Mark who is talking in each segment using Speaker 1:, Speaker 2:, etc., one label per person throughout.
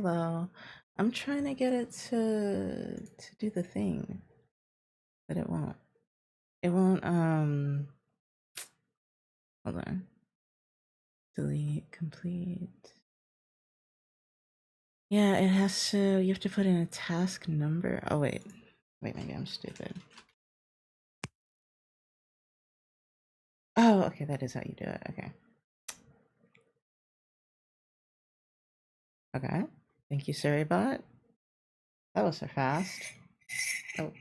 Speaker 1: Hello. I'm trying to get it to do the thing, but it won't. It won't hold on. Delete complete. Yeah, it has to, you have to put in a task number. Oh wait. Wait, maybe I'm stupid. Oh, okay, that is how you do it. Okay. Okay. Thank you, Surrey-bot. That was so fast. Oh.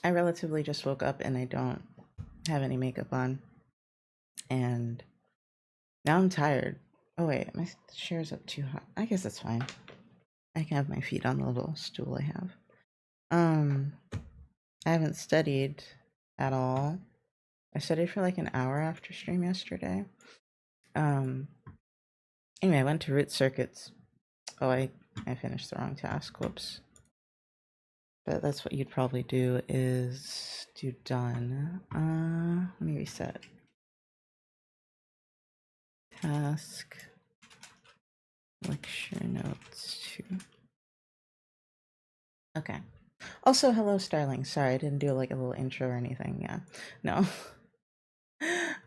Speaker 1: I relatively just woke up and I don't have any makeup on. And now I'm tired. Oh wait, my chair's up too high. I guess that's fine. I can have my feet on the little stool I have. I haven't studied at all. I studied for like an hour after stream yesterday. Anyway, I went to root circuits. Oh, I finished the wrong task. Whoops. But that's what you'd probably do is do done. Let me reset. Task. Lecture notes 2. Okay. Also, hello, Starling. Sorry, I didn't do like a little intro or anything. Yeah. No.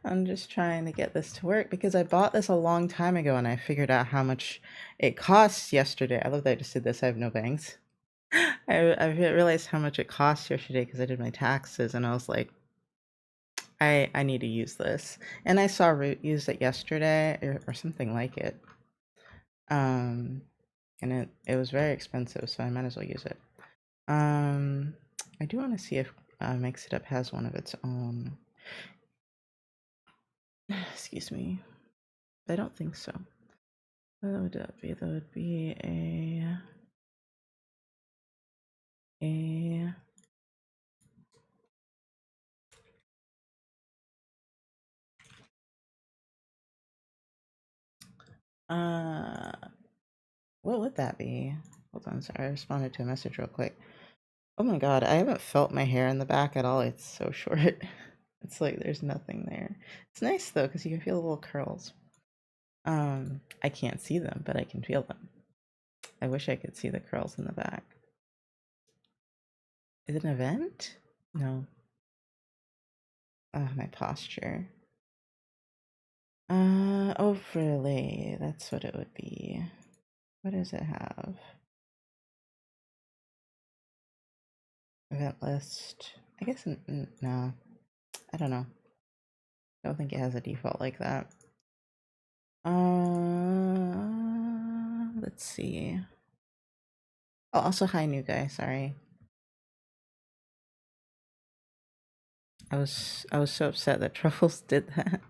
Speaker 1: I'm just trying to get this to work because I bought this a long time ago and I figured out how much it costs yesterday. I love that I just did this. I have no bangs. I realized how much it cost yesterday because I did my taxes and I was like, I need to use this. And I saw Root use it yesterday or something like it. And it was very expensive, so I might as well use it. I do want to see if Mix It Up has one of its own. Excuse me. I don't think so. What would that be? That would be a what would that be? Hold on, sorry, I responded to a message real quick. Oh my god, I haven't felt my hair in the back at all. It's so short. It's like there's nothing there. It's nice though, because you can feel the little curls. I can't see them, but I can feel them. I wish I could see the curls in the back. Is it an event? No. My posture. Overlay. That's what it would be. What does it have? Event list. I guess no. I don't know. I don't think it has a default like that. Let's see. Oh, also hi, new guy. Sorry. I was so upset that Truffles did that.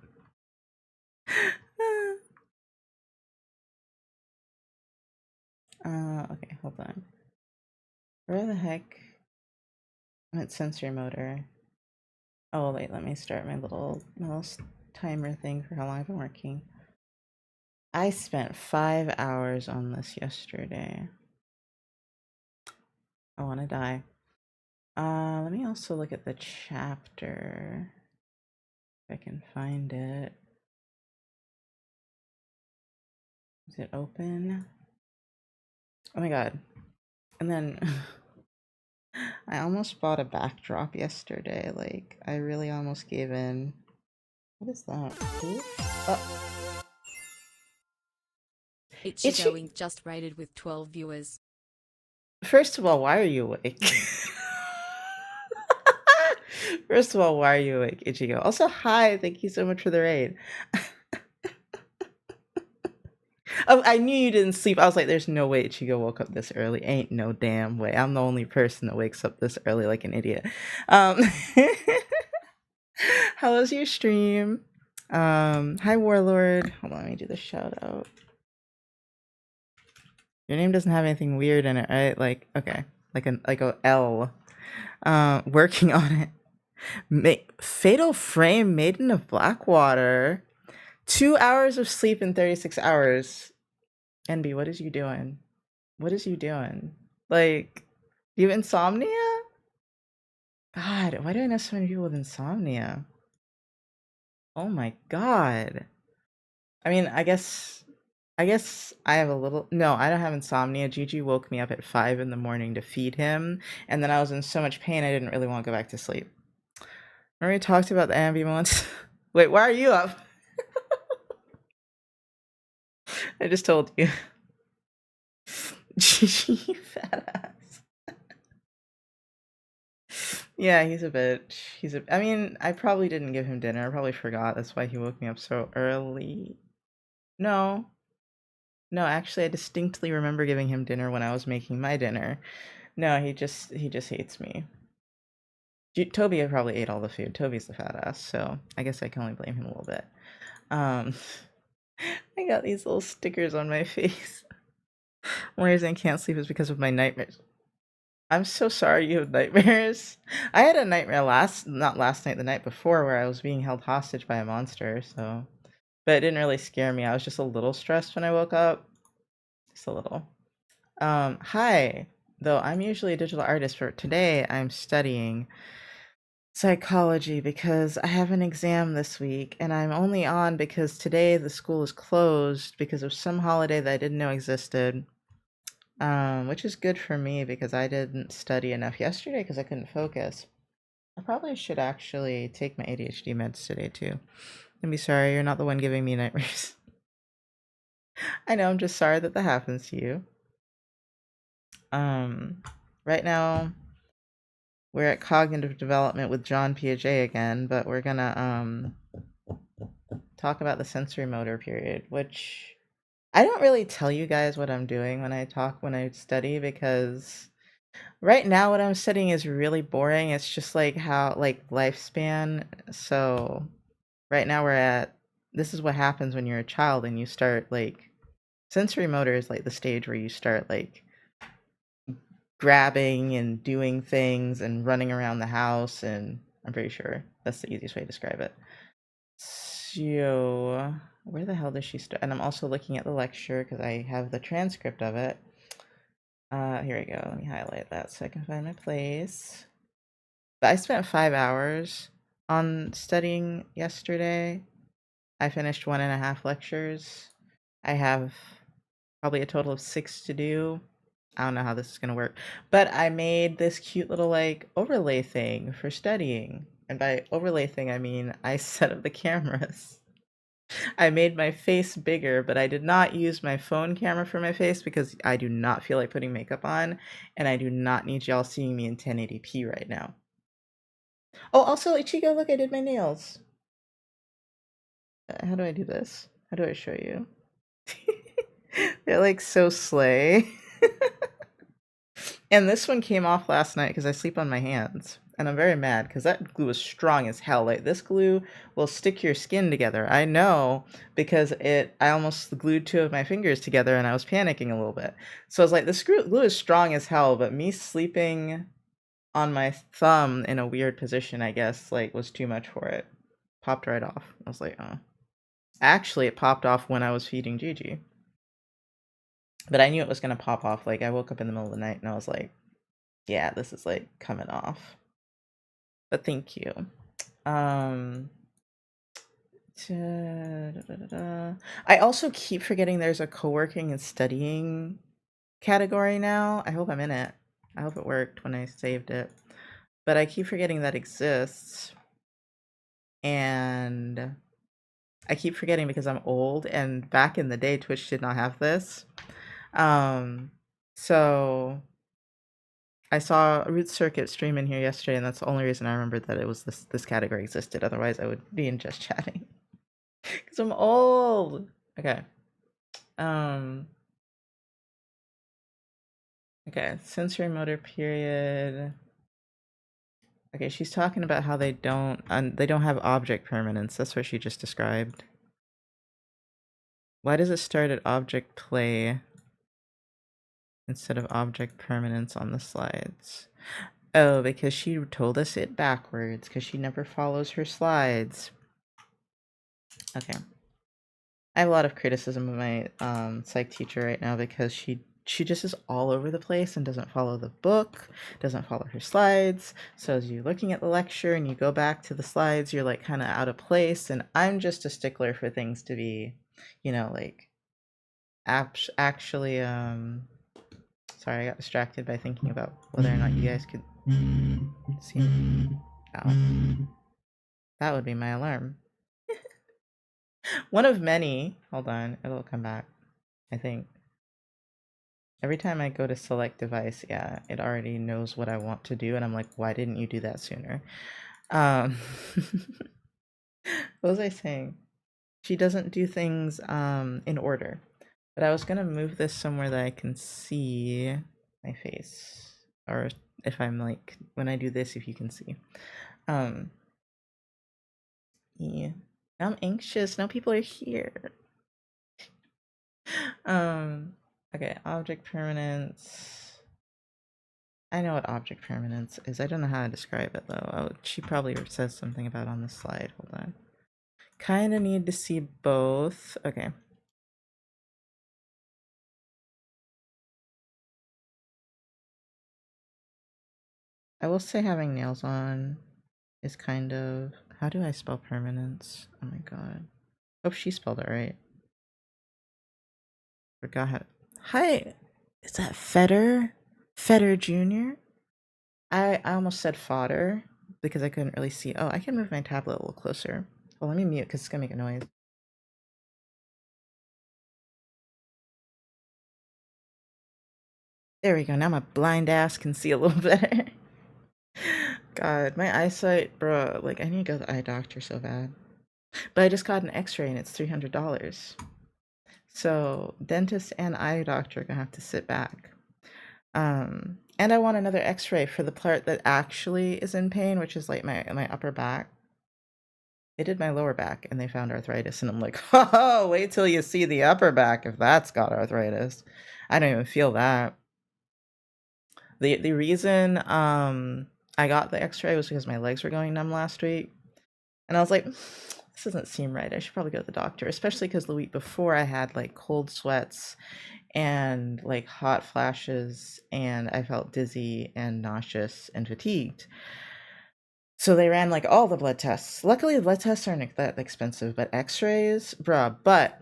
Speaker 1: Okay, hold on. Where the heck? I'm at sensor motor. Oh wait, let me start my little timer thing for how long I've been working. I spent 5 hours on this yesterday. I want to die. Let me also look at the chapter. If I can find it. Is it open? Oh my god. And then I almost bought a backdrop yesterday. Like, I really almost gave in. What is that? Oh.
Speaker 2: Ichigo just rated with 12 viewers.
Speaker 1: First of all, why are you awake? First of all, why are you awake, Ichigo? Also, hi, thank you so much for the raid. Oh, I knew you didn't sleep. I was like, there's no way Ichigo woke up this early. Ain't no damn way. I'm the only person that wakes up this early like an idiot. How was your stream? Hi, Warlord. Hold on, let me do the shout out. Your name doesn't have anything weird in it, right? Like, okay. Like a L. Working on it. Fatal Frame, Maiden of Blackwater. 2 hours of sleep in 36 hours. NB, what is you doing? What is you doing? Like, you have insomnia? God, why do I know so many people with insomnia? Oh my god. I mean, I guess I have a little. No, I don't have insomnia. Gigi woke me up at 5 in the morning to feed him, and then I was in so much pain I didn't really want to go back to sleep. Remember we talked about the ambulance? Wait, why are you up? I just told you. Gigi, you fat ass. Yeah, he's a bitch. I mean, I probably didn't give him dinner. I probably forgot. That's why he woke me up so early. No. No, actually, I distinctly remember giving him dinner when I was making my dinner. No, he just hates me. Toby probably ate all the food. Toby's the fat ass, so I guess I can only blame him a little bit. Um, I got these little stickers on my face. One reason I can't sleep is because of my nightmares. I'm so sorry you have nightmares. I had a nightmare not last night, the night before, where I was being held hostage by a monster, so. But it didn't really scare me. I was just a little stressed when I woke up. Just a little. Hi. Though I'm usually a digital artist, for today I'm studying psychology because I have an exam this week and I'm only on because today the school is closed because of some holiday that I didn't know existed. Which is good for me because I didn't study enough yesterday because I couldn't focus. I probably should actually take my ADHD meds today too. And be sorry, you're not the one giving me nightmares. I know, I'm just sorry that happens to you. Um, right now we're at cognitive development with John Piaget again, but we're gonna talk about the sensory motor period, which I don't really tell you guys what I'm doing when I study because right now what I'm studying is really boring. It's just like how like lifespan. So right now this is what happens when you're a child and you start like sensory motor is like the stage where you start like grabbing and doing things and running around the house, and I'm pretty sure that's the easiest way to describe it. So, where the hell does she start? And I'm also looking at the lecture because I have the transcript of it. Here we go. Let me highlight that so I can find my place. But I spent 5 hours on studying yesterday. I finished 1.5 lectures. I have probably a total of 6 to do. I don't know how this is gonna work, but I made this cute little like overlay thing for studying. And by overlay thing, I mean I set up the cameras. I made my face bigger, but I did not use my phone camera for my face because I do not feel like putting makeup on, and I do not need y'all seeing me in 1080p right now. Oh, also, Ichigo, look, I did my nails. How do I do this? How do I show you? They're like so slay. And this one came off last night because I sleep on my hands. And I'm very mad because that glue is strong as hell. Like this glue will stick your skin together. I know because I almost glued 2 of my fingers together and I was panicking a little bit. So I was like, this glue is strong as hell, but me sleeping on my thumb in a weird position, I guess, like was too much for it. Popped right off. I was like, oh. Actually, it popped off when I was feeding Gigi. But I knew it was gonna pop off. Like I woke up in the middle of the night and I was like, yeah, this is like coming off. But thank you. Um, I also keep forgetting there's a co-working and studying category now. I hope I'm in it. I hope it worked when I saved it. But I keep forgetting that exists. And I keep forgetting because I'm old and back in the day Twitch did not have this. So I saw Root Circuit stream in here yesterday, and that's the only reason I remembered that it was this category existed. Otherwise, I would be in just chatting because I'm old. Okay. Um. Okay. Sensory motor period. Okay, she's talking about how they don't have object permanence. That's what she just described. Why does it start at object play instead of object permanence on the slides? Oh, because she told us it backwards because she never follows her slides. Okay. I have a lot of criticism of my psych teacher right now because she she just is all over the place and doesn't follow the book, doesn't follow her slides. So as you're looking at the lecture and you go back to the slides, you're like kind of out of place. And I'm just a stickler for things to be, like actually, sorry, I got distracted by thinking about whether or not you guys could see me. Oh, that would be my alarm. One of many. Hold on, it'll come back, I think. Every time I go to select device, yeah, it already knows what I want to do, and I'm like, why didn't you do that sooner? Um, what was I saying? She doesn't do things in order. But I was gonna move this somewhere that I can see my face, or if I'm like when I do this, if you can see. Um, yeah, I'm anxious. Now people are here. Okay, object permanence. I know what object permanence is. I don't know how to describe it though. Oh, she probably says something about it on the slide. Hold on. Kind of need to see both. Okay. I will say having nails on is kind of... How do I spell permanence? Oh my god. Hope she spelled it right. Forgot how to... Hi! Is that Feder? Feder Jr.? I almost said fodder because I couldn't really see. Oh, I can move my tablet a little closer. Well, let me mute because it's gonna make a noise. There we go. Now my blind ass can see a little better. God, my eyesight, bro. Like, I need to go to the eye doctor so bad. But I just got an x-ray and it's $300. So, dentist and eye doctor are gonna have to sit back. And I want another x-ray for the part that actually is in pain, which is like my upper back. They did my lower back and they found arthritis, and I'm like, oh, wait till you see the upper back if that's got arthritis. I don't even feel that. The reason I got the x-ray was because my legs were going numb last week. And I was like, this doesn't seem right. I should probably go to the doctor, especially because the week before I had like cold sweats and like hot flashes, and I felt dizzy and nauseous and fatigued. So they ran like all the blood tests. Luckily, the blood tests aren't that expensive, but x-rays, bruh. But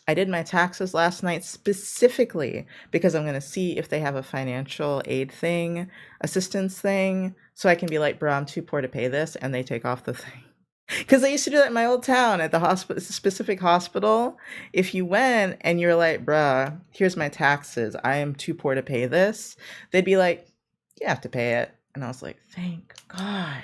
Speaker 1: I did my taxes last night specifically because I'm going to see if they have a financial aid thing, assistance thing, so I can be like, bro, I'm too poor to pay this, and they take off the thing. Because they used to do that in my old town at the hospital, specific hospital. If you went and you're like, bruh, here's my taxes, I am too poor to pay this, they'd be like, you have to pay it. And I was like, thank God.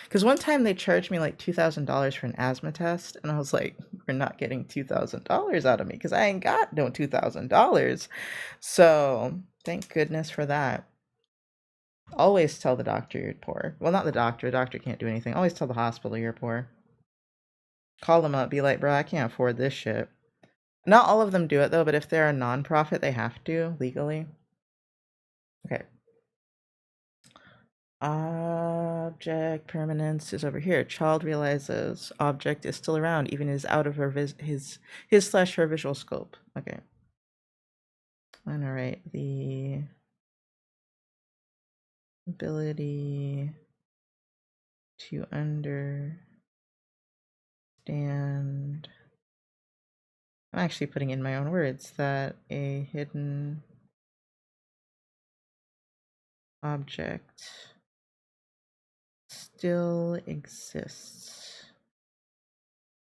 Speaker 1: Because one time they charged me like $2,000 for an asthma test, and I was like, "You're not getting $2,000 out of me because I ain't got no $2,000." So thank goodness for that. Always tell the doctor you're poor. Well, not the doctor. The doctor can't do anything. Always tell the hospital you're poor. Call them up. Be like, bro, I can't afford this shit. Not all of them do it though, but if they're a non-profit, they have to legally. Okay. Object permanence is over here. Child realizes object is still around, even is out of her his/her visual scope. Okay. I'm gonna write the ability to understand. I'm actually putting in my own words that a hidden object still exists.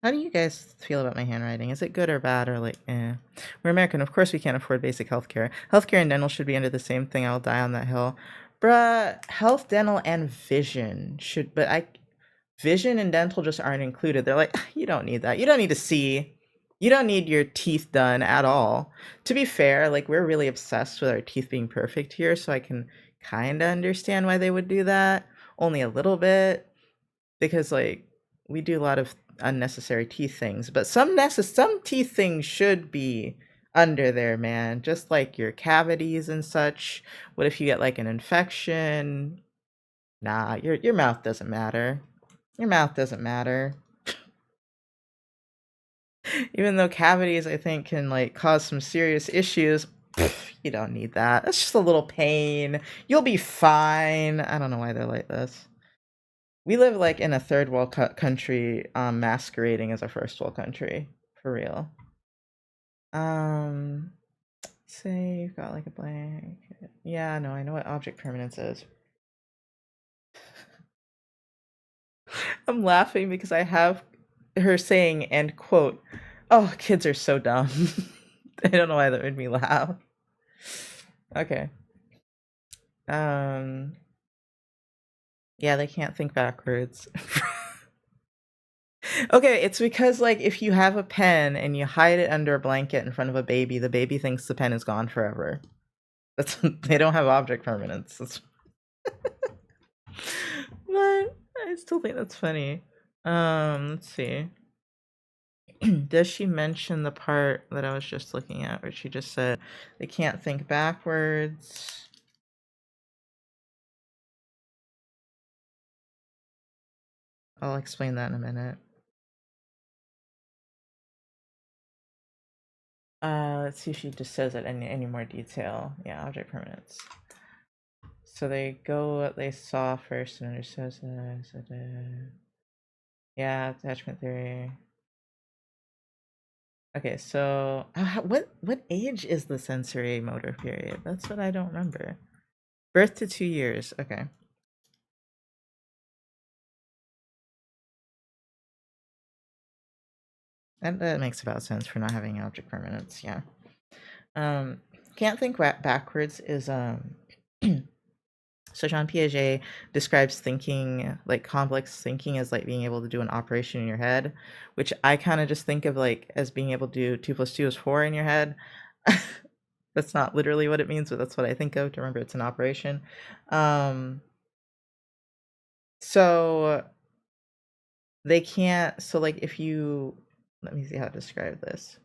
Speaker 1: How do you guys feel about my handwriting? Is it good or bad, or like, eh? We're American, of course we can't afford basic healthcare. Healthcare and dental should be under the same thing. I'll die on that hill. Bruh, health, dental, and vision should, vision and dental just aren't included. They're like, you don't need that. You don't need to see. You don't need your teeth done at all. To be fair, like, we're really obsessed with our teeth being perfect here, so I can kind of understand why they would do that. Only a little bit, because like we do a lot of unnecessary teeth things, but some teeth things should be under there, man. Just like your cavities and such. What if you get like an infection? Nah, your mouth doesn't matter. Your mouth doesn't matter. Even though cavities, I think, can like cause some serious issues. You don't need that. That's just a little pain. You'll be fine. I don't know why they're like this. We live like in a third world country, masquerading as a first world country, for real. Um, say you've got like a blank. Yeah, no, I know what object permanence is. I'm laughing because I have her saying, and quote, "Oh, kids are so dumb." I don't know why that made me laugh. Okay. Um, yeah, they can't think backwards. Okay, it's because like if you have a pen and you hide it under a blanket in front of a baby, the baby thinks the pen is gone forever. That's they don't have object permanence. But I still think that's funny. Let's see. Does she mention the part that I was just looking at where she just said they can't think backwards? I'll explain that in a minute. Let's see if she just says it in any more detail. Yeah, object permanence. So they go what they saw first and it says yeah, attachment theory. Okay, so what age is the sensory motor period? That's what I don't remember. Birth to 2 years. Okay. And that makes about sense for not having object permanence, yeah. Um, can't think backwards is so Jean Piaget describes thinking like complex thinking as like being able to do an operation in your head, which I kind of just think of like as being able to do 2 plus 2 is 4 in your head. That's not literally what it means, but that's what I think of to remember it's an operation. Um, so they can't, so like if you, let me see how to describe this.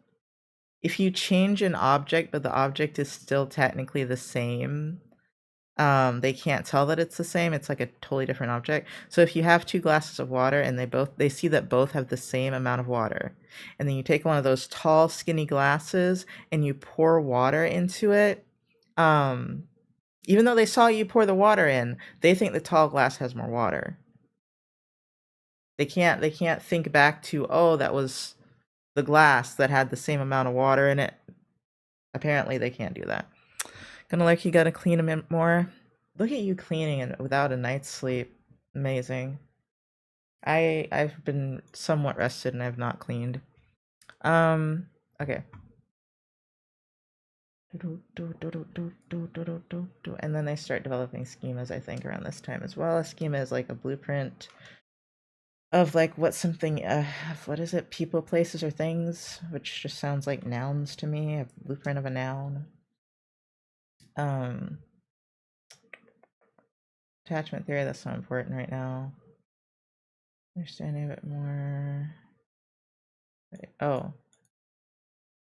Speaker 1: If you change an object, but the object is still technically the same, they can't tell that it's the same. It's like a totally different object. So if you have 2 glasses of water and they see that both have the same amount of water, and then you take one of those tall, skinny glasses and you pour water into it, even though they saw you pour the water in, they think the tall glass has more water. They can't think back to, oh, that was the glass that had the same amount of water in it. Apparently they can't do that. Gonna like you gotta clean them in more. Look at you cleaning and without a night's sleep. Amazing. I've been somewhat rested and I've not cleaned. Okay. And then they start developing schemas, I think, around this time as well. A schema is like a blueprint of like what something what is it, people, places, or things, which just sounds like nouns to me. A blueprint of a noun. um Attachment theory, that's not important right now. Understanding a bit more. Oh,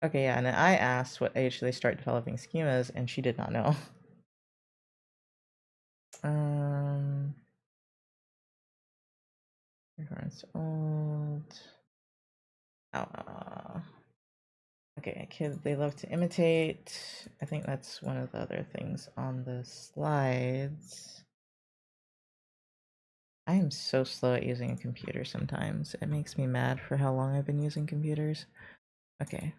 Speaker 1: okay, yeah, and then I asked what age they start developing schemas and she did not know. um Reference old. Okay, kids, they love to imitate. I think that's one of the other things on the slides. I am so slow at using a computer sometimes. It makes me mad for how long I've been using computers. Okay.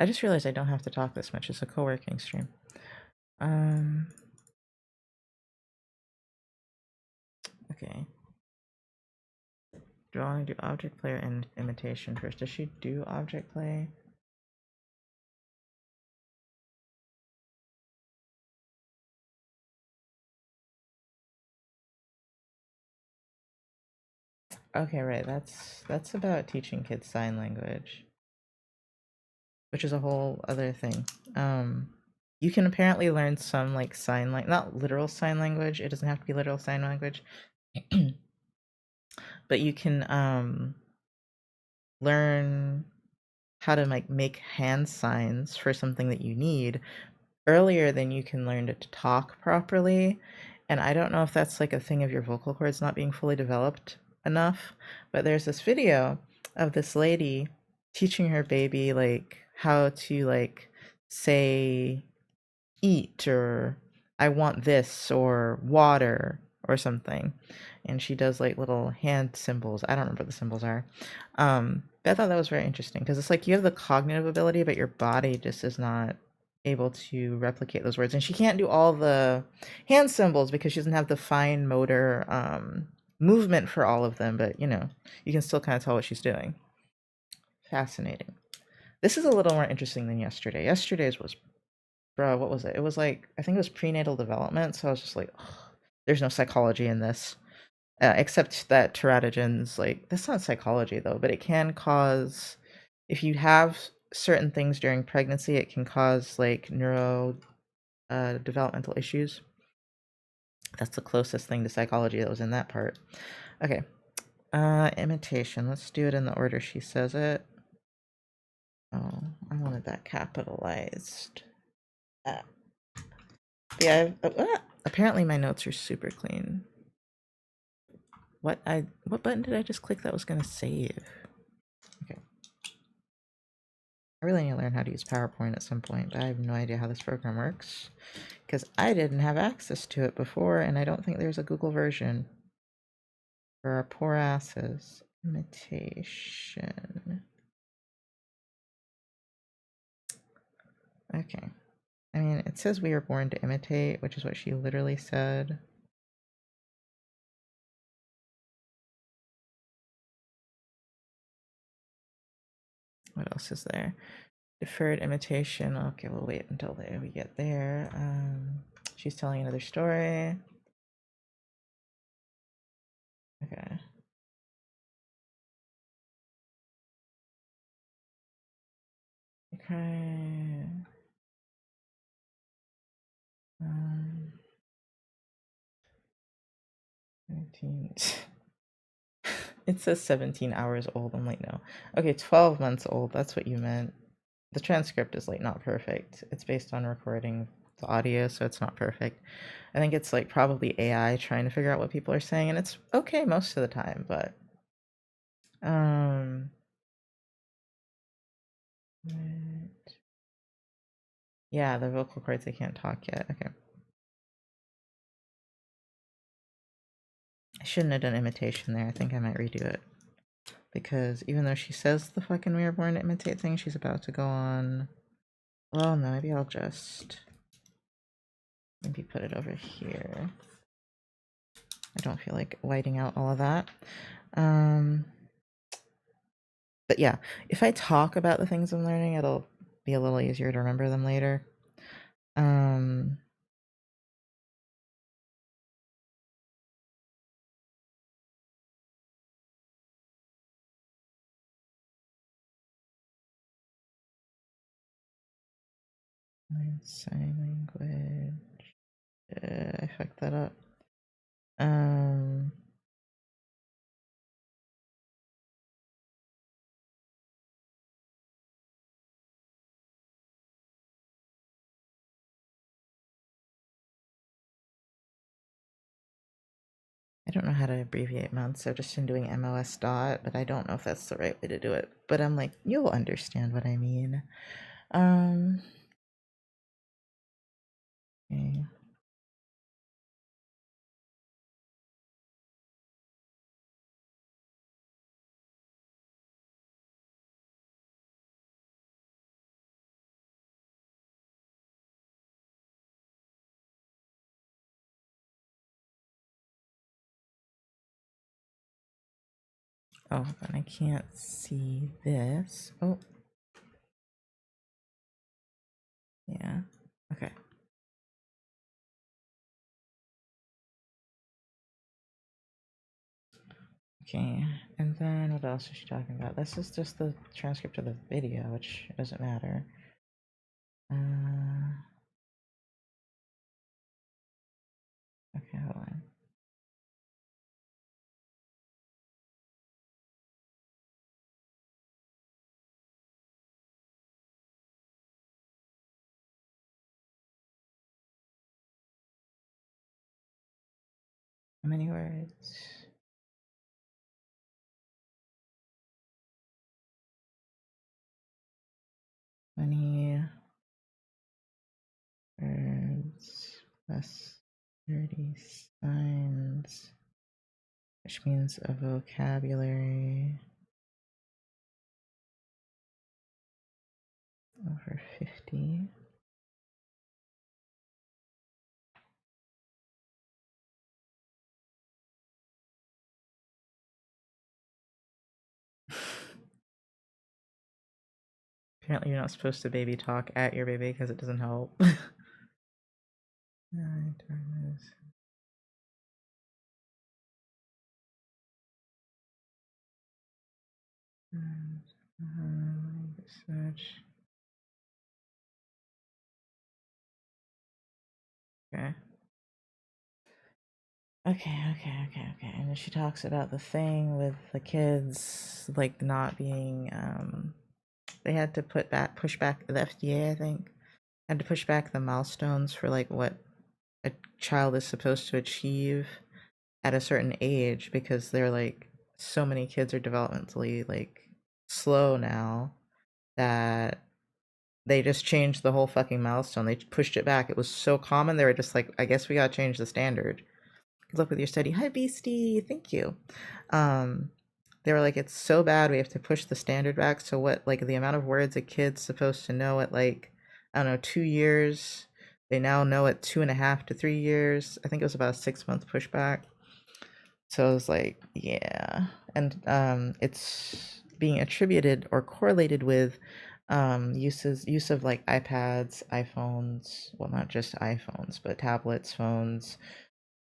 Speaker 1: I just realized I don't have to talk this much. It's a co-working stream. Okay. Do I want to do object play or imitation first? Does she do object play? Okay, right. That's about teaching kids sign language, which is a whole other thing. You can apparently learn some like sign like not literal sign language. It doesn't have to be literal sign language, but you can learn how to like make hand signs for something that you need earlier than you can learn to talk properly. And I don't know if that's like a thing of your vocal cords not being fully developed enough, but there's this video of this lady teaching her baby like how to like say eat or I want this or water or something. And she does like little hand symbols. I don't remember what the symbols are. But I thought that was very interesting because it's like you have the cognitive ability, but your body just is not able to replicate those words. And she can't do all the hand symbols because she doesn't have the fine motor movement for all of them. But you can still kind of tell what she's doing. Fascinating. This is a little more interesting than yesterday. Yesterday's was, bro, what was it? It was like, I think it was prenatal development. So I was just like, ugh, there's no psychology in this. Except that teratogens, like, that's not psychology though, but it can cause, if you have certain things during pregnancy, it can cause like neuro developmental issues. That's the closest thing to psychology that was in that part. Okay. Imitation. Let's do it in the order she says it. Oh, I wanted that capitalized. Uh, yeah, apparently my notes are super clean. What button did I just click that was gonna save? Okay. I really need to learn how to use PowerPoint at some point, but I have no idea how this program works because I didn't have access to it before, and I don't think there's a Google version for our poor asses. Imitation. Okay. I mean, it says we are born to imitate, which is what she literally said. What else is there? Deferred imitation. Okay, we'll wait until we get there. She's telling another story. Okay. Okay. 19. It says 17 hours old. I'm like, no. Okay, 12 months old. That's what you meant. The transcript is like not perfect. It's based on recording the audio, so it's not perfect. I think it's like probably AI trying to figure out what people are saying, and it's okay most of the time, but right. Yeah, the vocal cords, they can't talk yet. Okay. I shouldn't have done imitation there. I think I might redo it. Because even though she says the fucking we are born to imitate thing, she's about to go on. Well, no, maybe I'll just maybe put it over here. I don't feel like whiting out all of that. But yeah, if I talk about the things I'm learning, it'll be a little easier to remember them later. Um, Sign language. I fucked that up. Um, I don't know how to abbreviate months. I've just been doing MOS dot, but I don't know if that's the right way to do it. But I'm like, you'll understand what I mean. Okay. Oh, and I can't see this. Oh, yeah. Okay. Okay, and then what else is she talking about? This is just the transcript of the video, which doesn't matter. Okay, hold on. How many words? 20 words plus 30 signs, which means a vocabulary over 50. Apparently you're not supposed to baby talk at your baby because it doesn't help. Search. Okay. Okay. And then she talks about the thing with the kids, like not being, they had to push back the FDA, I think, had to push back the milestones for like what a child is supposed to achieve at a certain age because they're like so many kids are developmentally like slow now that they just changed the whole fucking milestone. They pushed it back. It was so common. They were just like, I guess we gotta change the standard. Good luck with your study. Hi, Beastie. Thank you. Um, they were like, it's so bad. We have to push the standard back. So what, like the amount of words a kid's supposed to know at like, I don't know, 2 years. They now know at 2.5 to 3 years. I think it was about a 6 month pushback. So I was like, yeah. And it's being attributed or correlated with use of like iPads, iPhones, well, not just iPhones, but tablets, phones,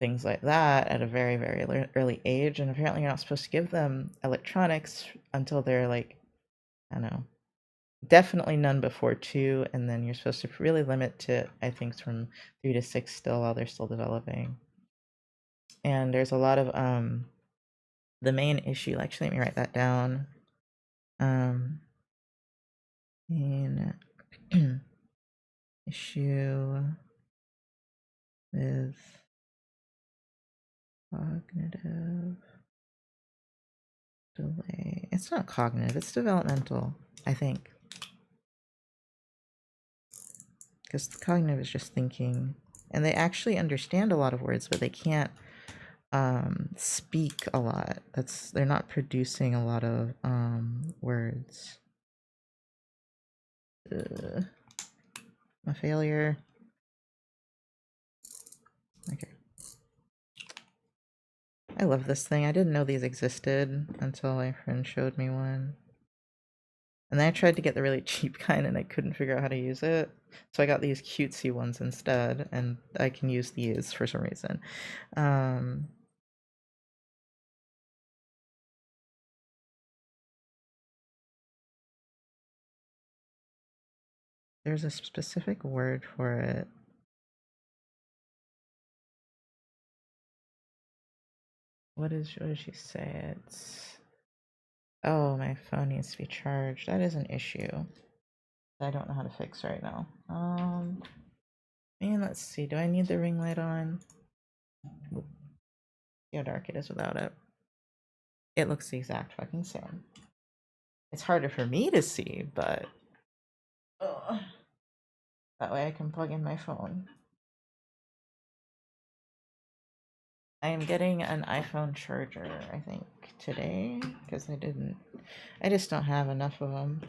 Speaker 1: things like that at a very, very early age. And apparently you're not supposed to give them electronics until they're like, I don't know, definitely none before 2. And then you're supposed to really limit to, I think, from 3 to 6 still while they're still developing. And there's a lot of the main issue, actually, let me write that down. Main issue with cognitive delay. It's not cognitive, it's developmental, I think. Because cognitive is just thinking. And they actually understand a lot of words, but they can't speak a lot. They're not producing a lot of words. A failure. Okay. I love this thing. I didn't know these existed until my friend showed me one. And then I tried to get the really cheap kind and I couldn't figure out how to use it. So I got these cutesy ones instead, and I can use these for some reason. There's a specific word for it. What does she say? It's, oh, my phone needs to be charged. That is an issue that I don't know how to fix right now. And let's see, do I need the ring light on? See how dark it is without it. It looks the exact fucking same. It's harder for me to see, but that way I can plug in my phone. I am getting an iPhone charger, I think, today, because I just don't have enough of them.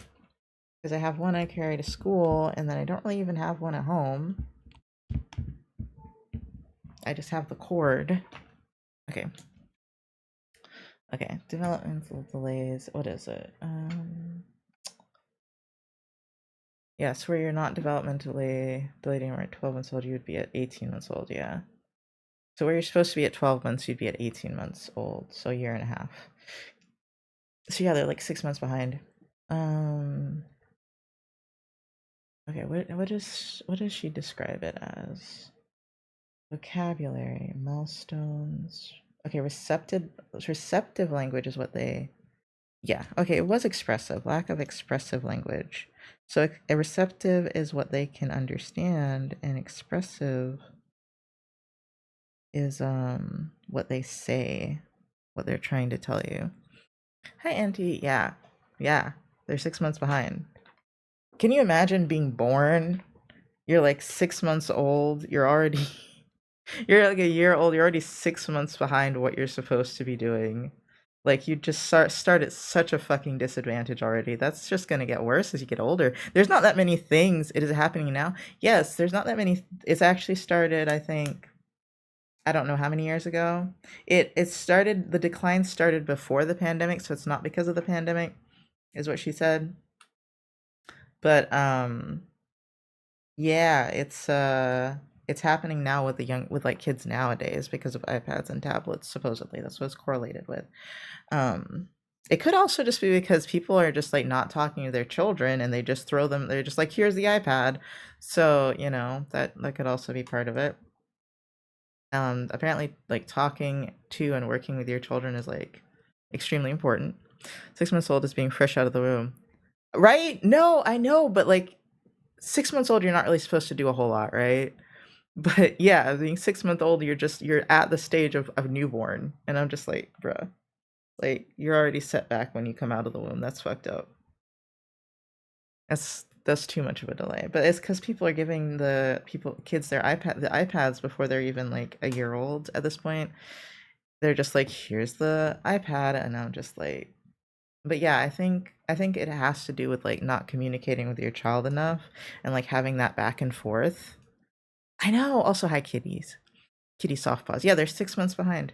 Speaker 1: Because I have one I carry to school, and then I don't really even have one at home. I just have the cord. Okay. Okay, developmental delays. What is it? Yes, where you're not developmentally delayed anymore at 12 months old, you would be at 18 months old, yeah. So where you're supposed to be at 12 months, you'd be at 18 months old, so a year and a half. So yeah, they're like 6 months behind. Okay, what does she describe it as? Vocabulary, milestones. Okay, receptive language is what they, yeah, okay, it was expressive, lack of expressive language. So a receptive is what they can understand, and expressive is what they say, what they're trying to tell you. Hi, Auntie. Yeah, they're 6 months behind. Can you imagine being born? You're like 6 months old. You're already you're like a year old. You're already 6 months behind what you're supposed to be doing. Like you just start at such a fucking disadvantage already. That's just gonna get worse as you get older. There's not that many things. It is happening now. Yes, there's not that many. It's actually started, I think, I don't know how many years ago. It started, the decline started before the pandemic, so it's not because of the pandemic, is what she said. But yeah, it's happening now with the young, with like kids nowadays because of iPads and tablets, supposedly. That's what it's correlated with. Um it could also just be because people are just like not talking to their children and they just throw them, they're just like, here's the iPad. So, that could also be part of it. Apparently, like talking to and working with your children is like extremely important. 6 months old is being fresh out of the womb. Right? No, I know, but like 6 months old, you're not really supposed to do a whole lot, right? But yeah, being 6 month old, you're at the stage of newborn. And I'm just like, bruh, like you're already set back when you come out of the womb. That's fucked up. That's too much of a delay. But it's because people are giving kids the iPads before they're even like a year old at this point. They're just like, here's the iPad, and I'm just like, but yeah, I think it has to do with like not communicating with your child enough and like having that back and forth. I know. Also, hi kitties, kitty soft paws. Yeah, they're 6 months behind.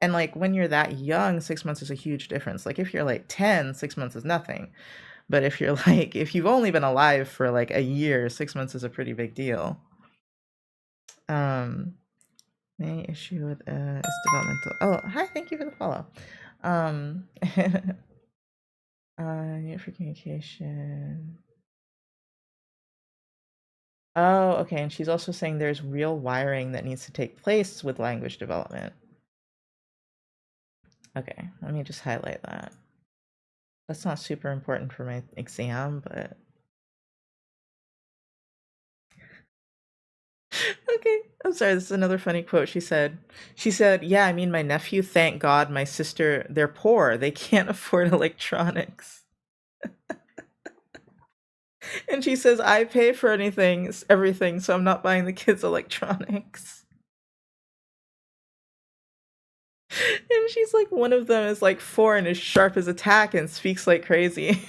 Speaker 1: And like when you're that young, 6 months is a huge difference. Like if you're like 10, 6 months is nothing. But if you're like, if you've only been alive for like a year, 6 months is a pretty big deal. Um, Main issue with is developmental. Oh, hi, thank you for the follow. Um, need for communication. Oh, okay. And she's also saying there's real wiring that needs to take place with language development. Okay, let me just highlight that. That's not super important for my exam, but okay. I'm sorry, this is another funny quote she said, yeah, I mean my nephew, thank God, my sister, they're poor. They can't afford electronics. And she says, I pay for everything, so I'm not buying the kids electronics. And she's like, one of them is like 4 and is sharp as a tack and speaks like crazy.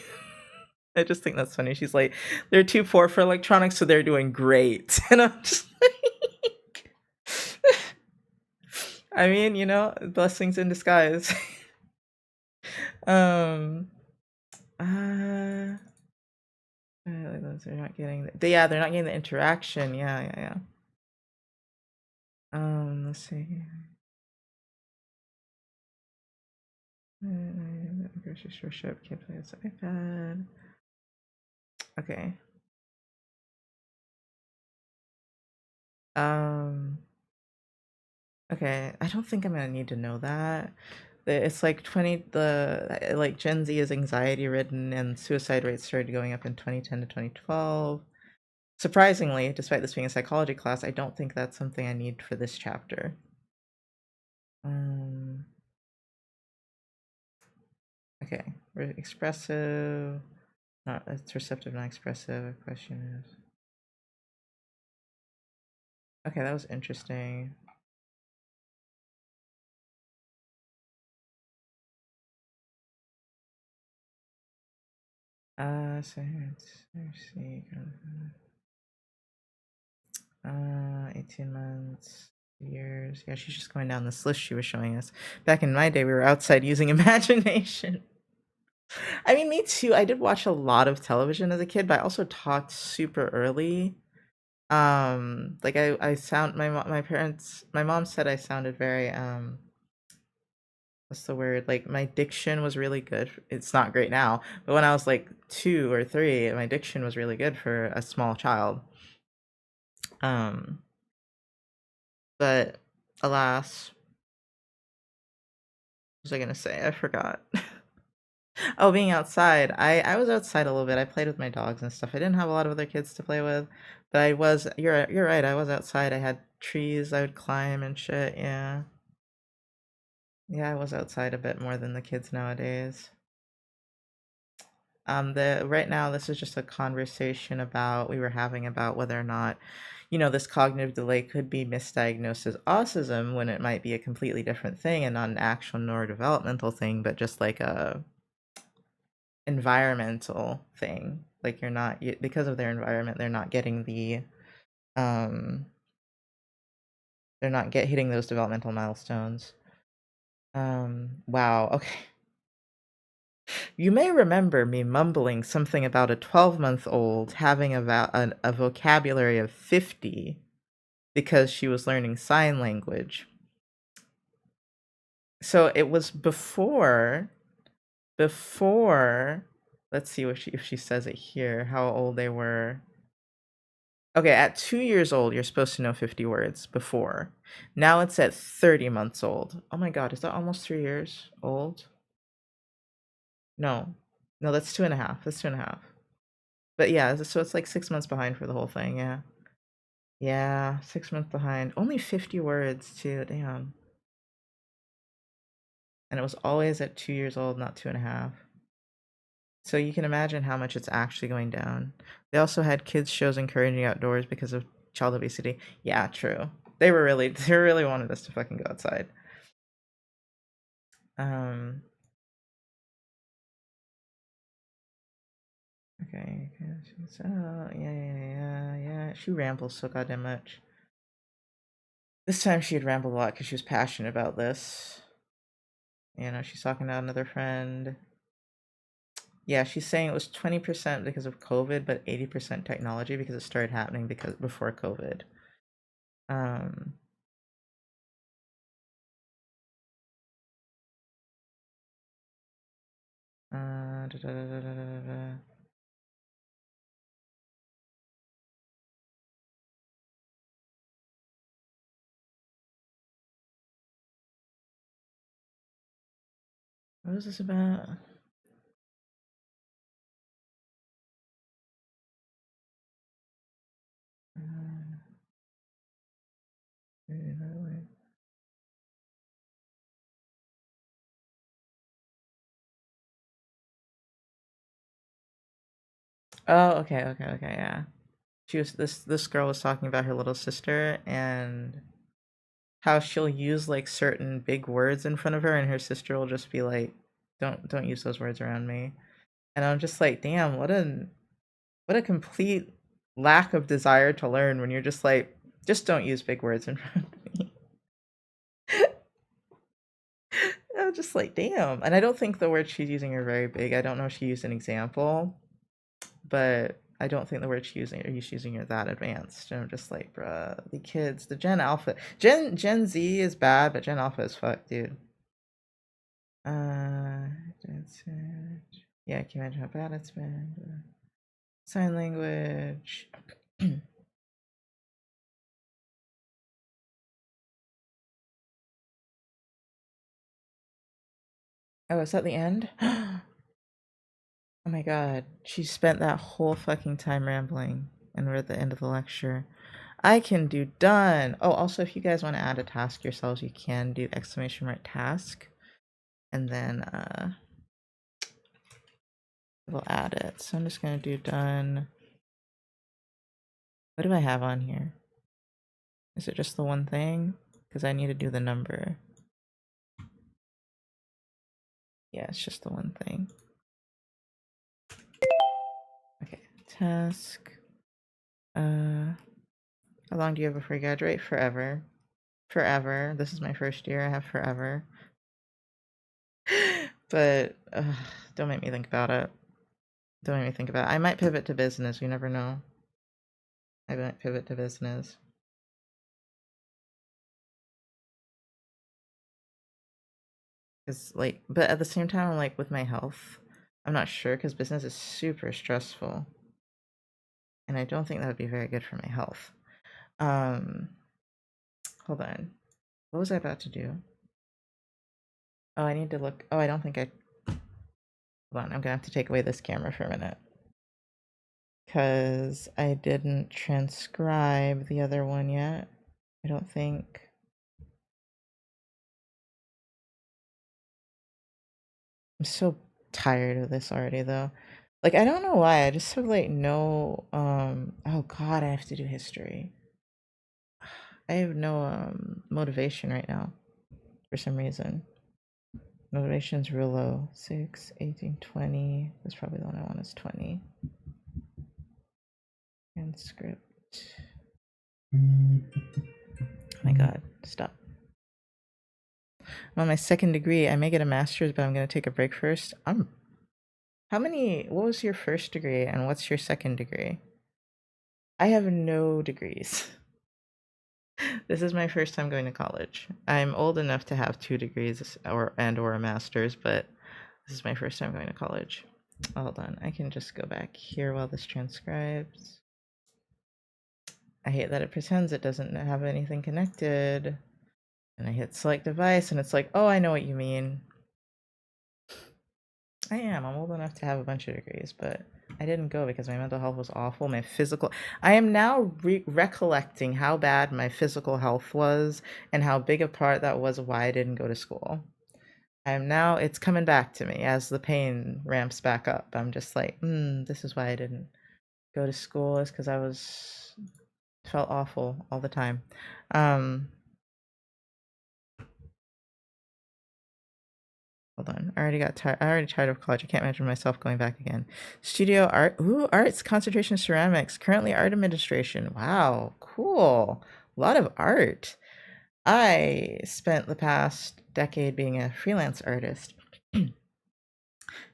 Speaker 1: I just think that's funny. She's like, they're too poor for electronics, so they're doing great. And I'm just like, I mean, blessings in disguise. um, uh, they're not getting they're not getting the interaction. Yeah, yeah, yeah. Let's see. Grocery store shop can't play this iPad. Okay. Um. Okay. I don't think I'm gonna need to know that. It's like like Gen Z is anxiety ridden and suicide rates started going up in 2010 to 2012. Surprisingly, despite this being a psychology class, I don't think that's something I need for this chapter. Um. Okay. Expressive. Not it's receptive, not expressive. Question is. Okay, that was interesting. So let's see. 18 months, years. Yeah, she's just going down this list she was showing us. Back in my day, we were outside using imagination. I mean, me too. I did watch a lot of television as a kid, but I also talked super early. Like I sound my parents, my mom said I sounded very what's the word? Like my diction was really good. It's not great now, but when I was like 2 or 3, my diction was really good for a small child. Um, but alas, what was I gonna say? I forgot. Oh, being outside. I was outside a little bit. I played with my dogs and stuff. I didn't have a lot of other kids to play with, but I was. You're right. I was outside. I had trees I would climb and shit. Yeah, yeah. I was outside a bit more than the kids nowadays. The right now this is just a conversation about we were having about whether or not, this cognitive delay could be misdiagnosed as autism when it might be a completely different thing and not an actual neurodevelopmental thing, but just like a environmental thing. Like because of their environment, um they're not get hitting those developmental milestones. Wow. Okay. You may remember me mumbling something about a 12-month-old having a vocabulary of 50 because she was learning sign language. So it was before, let's see if she says it here, how old they were. Okay, at 2 years old, you're supposed to know 50 words before. Now it's at 30 months old. Oh my God, is that almost 3 years old? No, no, that's 2.5. That's 2.5. But yeah, so it's like 6 months behind for the whole thing. Yeah. Yeah, 6 months behind. Only 50 words too. Damn. And it was always at 2 years old, not 2.5. So you can imagine how much it's actually going down. They also had kids shows encouraging outdoors because of child obesity. Yeah, true. They really wanted us to fucking go outside. Um. Okay. So yeah. She rambles so goddamn much. This time she had rambled a lot because she was passionate about this. She's talking to another friend. Yeah, she's saying it was 20% because of COVID, but 80% technology because it started happening because before COVID. Um, da, da, da, da, da, da, da. What was this about? Uh, oh, okay, yeah. This girl was talking about her little sister and how she'll use like certain big words in front of her, and her sister will just be like, "Don't use those words around me." And I'm just like, "Damn, what a complete lack of desire to learn when you're just like, just don't use big words in front of me." I'm just like, damn. And I don't think the words she's using are very big. I don't know if she used an example, but I don't think the words she's using are that advanced. And I'm just like, bruh, the kids, the Gen Alpha, Gen Z is bad, but Gen Alpha is fuck, dude. That's it. Yeah, can you imagine how bad it's been? Sign language. Oh, is that the end? Oh my god. She spent that whole fucking time rambling, and we're at the end of the lecture. I can do done. Oh, also, if you guys want to add a task yourselves, you can do exclamation mark task, and then we'll add it. So I'm just gonna do done. What do I have on here? Is it just the one thing? Because I need to do the number. Yeah, it's just the one thing. Okay, task. How long do you have before you graduate? Forever. Forever. This is my first year. I have forever. But don't make me think about it. Don't make me think about it. I might pivot to business. You never know. I might pivot to business. Cause like, but at the same time, like with my health, I'm not sure because business is super stressful, and I don't think that would be very good for my health. Um, hold on. What was I about to do? Oh, I need to look. Oh, I don't think I. Hold on. I'm gonna have to take away this camera for a minute because I didn't transcribe the other one yet. I don't think. I'm so tired of this already, though. Like, I don't know why. I just have like no oh God, I have to do history. I have no motivation right now for some reason. Motivation's real low. 6, 18, 20. That's probably the one I want is 20. Transcript. Oh my God, stop. I'm on my second degree. I may get a master's, but I'm gonna take a break first. What was your first degree and what's your second degree? I have no degrees. This is my first time going to college. I'm old enough to have 2 degrees or a master's, but this is my first time going to college. Hold on, I can just go back here while this transcribes. I hate that it pretends it doesn't have anything connected. And I hit select device and it's like, oh, I know what you mean. I'm old enough to have a bunch of degrees, but I didn't go because my mental health was awful. I am now recollecting how bad my physical health was and how big a part that was of why I didn't go to school. It's coming back to me as the pain ramps back up. I'm just like, this is why I didn't go to school, is because felt awful all the time. Hold on. I already got tired. I already tired of college. I can't imagine myself going back again. Studio art. Ooh, arts, concentration, ceramics. Currently art administration. Wow, cool. A lot of art. I spent the past decade being a freelance artist. And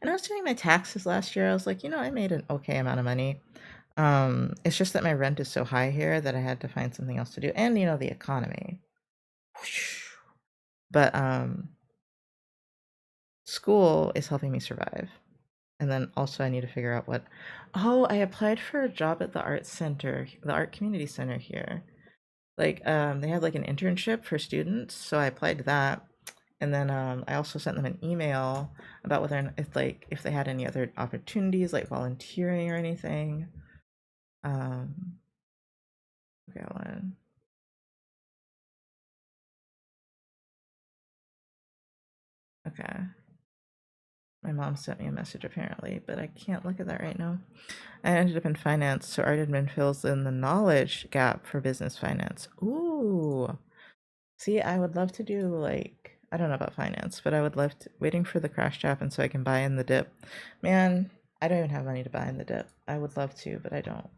Speaker 1: I was doing my taxes last year. I was like, I made an okay amount of money. It's just that my rent is so high here that I had to find something else to do. And the economy. But school is helping me survive. And then also I need to figure out I applied for a job at the art center, the art community center here. Like, they had like an internship for students, so I applied to that. And then I also sent them an email about if they had any other opportunities like volunteering or anything. Okay, hold on. Okay. My mom sent me a message apparently, but I can't look at that right now. I ended up in finance, so art admin fills in the knowledge gap for business finance. Ooh. See, I would love to do like, I don't know about finance, but I would love to waiting for the crash to happen so I can buy in the dip. Man, I don't even have money to buy in the dip. I would love to, but I don't.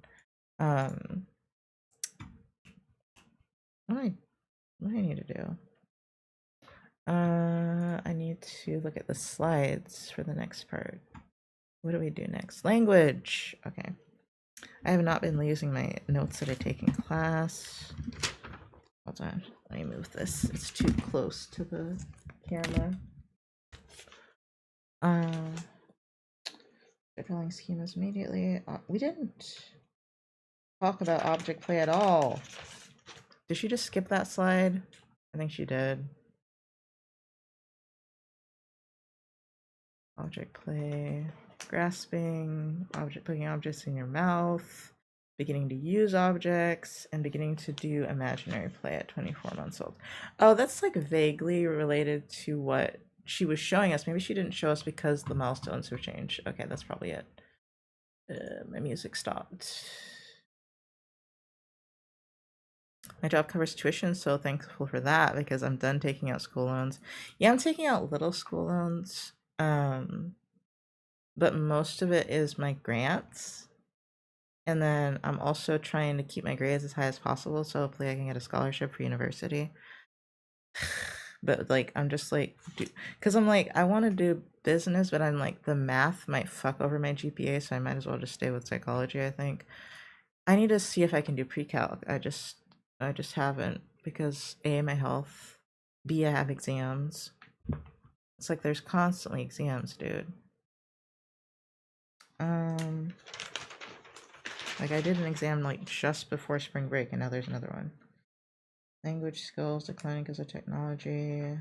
Speaker 1: What do I need to do? I need to look at the slides for the next part. What do we do next? Language. Okay. I have not been using my notes that I take in class. Hold on. Let me move this. It's too close to the camera. Drawing schemas immediately. We didn't talk about object play at all. Did she just skip that slide? I think she did. Object play, grasping, putting objects in your mouth, beginning to use objects, and beginning to do imaginary play at 24 months old. Oh, that's like vaguely related to what she was showing us. Maybe she didn't show us because the milestones have changed. Okay, that's probably it. My music stopped. My job covers tuition, so thankful for that because I'm done taking out school loans. Yeah, I'm taking out little school loans. But most of it is my grants. And then I'm also trying to keep my grades as high as possible, so hopefully I can get a scholarship for university. But like, I'm just like, because I'm like, I want to do business, but I'm like, the math might fuck over my GPA, so I might as well just stay with psychology, I think. I need to see if I can do pre-calc. I just haven't, because A, my health, B, I have exams. It's like there's constantly exams, dude. Like I did an exam like just before spring break, and now there's another one. Language skills declining because of technology.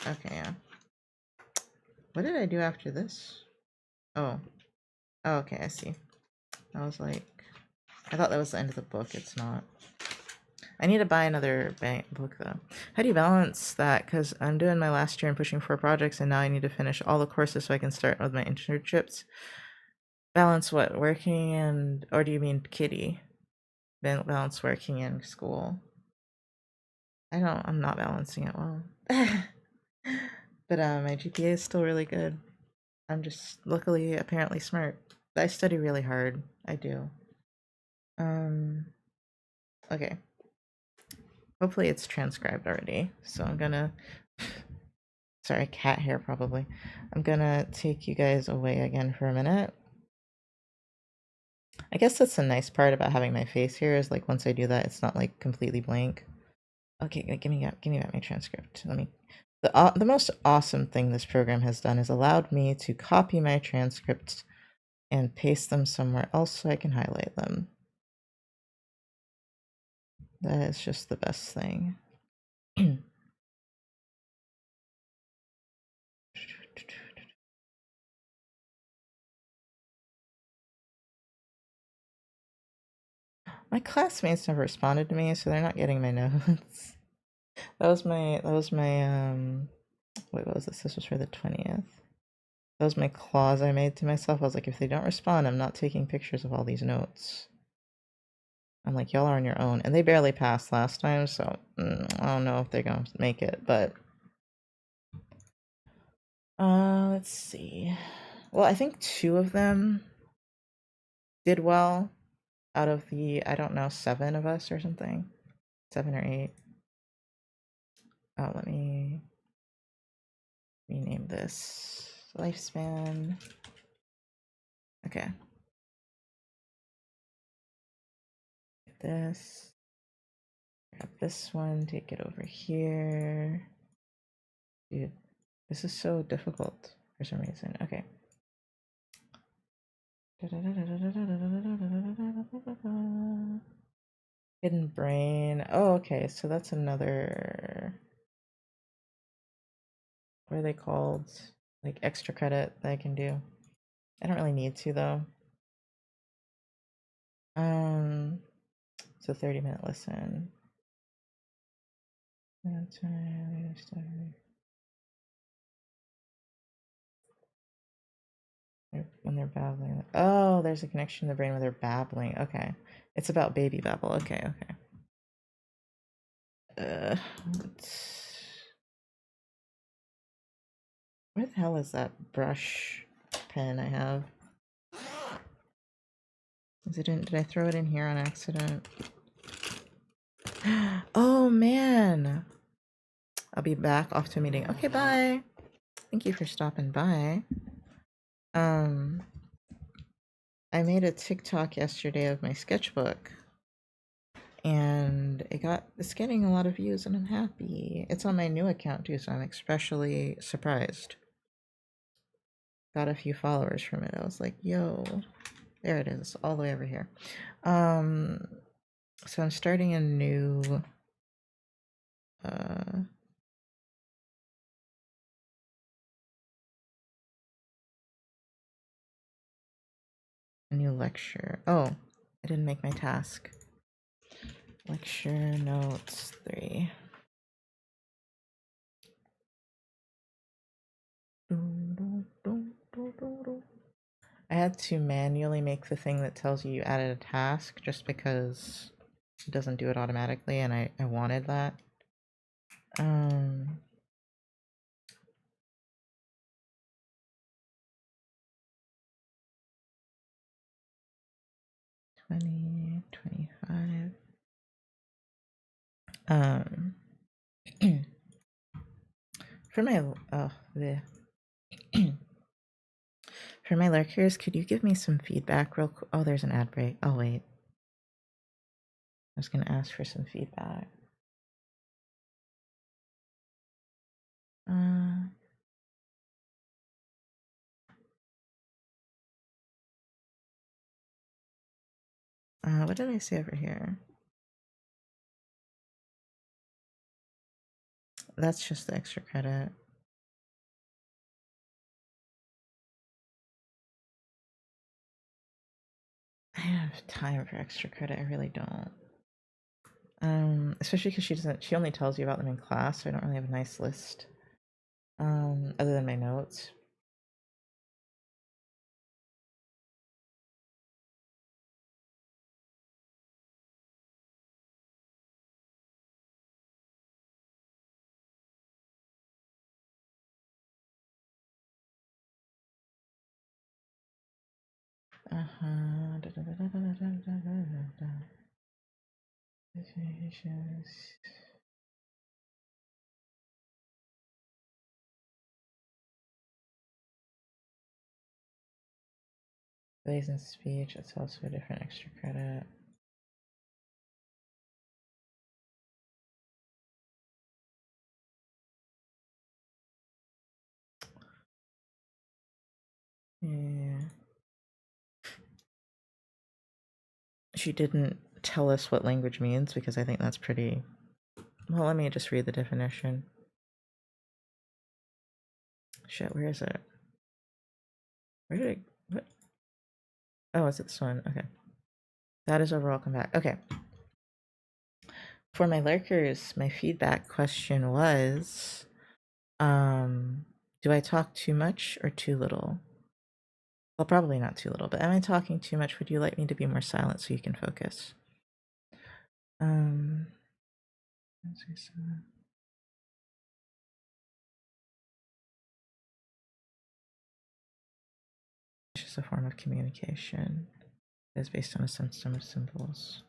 Speaker 1: Okay, yeah. What did I do after this? Oh. Oh, okay, I see. I was like, I thought that was the end of the book. It's not. I need to buy another book though. How do you balance that? Because I'm doing my last year and pushing 4 projects, and now I need to finish all the courses so I can start with my internships. Balance what? Working and, or do you mean Kitty? Balance working and school. I'm not balancing it well. But my GPA is still really good. I'm just luckily apparently smart. I study really hard. I do. Um, okay. Hopefully it's transcribed already. So I'm gonna, sorry, cat hair probably. I'm gonna take you guys away again for a minute. I guess that's the nice part about having my face here is like once I do that, it's not like completely blank. Okay, give me back my transcript. Let me. The most awesome thing this program has done is allowed me to copy my transcripts and paste them somewhere else so I can highlight them. That is just the best thing. My classmates never responded to me, so they're not getting my notes. That was my wait, what was this? This was for the 20th. That was my clause I made to myself. I was like, if they don't respond, I'm not taking pictures of all these notes. I'm like, y'all are on your own. And they barely passed last time, so I don't know if they're gonna make it, but let's see. Well, I think 2 of them did well out of the, I don't know, 7 of us or something. 7 or 8. Oh, let me rename this. Lifespan. Okay. Get this. Grab this one, take it over here. Dude, this is so difficult for some reason. Okay. Hidden brain. Oh, okay. So that's another. What are they called? Like extra credit that I can do. I don't really need to though. So 30-minute listen. When they're babbling. Oh, there's a connection in the brain when they're babbling. Okay. It's about baby babble. Okay, okay. Uh, where the hell is that brush pen I have? Is it in? Did I throw it in here on accident? Oh man. I'll be back off to a meeting. Okay, bye. Thank you for stopping by. I made a TikTok yesterday of my sketchbook. And it's getting a lot of views and I'm happy. It's on my new account too, so I'm especially surprised. Got a few followers from it. I was like, yo, there it is, all the way over here. So I'm starting a new lecture. Oh, I didn't make my task. Lecture notes 3. I had to manually make the thing that tells you added a task just because it doesn't do it automatically and I wanted that. 2025. For my for my lurkers, could you give me some feedback real quick? Oh, there's an ad break. Oh wait, I was gonna ask for some feedback. What did I say over here? That's just the extra credit. I don't have time for extra credit. I really don't. Especially because she only tells you about them in class, so I don't really have a nice list. Other than my notes. Uh-huh. Plays and speech, that's also a different extra credit. Yeah. She didn't tell us what language means because I think that's pretty. Well, let me just read the definition. Shit, where is it? Where did I. What? Oh, it's this one. Okay. That is overall comeback. Okay. For my lurkers, my feedback question was do I talk too much or too little? Well, probably not too little, but am I talking too much? Would you like me to be more silent so you can focus? Let's see some. It's just a form of communication. It is based on a system of symbols.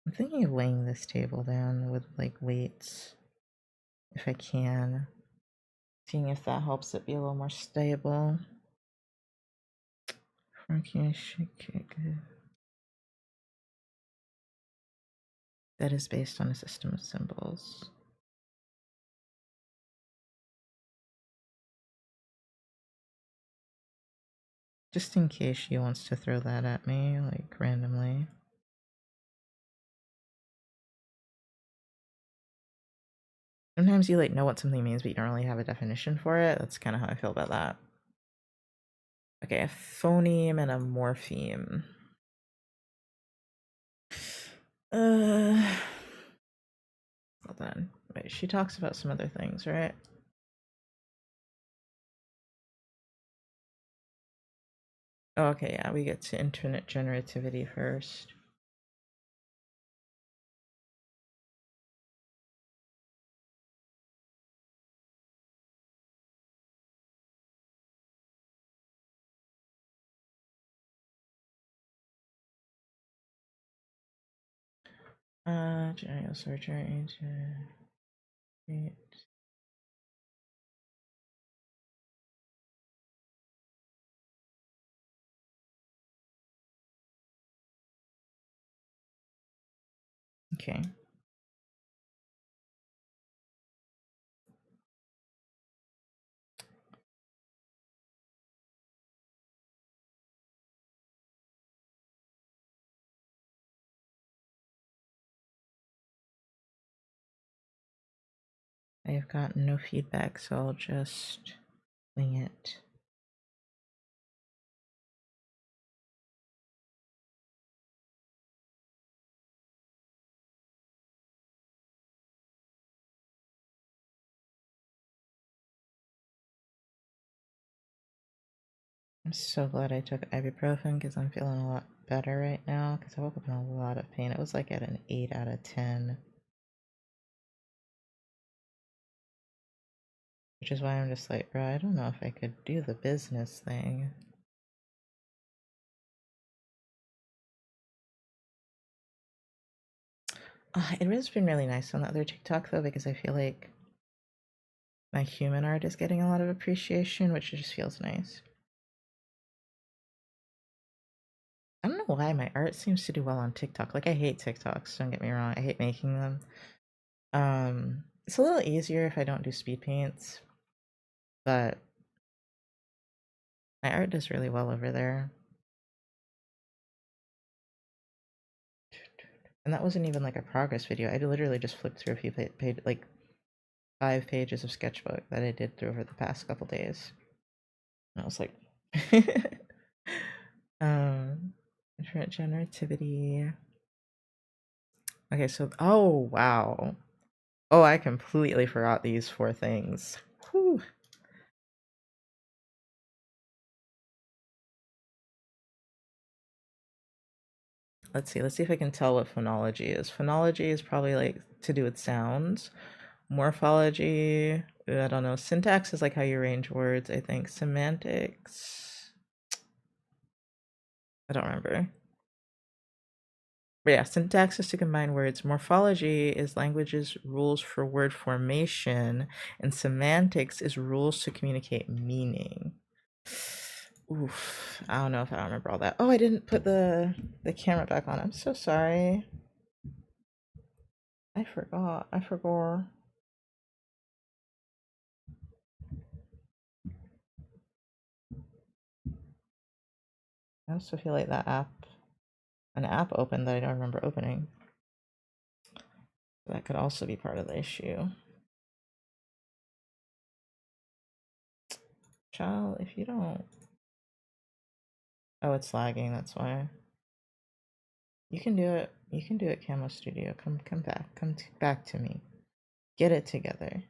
Speaker 1: I'm thinking of weighing this table down with like weights if I can. Seeing if that helps it be a little more stable. That is based on a system of symbols. Just in case she wants to throw that at me, like randomly. Sometimes you like know what something means, but you don't really have a definition for it. That's kind of how I feel about that. Okay, a phoneme and a morpheme. Hold on. Wait, she talks about some other things, right? Oh, okay, yeah, we get to internet generativity first. General surgery. Okay. I have gotten no feedback, so I'll just wing it. I'm so glad I took ibuprofen because I'm feeling a lot better right now because I woke up in a lot of pain. It was like at an 8 out of 10. Which is why I'm just like, bro, I don't know if I could do the business thing. It has been really nice on the other TikTok though, because I feel like my human art is getting a lot of appreciation, which just feels nice. I don't know why my art seems to do well on TikTok. Like I hate TikToks, don't get me wrong. I hate making them. It's a little easier if I don't do speed paints, but my art does really well over there. And that wasn't even like a progress video. I literally just flipped through a few paid like 5 pages of sketchbook that I did through over the past couple days. And I was like, infinite generativity. Okay, so oh wow. Oh, I completely forgot these 4 things. Whew. Let's see if I can tell what phonology is. Phonology is probably like to do with sounds. Morphology, I don't know. Syntax is like how you arrange words, I think. Semantics, I don't remember. But yeah, syntax is to combine words. Morphology is language's rules for word formation, and semantics is rules to communicate meaning. Oof, I don't know if I remember all that. Oh, I didn't put the camera back on. I'm so sorry. I forgot. I forgot. I also feel like an app opened that I don't remember opening. That could also be part of the issue. Child, if you don't. Oh, it's lagging, that's why. You can do it. You can do it, Camo Studio. Come back. Back to me. Get it together.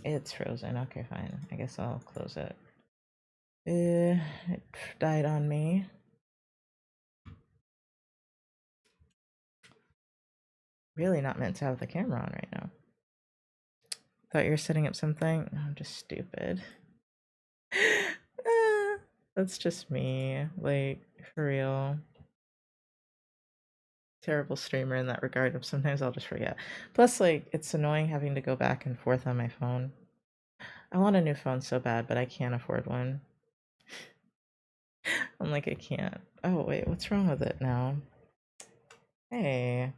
Speaker 1: It's frozen. Okay, fine. I guess I'll close it. It died on me. Really not meant to have the camera on right now. Thought you were setting up something? No, I'm just stupid. That's just me. Like, for real. Terrible streamer in that regard. Sometimes I'll just forget. Plus, like, it's annoying having to go back and forth on my phone. I want a new phone so bad, but I can't afford one. I'm like, I can't. Oh, wait, what's wrong with it now? Hey.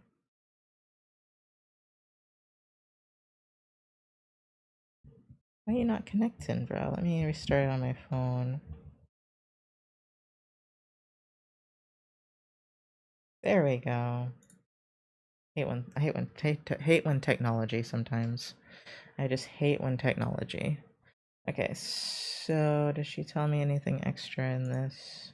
Speaker 1: Why are you not connecting, bro? Let me restart it on my phone. There we go. Hate when technology sometimes. I just hate when technology. Okay, so does she tell me anything extra in this?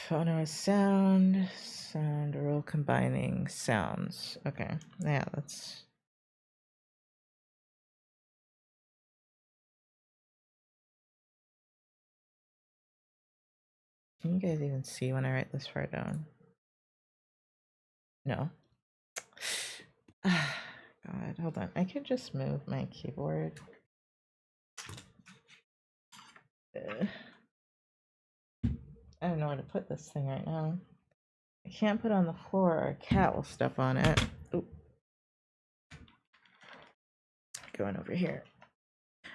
Speaker 1: Phono sound rule combining sounds. Okay, yeah, that's. Can you guys even see when I write this far down? No. God, hold on. I could just move my keyboard. I don't know where to put this thing right now. I can't put it on the floor or a cat will step on it. Oop. Going over here.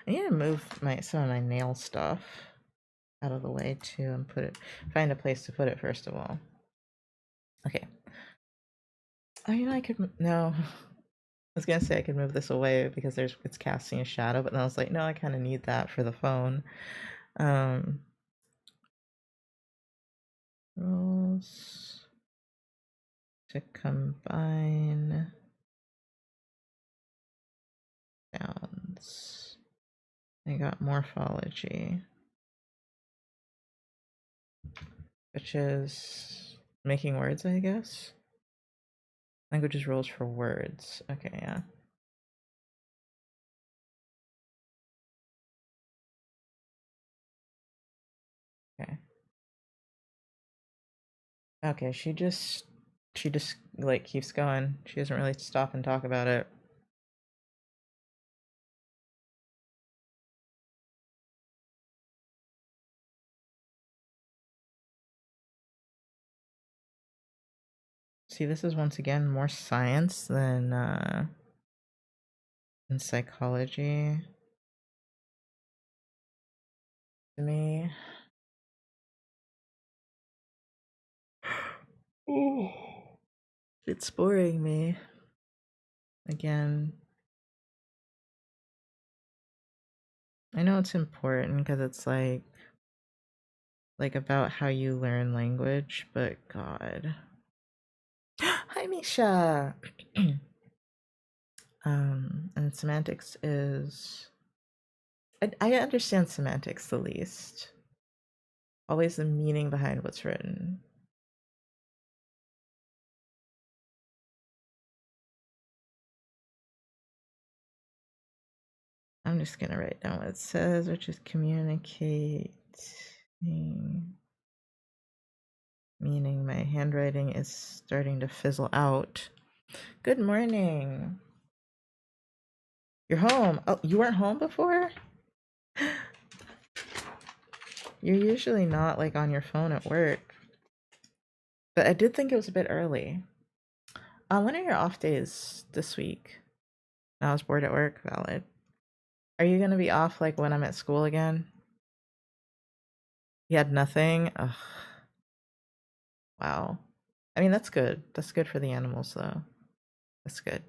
Speaker 1: I need to move some of my nail stuff out of the way too and find a place to put it first of all. Okay. Oh, I could, no. I was gonna say I could move this away because it's casting a shadow, but then I was like, no, I kind of need that for the phone. Rules to combine sounds. I got morphology, which is making words, I guess. Languages rules for words. Okay, yeah. Okay. Okay, she just like keeps going. She doesn't really stop and talk about it. See, this is once again more science than in psychology to me. It's boring me. Again. I know it's important because it's like about how you learn language, but God. Hi, Misha. And semantics is I understand semantics the least. Always the meaning behind what's written. I'm just gonna write down what it says, which is communicate, meaning my handwriting is starting to fizzle out. Good morning. You're home. Oh, you weren't home before? You're usually not like on your phone at work. But I did think it was a bit early. When are your off days this week? I was bored at work. Valid. Are you gonna be off like when I'm at school again? You had nothing? Ugh. Wow. I mean, that's good. That's good for the animals, though. That's good.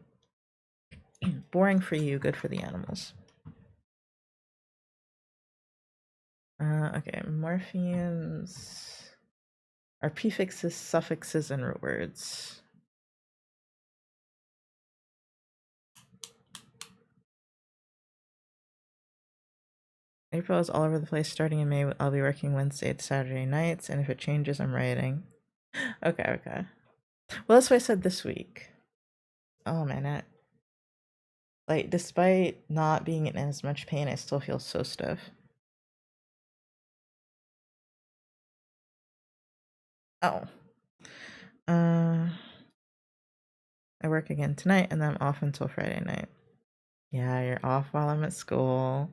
Speaker 1: Boring for you, good for the animals. Okay, morphemes are prefixes, suffixes, and root words. April is all over the place. Starting in May, I'll be working Wednesday to Saturday nights, and if it changes, I'm writing. Okay, okay. Well, that's what I said this week. Oh, my neck. Like, despite not being in as much pain, I still feel so stiff. Oh. I work again tonight, and then I'm off until Friday night. Yeah, you're off while I'm at school.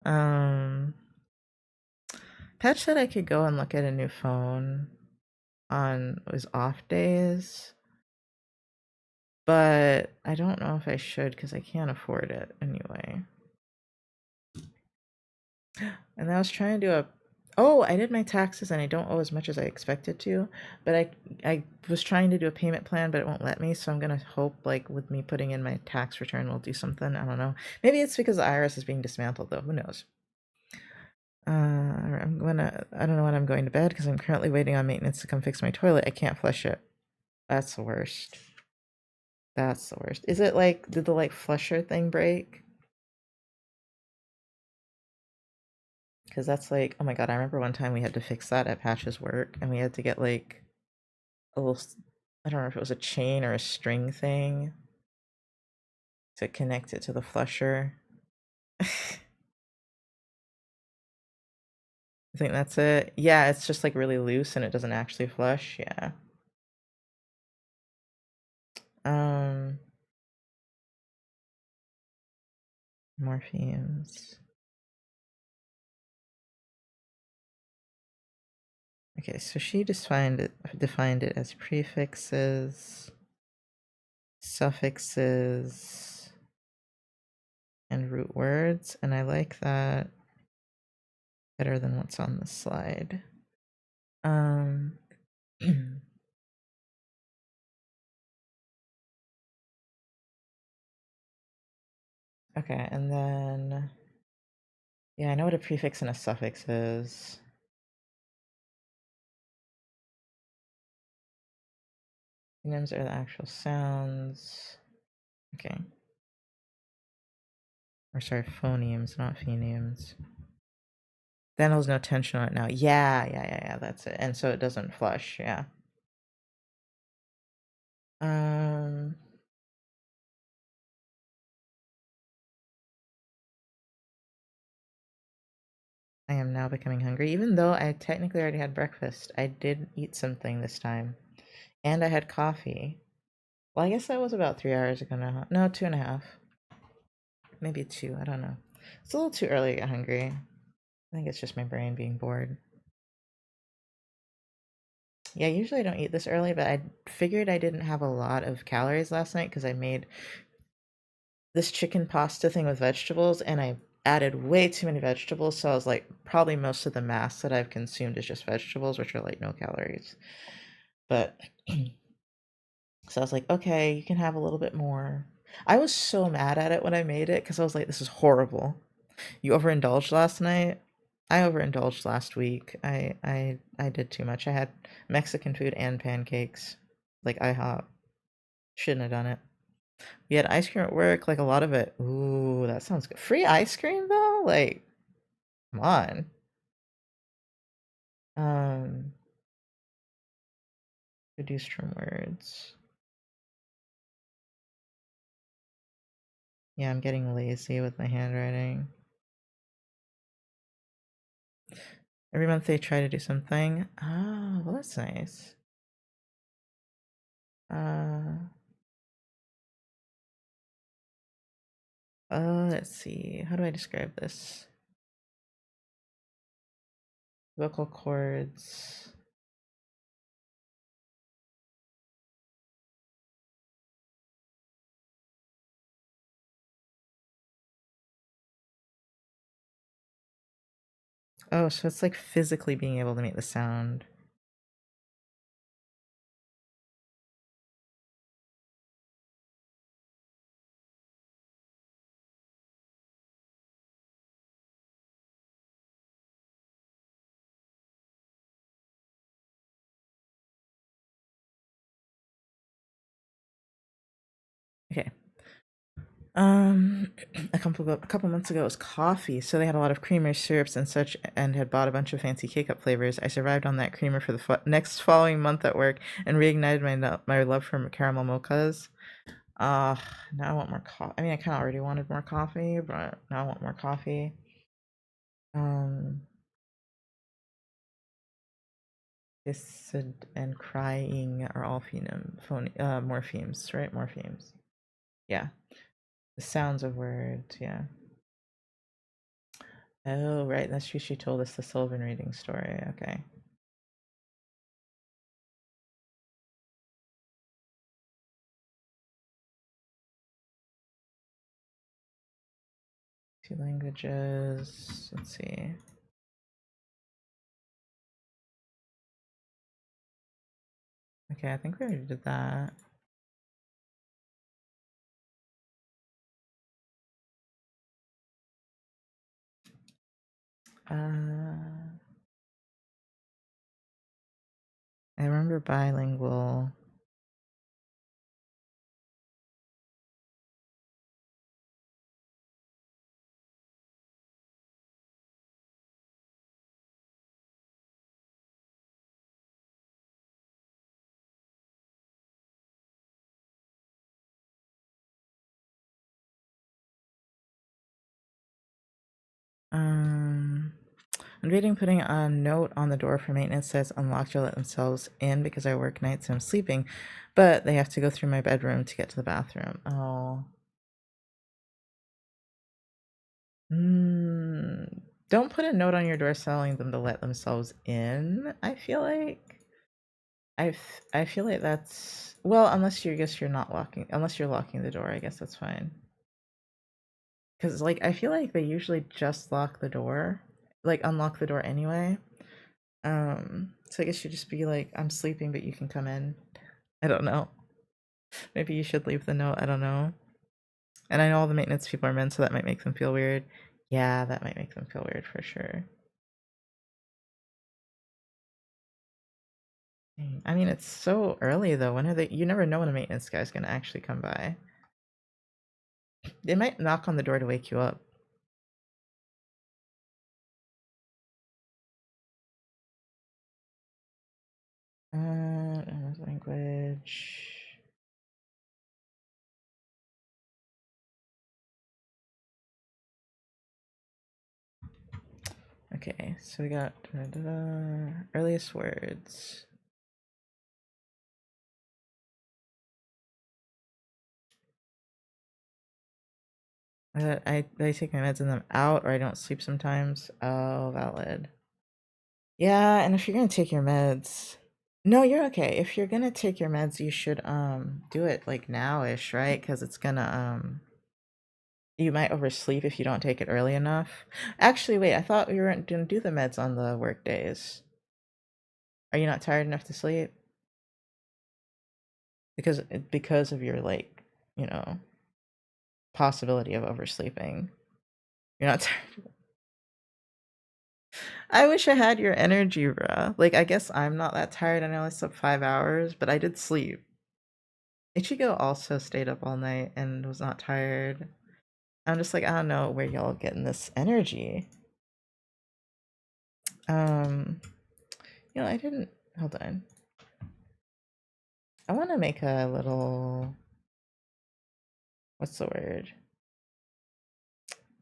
Speaker 1: Pat said I could go and look at a new phone on his off days, but I don't know if I should because I can't afford it anyway. And I was trying to do I did my taxes and I don't owe as much as I expected to, but I was trying to do a payment plan, but it won't let me, so I'm gonna hope like with me putting in my tax return will do something. I don't know. Maybe it's because the IRS is being dismantled though. Who knows? I don't know when I'm going to bed because I'm currently waiting on maintenance to come fix my toilet. I can't flush it. That's the worst. That's the worst. Is it like, did the like flusher thing break? Because that's like, oh my God, I remember one time we had to fix that at Patch's work and we had to get like a little, I don't know if it was a chain or a string thing to connect it to the flusher. I think that's it. Yeah, it's just like really loose and it doesn't actually flush. Yeah. Um, Morphemes. Okay, so she defined it as prefixes, suffixes, and root words, and I like that better than what's on the slide. Okay, and then yeah, I know what a prefix and a suffix is. Synonyms are the actual sounds. Okay. Or sorry, phonemes, not phonemes. Then there's no tension on it now. Yeah, that's it. And so it doesn't flush, yeah. Um I am now becoming hungry, even though I technically already had breakfast. I did eat something this time. And I had coffee. Well, I guess that was about 3 hours ago now. No, 2.5. Maybe 2, I don't know. It's a little too early to get hungry. I think it's just my brain being bored. Yeah, usually I don't eat this early, but I figured I didn't have a lot of calories last night because I made this chicken pasta thing with vegetables and I added way too many vegetables. So I was like, probably most of the mass that I've consumed is just vegetables, which are like no calories. But so I was like, okay, you can have a little bit more. I was so mad at it when I made it because I was like, this is horrible. You overindulged last night? I overindulged last week. I did too much. I had Mexican food and pancakes. Like IHOP. Shouldn't have done it. We had ice cream at work, like a lot of it. Ooh, that sounds good. Free ice cream though? Like, come on. Um, reduced from words. Yeah, I'm getting lazy with my handwriting. Every month they try to do something. Oh, well that's nice. Uh, let's see. How do I describe this? Vocal cords. Oh, so it's like physically being able to make the sound. Okay. Um, a couple months ago it was coffee, so they had a lot of creamers, syrups, and such, and had bought a bunch of fancy K-cup flavors. I survived on that creamer for the next following month at work, and reignited my love for caramel mochas. Uh, now I want more coffee. I mean, I kind of already wanted more coffee, but now I want more coffee. Um, this and crying are all morphemes, right? Morphemes. Yeah, the sounds of words. Yeah. Oh, right. That's true. She told us the Sylvan reading story. Okay. Two languages. Let's see. Okay, I think we already did that. Uh, I remember bilingual. Um, I'm debating putting a note on the door for maintenance says unlock to let themselves in because I work nights and I'm sleeping, but they have to go through my bedroom to get to the bathroom. Oh. Don't put a note on your door telling them to let themselves in. I feel like I feel like that's well, unless you I guess you're not locking unless you're locking the door, I guess that's fine. Because like I feel like they usually just lock the door, like unlock the door anyway. So I guess you just be like, I'm sleeping, but you can come in. I don't know. Maybe you should leave the note. I don't know. And I know all the maintenance people are men, so that might make them feel weird. Yeah, that might make them feel weird for sure. I mean, it's so early though. When are they? You never know when a maintenance guy's gonna actually come by. They might knock on the door to wake you up. Language. Okay, so we got earliest words. I take my meds and them out, or I don't sleep sometimes. Oh, valid. Yeah, and if you're gonna take your meds, no, you're okay. If you're gonna take your meds, you should do it like now-ish, right? Because it's gonna you might oversleep if you don't take it early enough. Actually, wait, I thought we weren't gonna do the meds on the work days. Are you not tired enough to sleep? Because of your like, you know, possibility of oversleeping. You're not tired. I wish I had your energy, bruh. Like, I guess I'm not that tired. I know I slept 5 hours, but I did sleep. Ichigo also stayed up all night and was not tired. I'm just like, I don't know where y'all getting this energy. Um, I didn't. Hold on. I want to make a little. What's the word?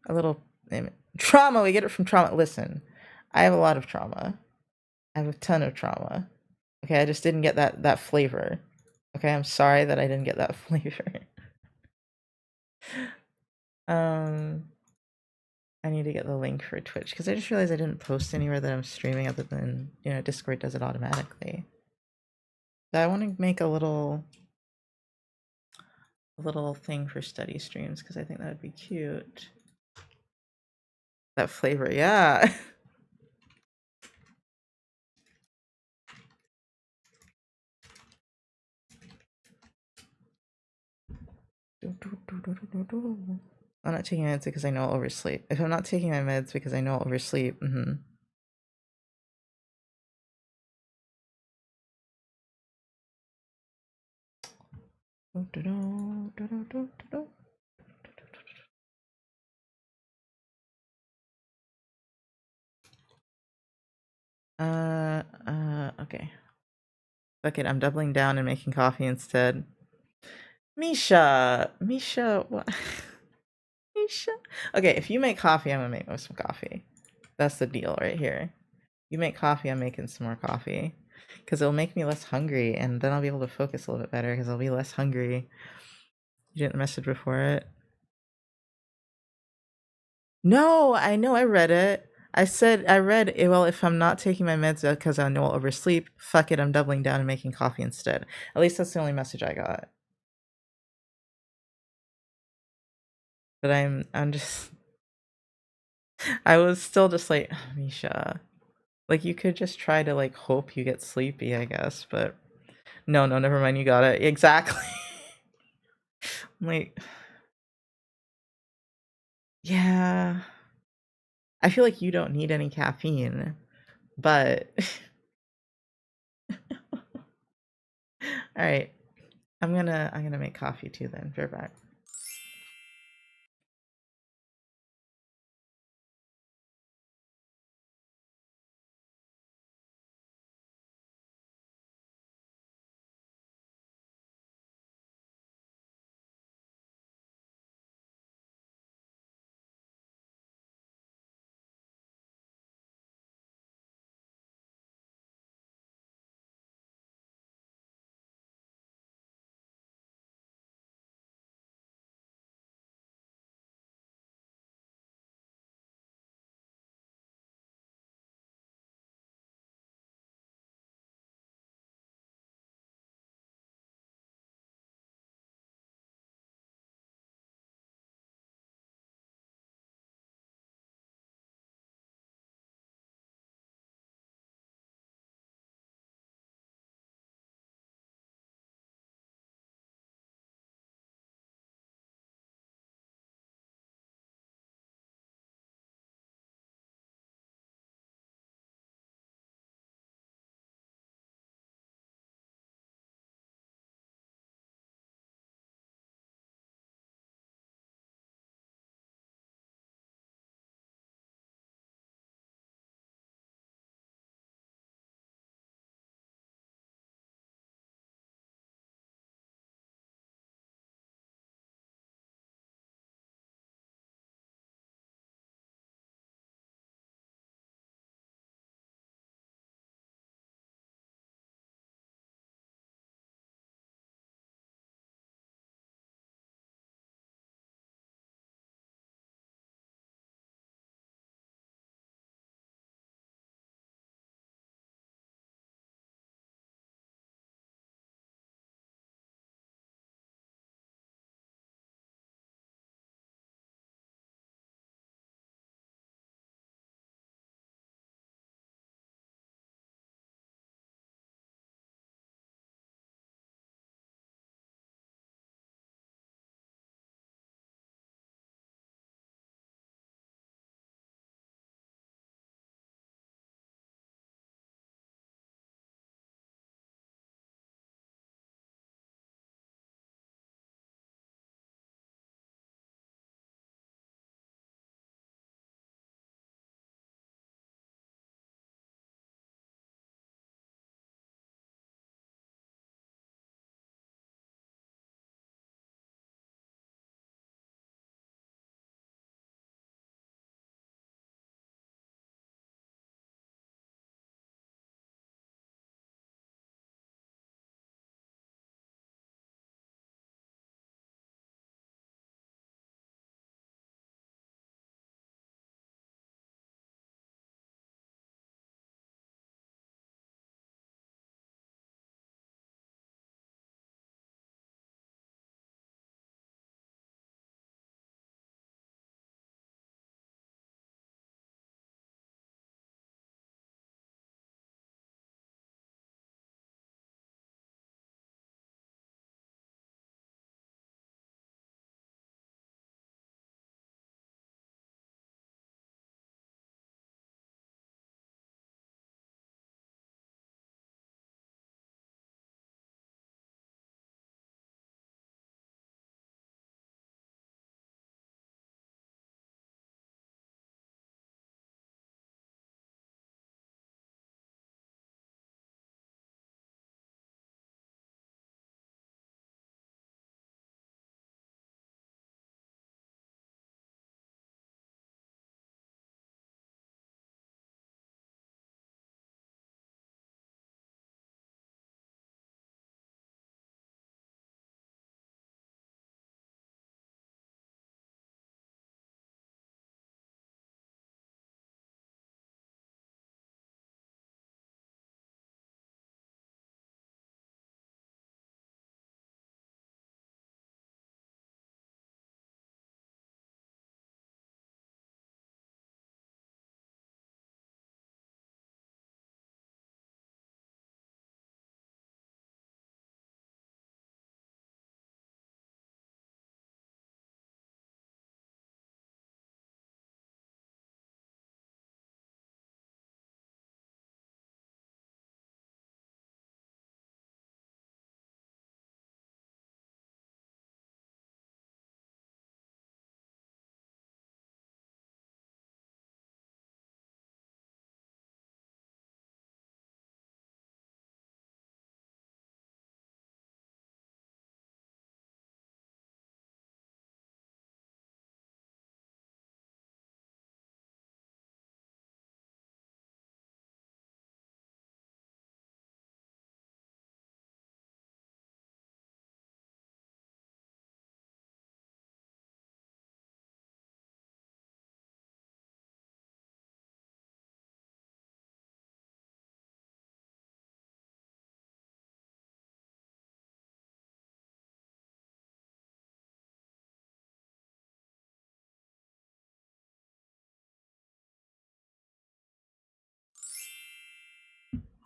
Speaker 1: A little trauma. We get it from trauma. Listen, I have a lot of trauma. I have a ton of trauma. Okay, I just didn't get that flavor. Okay, I'm sorry that I didn't get that flavor. um, I need to get the link for Twitch because I just realized I didn't post anywhere that I'm streaming other than Discord does it automatically. So I want to make a little thing for study streams because I think that would be cute. That flavor, yeah. I'm not taking meds because I know I'll oversleep. If I'm not taking my meds because I know I'll oversleep, okay. Fuck it, I'm doubling down and making coffee instead. Misha, what? Misha. Okay, if you make coffee, I'm gonna make some coffee. That's the deal right here. You make coffee, I'm making some more coffee. Because it'll make me less hungry, and then I'll be able to focus a little bit better because I'll be less hungry. You didn't message before it? No, I know, I read it. I read, well, if I'm not taking my meds because I know I'll oversleep, fuck it, I'm doubling down and making coffee instead. At least that's the only message I got. But I'm just, I was still just like, Misha, like you could just try to like hope you get sleepy, I guess, but no, never mind, you got it. Exactly. Like, yeah. I feel like you don't need any caffeine, but all right. I'm gonna make coffee too then. Fair back.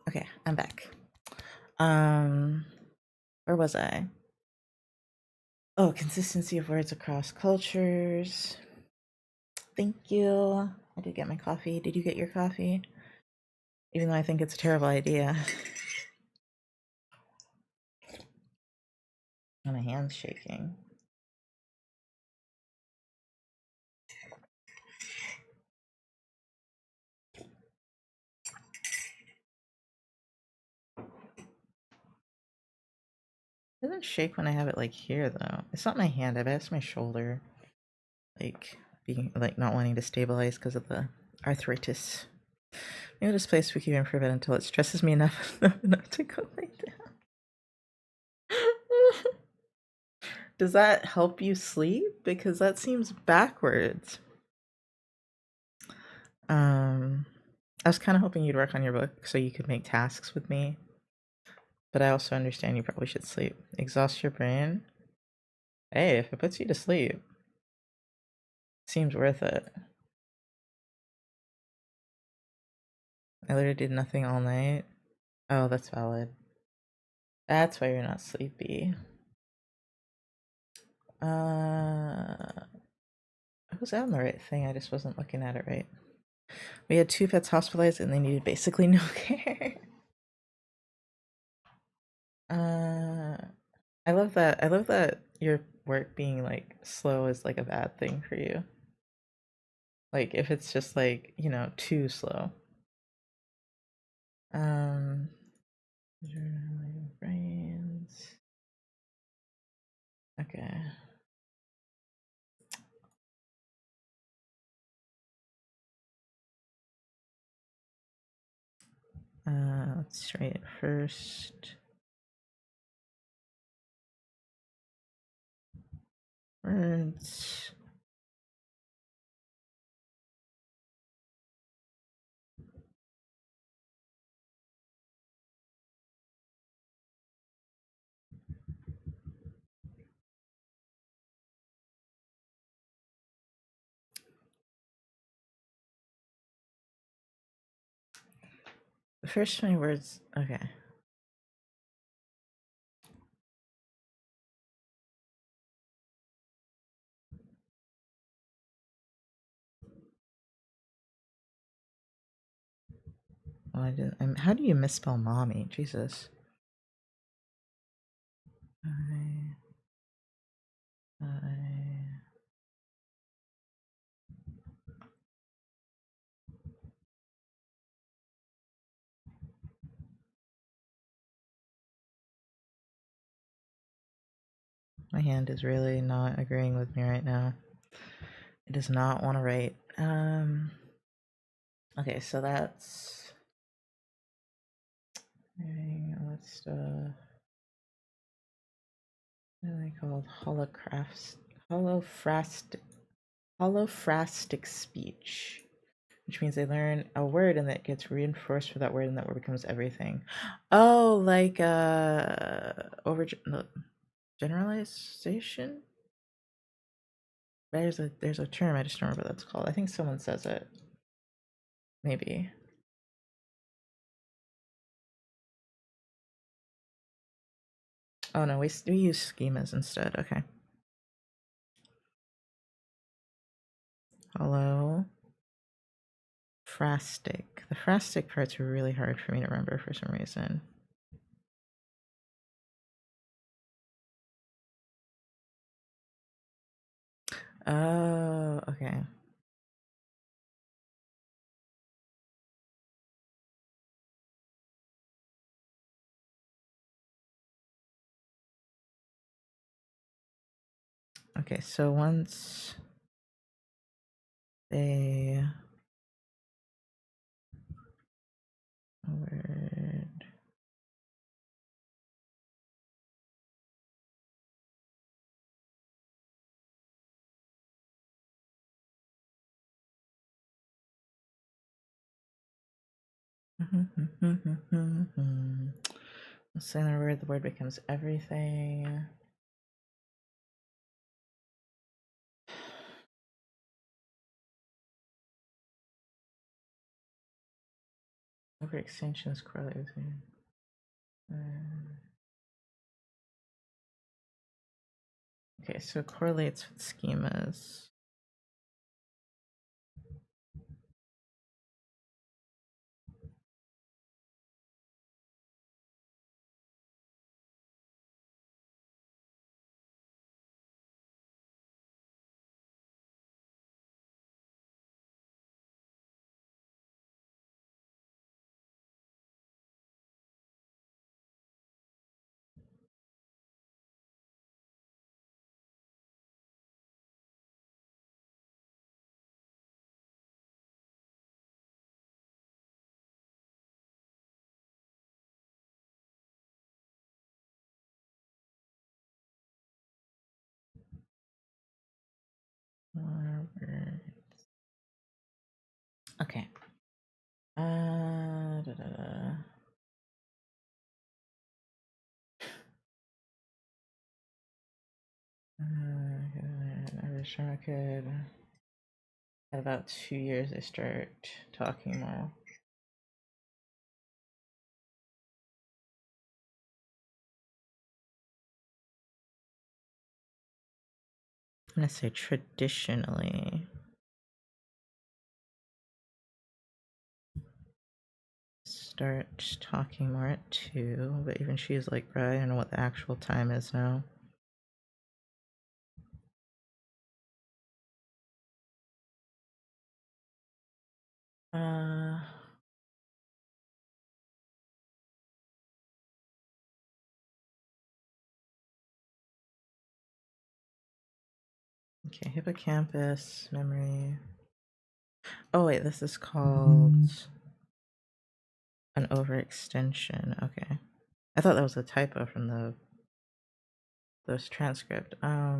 Speaker 1: Okay, I'm back. Um, where was I? Oh, consistency of words across cultures. Thank you. I did get my coffee. Did you get your coffee? Even though I think it's a terrible idea. My hand's shaking. It doesn't shake when I have it like here though. It's not my hand, I bet it's my shoulder. Like being like not wanting to stabilize because of the arthritis. Maybe this place we keep improve it until it stresses me enough, enough to go lay down. Does that help you sleep? Because that seems backwards. I was kind of hoping you'd work on your book so you could make tasks with me. But I also understand you probably should sleep. Exhaust your brain. Hey, if it puts you to sleep, seems worth it. I literally did nothing all night. Oh, that's valid. That's why you're not sleepy. I was on the right thing, I just wasn't looking at it right. We had 2 pets hospitalized and they needed basically no care. Uh, I love that your work being like slow is like a bad thing for you. Like if it's just like, you know, too slow. Um, brains. Okay. Let's try it first. Words. The first 20 words. Okay. Well, I didn't. How do you misspell mommy? Jesus. I, my hand is really not agreeing with me right now. It does not want to write. Okay, so that's what's stuff. What are they called? Holophrastic speech, which means they learn a word and that gets reinforced for that word and that word becomes everything. Oh, like over no, generalization. There's a term, I just don't remember what that's called. I think someone says it. Maybe. Oh no, we use schemas instead. Okay. Hello. Phrastic. The phrastic parts are really hard for me to remember for some reason. Oh, okay. Okay, so once they word say the word, the word becomes everything. Overextensions correlate with okay, so it correlates with schemas. Okay. Da, da, da. I wish I could. At about 2 years, I start talking more. I'm gonna say traditionally. Start talking more at 2, but even she's like, bro, I don't know what the actual time is now. Okay, hippocampus, memory. Oh wait, this is called an overextension. Okay. I thought that was a typo from those transcript. I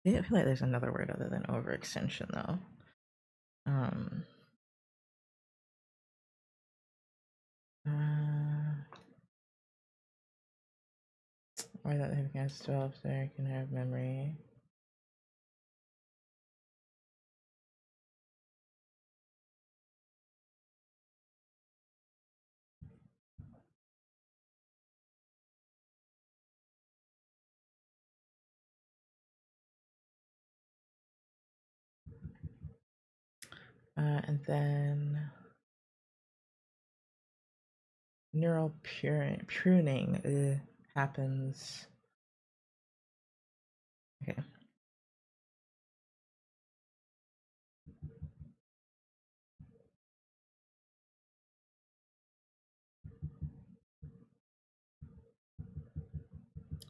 Speaker 1: feel like there's another word other than overextension though. Or that they can develop there can have memory. And then neural pruning happens. Okay.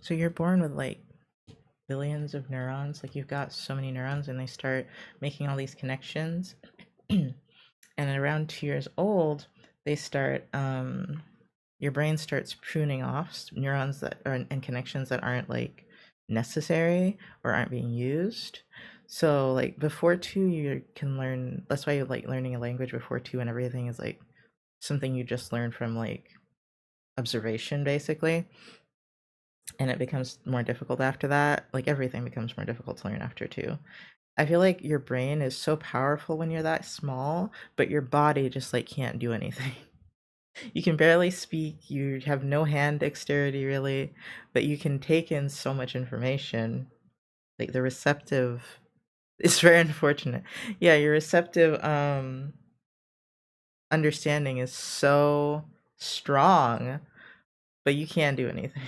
Speaker 1: So you're born with like billions of neurons. Like you've got so many neurons and they start making all these connections. And around 2 years old, they start your brain starts pruning off neurons that are and connections that aren't like necessary or aren't being used. So like before 2 you can learn, that's why you like learning a language before 2 and everything is like something you just learn from like observation basically, and it becomes more difficult after that. Like everything becomes more difficult to learn after 2. I feel like your brain is so powerful when you're that small, but your body just like can't do anything. You can barely speak, you have no hand dexterity really, but you can take in so much information. Like the receptive it's very unfortunate. Yeah, your receptive understanding is so strong, but you can't do anything.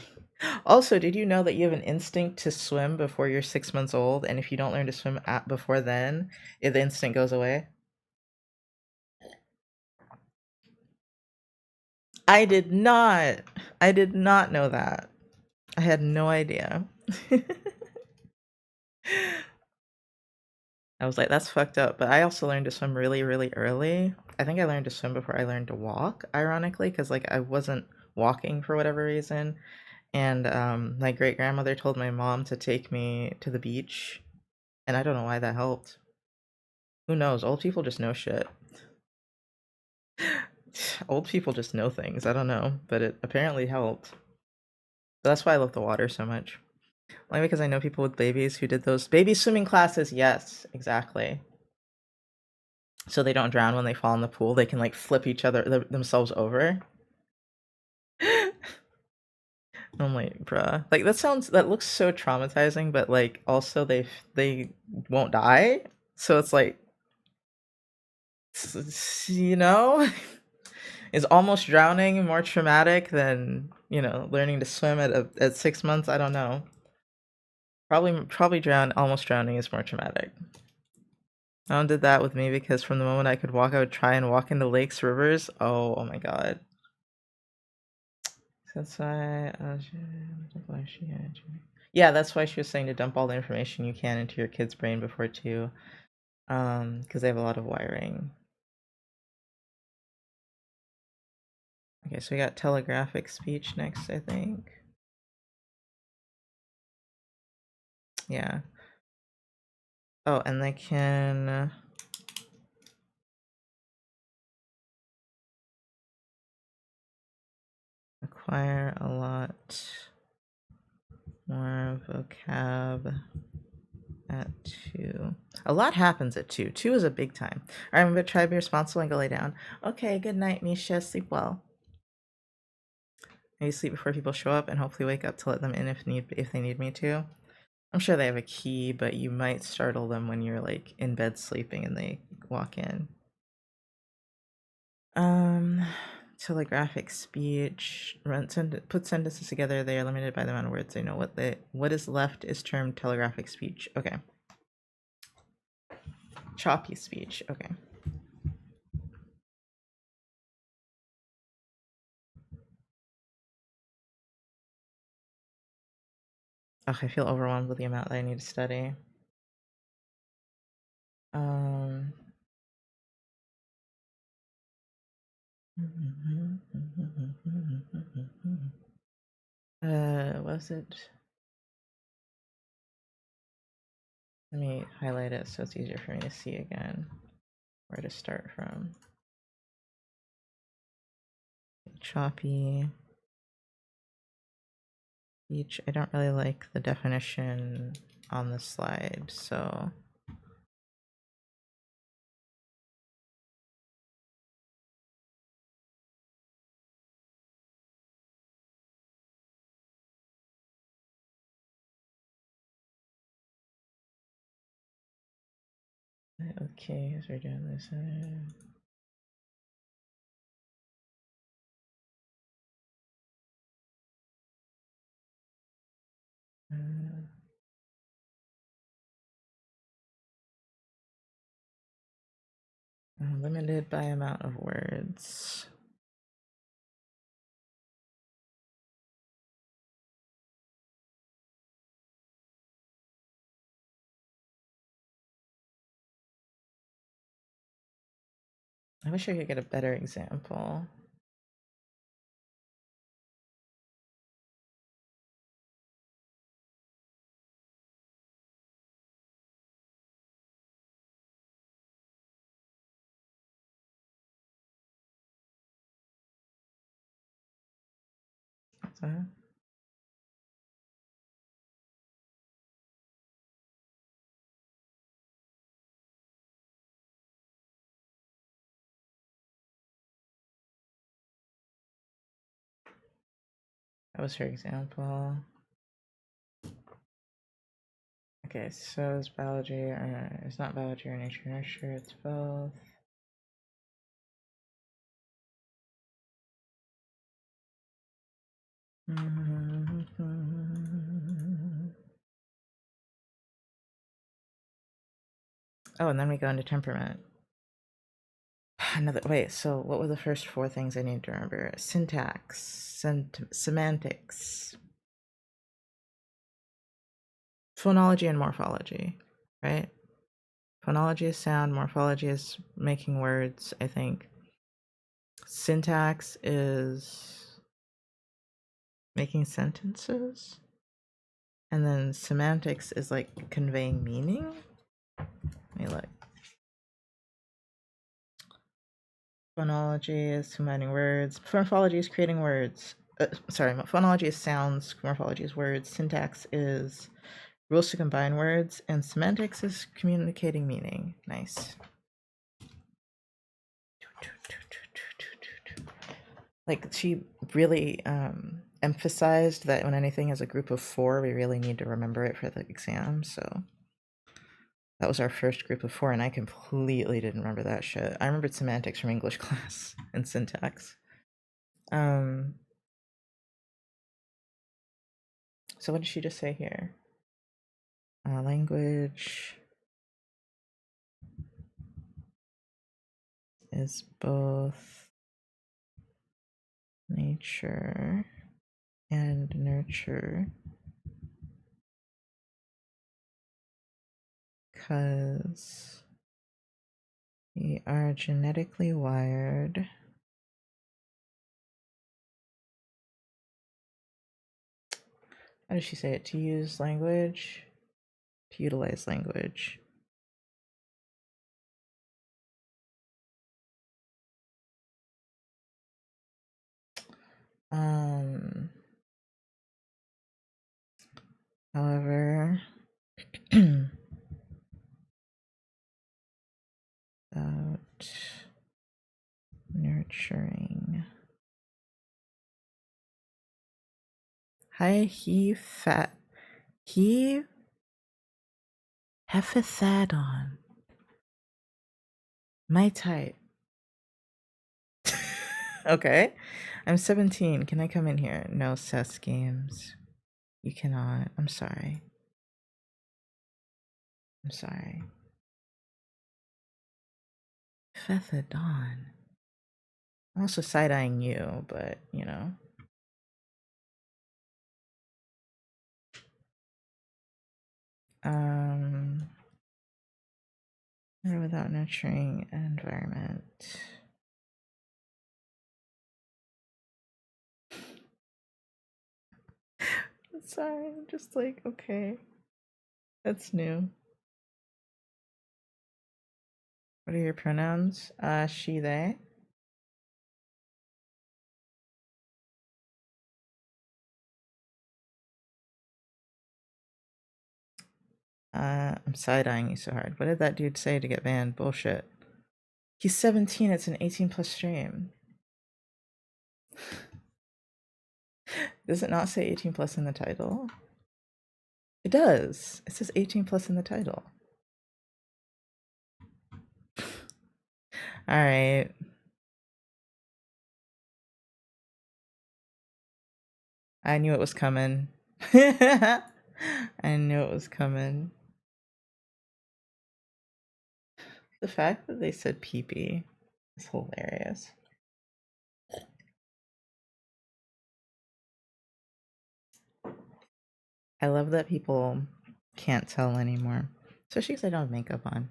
Speaker 1: Also, did you know that you have an instinct to swim before you're 6 months old, and if you don't learn to swim before then, the instinct goes away? I did not. I did not know that. I had no idea. I was like, that's fucked up. But I also learned to swim really, really early. I think I learned to swim before I learned to walk, ironically, because like I wasn't walking for whatever reason. And my great grandmother told my mom to take me to the beach, and I don't know why that helped. Who knows? Old people just know shit. Old people just know things. I don't know, but it apparently helped. That's why I love the water so much. Only because I know people with babies who did those baby swimming classes. Yes, exactly. So they don't drown when they fall in the pool. They can like flip each other themselves over. I'm like, bruh. Like that looks so traumatizing, but like also they won't die. So it's like, you know, is almost drowning more traumatic than, learning to swim at 6 months? I don't know. Probably almost drowning is more traumatic. No one did that with me because from the moment I could walk, I would try and walk into lakes, rivers. Oh my god. That's why. Yeah, that's why she was saying to dump all the information you can into your kid's brain before too, because they have a lot of wiring. Okay, so we got telegraphic speech next, I think. Yeah. Oh, and they can acquire a lot more vocab at 2. A lot happens at 2. 2 is a big time. All right, I'm gonna try to be responsible and go lay down. Okay, good night, Misha. Sleep well. Maybe sleep before people show up and hopefully wake up to let them in if they need me to. I'm sure they have a key, but you might startle them when you're like in bed sleeping and they walk in. Um, telegraphic speech. Put sentences together. They are limited by the amount of words they know. What is left is termed telegraphic speech. Okay. Choppy speech. Okay. Ugh, I feel overwhelmed with the amount that I need to study. Um. Was it? Let me highlight it so it's easier for me to see again where to start from. Choppy speech. I don't really like the definition on the slide, so. Okay, as we're doing this. Limited by amount of words. I wish I could get a better example. So, that was her example. Okay, so it's biology, or it's not biology or nature nurture, it's both. Oh, and then we go into temperament. Wait, so what were the first 4 things I need to remember? Syntax, semantics, phonology, and morphology, right? Phonology is sound, morphology is making words, I think. Syntax is making sentences. And then semantics is like conveying meaning. Let me look. Phonology is combining words. Morphology is creating words. sorry, phonology is sounds, morphology is words, syntax is rules to combine words, and semantics is communicating meaning. Nice. Like, she really emphasized that when anything is a group of 4, we really need to remember it for the exam, so that was our first group of 4, and I completely didn't remember that shit. I remembered semantics from English class and syntax. So what did she just say here? Language is both nature and nurture because we are genetically wired how does she say it? To use language, to utilize language. However, about nurturing. Hi, he Hephathadon. My type. Okay. I'm 17. Can I come in here? No cess games. You cannot. I'm sorry. I'm sorry. Phaethodon. I'm also side-eyeing you, but, you know. Without nurturing environment. Sorry, I'm just like, okay. That's new. What are your pronouns? She, they. I'm side-eyeing you so hard. What did that dude say to get banned? Bullshit. He's 17, it's an 18 plus stream. Does it not say 18 plus in the title? It does. It says 18 plus in the title. Alright. I knew it was coming. I knew it was coming. The fact that they said pee-pee is hilarious. I love that people can't tell anymore. Especially because I don't have makeup on.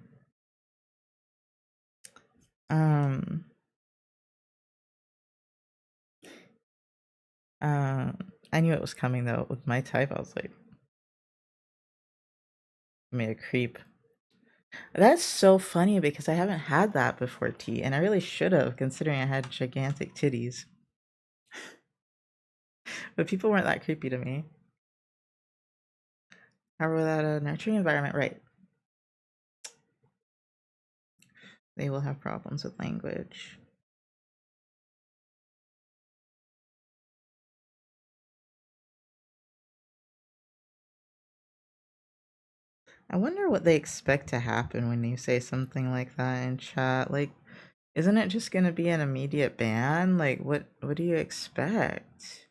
Speaker 1: I knew it was coming though. With my type, I was like, I made a creep. That's so funny because I haven't had that before, T, and I really should have, considering I had gigantic titties. But people weren't that creepy to me. However, without a nurturing environment, right? They will have problems with language. I wonder what they expect to happen when you say something like that in chat. Like, isn't it just gonna be an immediate ban? Like, what do you expect?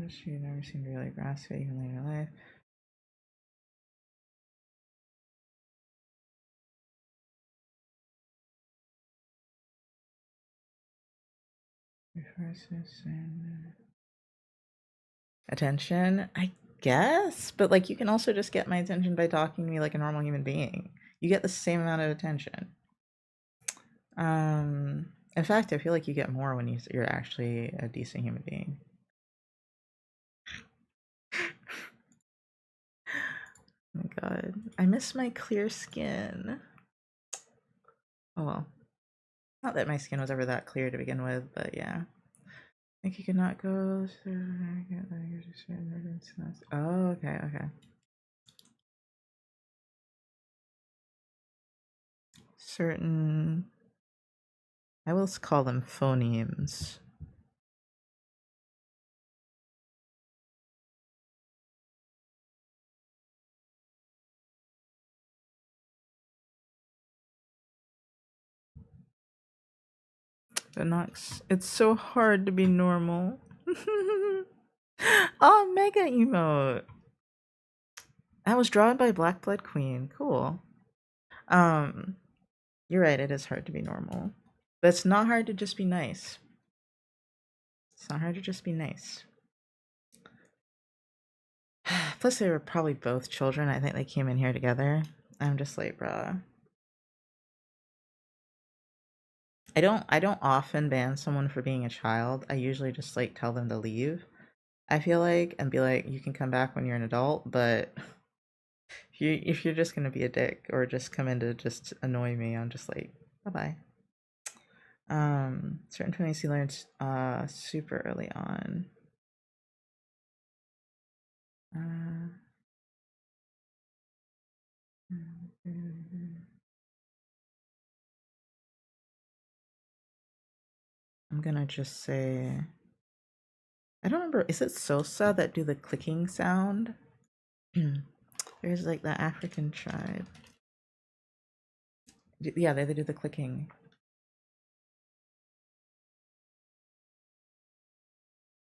Speaker 1: She never seemed to really grasp it even later in life. Attention, I guess, but like you can also just get my attention by talking to me like a normal human being. You get the same amount of attention. In fact, I feel like you get more when you're actually a decent human being. Oh my god. I miss my clear skin. Oh well. Not that my skin was ever that clear to begin with, but yeah. I think you cannot go through. Oh, okay, okay. Certain. I will call them phonemes. But not. It's so hard to be normal. Oh, mega emote. That was drawn by Black Blood Queen. Cool. Um, you're right. It is hard to be normal, but it's not hard to just be nice. It's not hard to just be nice. Plus, they were probably both children. I think they came in here together. I'm just like, bruh. I don't often ban someone for being a child. I usually just like tell them to leave. I feel like and be like, you can come back when you're an adult, but if you're just gonna be a dick or just come in to just annoy me, I'm just like, bye bye. Certain things you learned super early on. Uh, I'm gonna just say I don't remember. Is it Sosa that do the clicking sound? There's like the African tribe. Yeah, they do the clicking.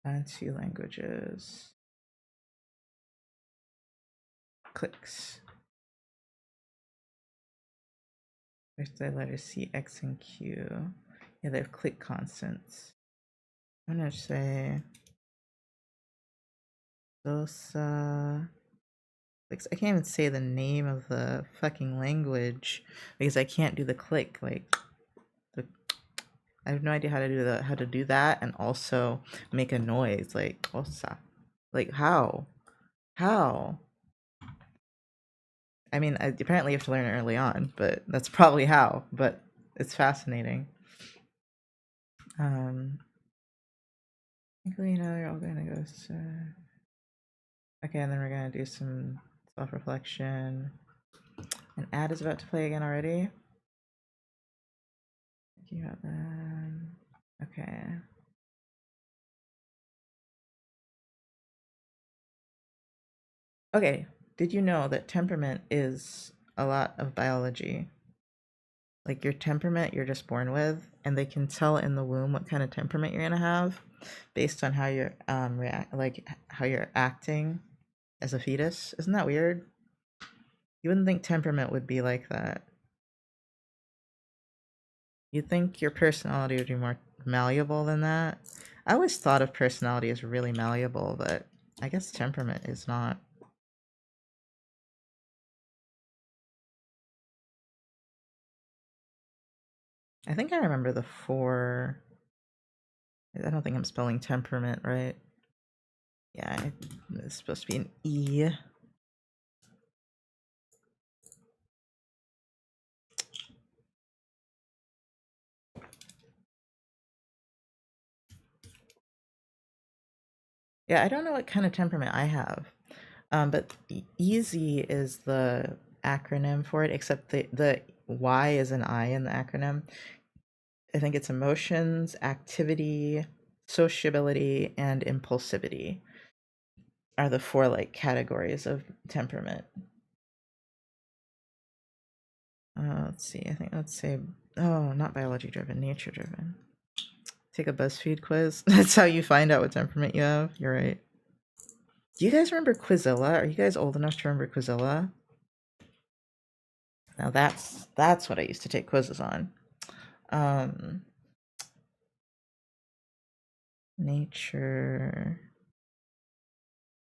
Speaker 1: Bantu languages. Clicks. There's the letters C, X, and Q. Yeah, they have click constants. I'm gonna say Sosa. I can't even say the name of the fucking language because I can't do the click. Like, I have no idea how to do that, and also make a noise like Osa. Like how? How? I mean, apparently you have to learn it early on, but that's probably how. But it's fascinating. I think we know you're all gonna go. Okay, and then we're gonna do some self-reflection. And ad is about to play again already. Thinking about that. Okay. Okay. Did you know that temperament is a lot of biology? Like your temperament you're just born with, and they can tell in the womb what kind of temperament you're gonna have based on how you're how you're acting as a fetus. Isn't that weird? You wouldn't think temperament would be like that. You'd think your personality would be more malleable than that. I always thought of personality as really malleable, but I guess temperament is not. I think I remember the four. I don't think I'm spelling temperament right. Yeah, it's supposed to be an E. Yeah, I don't know what kind of temperament I have. But easy is the acronym for it, except the Y is an I in the acronym. I think it's emotions, activity, sociability, and impulsivity are the four like categories of temperament. Let's see. I think let's say not biology driven, nature driven. Take a BuzzFeed quiz. That's how you find out what temperament you have. You're right. Do you guys remember Quizilla? Are you guys old enough to remember Quizilla? Now that's what I used to take quizzes on. Nature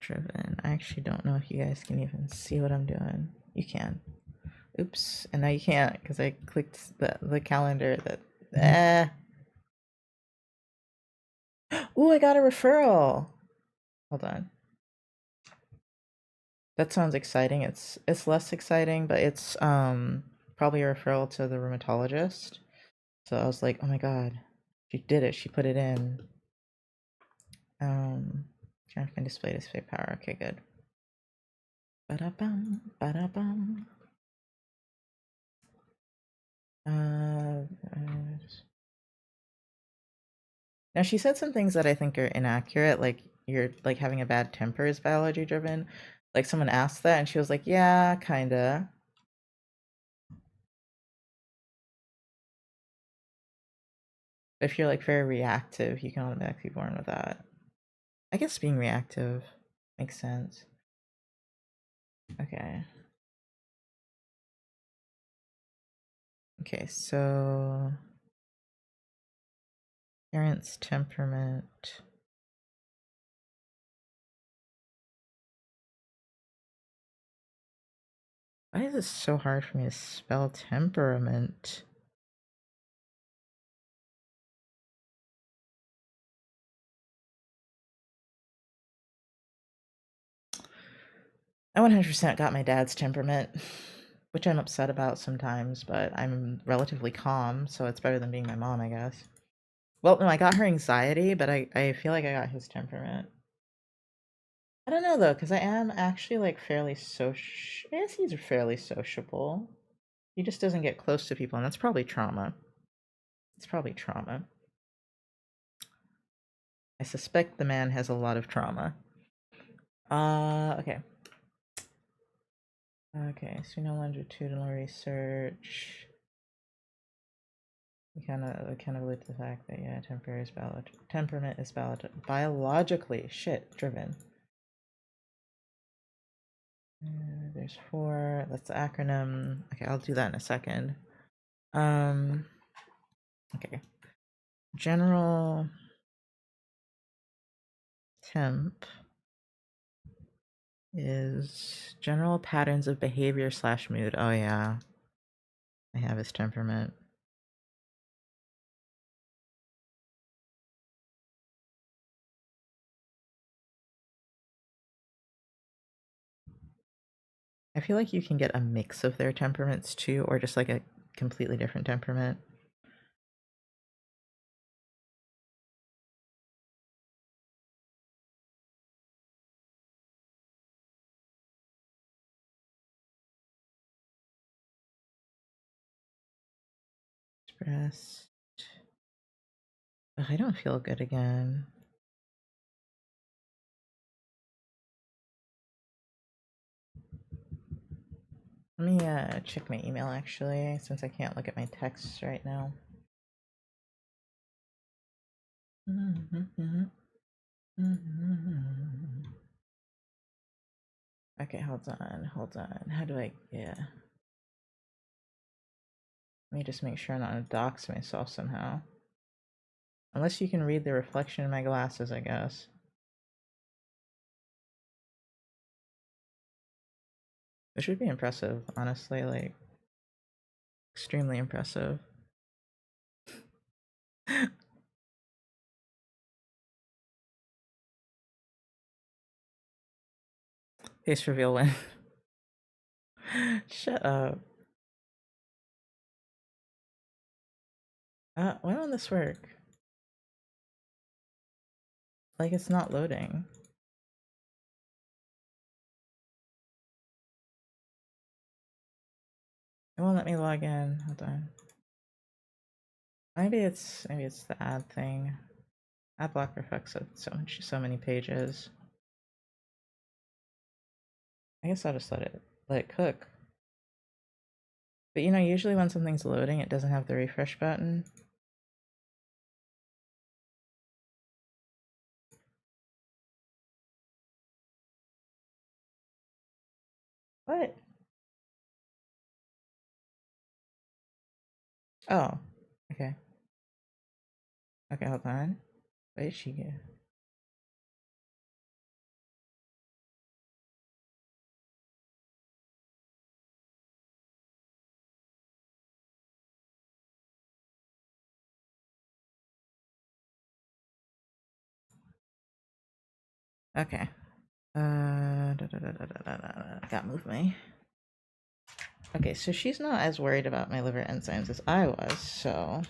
Speaker 1: driven. I actually don't know if you guys can even see what I'm doing. You can. Oops. And now you can't because I clicked the calendar that. Ooh, I got a referral. Hold on. That sounds exciting. It's less exciting, but it's probably a referral to the rheumatologist. So I was like, oh my god, she did it. She put it in. Trying to find display power. Okay, good. Ba-da-bum, ba-da-bum. Uh, Now she said some things that I think are inaccurate, like you're like having a bad temper is biology driven. Like someone asked that and she was like, yeah, kinda. If you're like very reactive, you can automatically be born with that. I guess being reactive makes sense. Okay. Okay, so parents' temperament. Why is it so hard for me to spell temperament? I 100% got my dad's temperament, which I'm upset about sometimes, but I'm relatively calm, so it's better than being my mom, I guess. Well, no, I got her anxiety, but I feel like I got his temperament. I don't know though, because I am actually like fairly social. I guess he's fairly sociable. He just doesn't get close to people, and that's probably trauma. It's probably trauma. I suspect the man has a lot of trauma. Okay. Okay, so no longitudinal research. We kind of relate to the fact that yeah, temperament is biologically driven. There's four. That's the acronym. Okay, I'll do that in a second. Um. Okay. General temp is general patterns of behavior slash mood. Oh yeah, I have his temperament. I feel like you can get a mix of their temperaments too, or just like a completely different temperament. Expressed. Ugh, I don't feel good again. Let me check my email actually, since I can't look at my texts right now. Okay, hold on. How do I, yeah. Let me just make sure I'm not gonna dox myself somehow. Unless you can read the reflection in my glasses, I guess. Which would be impressive, honestly, like, extremely impressive. Face reveal when. Shut up. Why won't this work? Like, it's not loading. It won't let me log in. Hold on. Maybe it's the ad thing. Ad blocker fucks up so many pages. I guess I'll just let it cook. But you know, usually when something's loading, it doesn't have the refresh button. What? Oh, okay. Okay, hold on. Wait, she go? Okay. Gotta move my. Okay, so she's not as worried about my liver enzymes as I was, so.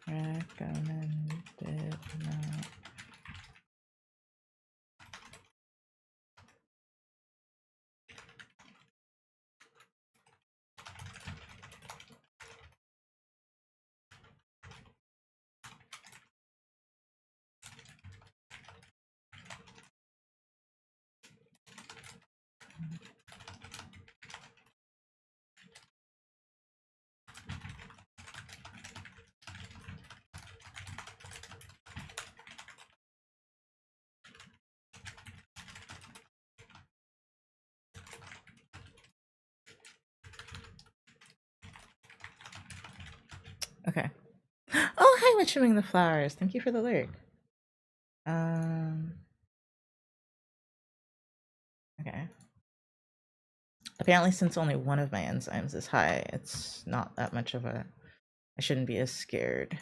Speaker 1: Recommended not. Okay. Oh, hi, Witching the Flowers. Thank you for the lyric. Okay. Apparently, since only one of my enzymes is high, it's not that much of a. I shouldn't be as scared.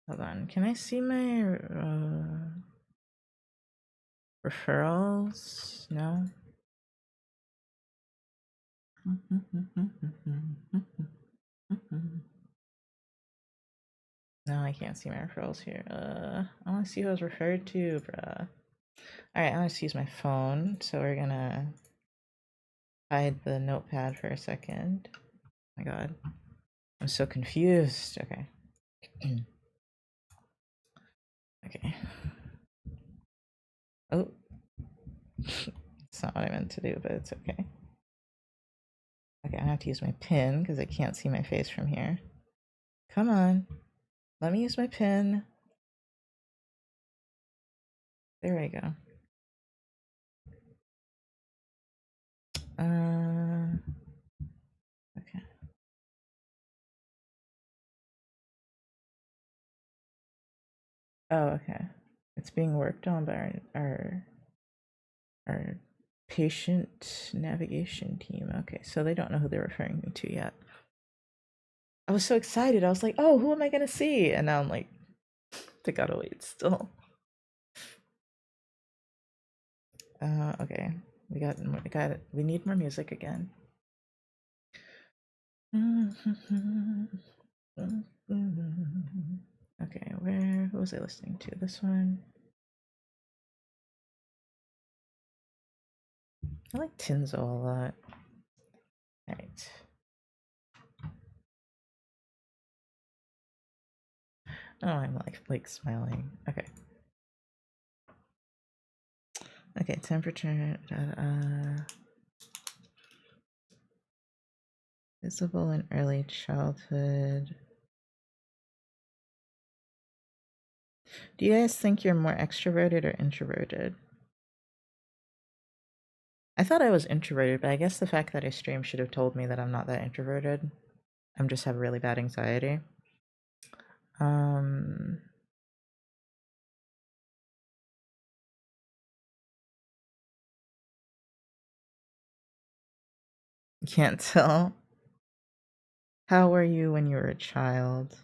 Speaker 1: Hold on. Can I see my referrals? No. No, I can't see my referrals here. I want to see who I was referred to, bruh. Alright, I want to use my phone, so we're gonna hide the notepad for a second. Oh my god. I'm so confused. Okay. Okay. Oh. It's not what I meant to do, but it's okay. Okay, I have to use my pin because I can't see my face from here. Come on. Let me use my pin. There we go. Okay. Oh, okay. It's being worked on by our patient navigation team. Okay, so they don't know who they're referring me to yet. I was so excited. I was like, oh, who am I gonna see? And now I'm like, they gotta wait still. Okay. We need more music again. Okay, who was I listening to? This one. I like Tinzo a lot. Alright. Oh, I'm like smiling. Okay. Okay, temperature. Visible in early childhood. Do you guys think you're more extroverted or introverted? I thought I was introverted, but I guess the fact that I stream should have told me that I'm not that introverted. I'm just have really bad anxiety. Can't tell. How were you when you were a child?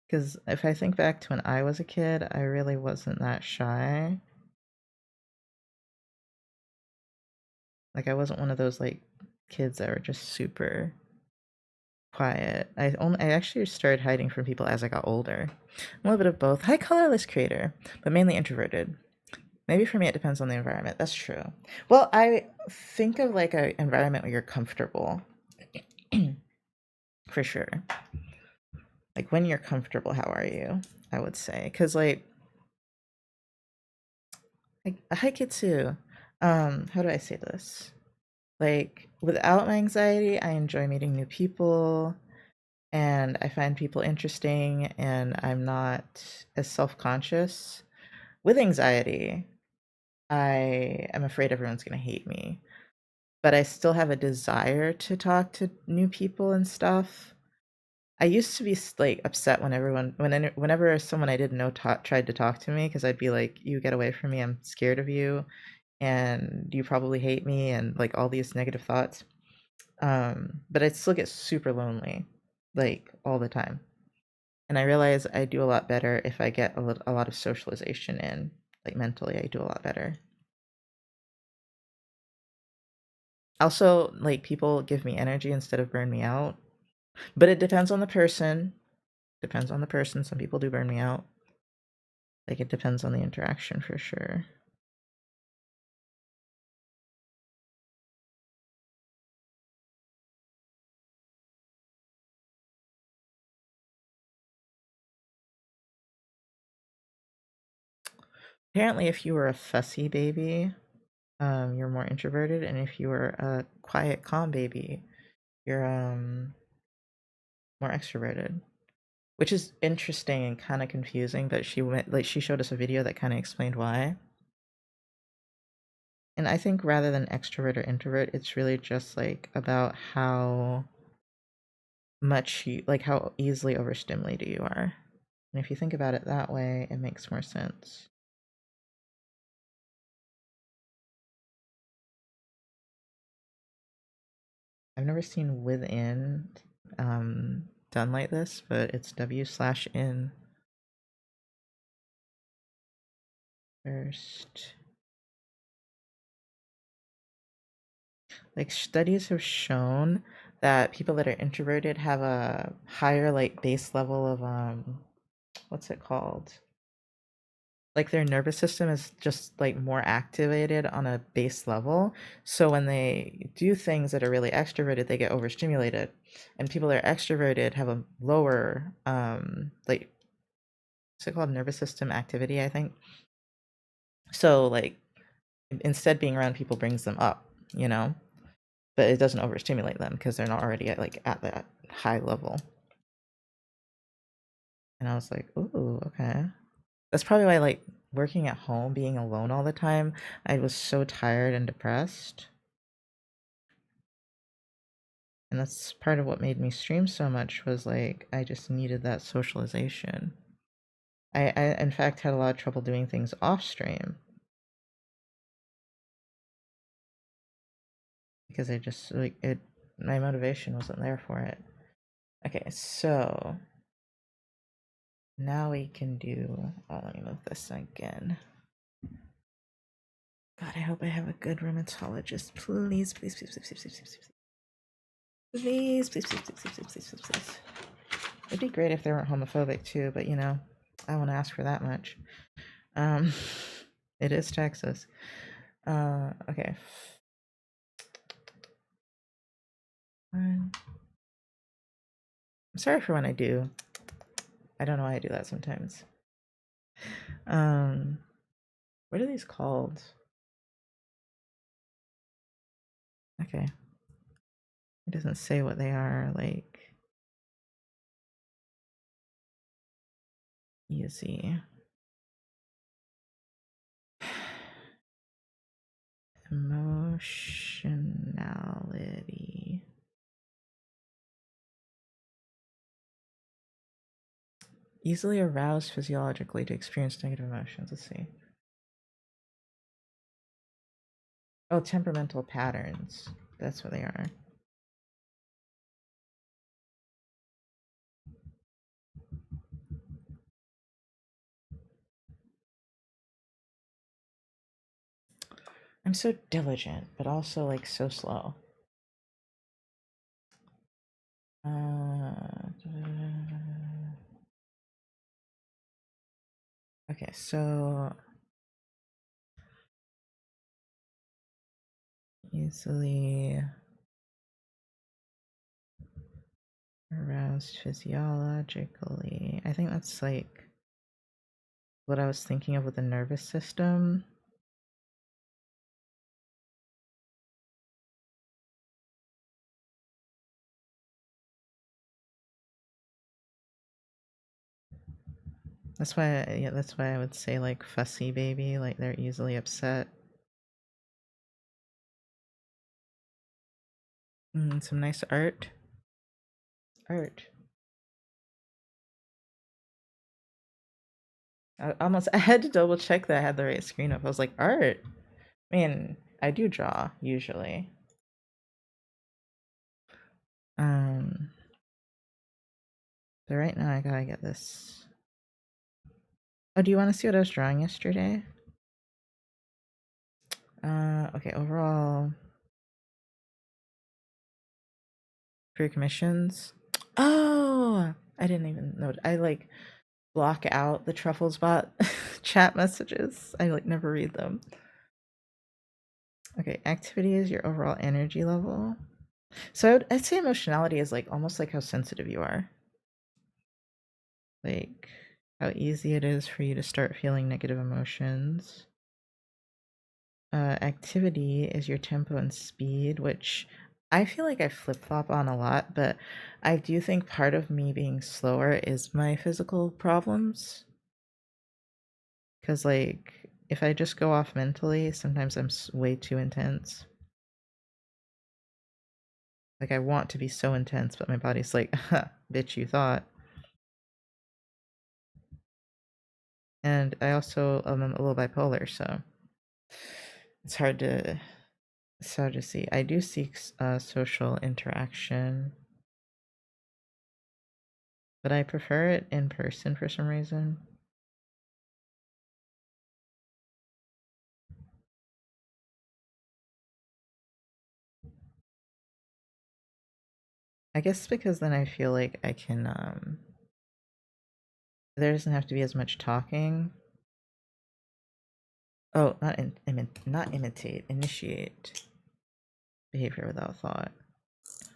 Speaker 1: Because if I think back to when I was a kid, I really wasn't that shy. Like, I wasn't one of those, like, kids that were just super quiet. I actually started hiding from people as I got older. A little bit of both. Hi, colorless creator, but mainly introverted. Maybe for me, it depends on the environment. That's true. Well, I think of like an environment where you're comfortable. For sure. Like when you're comfortable, how are you? I would say. Because like Haikitsu, how do I say this? Like without my anxiety, I enjoy meeting new people and I find people interesting and I'm not as self-conscious. With anxiety, I am afraid everyone's going to hate me, but I still have a desire to talk to new people and stuff. I used to be like upset when whenever someone I didn't know tried to talk to me because I'd be like, "You get away from me! I'm scared of you, and you probably hate me," and like all these negative thoughts. But I'd still get super lonely, like all the time. And I realize I do a lot better if I get a lot of socialization in, like mentally, I do a lot better. Also, like people give me energy instead of burn me out, but it depends on the person. Depends on the person. Some people do burn me out. Like it depends on the interaction for sure. Apparently, if you were a fussy baby, you're more introverted, and if you were a quiet, calm baby, you're more extroverted. Which is interesting and kind of confusing, but she showed us a video that kind of explained why. And I think rather than extrovert or introvert, it's really just like about how much you like how easily overstimulated you are. And if you think about it that way, it makes more sense. I've never seen within done like this, but it's W/in first. Like studies have shown that people that are introverted have a higher like base level of what's it called? Like their nervous system is just like more activated on a base level. So when they do things that are really extroverted, they get overstimulated. And people that are extroverted have a lower like what's it called? Nervous system activity, I think. So like instead being around people brings them up, you know? But it doesn't overstimulate them because they're not already at that high level. And I was like, ooh, okay. That's probably why like working at home, being alone all the time, I was so tired and depressed. And that's part of what made me stream so much was like I just needed that socialization. I in fact had a lot of trouble doing things off stream because I just like it my motivation wasn't there for it. Okay, so now we can do let me move this again. God, I hope I have a good rheumatologist. Please, please, please, please, please, please, please, please. Please, please, please, please, please, please, please, please. It'd be great if they weren't homophobic too, but you know, I won't ask for that much. Um, it is Texas. Okay. I'm sorry for when I do. I don't know why I do that sometimes. Um, what are these called? Okay. It doesn't say what they are, like easy. Emotionality. Easily aroused physiologically to experience negative emotions. Let's see. Oh, temperamental patterns. That's what they are. I'm so diligent, but also like so slow. Okay, so easily aroused physiologically. I think that's like what I was thinking of with the nervous system. Yeah, that's why I would say like fussy baby, like they're easily upset. Some nice art. Art. I had to double check that I had the right screen up. I was like, art. I mean, I do draw usually. Um, but right now I gotta get this. Oh, do you want to see what I was drawing yesterday? Okay, overall for your commissions. Oh, I didn't even know. I like block out the Truffles bot chat messages. I like never read them. Okay, activity is your overall energy level. So I'd say emotionality is like almost like how sensitive you are. Like how easy it is for you to start feeling negative emotions. Activity is your tempo and speed, which I feel like I flip flop on a lot, but I do think part of me being slower is my physical problems. Because, like, if I just go off mentally, sometimes I'm way too intense. Like, I want to be so intense, but my body's like, bitch, you thought. And I also am a little bipolar, so it's hard to see. I do seek social interaction, but I prefer it in person for some reason. I guess because then I feel like I can there doesn't have to be as much talking. Oh, not imitate, initiate behavior without thought.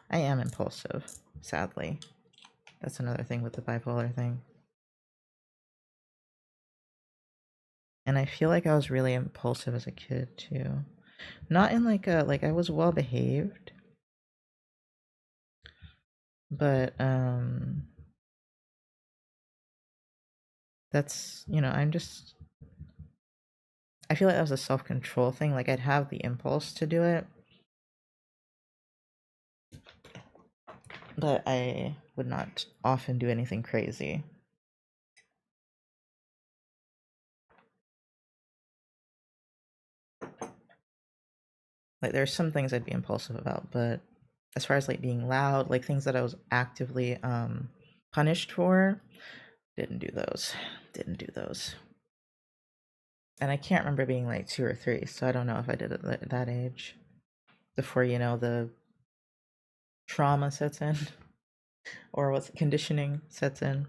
Speaker 1: I am impulsive, sadly. That's another thing with the bipolar thing. And I feel like I was really impulsive as a kid too. Not in like a like I was well behaved, but that's, I feel like that was a self-control thing. Like I'd have the impulse to do it, but I would not often do anything crazy. Like there's some things I'd be impulsive about, but as far as like being loud, like things that I was actively punished for, didn't do those. Didn't do those. And I can't remember being like 2 or 3, so I don't know if I did it at that age. Before, the trauma sets in, or what's conditioning sets in.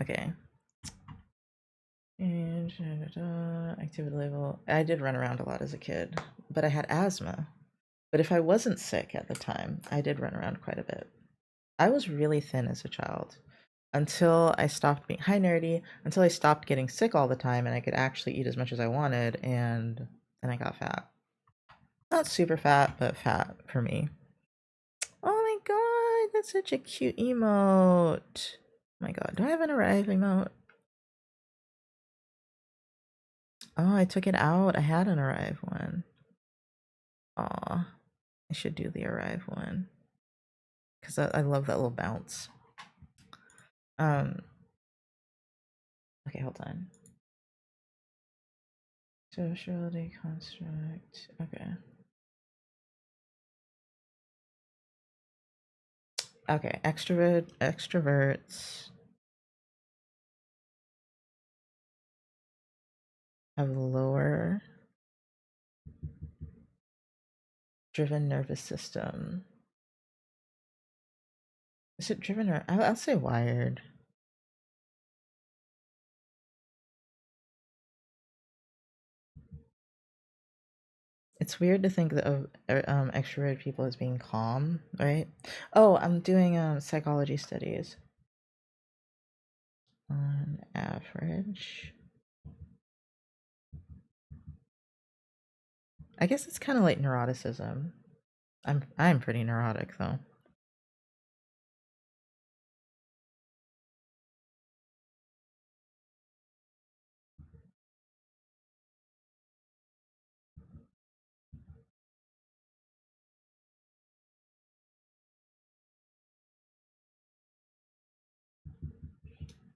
Speaker 1: Okay. And activity level. I did run around a lot as a kid, but I had asthma. But if I wasn't sick at the time, I did run around quite a bit. I was really thin as a child until I stopped being hi nerdy, until I stopped getting sick all the time and I could actually eat as much as I wanted, and then I got fat. Not super fat, but fat for me. Oh my god, that's such a cute emote. Oh my god, do I have an arrive emote? Oh, I took it out. I had an arrive one. Aw, I should do the arrive one. Because I love that little bounce. Um, okay, hold on. Sociality construct. Okay. Okay, extroverts have lower driven nervous system. Is it driven or I'll say wired? It's weird to think of extroverted people as being calm, right? Oh, I'm doing psychology studies. On average, I guess it's kind of like neuroticism. I'm pretty neurotic though.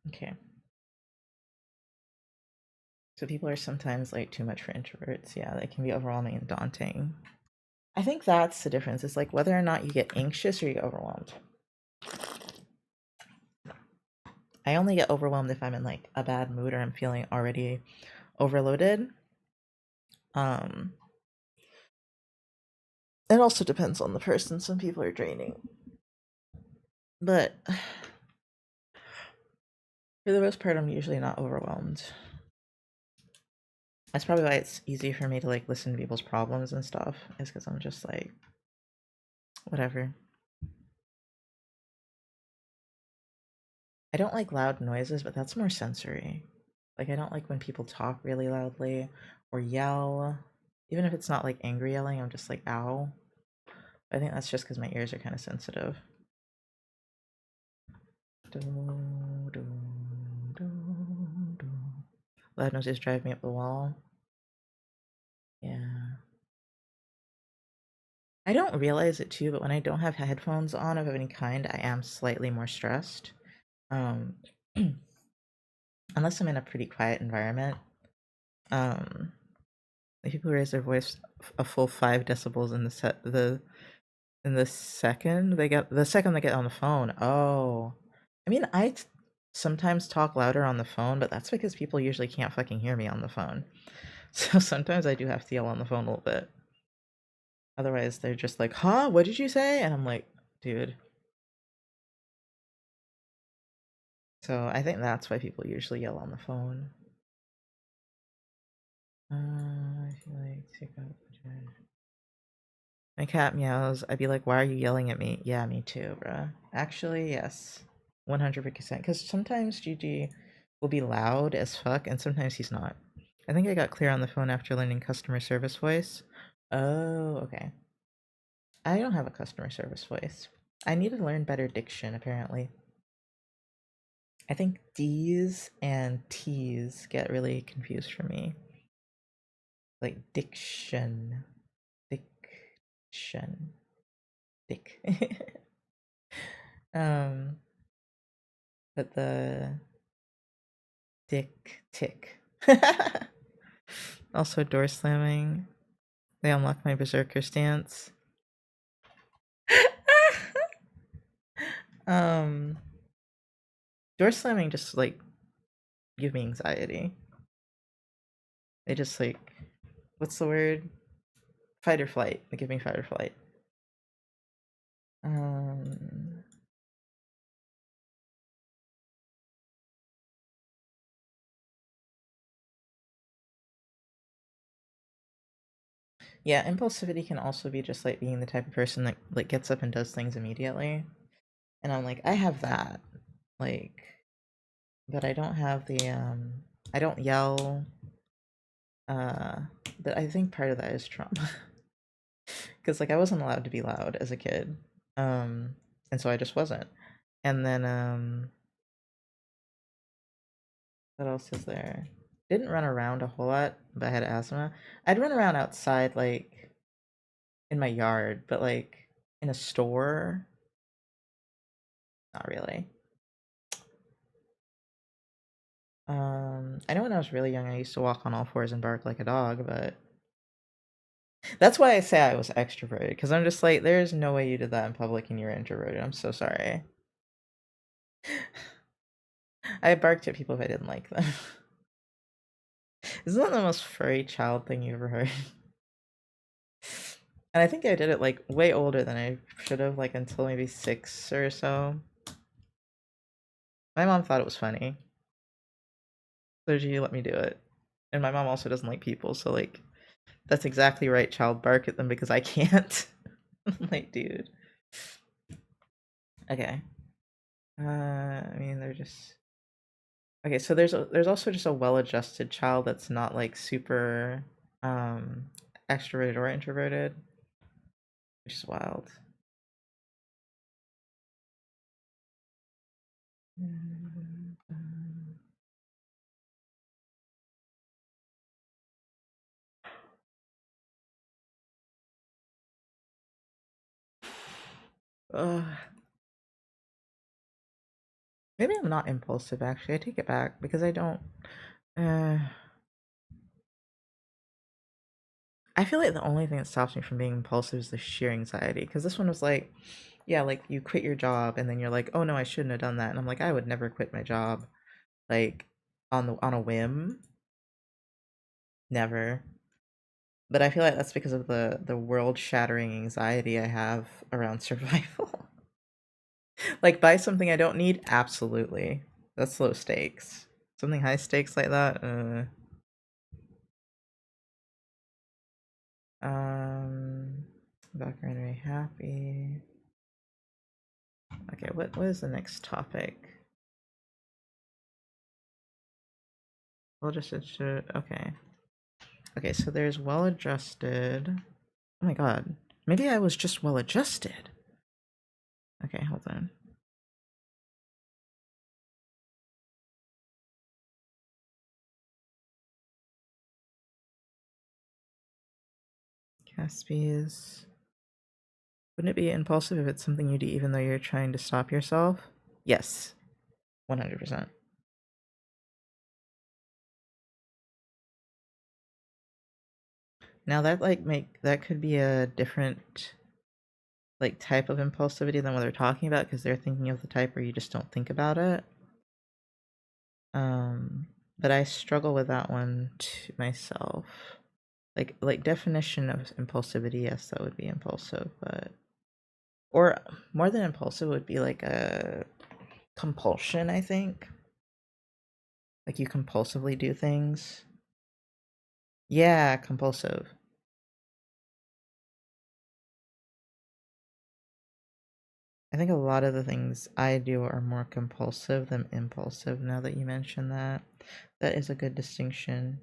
Speaker 1: Okay. So people are sometimes like too much for introverts. Yeah, they can be overwhelming and daunting. I think that's the difference. It's like whether or not you get anxious or you get overwhelmed. I only get overwhelmed if I'm in like a bad mood or I'm feeling already overloaded. Um, it also depends on the person. Some people are draining, but for the most part, I'm usually not overwhelmed. That's probably why it's easy for me to like listen to people's problems and stuff, is because I'm just like, whatever. I don't like loud noises, but that's more sensory. Like, I don't like when people talk really loudly or yell. Even if it's not like angry yelling, I'm just like, ow. I think that's just because my ears are kind of sensitive. Do, do, do, do. Loud noises drive me up the wall. Yeah. I don't realize it too, but when I don't have headphones on of any kind, I am slightly more stressed. Um, unless I'm in a pretty quiet environment. Um, the people who raise their voice a full 5 decibels in the second they get on the phone. Oh, I mean, sometimes talk louder on the phone, but that's because people usually can't fucking hear me on the phone. So sometimes I do have to yell on the phone a little bit. Otherwise, they're just like, "Huh? What did you say?" And I'm like, "Dude." So I think that's why people usually yell on the phone. I feel like take out the trash. My cat meows. I'd be like, "Why are you yelling at me?" Yeah, me too, bruh. Actually, yes. 100%. Because sometimes GG will be loud as fuck, and sometimes he's not. I think I got clear on the phone after learning customer service voice. Oh, okay. I don't have a customer service voice. I need to learn better diction, apparently. I think D's and T's get really confused for me. Like diction. Diction. Dick. um, but the dick tick. Also door slamming. They unlock my berserker stance. um, door slamming just like give me anxiety. They just like, what's the word? Fight or flight. They give me fight or flight. Um, yeah, impulsivity can also be just like being the type of person that like gets up and does things immediately. And I'm like, I have that. Like, but I don't have the I don't yell. Uh, but I think part of that is trauma. Because like I wasn't allowed to be loud as a kid. And so I just wasn't. And then what else is there? Didn't run around a whole lot, but I had asthma. I'd run around outside like in my yard, but like in a store, not really. I know when I was really young I used to walk on all fours and bark like a dog, but that's why I say I was extroverted, because I'm just like, there's no way you did that in public and you're introverted. I'm so sorry. I barked at people if I didn't like them. Isn't that the most furry child thing you ever heard? And I think I did it like way older than I should have, like until maybe 6 or so. My mom thought it was funny, so she let me do it. And my mom also doesn't like people, so like that's exactly right, child, bark at them because I can't. Like, dude. Okay. I mean, they're just okay. So there's also just a well-adjusted child that's not like super um extroverted or introverted, which is wild. Ugh. Maybe I'm not impulsive, actually. I take it back because I don't. Uh, I feel like the only thing that stops me from being impulsive is the sheer anxiety. Because this one was like, yeah, like you quit your job and then you're like, oh no, I shouldn't have done that. And I'm like, I would never quit my job, like on a whim, never. But I feel like that's because of the world-shattering anxiety I have around survival. Like buy something I don't need, absolutely. That's low stakes. Something high stakes like that, um, background very happy. Okay, what is the next topic? Well, just it should. Okay. Okay, so there's well adjusted. Oh my god. Maybe I was just well adjusted. Okay, hold on. Caspies. Wouldn't it be impulsive if it's something you do even though you're trying to stop yourself? Yes, 100%. Now that that could be a different like type of impulsivity than what they're talking about because they're thinking of the type where you just don't think about it. But I struggle with that one to myself. Like definition of impulsivity, yes, that would be impulsive, but or more than impulsive would be like a compulsion, I think. Like you compulsively do things. Yeah, compulsive. I think a lot of the things I do are more compulsive than impulsive now that you mention that. That is a good distinction.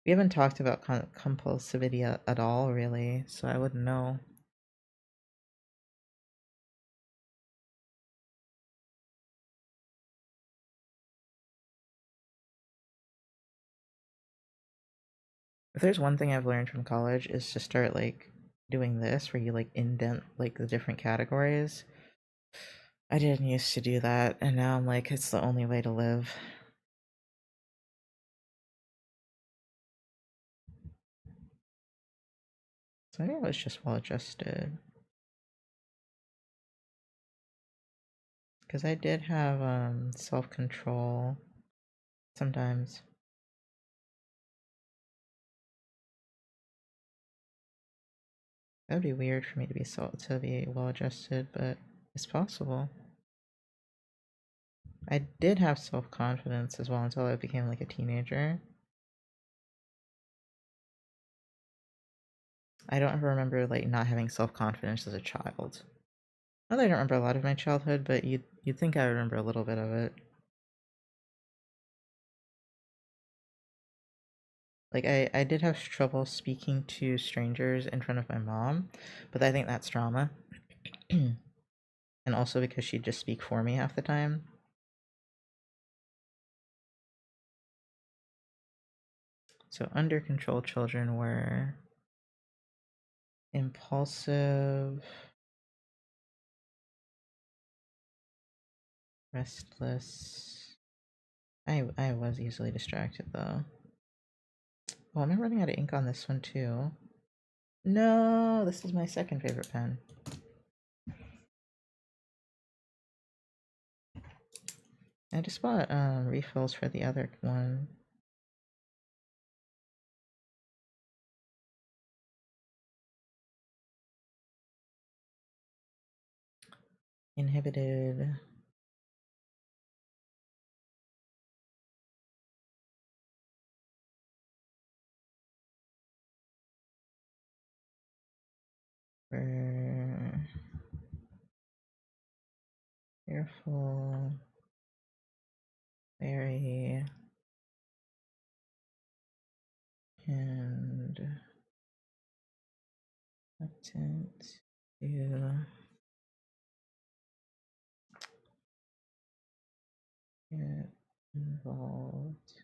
Speaker 1: We haven't talked about compulsivity at all, really, so I wouldn't know. If there's one thing I've learned from college is to start like doing this where you like indent like the different categories. I didn't used to do that, and now I'm like, it's the only way to live. So maybe I was just well adjusted. Because I did have self control sometimes. That would be weird for me to be well adjusted, but it's possible. I did have self confidence as well until I became like a teenager. I don't ever remember like not having self confidence as a child. Not that I don't remember a lot of my childhood, but you'd think I remember a little bit of it. Like I did have trouble speaking to strangers in front of my mom, but I think that's trauma. And also because she'd just speak for me half the time. So under control children were impulsive, restless. I was easily distracted though. Oh, am I running out of ink on this one too? No, this is my second favorite pen. I just bought refills for the other one. Inhibited. For careful. Very. And reluctant to get involved.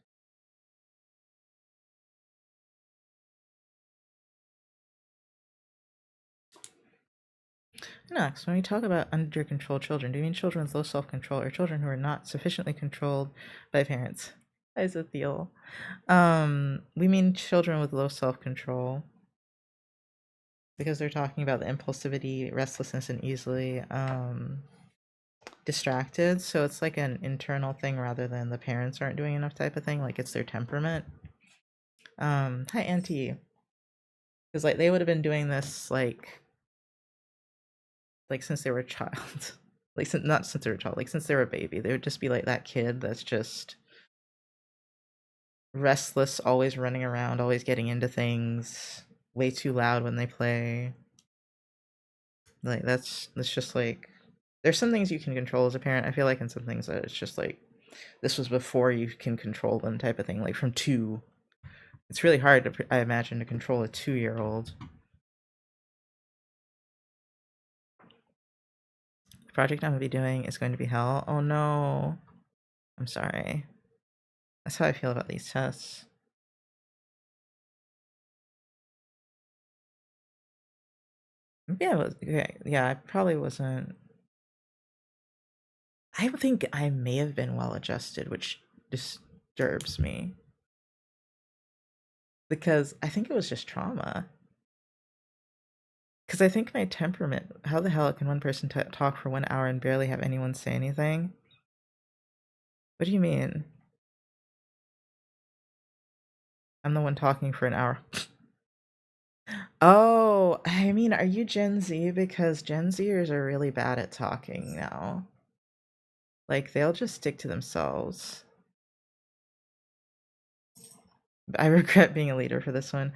Speaker 1: Next, when we talk about under control children, do you mean children with low self control or children who are not sufficiently controlled by parents? Isothiel. We mean children with low self control because they're talking about the impulsivity, restlessness, and easily distracted. So it's like an internal thing rather than the parents aren't doing enough type of thing. Like it's their temperament. Hi, Auntie. Because like they would have been doing this like since they were a child. Like not since they were a child, like since they were a baby. They would just be like that kid that's just restless, always running around, always getting into things, way too loud when they play. Like that's just like there's some things you can control as a parent. I feel like in some things that it's just like this was before you can control them type of thing. Like from 2, it's really hard to I imagine to control a 2-year-old. The project I'm gonna be doing is going to be hell. Oh no, I'm sorry. That's how I feel about these tests. Yeah, okay. Yeah, I probably wasn't. I think I may have been well adjusted, which disturbs me because I think it was just trauma. Because I think my temperament. How the hell can one person talk for 1 hour and barely have anyone say anything? What do you mean? I'm the one talking for an hour. Oh, I mean, are you Gen Z? Because Gen Zers are really bad at talking now. Like, they'll just stick to themselves. I regret being a leader for this one.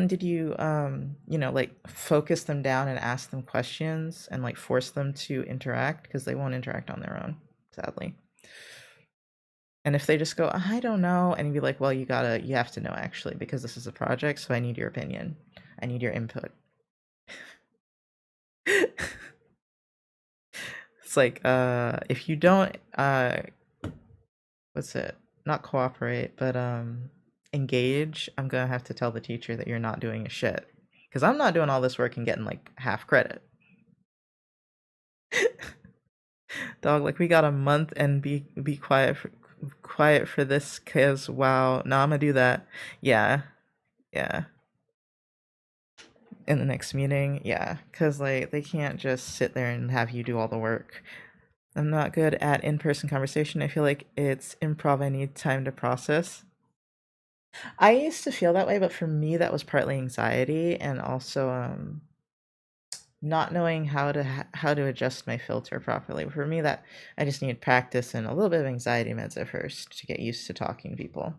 Speaker 1: Did you, like focus them down and ask them questions and like force them to interact? Because they won't interact on their own, sadly. And if they just go, I don't know, and you'd be like, well, you have to know actually, because this is a project, so I need your opinion. I need your input. It's like, if you don't, what's it? Not cooperate, but engage, I'm gonna have to tell the teacher that you're not doing a shit. Because I'm not doing all this work and getting like half credit. Dog, like we got a month and be quiet for this cause wow. No, I'm gonna do that. Yeah. Yeah. In the next meeting, yeah. Cause like they can't just sit there and have you do all the work. I'm not good at in-person conversation. I feel like it's improv. I need time to process. I used to feel that way, but for me that was partly anxiety and also not knowing how to adjust my filter properly. For me, that I just needed practice and a little bit of anxiety meds at first to get used to talking to people.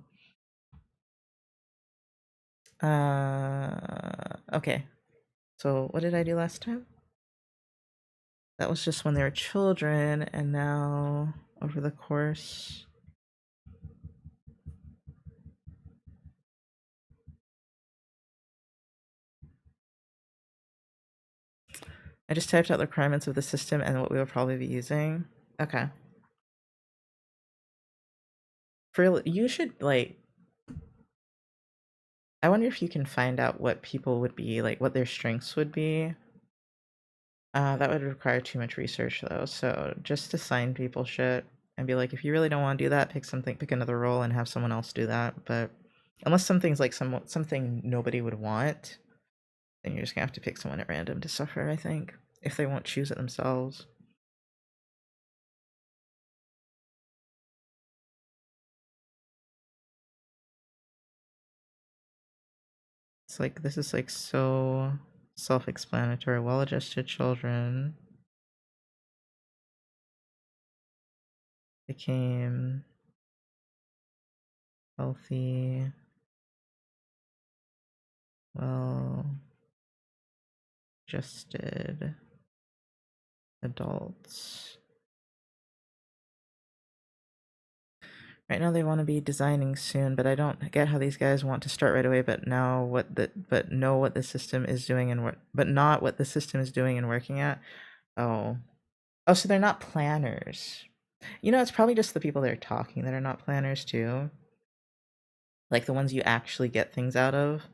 Speaker 1: Okay. So what did I do last time? That was just when they were children, and now over the course. I just typed out the requirements of the system and what we will probably be using. Okay. For you should like I wonder if you can find out what people would be like, what their strengths would be. That would require too much research though. So just assign people shit and be like, if you really don't want to do that, pick another role and have someone else do that. But unless something's like something nobody would want, then you're just gonna have to pick someone at random to suffer, I think, if they won't choose it themselves. It's like this is like so self-explanatory. Well-adjusted children became healthy, well-adjusted adults. Right now they want to be designing soon, but I don't get how these guys want to start right away, but know what the system is doing and but not what the system is doing and working at. Oh. Oh, so they're not planners. It's probably just the people that are talking that are not planners too. Like the ones you actually get things out of.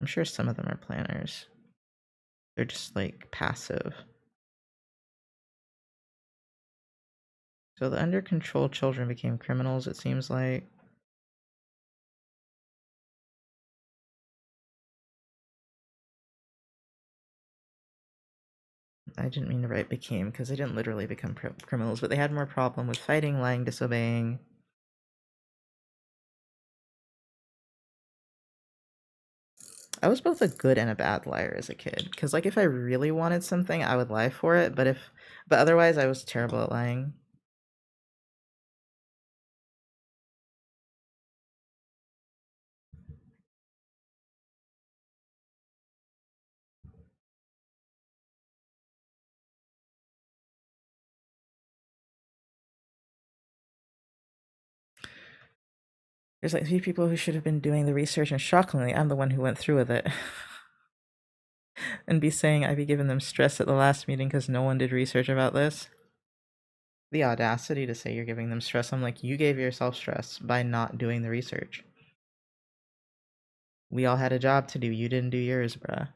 Speaker 1: I'm sure some of them are planners. They're just like passive. So the under control children became criminals, it seems like. I didn't mean to write became because they didn't literally become criminals, but they had more problem with fighting, lying, disobeying. I was both a good and a bad liar as a kid. Because, like, if I really wanted something, I would lie for it. But otherwise, I was terrible at lying. There's like 3 people who should have been doing the research, and shockingly, I'm the one who went through with it. And be saying I'd be giving them stress at the last meeting because no one did research about this. The audacity to say you're giving them stress. I'm like, you gave yourself stress by not doing the research. We all had a job to do. You didn't do yours, bruh.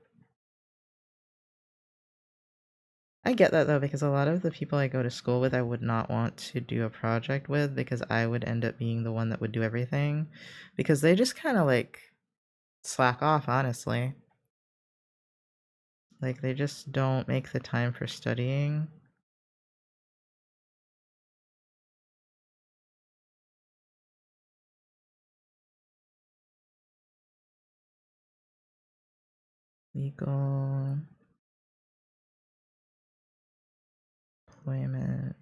Speaker 1: I get that though, because a lot of the people I go to school with, I would not want to do a project with because I would end up being the one that would do everything. Because they just kind of like slack off, honestly. Like, they just don't make the time for studying. Legal employment.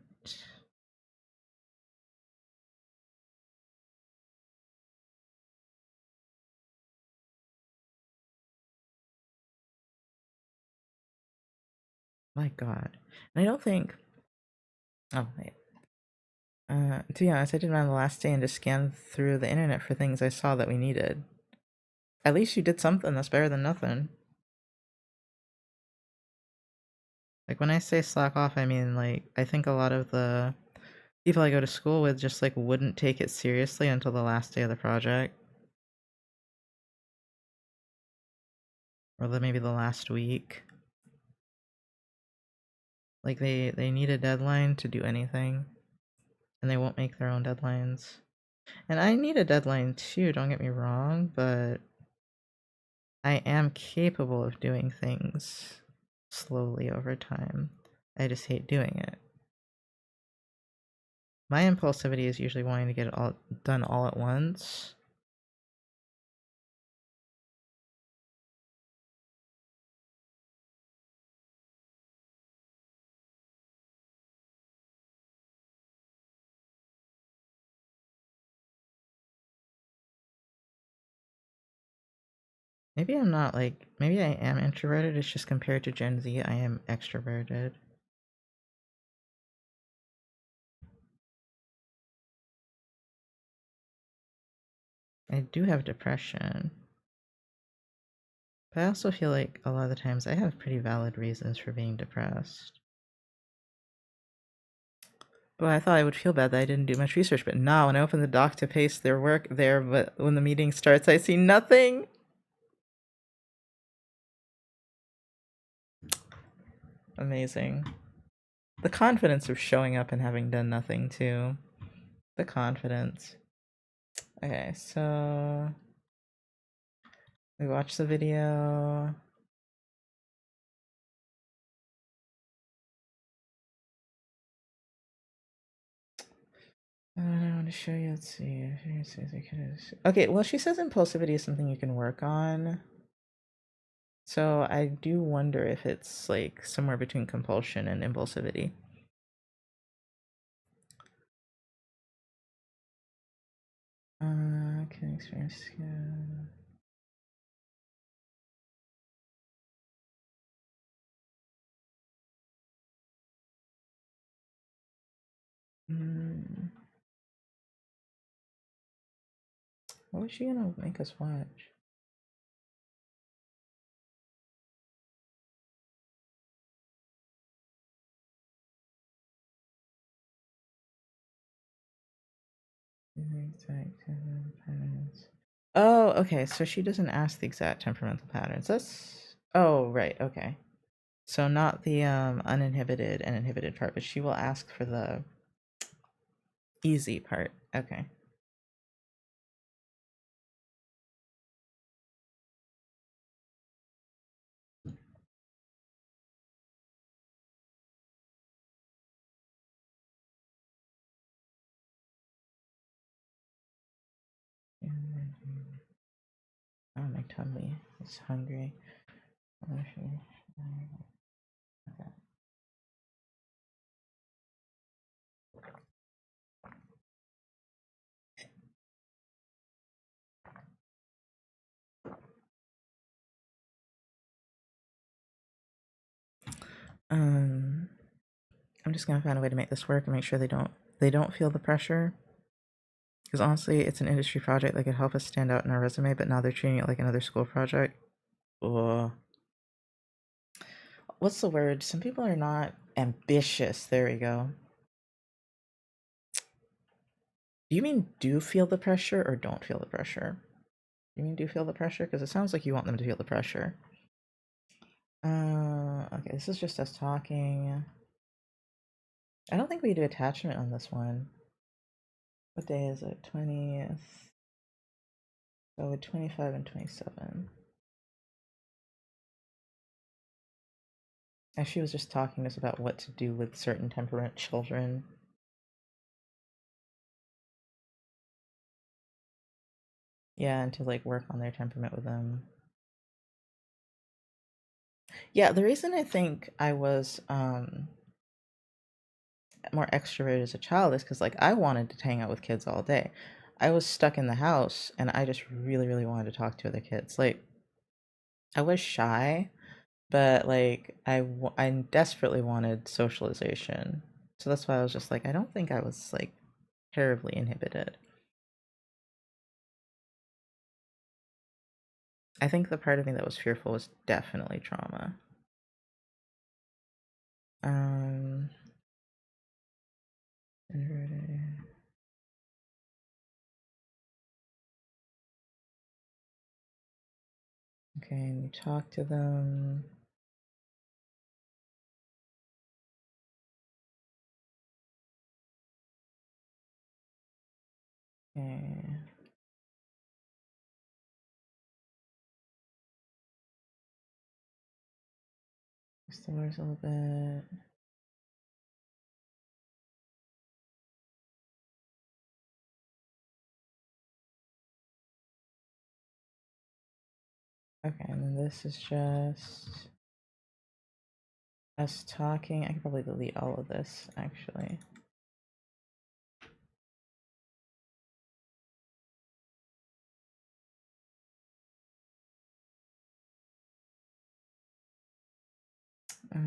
Speaker 1: My God. And I don't think. Oh, wait. To be honest, I did mine the last day and just scanned through the internet for things I saw that we needed. At least you did something. That's better than nothing. Like, when I say slack off, I mean, like, I think a lot of the people I go to school with just, like, wouldn't take it seriously until the last day of the project. Or maybe the last week. Like, they need a deadline to do anything. And they won't make their own deadlines. And I need a deadline too, don't get me wrong, but I am capable of doing things slowly over time. I just hate doing it. My impulsivity is usually wanting to get it all done all at once. Maybe I'm not like, maybe I am introverted, it's just compared to Gen Z, I am extroverted. I do have depression. But I also feel like a lot of the times I have pretty valid reasons for being depressed. Well, I thought I would feel bad that I didn't do much research, but now when I open the doc to paste their work there, but when the meeting starts, I see nothing. Amazing. The confidence of showing up and having done nothing, too. The confidence. Okay, so we watched the video. I want to show you. Let's see. Okay, well, she says impulsivity is something you can work on. So I do wonder if it's like somewhere between compulsion and impulsivity. Can experience. What was she gonna make us watch? Oh, okay. So she doesn't ask the exact temperamental patterns. That's. Oh, right. Okay. So not the uninhibited and inhibited part, but she will ask for the easy part. Okay. Oh, my tummy is hungry. Okay. Um, I'm just gonna find a way to make this work and make sure they don't feel the pressure. Because honestly, it's an industry project that could help us stand out in our resume, but now they're treating it like another school project. Ugh. What's the word? Some people are not ambitious. There we go. Do you mean do feel the pressure or don't feel the pressure? You mean do feel the pressure? Because it sounds like you want them to feel the pressure. Okay, this is just us talking. I don't think we do attachment on this one. What day is it? 20th. So 25 and 27. And she was just talking to us about what to do with certain temperament children. Yeah, and to like work on their temperament with them. Yeah, the reason I think I was more extroverted as a child is because like I wanted to hang out with kids all day. I was stuck in the house and I just really, really wanted to talk to other kids. Like I was shy, but like I desperately wanted socialization. So that's why I was just like, I don't think I was like terribly inhibited. I think the part of me that was fearful was definitely trauma. Um, introverted. Okay, and you talk to them. Okay. Just the words a little bit. Okay, and then this is just us talking. I could probably delete all of this actually. Uh,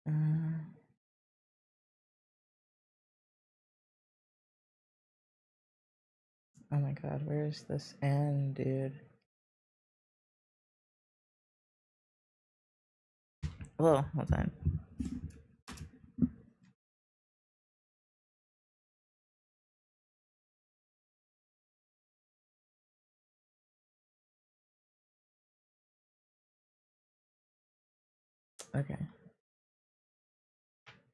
Speaker 1: uh, oh my god, where's this end, dude? Whoa, hold on. Okay,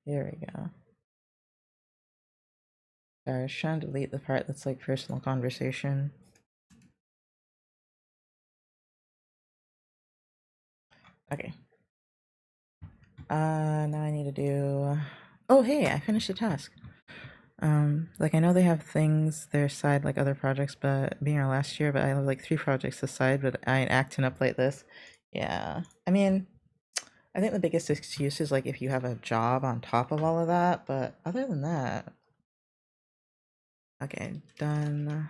Speaker 1: here we go. Sorry, I was trying to delete the part that's like personal conversation. Okay. Now I need to do. Oh, hey, I finished the task. Like I know they have things their side like other projects, but being our last year, but I have like 3 projects aside, but I ain't acting up like this. Yeah. I mean, I think the biggest excuse is like if you have a job on top of all of that, but other than that, okay, done.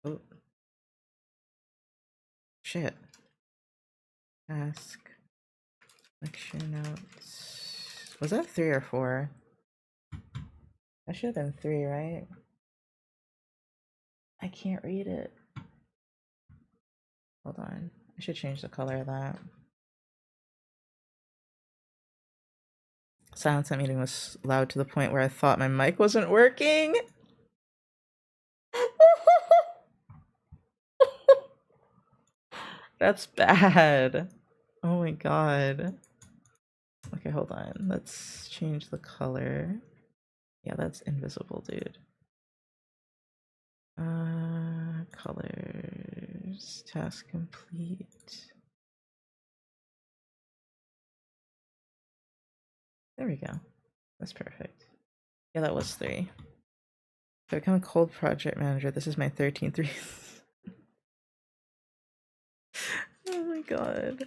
Speaker 1: Oh, shit. Task. Lecture notes. Was that 3 or 4? That should have been 3, right? I can't read it. Hold on. I should change the color of that. Silence at meeting was loud to the point where I thought my mic wasn't working. That's bad. Oh my god. Okay, hold on. Let's change the color. Yeah, that's invisible, dude. Colors. Task complete. There we go. That's perfect. Yeah, that was 3. To become a cold project manager, this is my 13th reason. Oh my god.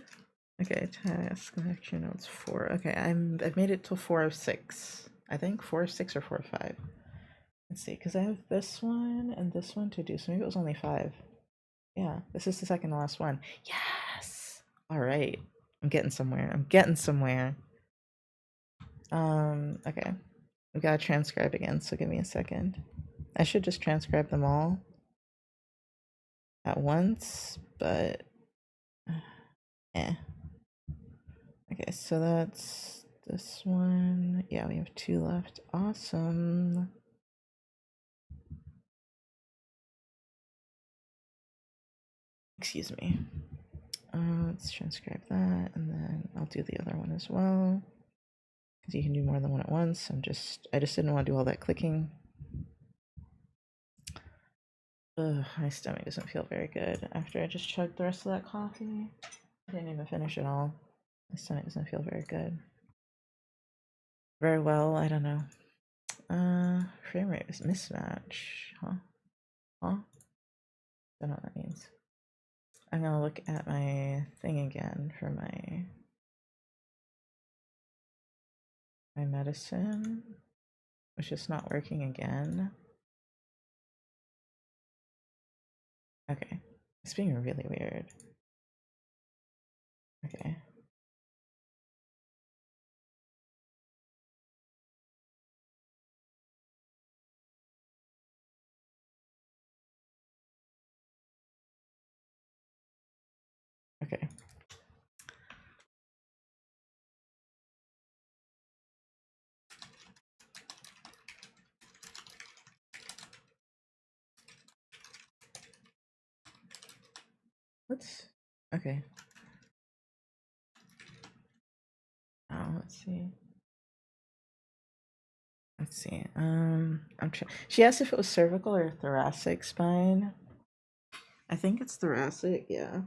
Speaker 1: Okay, task action notes 4. Okay, I've made it till 4 of 6. I think 4 of 6 or 4 of 5. Let's see, because I have this one and this one to do, so maybe it was only 5. Yeah, this is the second to last one. Yes! Alright. I'm getting somewhere. I'm getting somewhere. Okay. We gotta transcribe again, so give me a second. I should just transcribe them all at once, but eh. Okay, so that's this one. Yeah, we have 2 left. Awesome. Excuse me. Let's transcribe that, and then I'll do the other one as well. Because you can do more than one at once. I just didn't want to do all that clicking. Ugh, my stomach doesn't feel very good after I just chugged the rest of that coffee. I didn't even finish it all. My stomach doesn't feel very good. Very well, I don't know. Frame rate is mismatch. Huh? Don't know what that means. I'm gonna look at my thing again for my medicine, which is not working again. Okay, it's being really weird. Okay. Okay. What's okay? Oh, let's see. Let's see. She asked if it was cervical or thoracic spine. I think it's thoracic. Yeah.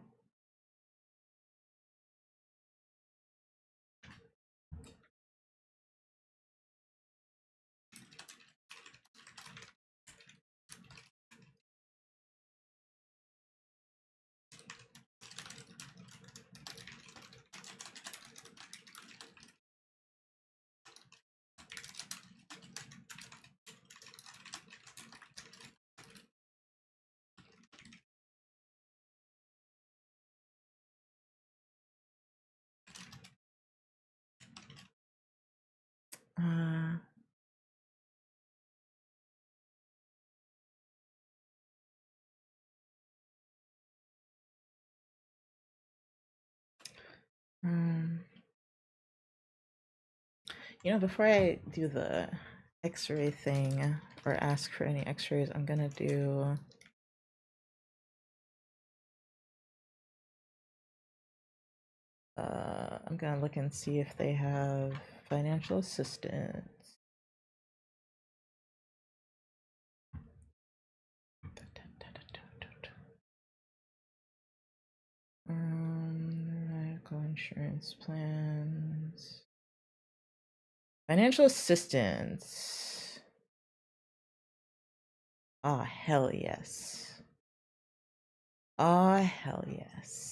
Speaker 1: Uh, um, before I do the X-ray thing or ask for any X-rays, I'm gonna do. I'm gonna look and see if they have financial assistance. Medical insurance plans. Financial assistance. Ah, oh, hell yes. Ah, oh, hell yes.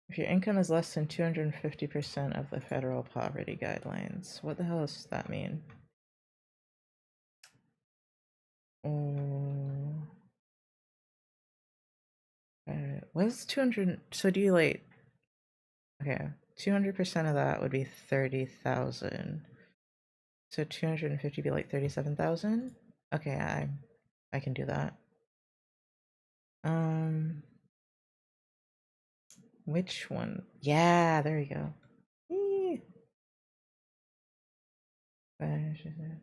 Speaker 1: If your income is less than 250% of the federal poverty guidelines, what the hell does that mean? Oh. What's 200? So do you like. Okay, 200% of that would be 30,000. So 250 be like 37,000? Okay, I can do that. Which one? Yeah, there we go. Eee. Okay,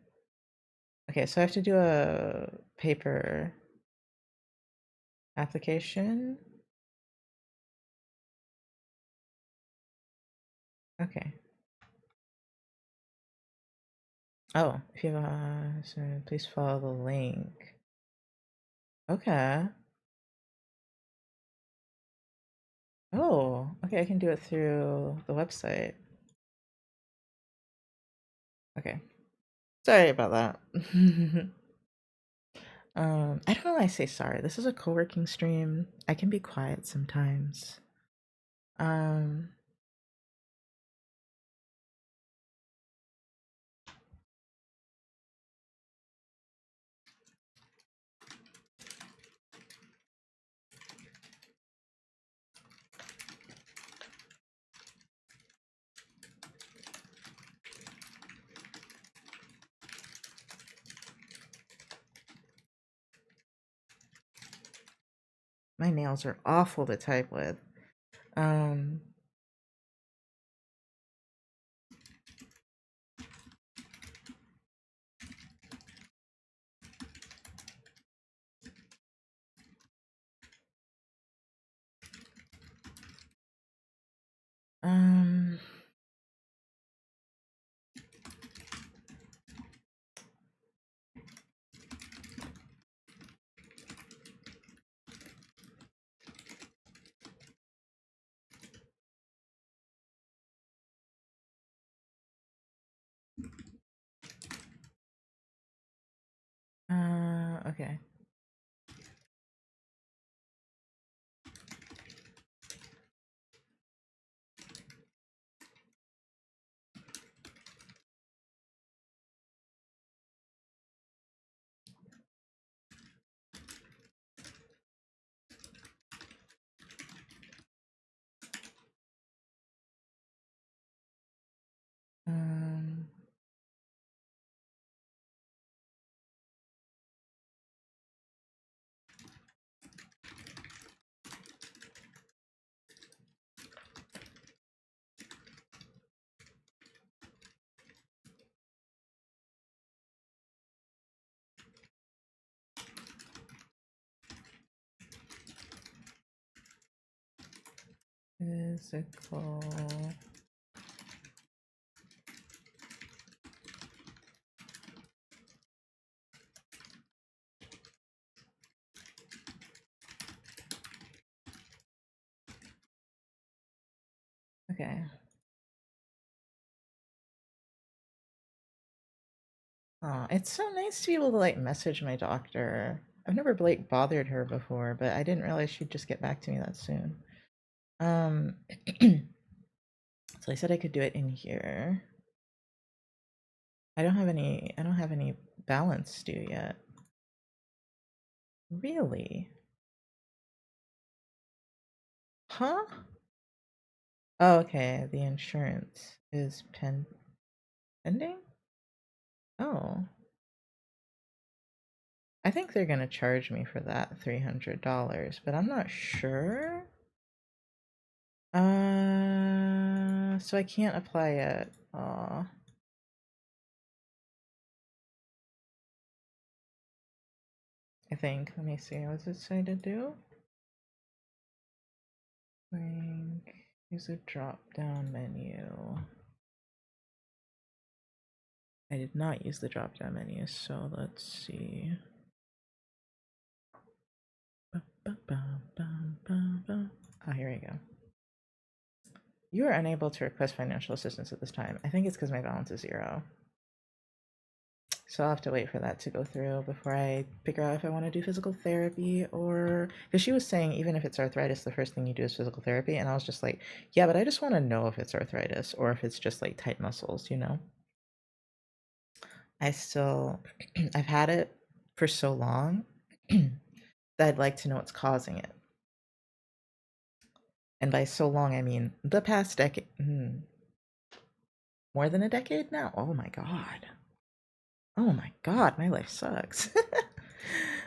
Speaker 1: so I have to do a paper application. Okay. Oh, if you have so please follow the link. Okay. Oh, okay, I can do it through the website. Okay. Sorry about that. I don't know why I say sorry. This is a co-working stream. I can be quiet sometimes. Um, my nails are awful to type with. Um, um, okay. Um, physical. Okay. Oh, it's so nice to be able to like message my doctor. I've never like bothered her before, but I didn't realize she'd just get back to me that soon. So I said I could do it in here. I don't have any balance due yet. Really? Huh? Oh, okay. The insurance is pending? Oh. I think they're gonna charge me for that $300, but I'm not sure. So I can't apply yet. Aw. I think. Let me see. What's it say to do? Like, use a drop-down menu. I did not use the drop-down menu, so let's see. Oh, here we go. You are unable to request financial assistance at this time. I think it's because my balance is 0. So I'll have to wait for that to go through before I figure out if I want to do physical therapy or because she was saying even if it's arthritis, the first thing you do is physical therapy. And I was just like, yeah, but I just want to know if it's arthritis or if it's just like tight muscles, you know? I still, I've had it for so long that I'd like to know what's causing it. And by so long, I mean the past decade. More than a decade now? Oh my God. Oh my God, my life sucks.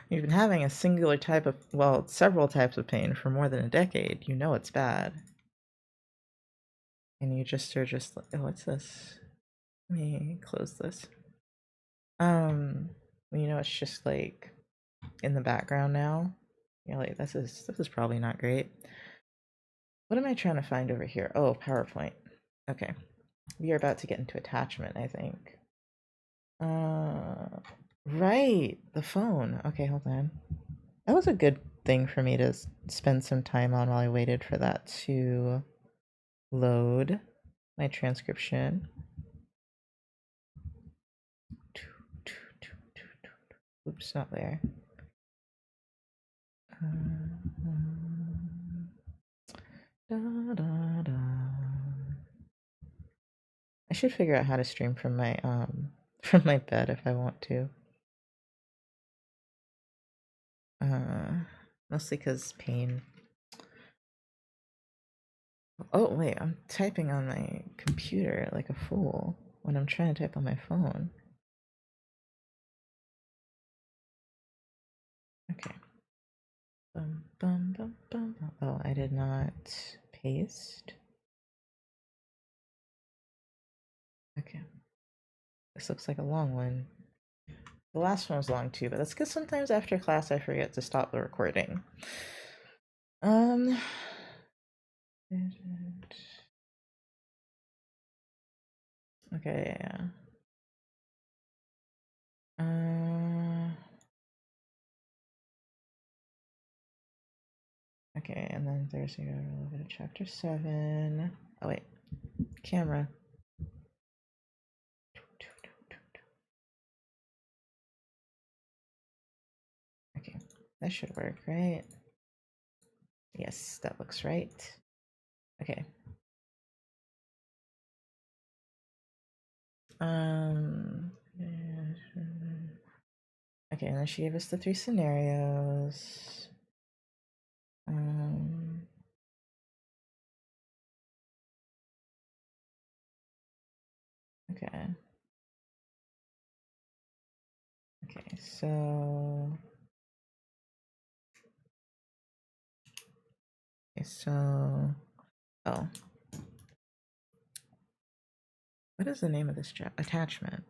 Speaker 1: You've been having a singular type of, well, several types of pain for more than a decade. You know it's bad. And you just are just like, oh, what's this? Let me close this. Um, it's just like in the background now. You're like, this is probably not great. What am I trying to find over here? Oh, PowerPoint. Okay. We are about to get into attachment, I think. Uh, right, the phone. Okay, hold on. That was a good thing for me to spend some time on while I waited for that to load my transcription. Oops, not there. Da, da, da. I should figure out how to stream from my from my bed if I want to. Mostly because pain. Oh wait, I'm typing on my computer like a fool when I'm trying to type on my phone. Okay. Bum, bum, bum, bum, bum. Oh, I did not paste. Okay. This looks like a long one. The last one was long too, but that's because sometimes after class I forget to stop the recording. Um. Okay, yeah. Okay, and then there's a little bit of chapter 7. Oh, wait. Camera. Okay, that should work, right? Yes, that looks right. Okay. Um. Okay, and then she gave us the 3 scenarios. Um. Okay. Okay, so. Okay, so. Oh. What is the name of this attachment?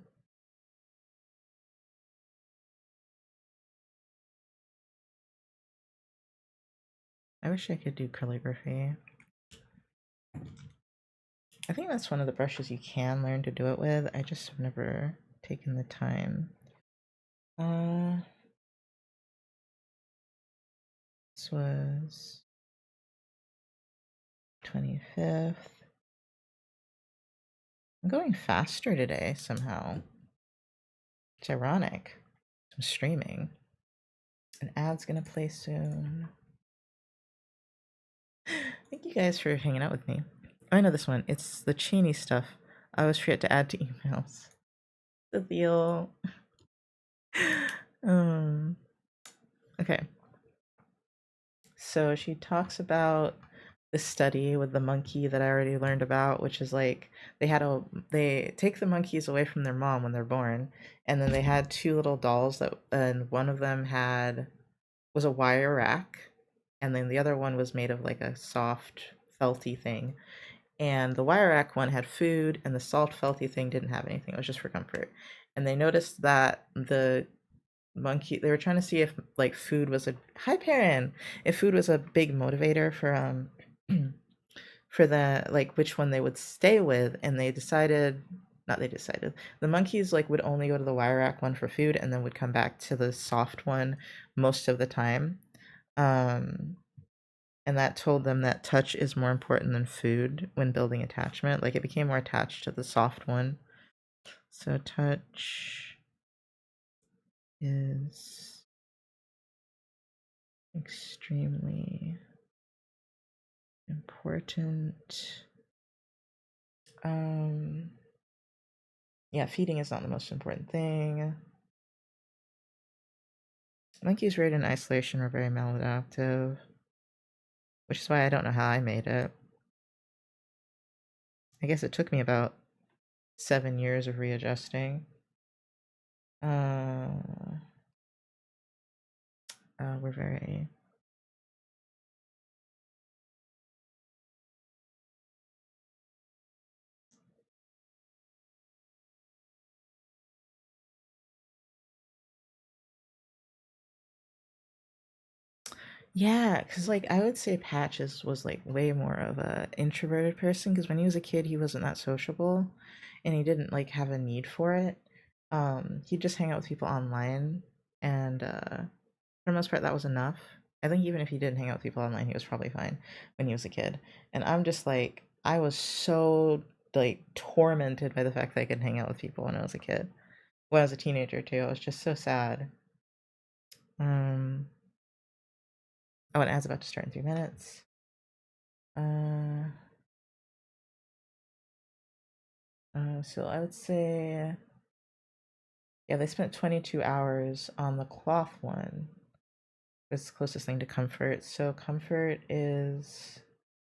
Speaker 1: I wish I could do calligraphy. I think that's one of the brushes you can learn to do it with. I just have never taken the time. This was 25th. I'm going faster today somehow. It's ironic. I'm streaming. An ad's gonna play soon. Thank you guys for hanging out with me. Oh, I know this one. It's the Cheney stuff. I always forget to add to emails. The deal. um. Okay. So she talks about the study with the monkey that I already learned about, which is like they take the monkeys away from their mom when they're born, and then they had 2 little dolls and one of them was a wire rack, and then the other one was made of like a soft felty thing. And the wire rack one had food, and the soft felty thing didn't have anything. It was just for comfort. And they noticed that the monkey they were trying to see if like food was a hi Perrin, if food was a big motivator for for the like which one they would stay with, and they decided not they decided the monkeys like would only go to the wire rack one for food and then would come back to the soft one most of the time. um and that told them that touch is more important than food when building attachment. Like it became more attached to the soft one. So touch is extremely important. Um, yeah, feeding is not the most important thing. Monkeys raised in isolation were very maladaptive, which is why I don't know how I made it. I guess it took me about 7 years of readjusting. Uh, we're very Yeah, because like I would say Patches was like way more of a introverted person because when he was a kid he wasn't that sociable and he didn't like have a need for it. He'd just hang out with people online and for the most part that was enough. I think even if he didn't hang out with people online he was probably fine when he was a kid. And I'm just like I was so like tormented by the fact that I couldn't hang out with people when I was a kid. When I was a teenager too, I was just so sad. Um oh, and ad's about to start in 3 minutes. Uh so I would say, yeah, they spent 22 hours on the cloth one. It's the closest thing to comfort. So comfort is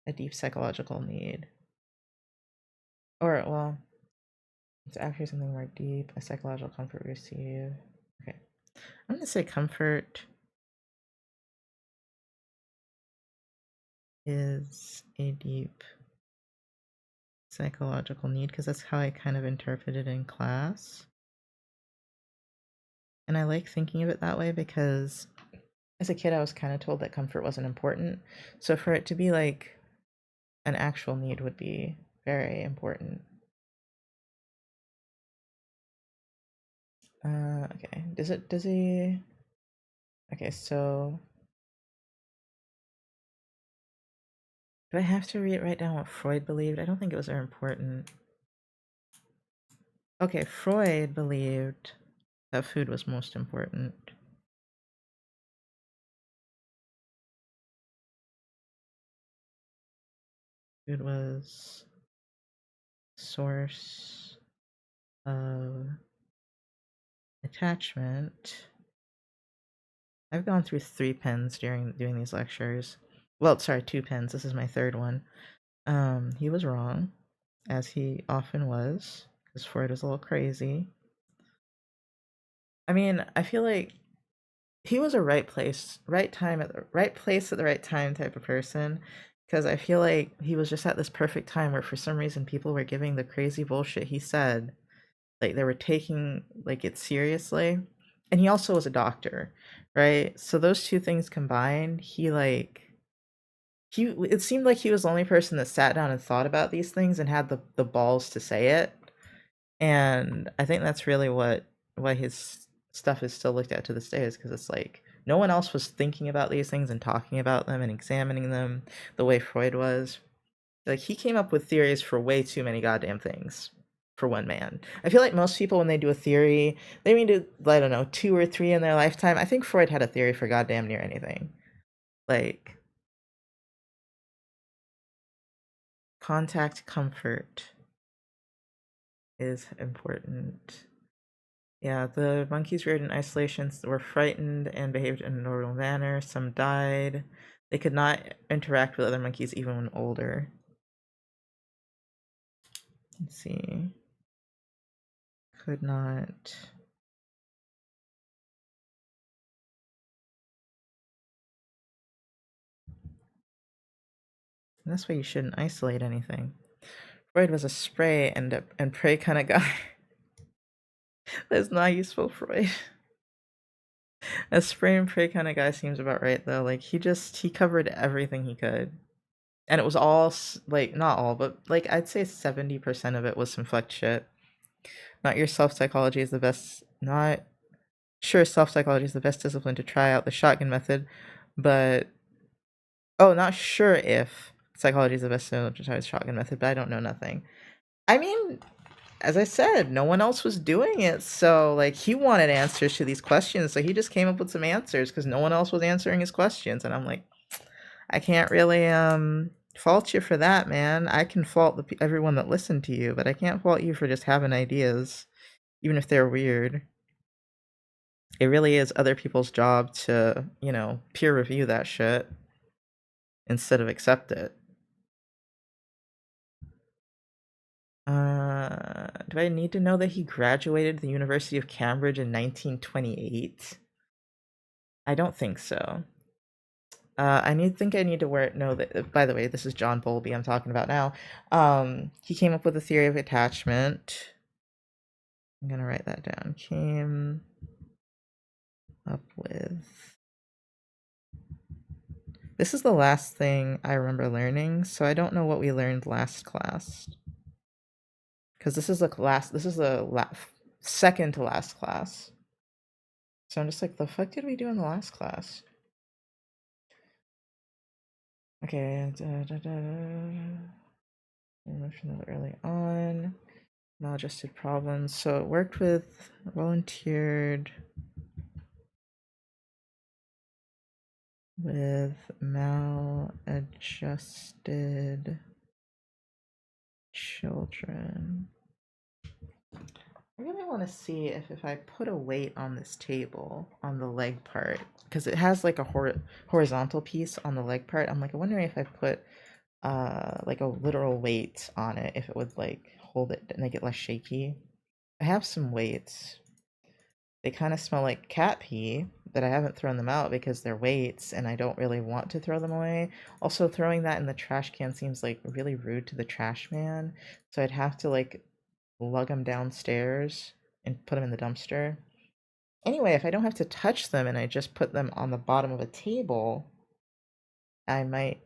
Speaker 1: a deep psychological need. Or, well, it's actually something more deep, a psychological comfort receive. Okay. I'm going to say comfort is a deep psychological need because that's how I kind of interpreted it in class. And I like thinking of it that way because as a kid, I was kind of told that comfort wasn't important. So for it to be like an actual need would be very important. Okay. Does he okay, so do I have to write down what Freud believed? I don't think it was very important. Okay, Freud believed that food was most important. Food was source of attachment. I've gone through 3 pens during doing these lectures. Well, sorry, 2 pens. This is my third one. He was wrong, as he often was, because Freud was a little crazy. I mean, I feel like he was a right place, right time at the right place at the right time type of person. Because I feel like he was just at this perfect time where for some reason people were giving the crazy bullshit he said, like they were taking like it seriously. And he also was a doctor, right? So those two things combined, he it seemed like he was the only person that sat down and thought about these things and had the balls to say it. And I think that's really why his stuff is still looked at to this day is because it's like no one else was thinking about these things and talking about them and examining them the way Freud was. Like he came up with theories for way too many goddamn things for one man. I feel like most people when they do a theory, they mean to I don't know, 2 or 3 in their lifetime. I think Freud had a theory for goddamn near anything. Like contact comfort is important. Yeah, the monkeys reared in isolation were frightened and behaved in a normal manner. Some died. They could not interact with other monkeys even when older. Let's see. Could not. And that's why you shouldn't isolate anything. Freud was a spray and pray kind of guy. That's not useful, Freud. A spray and pray kind of guy seems about right though. Like he covered everything he could. And it was all like not all, but like I'd say 70% of it was some fucked shit. Not your self psychology is the best. Not sure self psychology is the best discipline to try out the shotgun method, but oh, not sure if psychology is the best discipline to try the shotgun method, but I don't know nothing. I mean, as I said, no one else was doing it, so like he wanted answers to these questions, so he just came up with some answers because no one else was answering his questions, and I'm like, I can't really fault you for that, man. I can fault everyone that listened to you, but I can't fault you for just having ideas, even if they're weird. It really is other people's job to, peer review that shit instead of accept it. Do I need to know that he graduated the University of Cambridge in 1928? I don't think so. I need to know that. By the way, this is John Bowlby I'm talking about now. He came up with a theory of attachment. I'm gonna write that down. Came up with This is the last thing I remember learning, so I don't know what we learned last class. Because this is the second to last class. So I'm just like, the fuck did we do in the last class? Okay, emotional early on, maladjusted problems. So it worked with volunteered with maladjusted children. I really want to see if I put a weight on this table on the leg part, because it has like a horizontal piece on the leg part. I'm like wondering if I put like a literal weight on it, if it would like hold it and make it less shaky. I have some weights. They kind of smell like cat pee, but I haven't thrown them out because they're weights and I don't really want to throw them away. Also, throwing that in the trash can seems like really rude to the trash man, so I'd have to like lug them downstairs and put them in the dumpster. Anyway, if I don't have to touch them and I just put them on the bottom of a table, I might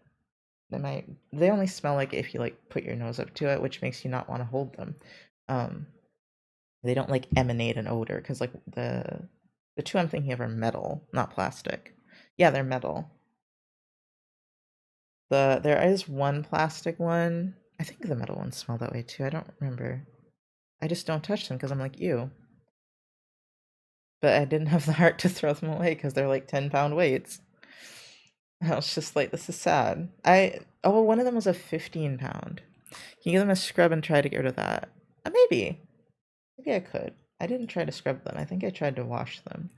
Speaker 1: they only smell like if you like put your nose up to it, which makes you not want to hold them. Um they don't like emanate an odor because like the two I'm thinking of are metal, not plastic. Yeah, they're metal. There is one plastic one. I think the metal ones smell that way too. I don't remember. I just don't touch them because I'm like, ew. But I didn't have the heart to throw them away because they're like 10-pound weights. I was just like, this is sad. One of them was a 15-pound. Can you give them a scrub and try to get rid of that? Maybe. Maybe I could. I didn't try to scrub them. I think I tried to wash them.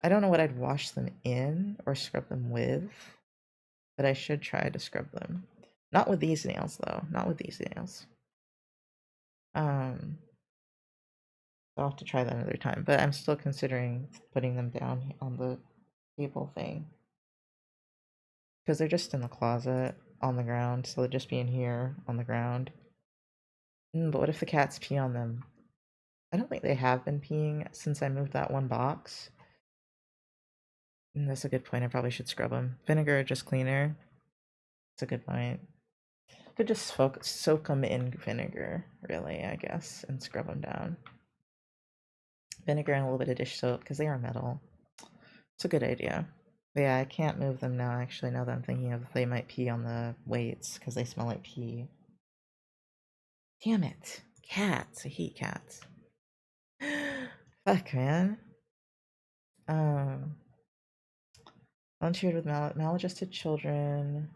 Speaker 1: I don't know what I'd wash them in or scrub them with, but I should try to scrub them. Not with these nails, though. Not with these nails. Um, I'll have to try that another time, but I'm still considering putting them down on the table thing. Because they're just in the closet on the ground, so they'll just be in here on the ground. But what if the cats pee on them? I don't think they have been peeing since I moved that one box. That's a good point. I probably should scrub them. Vinegar, just cleaner. That's a good point. Could just soak them in vinegar, really, I guess, and scrub them down. Vinegar and a little bit of dish soap because they are metal. It's a good idea. But yeah, I can't move them now, actually, now that I'm thinking of they might pee on the weights because they smell like pee. Damn it. Cats. I hate cats. Fuck, man. Um, volunteered with maladjusted children.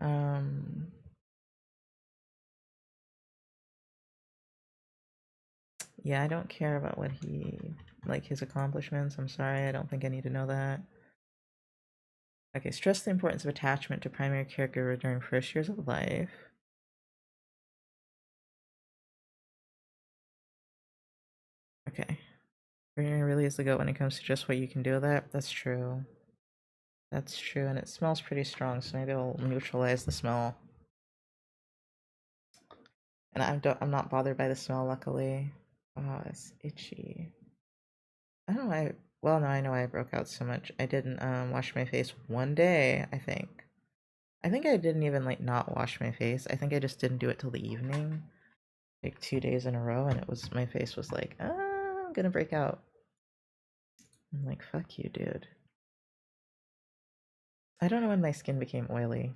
Speaker 1: Um, yeah, I don't care about what like his accomplishments. I'm sorry, I don't think I need to know that. Okay, stress the importance of attachment to primary caregiver during first years of life. Okay. Virginia really is the goat when it comes to just what you can do with that. That's true. That's true, and it smells pretty strong, so maybe I'll neutralize the smell. And I'm not bothered by the smell, luckily. Oh, it's itchy. I don't know why. Well, no, I know why I broke out so much. I didn't wash my face one day, I think. I think I didn't even like not wash my face. I think I just didn't do it till the evening, like 2 days in a row, and my face was like, I'm gonna break out. I'm like, fuck you, dude. I don't know when my skin became oily.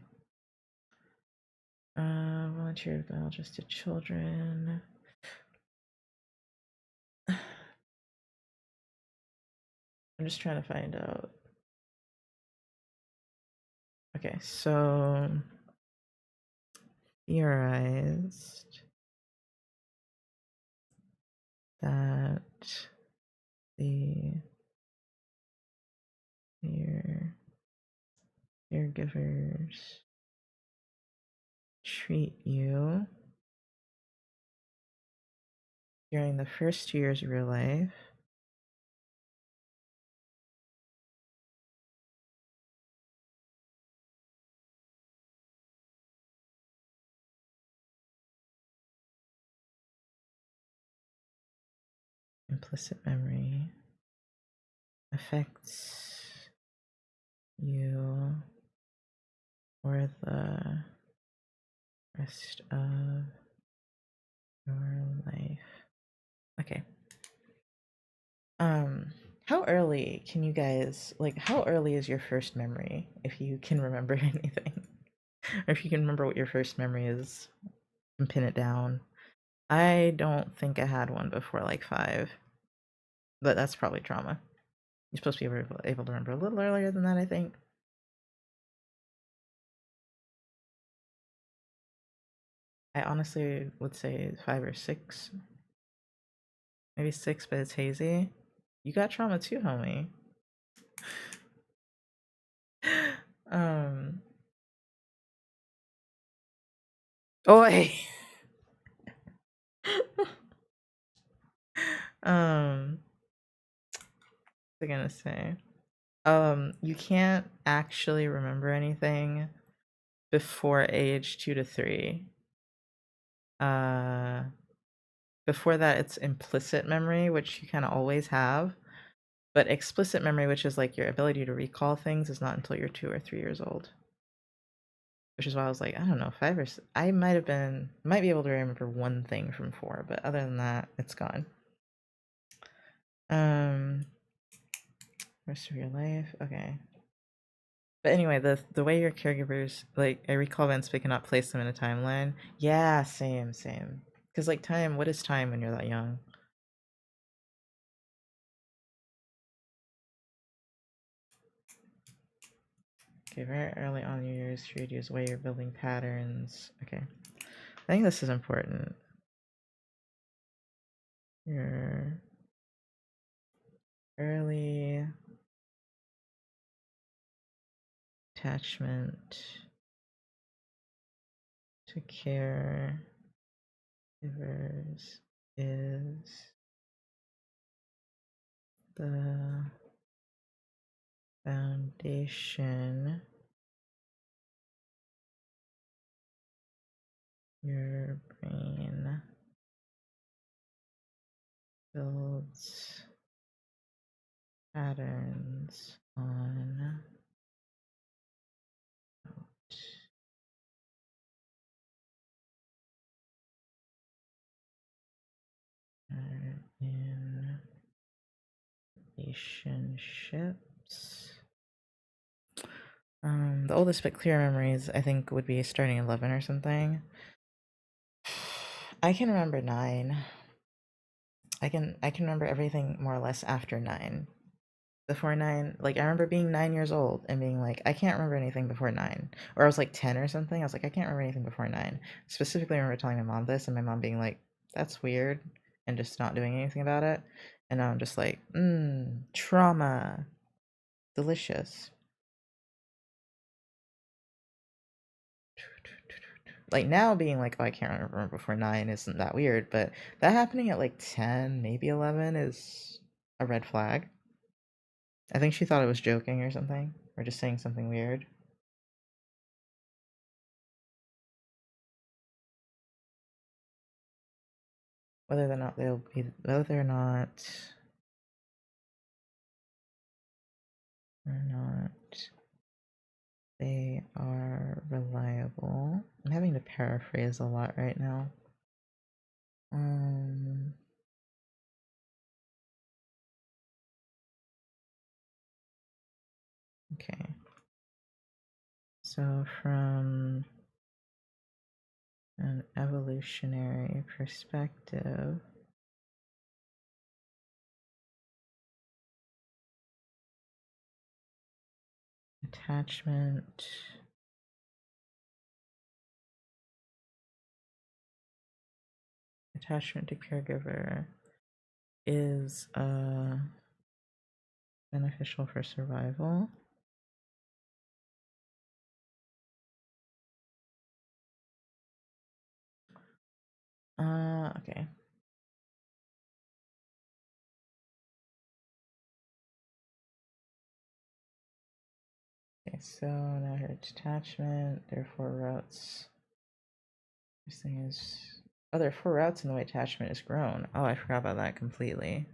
Speaker 1: Volunteer biologist to children. I'm just trying to find out. Okay, so theorized that the caregivers treat you during the first years of your life implicit memory affects you for the rest of your life. Okay. How early can you guys, like, how early is your first memory, if you can remember anything? Or if you can remember what your first memory is and pin it down. I don't think I had one before like 5, but that's probably trauma. You're supposed to be able to remember a little earlier than that, I think. I honestly would say 5 or 6. Maybe 6, but it's hazy. You got trauma too, homie. um. Oi. um. What was I gonna say? You can't actually remember anything before age 2 to 3. Uh, Before that, it's implicit memory, which you kind of always have. But explicit memory, which is like your ability to recall things, is not until you're 2 or 3 years old. Which is why I was like, I don't know, 5 or I might be able to remember one thing from 4, but other than that, it's gone. Um, Rest of your life, okay. But anyway, the way your caregivers, like, I recall events but cannot place them in a timeline. Yeah, same. Because like time, what is time when you're that young? Okay, very early on in your years, to reduce the way you're building patterns. Okay, I think this is important. Your early attachment to caregivers is the foundation your brain builds patterns on. In relationships. The oldest but clear memories I think would be starting 11 or something. I can remember 9. I can remember everything more or less after 9. Before 9, like I remember being 9 years old and being like, I can't remember anything before 9. Or I was like 10 or something. I was like, I can't remember anything before 9. Specifically, I remember telling my mom this and my mom being like, that's weird, and just not doing anything about it. And now I'm just like, trauma. Delicious. Like now being like, oh, I can't remember before 9 isn't that weird, but that happening at like 10, maybe 11 is a red flag. I think she thought I was joking or something, or just saying something weird. Whether or not they are reliable. I'm having to paraphrase a lot right now. Okay. So from an evolutionary perspective, attachment to caregiver is beneficial for survival. Okay. Okay, so now here attachment, therefore routes. This thing is, oh, there are 4 routes in the way attachment is grown. Oh, I forgot about that completely.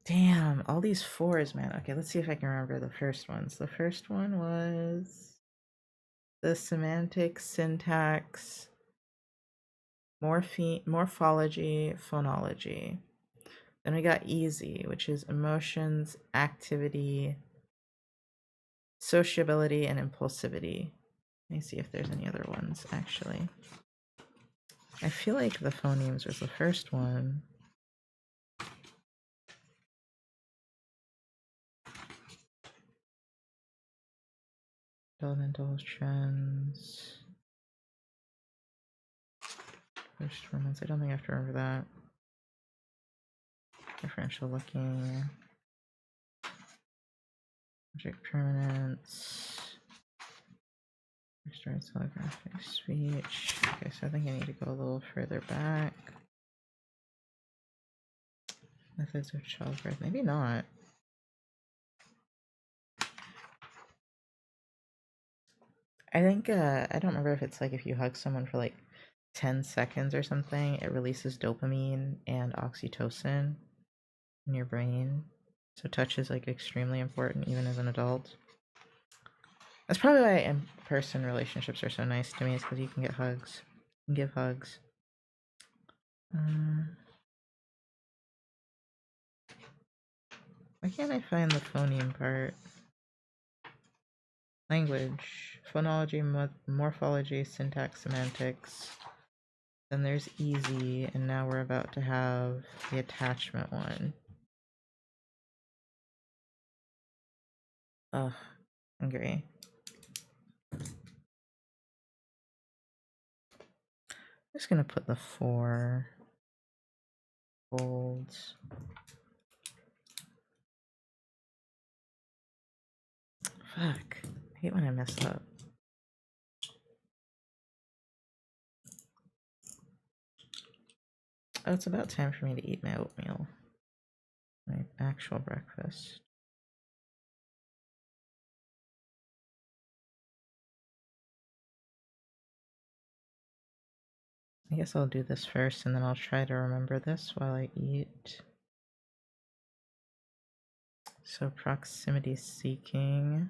Speaker 1: Damn, all these fours, man. Okay, let's see if I can remember the first ones. The first one was the semantic, syntax, morphology, phonology. Then we got easy, which is emotions, activity, sociability, and impulsivity. Let me see if there's any other ones, actually. I feel like the phonemes was the first one. Developmental trends. First romance. I don't think I have to remember that. Differential looking. Object permanence. Starts holographic speech. Okay, so I think I need to go a little further back. Methods of childbirth. Maybe not. I think, I don't remember if it's like if you hug someone for like 10 seconds or something, it releases dopamine and oxytocin in your brain. So touch is like extremely important even as an adult. That's probably why in-person relationships are so nice to me, is because you can get hugs. You can give hugs. Why can't I find the phoneme part? Language, phonology, morphology, syntax, semantics. Then there's easy, and now we're about to have the attachment one. Ugh, hungry. I'm just gonna put the 4 folds. Fuck. I hate when I mess up. Oh, it's about time for me to eat my oatmeal. My actual breakfast. I guess I'll do this first and then I'll try to remember this while I eat. So proximity seeking.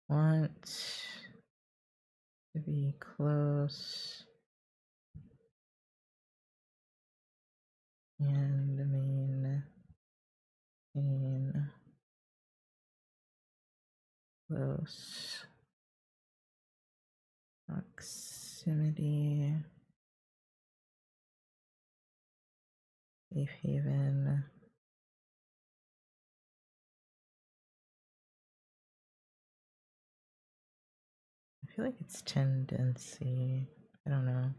Speaker 1: Want to be close and maintain close proximity. Safe haven. I feel like it's tendency. I don't know.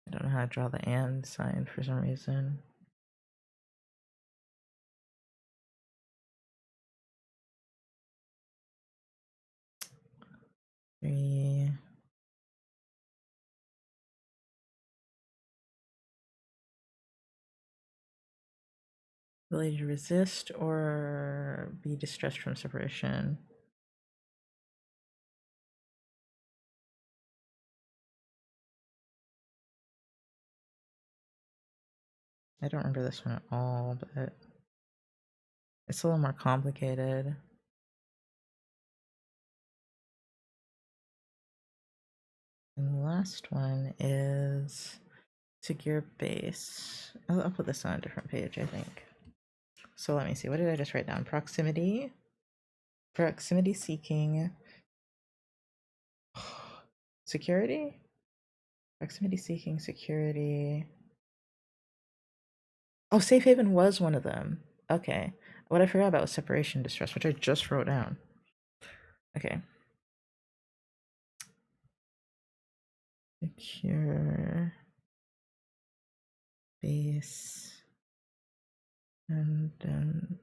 Speaker 1: I don't know how to draw the and sign for some reason. Three. Ability to resist or be distressed from separation. I don't remember this one at all, but it's a little more complicated. And the last one is secure base. I'll put this on a different page, I think. So let me see. What did I just write down? Proximity. Proximity seeking. Security? Proximity seeking, security. Oh, safe haven was one of them. Okay. What I forgot about was separation distress, which I just wrote down. Okay. Secure base tendency.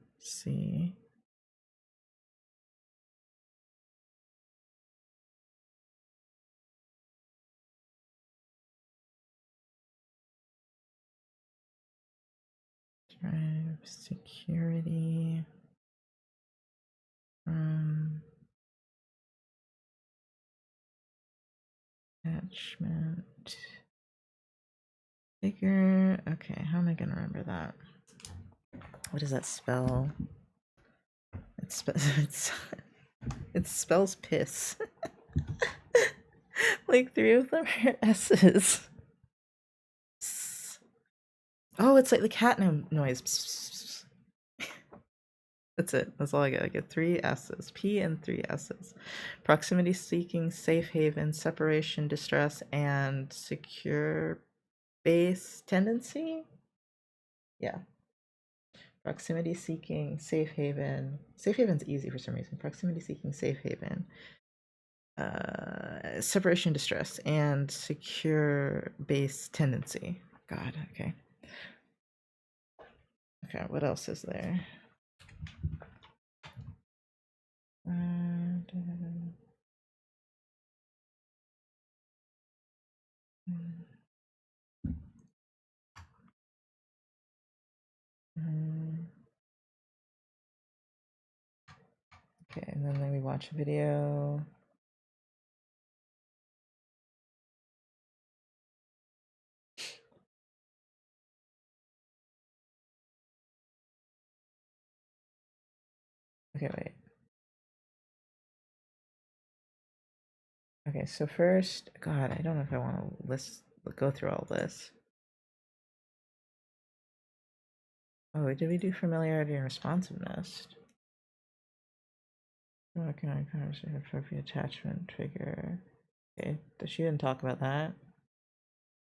Speaker 1: Describe security from attachment figure. Okay, how am I gonna remember that? What does that spell? It's it spells piss. Like 3 of them are S's. Oh, it's like the cat noise. That's it. That's all I get. I get 3 S's. P and 3 S's. Proximity seeking, safe haven, separation, distress, and secure base tendency? Yeah. Proximity seeking, safe haven. Safe haven's easy for some reason. Proximity seeking, safe haven. Separation, distress, and secure base tendency. God, okay. Okay, what else is there? Okay, and then we watch a video. Okay, wait. Okay, so first, God, I don't know if I want to go through all this. Oh, did we do familiarity and responsiveness? Oh, can I kind of appropriate attachment figure? Okay, she didn't talk about that.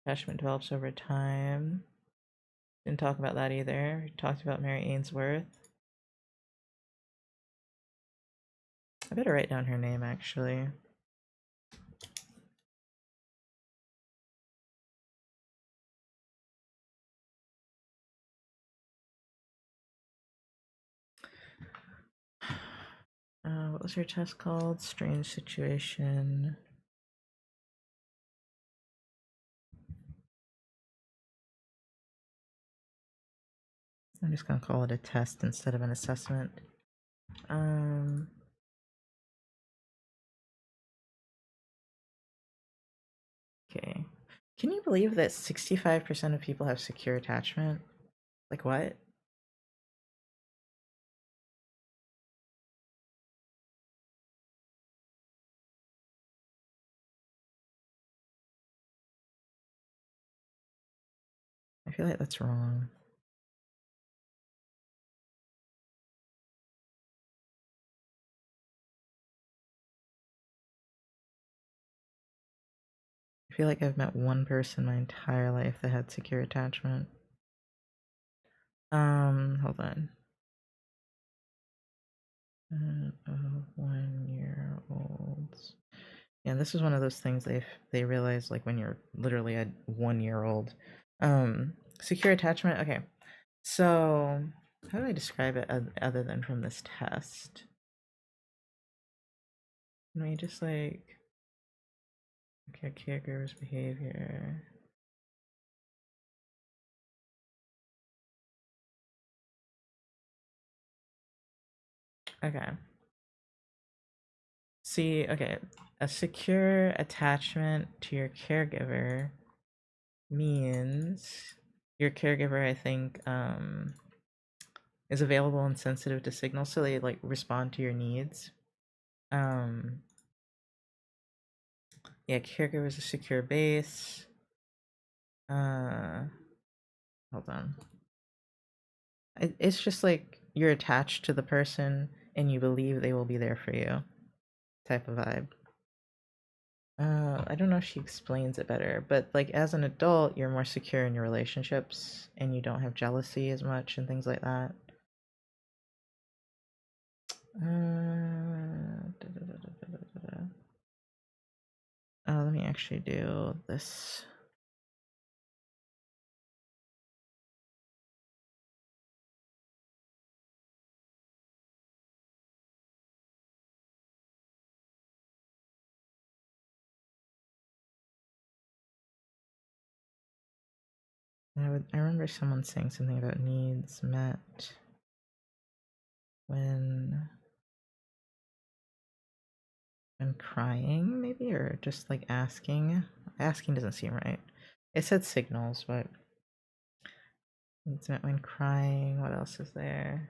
Speaker 1: Attachment develops over time. Didn't talk about that either. We talked about Mary Ainsworth. I better write down her name actually. What was her test called? Strange situation. I'm just gonna call it a test instead of an assessment. Okay. Can you believe that 65% of people have secure attachment? Like what? I feel like that's wrong. I feel like I've met one person my entire life that had secure attachment. Hold on. 1-year-olds. Yeah, this is one of those things they realize like when you're literally a 1-year old. Secure attachment. Okay, so how do I describe it other than from this test? Can we just like okay, caregiver's behavior? Okay. See, okay, a secure attachment to your caregiver means your caregiver, I think, is available and sensitive to signals, so they like respond to your needs. Yeah, caregiver is a secure base. Hold on. It's just like you're attached to the person and you believe they will be there for you, type of vibe. I don't know if she explains it better, but like as an adult, you're more secure in your relationships and you don't have jealousy as much and things like that. Let me actually do this. I remember someone saying something about needs met when crying, maybe, or just like asking. Asking doesn't seem right. It said signals, but needs met when crying. What else is there?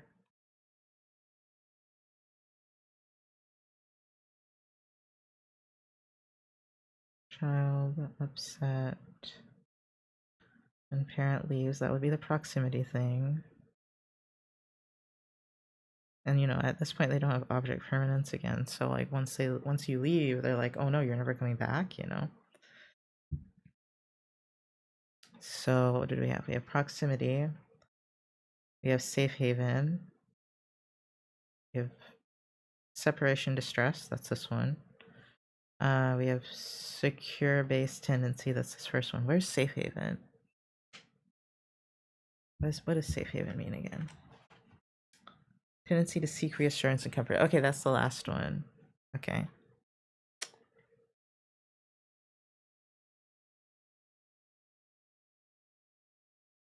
Speaker 1: Child upset. When parent leaves, that would be the proximity thing. And at this point they don't have object permanence again. So like once you leave, they're like, oh no, you're never coming back. So what did we have? We have proximity. We have safe haven. We have separation distress. That's this one. We have secure base tendency. That's this first one. Where's safe haven? What does safe haven mean again? Tendency to seek reassurance and comfort. Okay, that's the last one. Okay.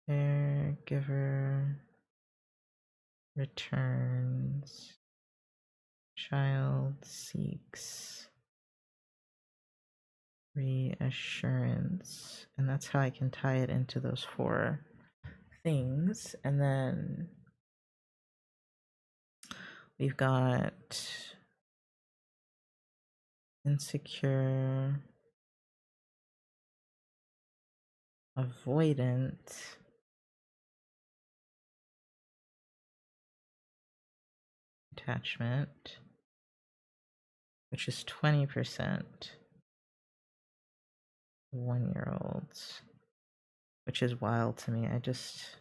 Speaker 1: Caregiver returns. Child seeks reassurance. And that's how I can tie it into those 4 things. And then we've got insecure, avoidant, attachment, which is 20% 1-year-olds, which is wild to me. I just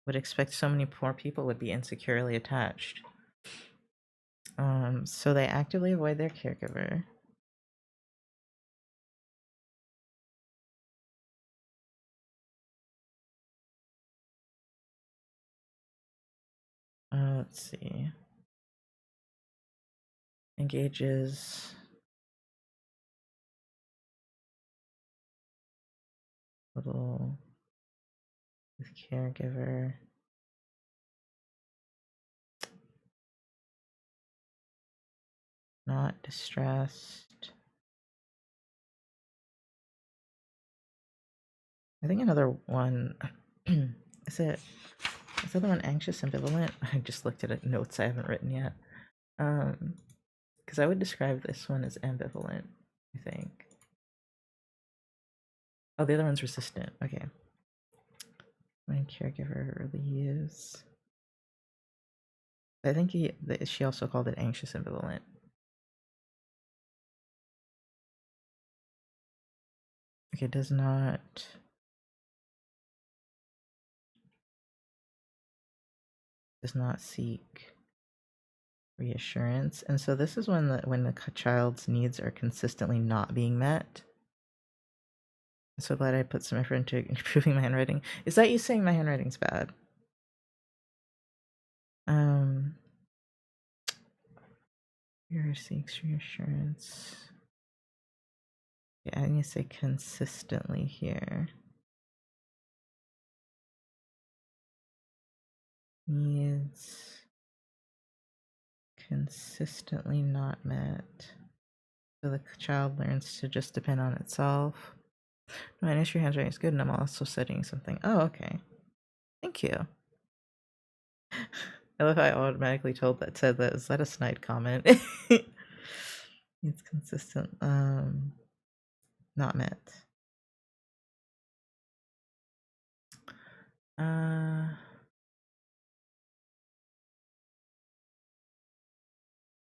Speaker 1: would expect so many poor people would be insecurely attached. So they actively avoid their caregiver. Let's see. Engages little with caregiver. Not distressed. I think another one is the other one anxious ambivalent? I just looked at notes I haven't written yet. Because I would describe this one as ambivalent, I think. Oh, the other one's resistant. Okay. When caregiver leaves. I think she also called it anxious ambivalent. Okay, does not seek reassurance. And so this is when the child's needs are consistently not being met. I'm so glad I put some effort into improving my handwriting. Is that you saying my handwriting's bad? Here seeks reassurance. Yeah, I need to say consistently here. Needs consistently not met. So the child learns to just depend on itself. My initial handwriting is good, and I'm also studying something. Oh, okay. Thank you. I love how I automatically said that. Is that a snide comment? It's consistent. Not met.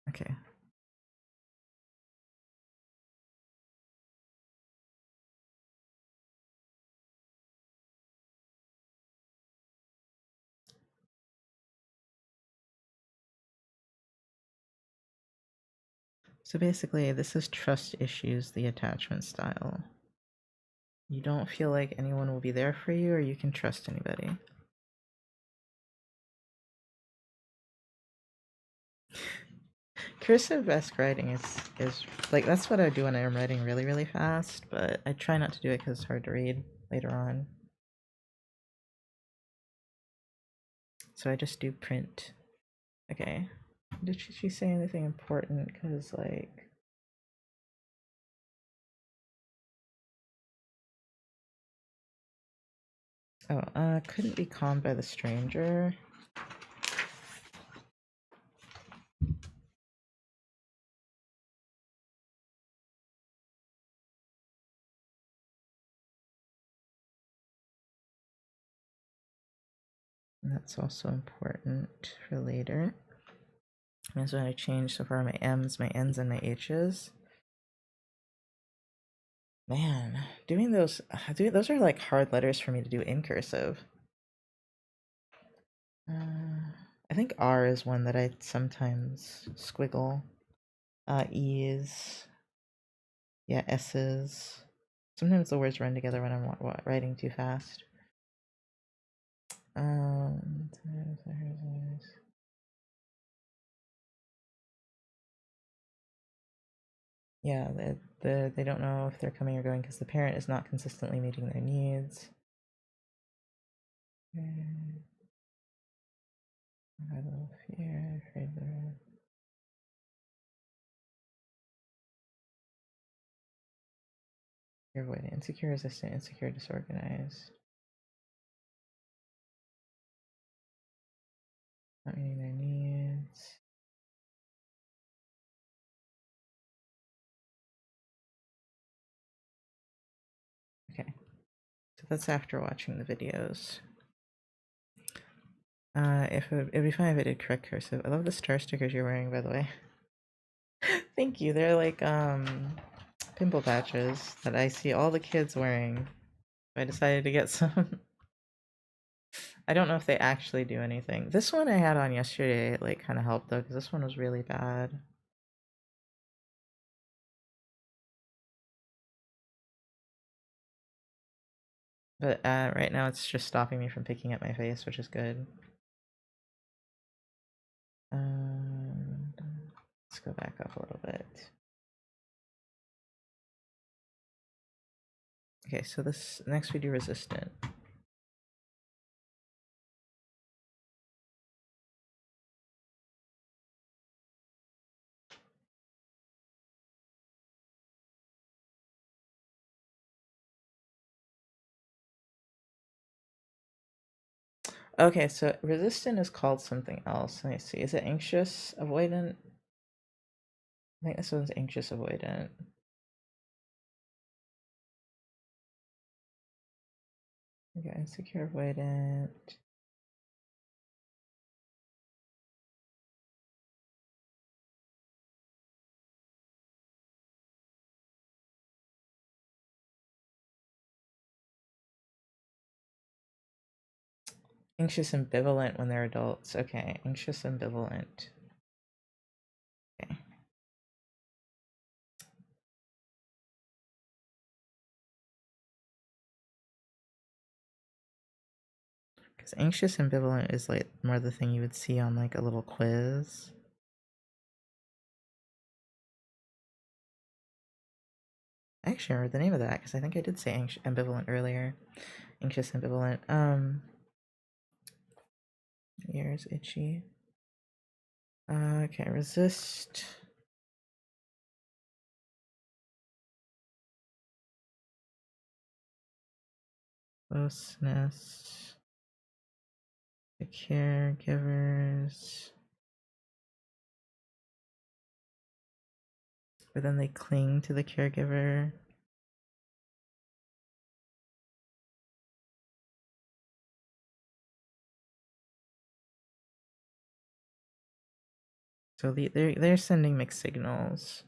Speaker 1: Okay. So basically, this is trust issues, the attachment style. You don't feel like anyone will be there for you, or you can trust anybody. Cursive-esque writing is like, that's what I do when I'm writing really, really fast, but I try not to do it because it's hard to read later on. So I just do print. Okay. Did she say anything important? Because, like... Oh, couldn't be calmed by the stranger. And that's also important for later. That's what I changed so far: my M's, my N's, and my H's. Man, doing those are like hard letters for me to do in cursive. I think R is one that I sometimes squiggle. E's. Yeah, S's. Sometimes the words run together when I'm writing too fast. Yeah, they don't know if they're coming or going because the parent is not consistently meeting their needs. Fear, afraid you're avoiding insecure, resistant, insecure, disorganized. Not meeting their needs. Okay, so that's after watching the videos. It'd be fine if I did correct cursive. I love the star stickers you're wearing, by the way. Thank you. They're like pimple patches that I see all the kids wearing. I decided to get some. I don't know if they actually do anything. This one I had on yesterday, like, kind of helped though, because this one was really bad. But right now it's just stopping me from picking up my face, which is good. Let's go back up a little bit. Okay, so this next we do resistant. Okay, so resistant is called something else. Let me see. Is it anxious avoidant? I think this one's anxious avoidant. Okay, insecure avoidant. Anxious ambivalent when they're adults. Okay, anxious ambivalent. Okay. Because anxious ambivalent is like more the thing you would see on like a little quiz. I actually remember the name of that because I think I did say ambivalent earlier. Anxious ambivalent. Ears itchy. Okay, resist. Closeness. The caregivers. But then they cling to the caregiver. So they're sending mixed signals.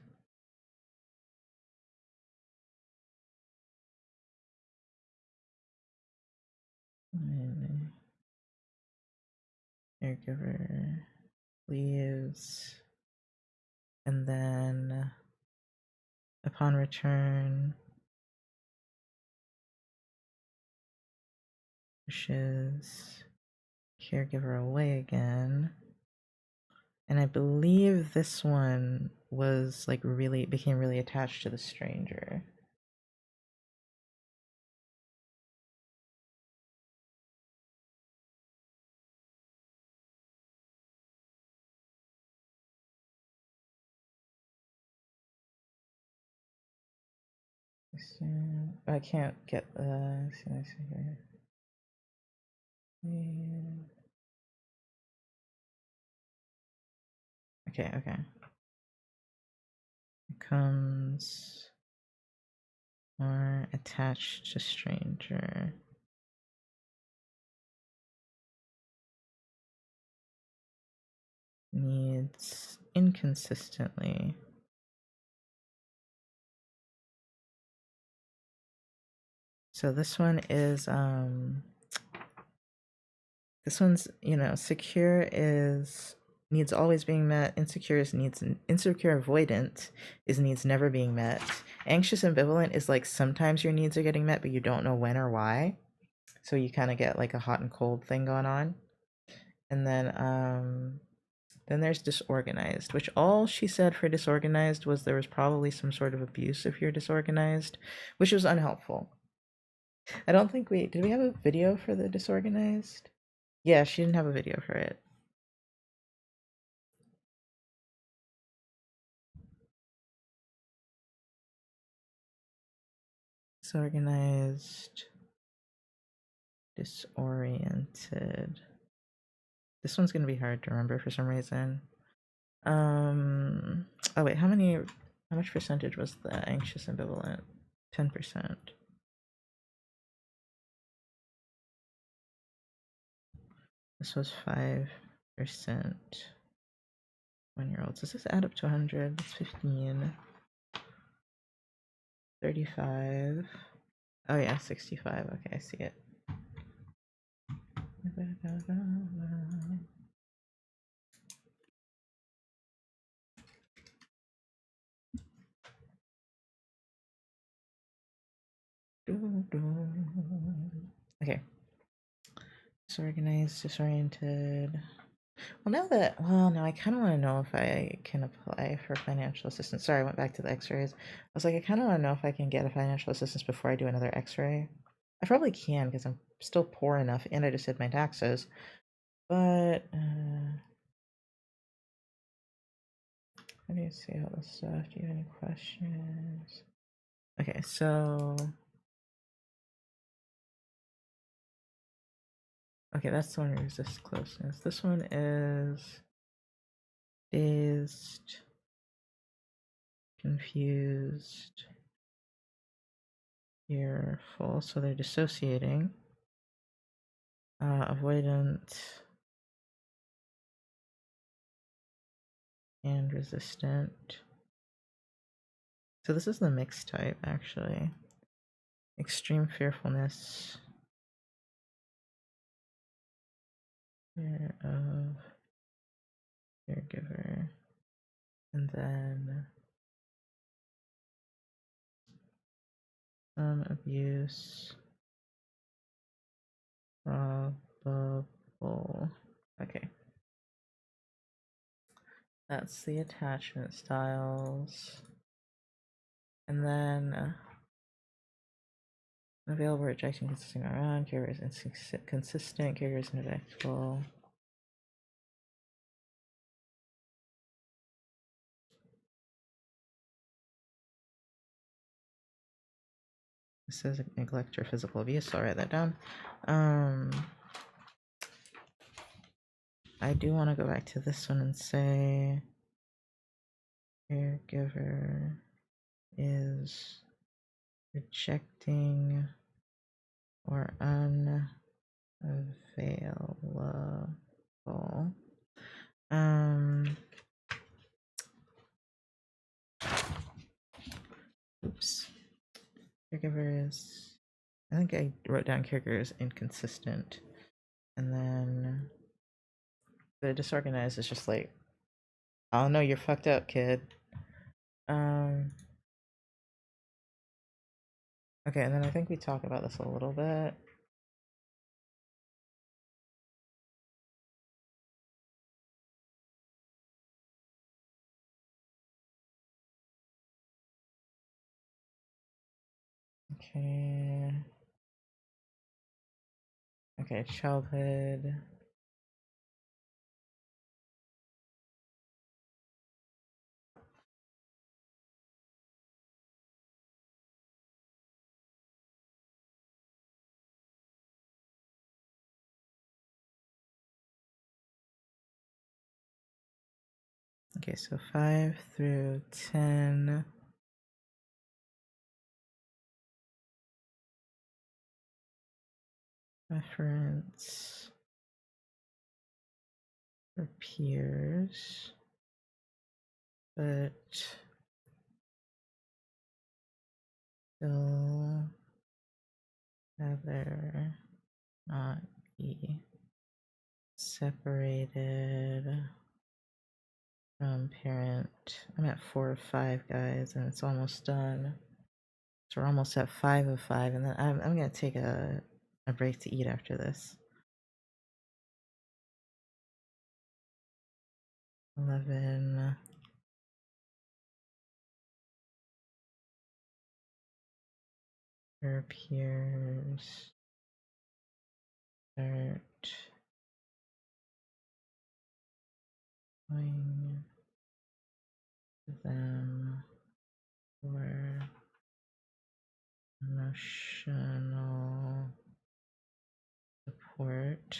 Speaker 1: And caregiver leaves, and then upon return pushes caregiver away again. And I believe this one was like became really attached to the stranger. I can't get the. Okay, okay. Becomes more attached to stranger. Needs inconsistently. So this one is this one's, secure is needs always being met, insecure is needs insecure avoidant is needs never being met. Anxious ambivalent is like sometimes your needs are getting met but you don't know when or why. So you kind of get like a hot and cold thing going on. And then there's disorganized, which all she said for disorganized was there was probably some sort of abuse if you're disorganized, which was unhelpful. I don't think did we have a video for the disorganized? Yeah, she didn't have a video for it. Disorganized, disoriented. This one's gonna be hard to remember for some reason. Oh wait, how much percentage was the anxious ambivalent? 10%. This was 5%. 1-year-olds. Does this add up to 100? That's 15. 35. Oh yeah, 65. Okay, I see it. Okay. Disorganized, disoriented. Well, no, I kind of want to know if I can apply for financial assistance. Sorry, I went back to the x-rays. I was like, I kind of want to know if I can get a financial assistance before I do another x-ray. I probably can because I'm still poor enough and I just did my taxes. But, how do you see all this stuff? Do you have any questions? Okay, so. Okay, that's the one who resists closeness. This one is dazed, confused, fearful. So they're dissociating. Avoidant and resistant. So this is the mixed type, actually. Extreme fearfulness. Fear of caregiver. And then some abuse. Probable. Okay. That's the attachment styles. And then available rejection consisting around, carrier is inconsistent, carrier is neglectful. This says neglect or physical abuse, so I'll write that down. I do want to go back to this one and say caregiver is rejecting or unavailable. Oops. Caregiver is, I think I wrote down caregiver is inconsistent. And then the disorganized is just like, oh no, you're fucked up, kid. Okay, and then I think we talk about this a little bit. Okay. Okay, childhood. Okay, so 5 through 10. Reference for peers, but still rather not be separated from parent. I'm at 4 of 5, guys, and it's almost done. So we're almost at 5 of 5, and then I'm gonna take a break to eat after this. 11. Her peers start going to them for emotional support.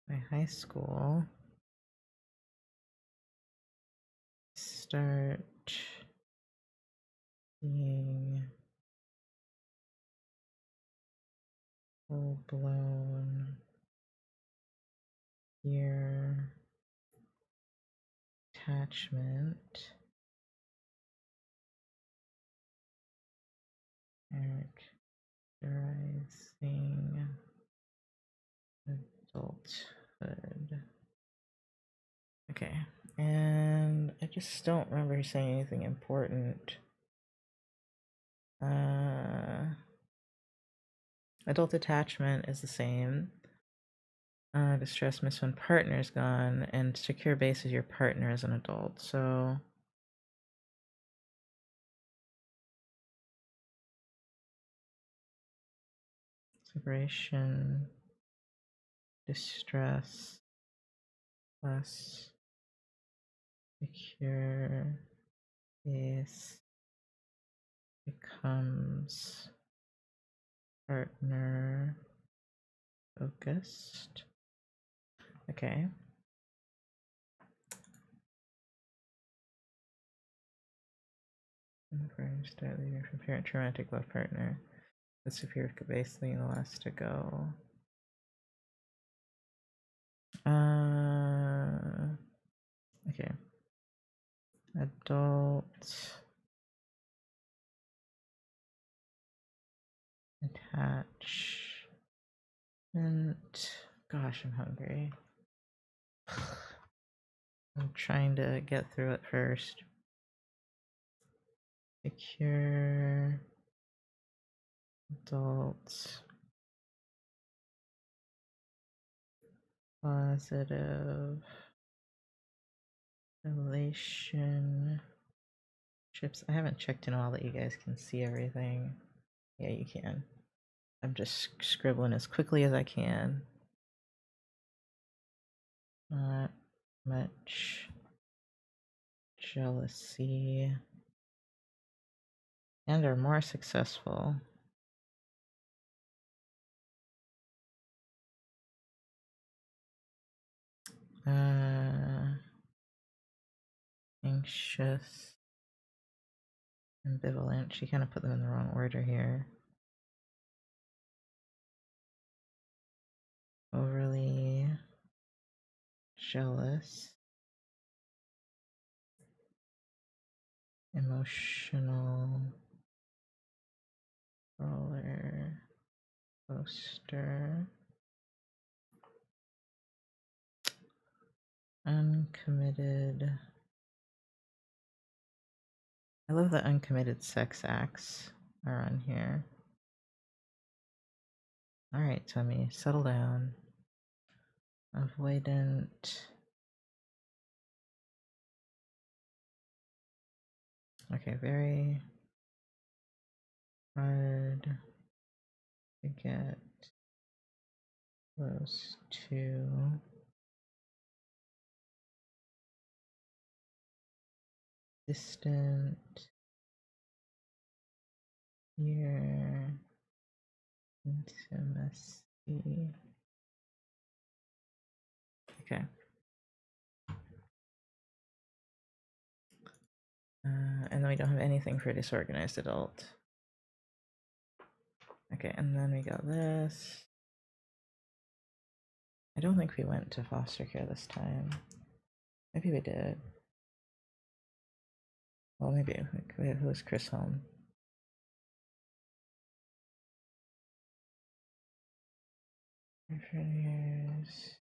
Speaker 1: My high school start being full-blown peer attachment, characterizing adulthood. Okay, and I just don't remember saying anything important. Adult attachment is the same. Distress miss when partner is gone, and secure base is your partner as an adult. So separation, distress, plus secure base becomes partner focused. Okay. Start leaving from parent to romantic love partner. The superior base being the last to go. Okay. Adult attachment. Gosh, I'm hungry. I'm trying to get through it first. Secure adult positive relationships. I haven't checked in a while that you guys can see everything. Yeah, you can. I'm just scribbling as quickly as I can. Not much jealousy. And are more successful. Anxious, ambivalent. She kind of put them in the wrong order here. Overly jealous, emotional roller coaster, uncommitted. I love the uncommitted sex acts are on here. All right, Tummy, settle down. Avoidant. Okay, very hard to get close to. Distant. Here. Intimacy. Okay. And then we don't have anything for disorganized adult. Okay, and then we got this. I don't think we went to foster care this time. Maybe we did. Well, maybe. Who was Chris home? For years.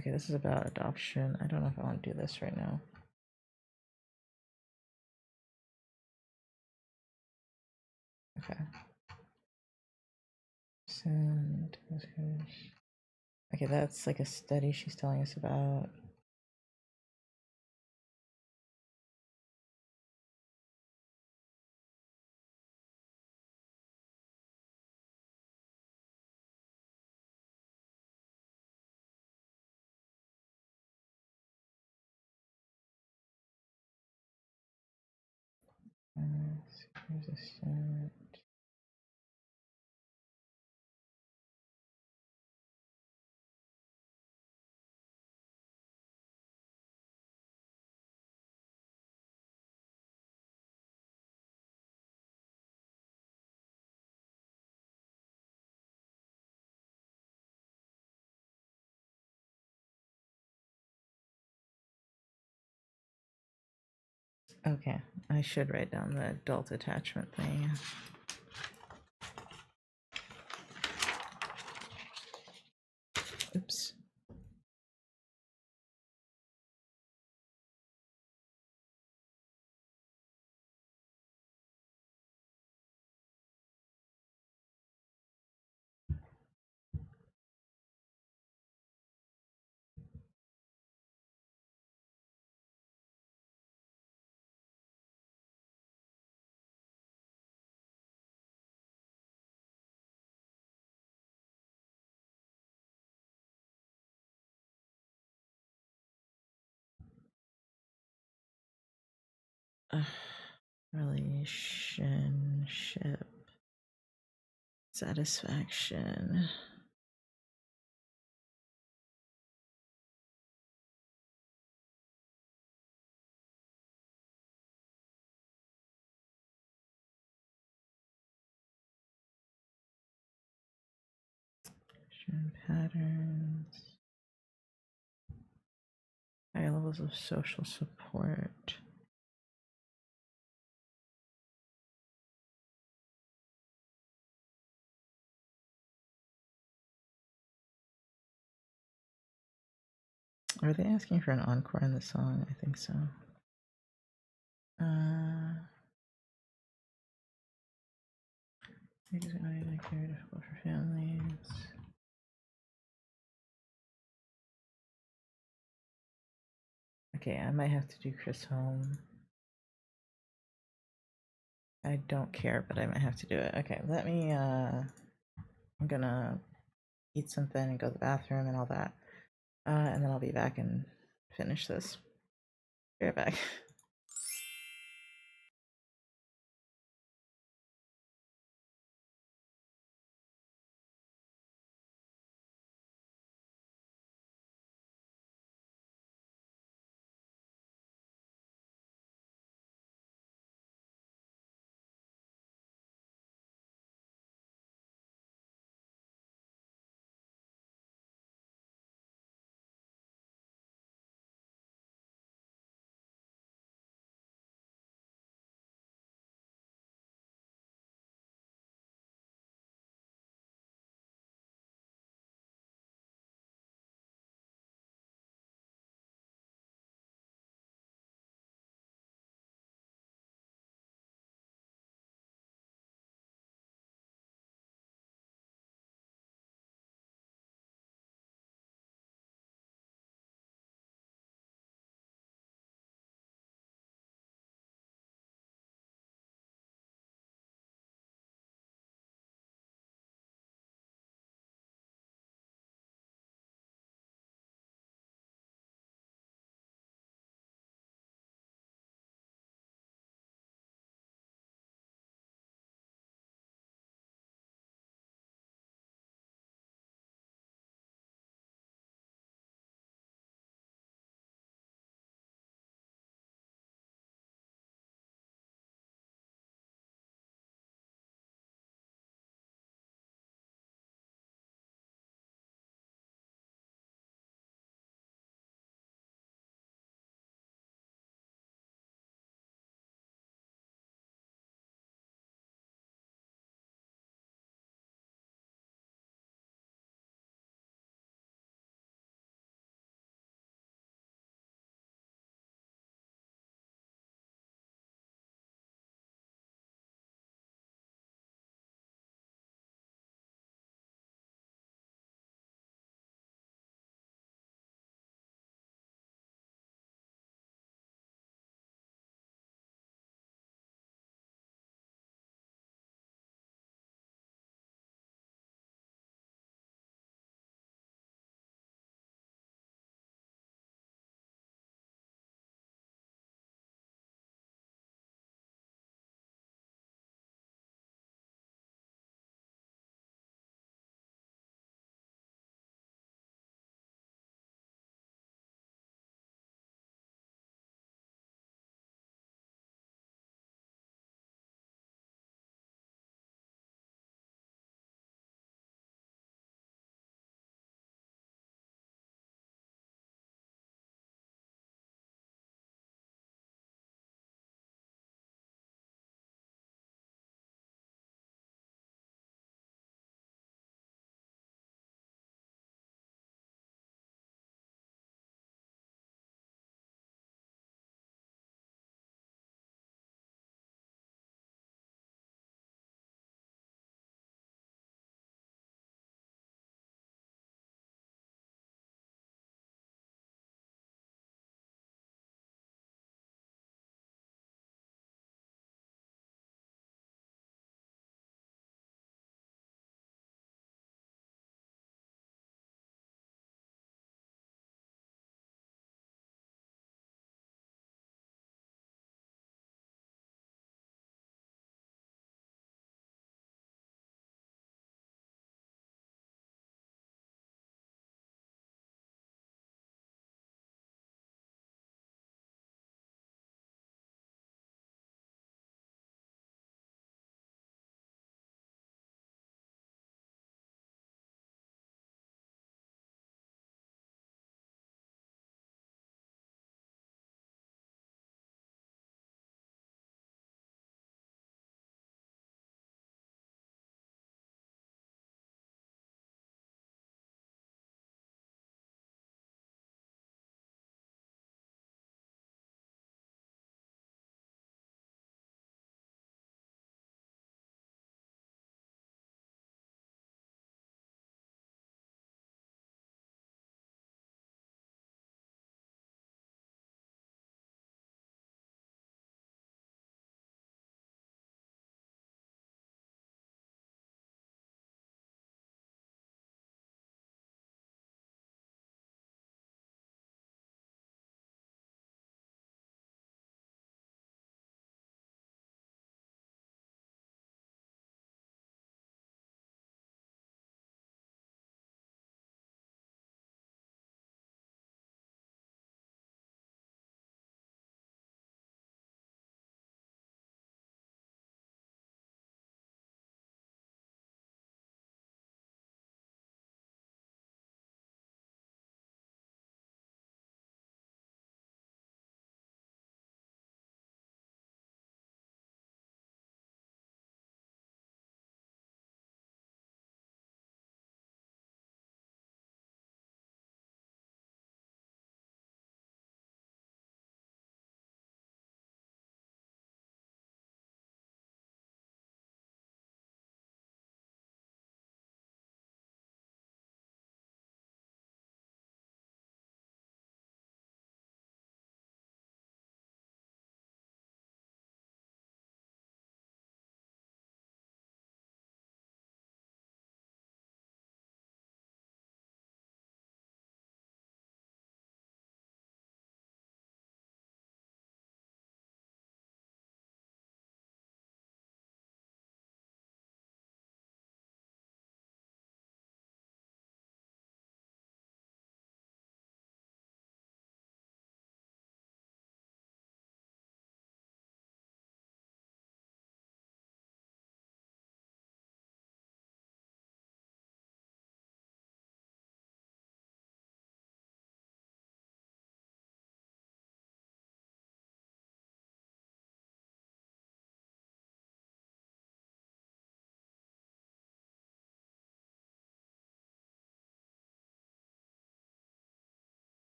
Speaker 1: Okay, this is about adoption. I don't know if I want to do this right now. Okay. Send. Okay, that's like a study she's telling us about. Resistant. Okay, I should write down the adult attachment thing. Oops. Relationship satisfaction. Patterns. Higher levels of social support. Are they asking for an encore in the song? I think so. Difficult for families. Okay, I might have to do Chris home. I don't care, but I might have to do it. Okay, let me, I'm gonna eat something and go to the bathroom and all that. And then I'll be back and finish this. Be right back.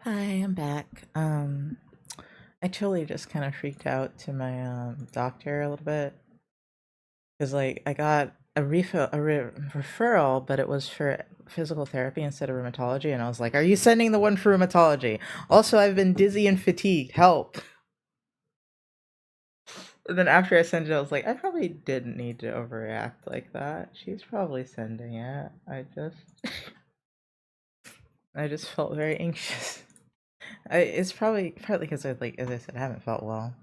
Speaker 1: Hi, I'm back. I totally just kind of freaked out to my doctor a little bit because like I got a referral, but it was for physical therapy instead of rheumatology, and I was like, "Are you sending the one for rheumatology?" Also, I've been dizzy and fatigued. Help. And then after I sent it, I was like, I probably didn't need to overreact like that. She's probably sending it. I just felt very anxious. It's probably partly because I like, as I said, I haven't felt well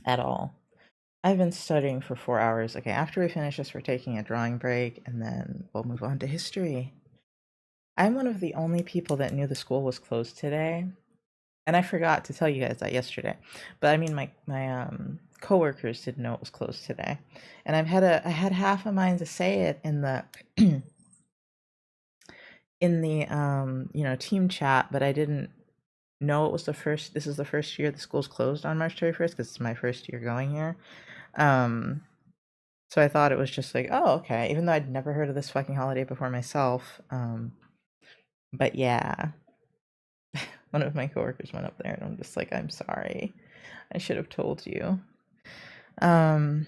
Speaker 1: at all. I've been studying for 4 hours. Okay, after we finish this, we're taking a drawing break and then we'll move on to history. I'm one of the only people that knew the school was closed today. And I forgot to tell you guys that yesterday. But I mean my coworkers didn't know it was closed today. And I had half a mind to say it in the team chat, but I didn't know it was this is the first year the school's closed on March 31st because it's my first year going here. Um So I thought it was just like, oh, okay, even though I'd never heard of this fucking holiday before myself. But yeah, one of my coworkers went up there and I'm just like, I'm sorry. I should have told you. Um,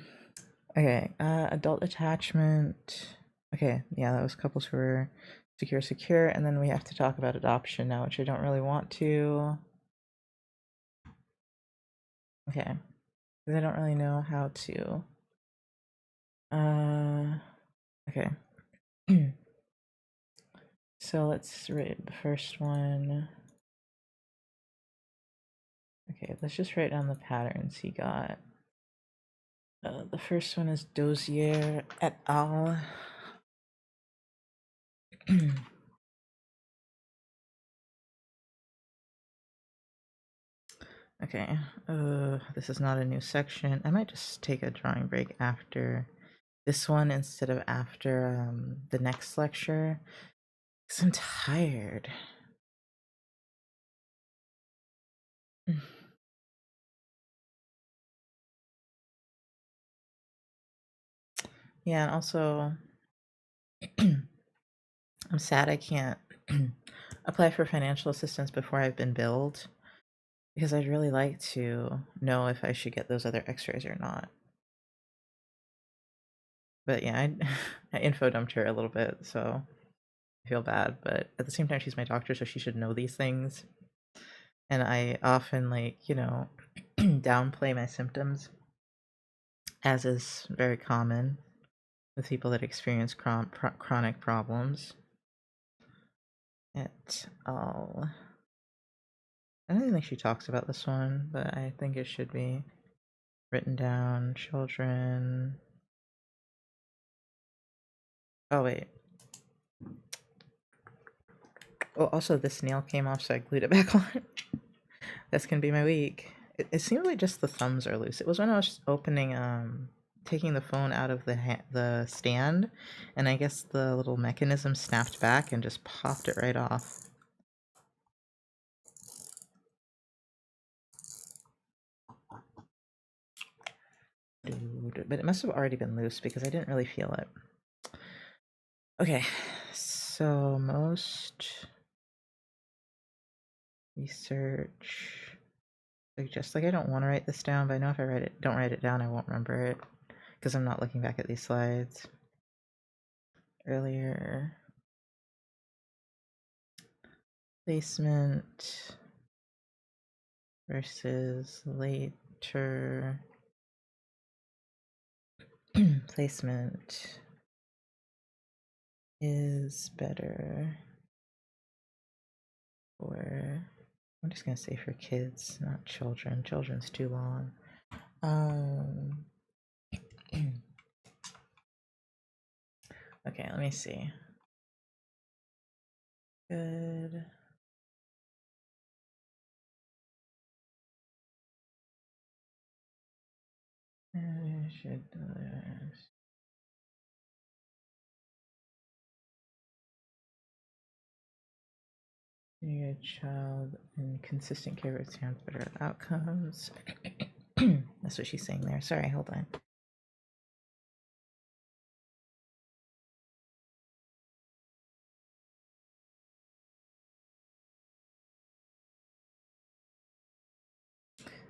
Speaker 1: okay, adult attachment. Okay, yeah, that was couples who were secure, and then we have to talk about adoption now, which I don't really want to. Okay, because I don't really know how to. Okay. So let's read the first one. Okay, let's just write down the patterns he got. The first one is Dozier et al. Okay, this is not a new section. I might just take a drawing break after this one instead of after the next lecture because I'm tired. Yeah, and also I'm sad I can't apply for financial assistance before I've been billed because I'd really like to know if I should get those other x-rays or not. But yeah, I info dumped her a little bit, so I feel bad. But at the same time, she's my doctor, so she should know these things. And I often, like, downplay my symptoms, as is very common with people that experience chronic problems. Et al. I don't think she talks about this one, but I think it should be written down. Children. Oh, wait. Oh, also, this nail came off, so I glued it back on. That's gonna be my week. It seems like just the thumbs are loose. It was when I was just opening, taking the phone out of the stand, and I guess the little mechanism snapped back and just popped it right off. Dude, but it must have already been loose because I didn't really feel it. Okay, so most research suggests, like, I don't want to write this down, but I know if I don't write it down, I won't remember it because I'm not looking back at these slides. Earlier placement versus later placement is better for, I'm just gonna say for kids, not children. Children's too long. Okay, let me see. Good. Should your child in consistent care with sounds better outcomes. That's what she's saying there. Sorry, hold on.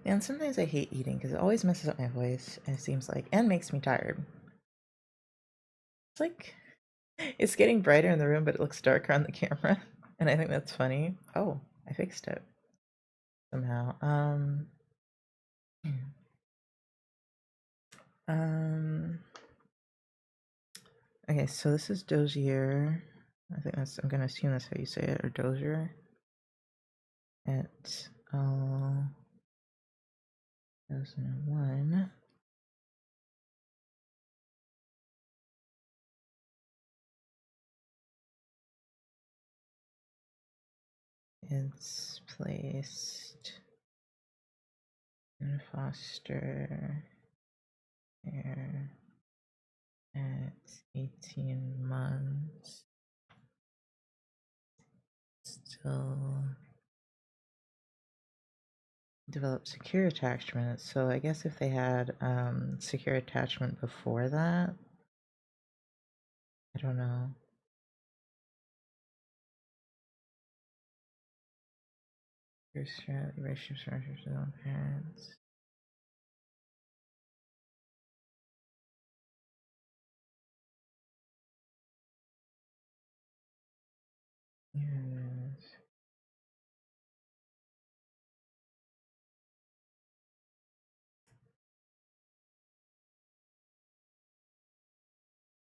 Speaker 1: Yeah, and sometimes I hate eating because it always messes up my voice, it seems like, and makes me tired. It's like it's getting brighter in the room, but it looks darker on the camera, and I think that's funny. Oh, I fixed it somehow. Um. Okay, so this is Dozier. I think that's. I'm gonna assume that's how you say it, or Dozier. At 2001. It's placed in foster care at 18 months. Still develop secure attachment. So I guess if they had secure attachment before that, I don't know. Relationships with their own parents. Yes.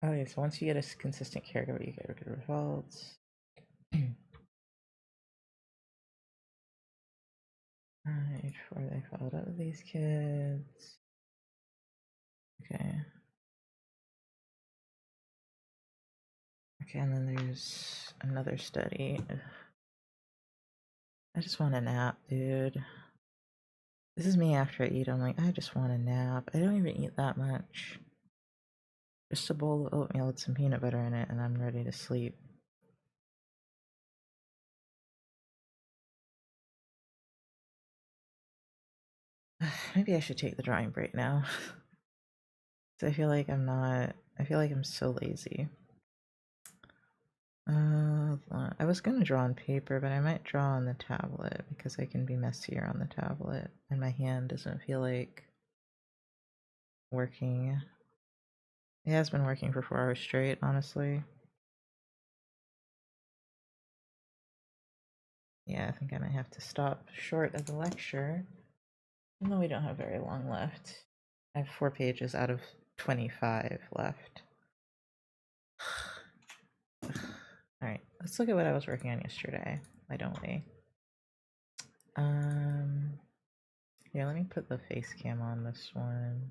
Speaker 1: Okay, so once you get a consistent caregiver, you get good results. Right, before they followed up with these kids. Okay. Okay, and then there's another study. I just want a nap, dude. This is me after I eat. I'm like, I just want a nap. I don't even eat that much. Just a bowl of oatmeal with some peanut butter in it, and I'm ready to sleep. Maybe I should take the drawing break now. So I feel like I'm not. I feel like I'm so lazy. I was gonna draw on paper, but I might draw on the tablet because I can be messier on the tablet, and my hand doesn't feel like working. It has been working for 4 hours straight, honestly. Yeah, I think I might have to stop short of the lecture. Even though we don't have very long left. I have 4 pages out of 25 left. Alright, let's look at what I was working on yesterday. Why don't we? Here, let me put the face cam on this one.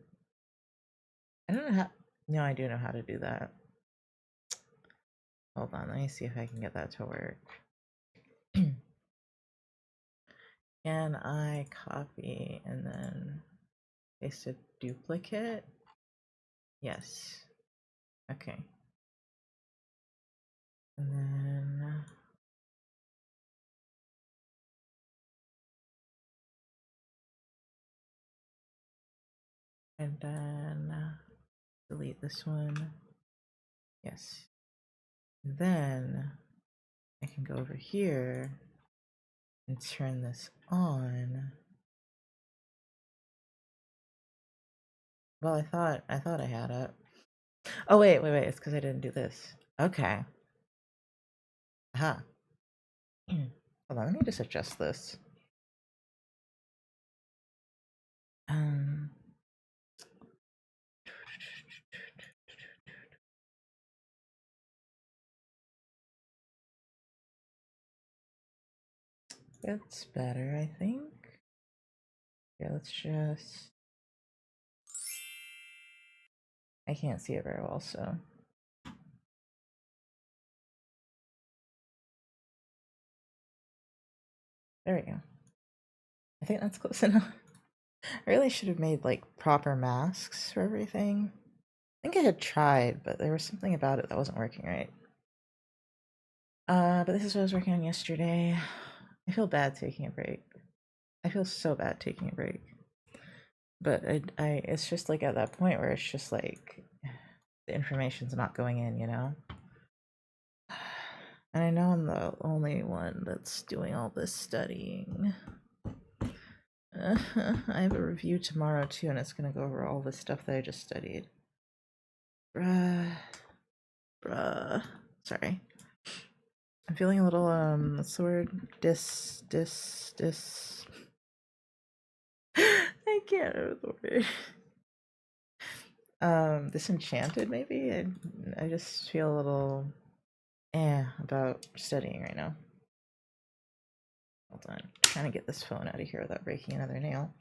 Speaker 1: I don't know how. No, I do know how to do that. Hold on, let me see if I can get that to work. Can I copy and then paste a duplicate? Yes. Okay. And then delete this one. Yes. Then I can go over here and turn this on. Well, I thought I had it. Oh wait, it's because I didn't do this. Okay. Aha. Hold on, let me just adjust this. Um It's better, I think. Yeah, let's just. I can't see it very well, so. There we go. I think that's close enough. I really should have made like proper masks for everything. I think I had tried, but there was something about it that wasn't working right. But this is what I was working on yesterday. I feel bad taking a break. I feel so bad taking a break. But it's just like at that point where it's just like the information's not going in, you know? And I know I'm the only one that's doing all this studying. I have a review tomorrow too, and it's gonna go over all the stuff that I just studied. Bruh. Bruh. Sorry. I'm feeling a little, what's the word? I can't remember the word. Disenchanted, maybe? I just feel a little about studying right now. Hold on. I'm trying to get this phone out of here without breaking another nail.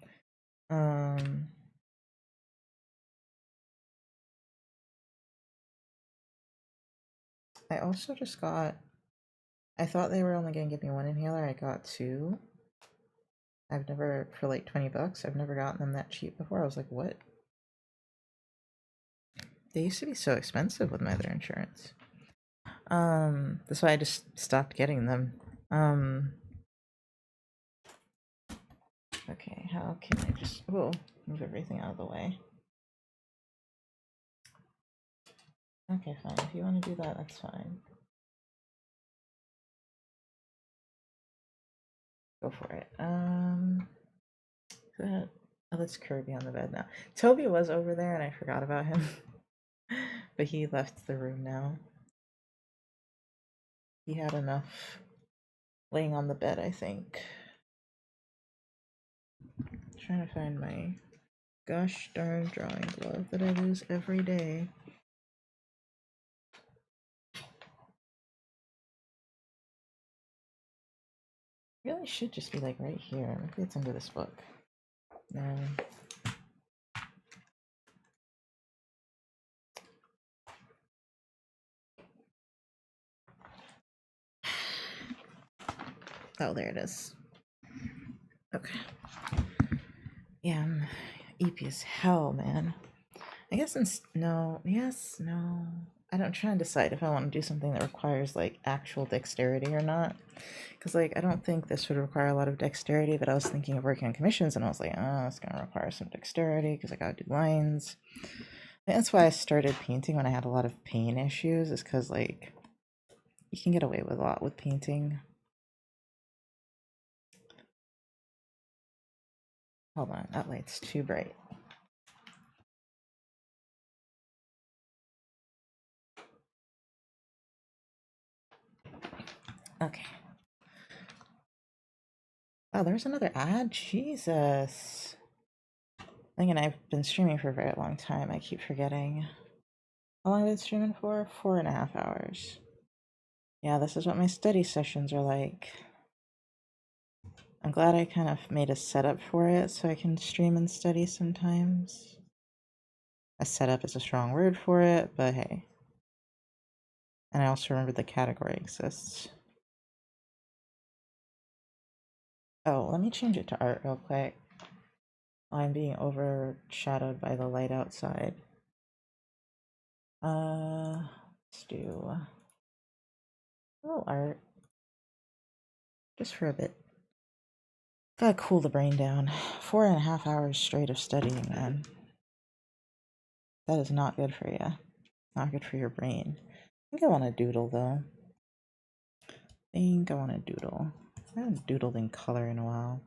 Speaker 1: I also just got, I thought they were only going to give me one inhaler. I got two. I've never, for like 20 bucks, I've never gotten them that cheap before. I was like, what? They used to be so expensive with my other insurance. That's why I just stopped getting them. Okay, how can I just, move everything out of the way. Okay, fine. If you want to do that, that's fine. Go for it. Oh, that's Kirby on the bed now. Toby was over there and I forgot about him. But he left the room now. He had enough laying on the bed, I think. Trying to find my gosh darn drawing glove that I lose every day. Really should just be like right here. Maybe it's under this book. No. Oh, there it is. Okay. Yeah, I'm eepy as hell, man. I guess no. I'm trying to decide if I want to do something that requires like actual dexterity or not. Because like I don't think this would require a lot of dexterity, but I was thinking of working on commissions and I was like, oh, it's gonna require some dexterity because I gotta do lines. And that's why I started painting when I had a lot of pain issues, is because like you can get away with a lot with painting. Hold on, that light's too bright. Okay. Oh, there's another ad? Jesus. Thinking I've been streaming for a very long time. I keep forgetting. How long have I been streaming for? 4.5 hours. Yeah, this is what my study sessions are like. I'm glad I kind of made a setup for it so I can stream and study sometimes. A setup is a strong word for it, but hey. And I also remember the category exists. Oh, let me change it to art real quick. I'm being overshadowed by the light outside. Let's do a little art. Just for a bit. Gotta cool the brain down. 4.5 hours straight of studying, man. That is not good for you. Not good for your brain. I think I want to doodle, though. I haven't doodled in color in a while.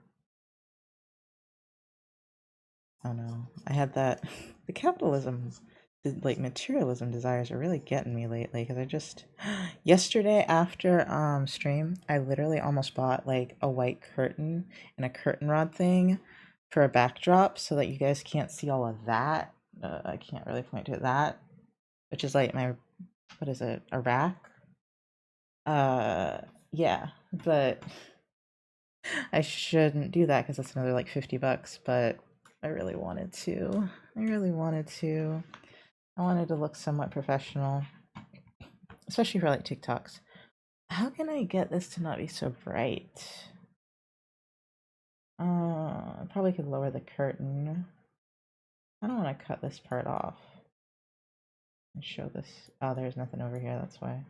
Speaker 1: I don't know. I had that. The capitalism, like materialism desires are really getting me lately because I just. Yesterday after stream, I literally almost bought like a white curtain and a curtain rod thing for a backdrop so that you guys can't see all of that. I can't really point to that, which is like my, what is it, a rack? Yeah, but I shouldn't do that because that's another like 50 bucks, but I really wanted to. I wanted to look somewhat professional, especially for like TikToks. How can I get this to not be so bright? I probably could lower the curtain. I don't want to cut this part off and show this. Oh, there's nothing over here, that's why.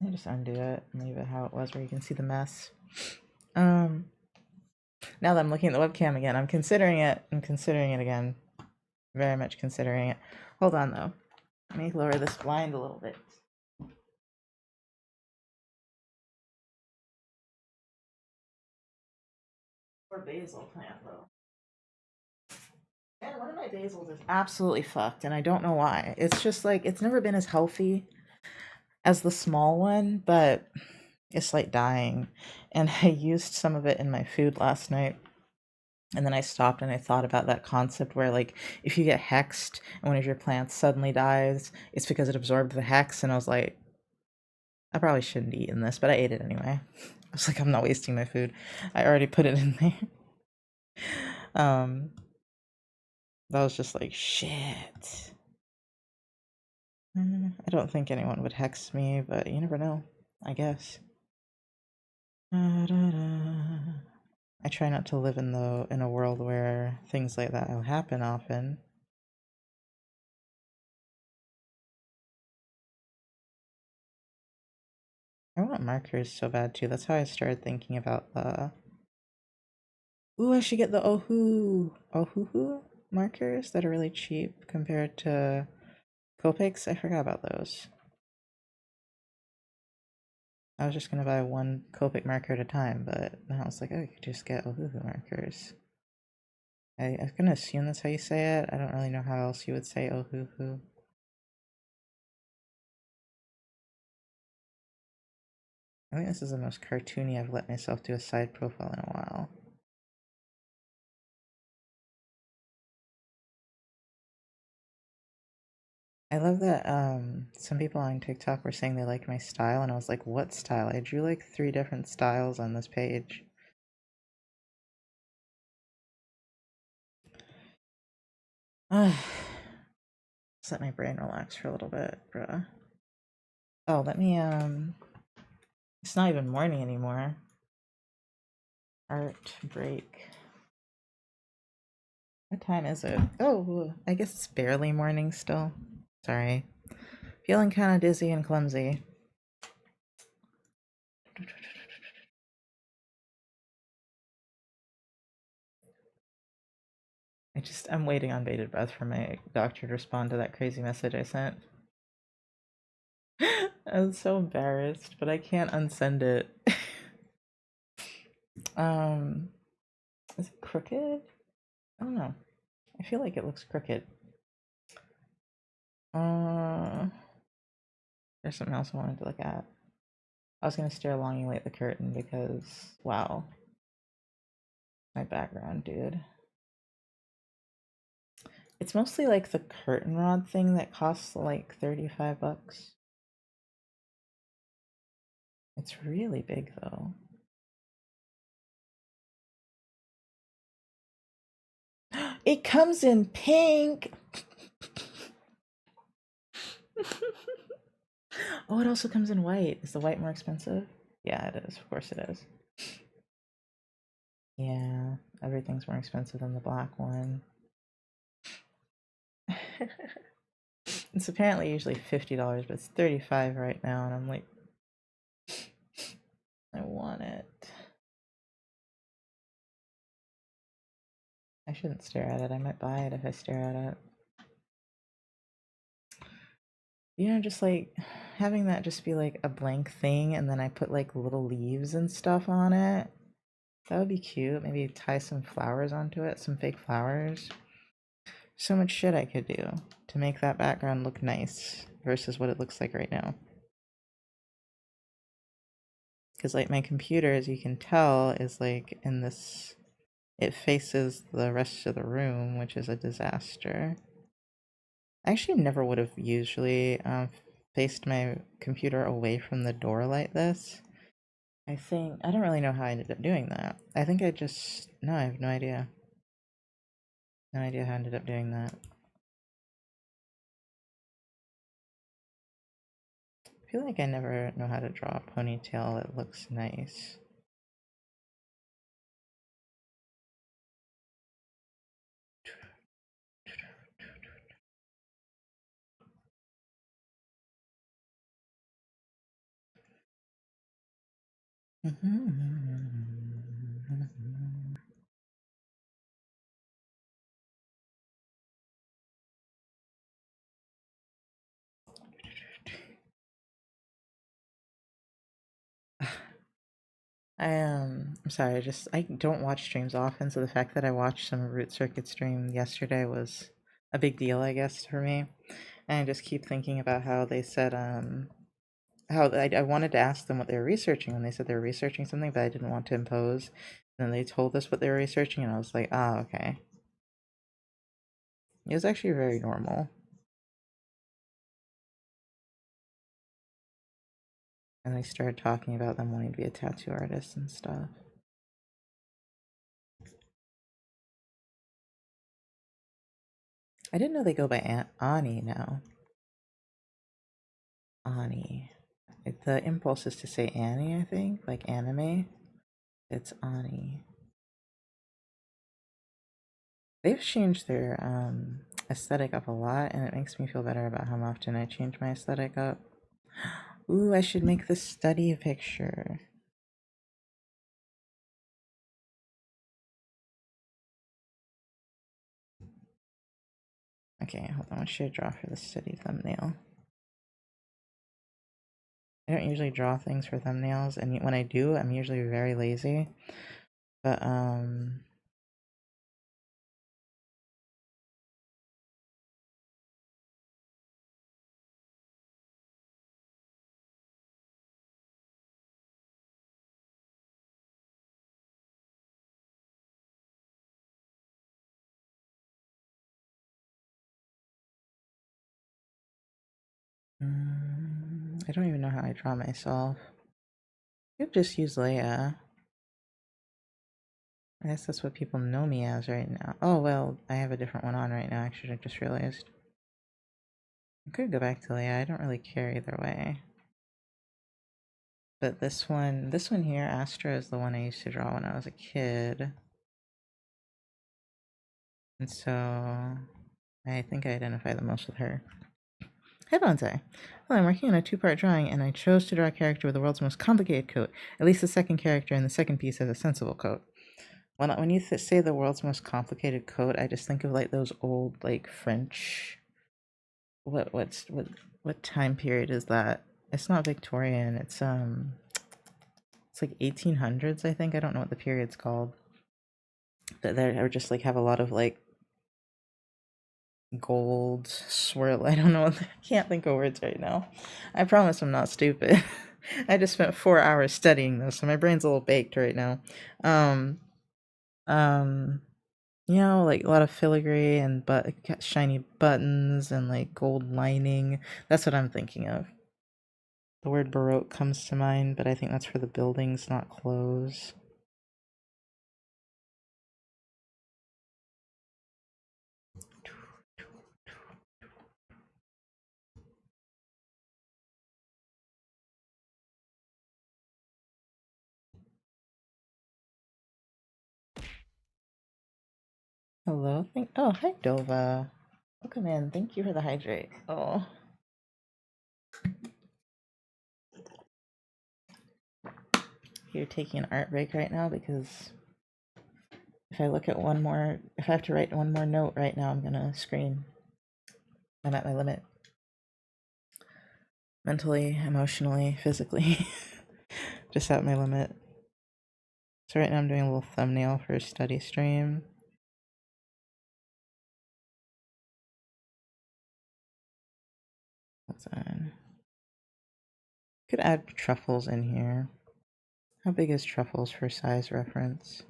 Speaker 1: I just undo it and leave it how it was where you can see the mess. Now that I'm looking at the webcam again, I'm considering it. I'm considering it again. Very much considering it. Hold on though. Let me lower this blind a little bit. Or basil plant though. And one of my basils is absolutely fucked, and I don't know why. It's just like it's never been as healthy as the small one, but it's like dying. And I used some of it in my food last night. And then I stopped and I thought about that concept where, like, if you get hexed and one of your plants suddenly dies, it's because it absorbed the hex. And I was like, I probably shouldn't eat in this, but I ate it anyway. I was like, I'm not wasting my food. I already put it in there. um, that was just like, shit. I don't think anyone would hex me, but you never know, I guess. Da-da-da. I try not to live in a world where things like that will happen often. I want markers so bad too. That's how I started thinking about the. Ooh, I should get the Ohuhu markers that are really cheap compared to Copics. I forgot about those. I was just gonna buy one Copic marker at a time, but now it's like, oh, you could just get Ohuhu markers. I was gonna assume that's how you say it. I don't really know how else you would say Ohuhu. I think this is the most cartoony I've let myself do a side profile in a while. I love that some people on TikTok were saying they liked my style, and I was like, what style? I drew like 3 different styles on this page. Just let my brain relax for a little bit, bruh. Oh, let me it's not even morning anymore. Art break. What time is it? Oh, I guess it's barely morning still. Sorry. Feeling kind of dizzy and clumsy. I'm waiting on bated breath for my doctor to respond to that crazy message I sent. I'm so embarrassed, but I can't unsend it. Is it crooked? I don't know. I feel like it looks crooked. There's something else I wanted to look at. I was gonna stare longingly at the curtain because, wow, my background, dude. It's mostly like the curtain rod thing that costs like 35 bucks. It's really big though. It comes in pink. Oh, it also comes in white. Is the white more expensive? Yeah, it is. Of course it is. Yeah, everything's more expensive than the black one. It's apparently usually $50, but it's 35 right now, and I'm like, I want it. I shouldn't stare at it. I might buy it if I stare at it. You know, just like having that just be like a blank thing, and then I put like little leaves and stuff on it. That would be cute. Maybe tie some flowers onto it, some fake flowers. So much shit I could do to make that background look nice versus what it looks like right now. Because like my computer, as you can tell, is like in this, it faces the rest of the room, which is a disaster. I actually never would have usually faced my computer away from the door like this. I don't really know how I ended up doing that. I think I just, no, I have no idea. No idea how I ended up doing that. I feel like I never know how to draw a ponytail that looks nice. I'm sorry, I don't watch streams often, so the fact that I watched some Root Circuit stream yesterday was a big deal, I guess, for me. And I just keep thinking about how they said how I wanted to ask them what they were researching, and they said they were researching something, but I didn't want to impose. And then they told us what they were researching, and I was like, ah, okay. It was actually very normal. And they started talking about them wanting to be a tattoo artist and stuff. I didn't know they go by Ani now. Ani. The impulse is to say Annie, I think, like anime. It's Ani. They've changed their aesthetic up a lot, and it makes me feel better about how often I change my aesthetic up. Ooh, I should make the study picture. Okay, hold on. What should I draw for the study thumbnail? I don't usually draw things for thumbnails, and when I do, I'm usually very lazy. But I don't even know how I draw myself. I could just use Leia. I guess that's what people know me as right now. Oh, well, I have a different one on right now, actually, I just realized. I could go back to Leia, I don't really care either way. But this one here, Astra, is the one I used to draw when I was a kid. And so, I think I identify the most with her. Hi, Bonsai. Well, I'm working on a two-part drawing, and I chose to draw a character with the world's most complicated coat. At least the second character in the second piece has a sensible coat. When you say the world's most complicated coat, I just think of like those old like French. What time period is that? It's not Victorian. It's like 1800s, I think. I don't know what the period's called. That are just like have a lot of like gold swirl. I don't know. I can't think of words right now. I promise I'm not stupid. I just spent 4 hours studying this, so my brain's a little baked right now. Um, um, like a lot of filigree and shiny buttons and like gold lining. That's what I'm thinking of. The word Baroque comes to mind, but I think that's for the buildings, not clothes. Hello, hi Dova. Welcome in. Thank you for the hydrate. Oh. You're taking an art break right now because if I have to write one more note right now, I'm gonna scream. I'm at my limit. Mentally, emotionally, physically. Just at my limit. So right now I'm doing a little thumbnail for a study stream. What's on? Could add truffles in here. How big is truffles for size reference?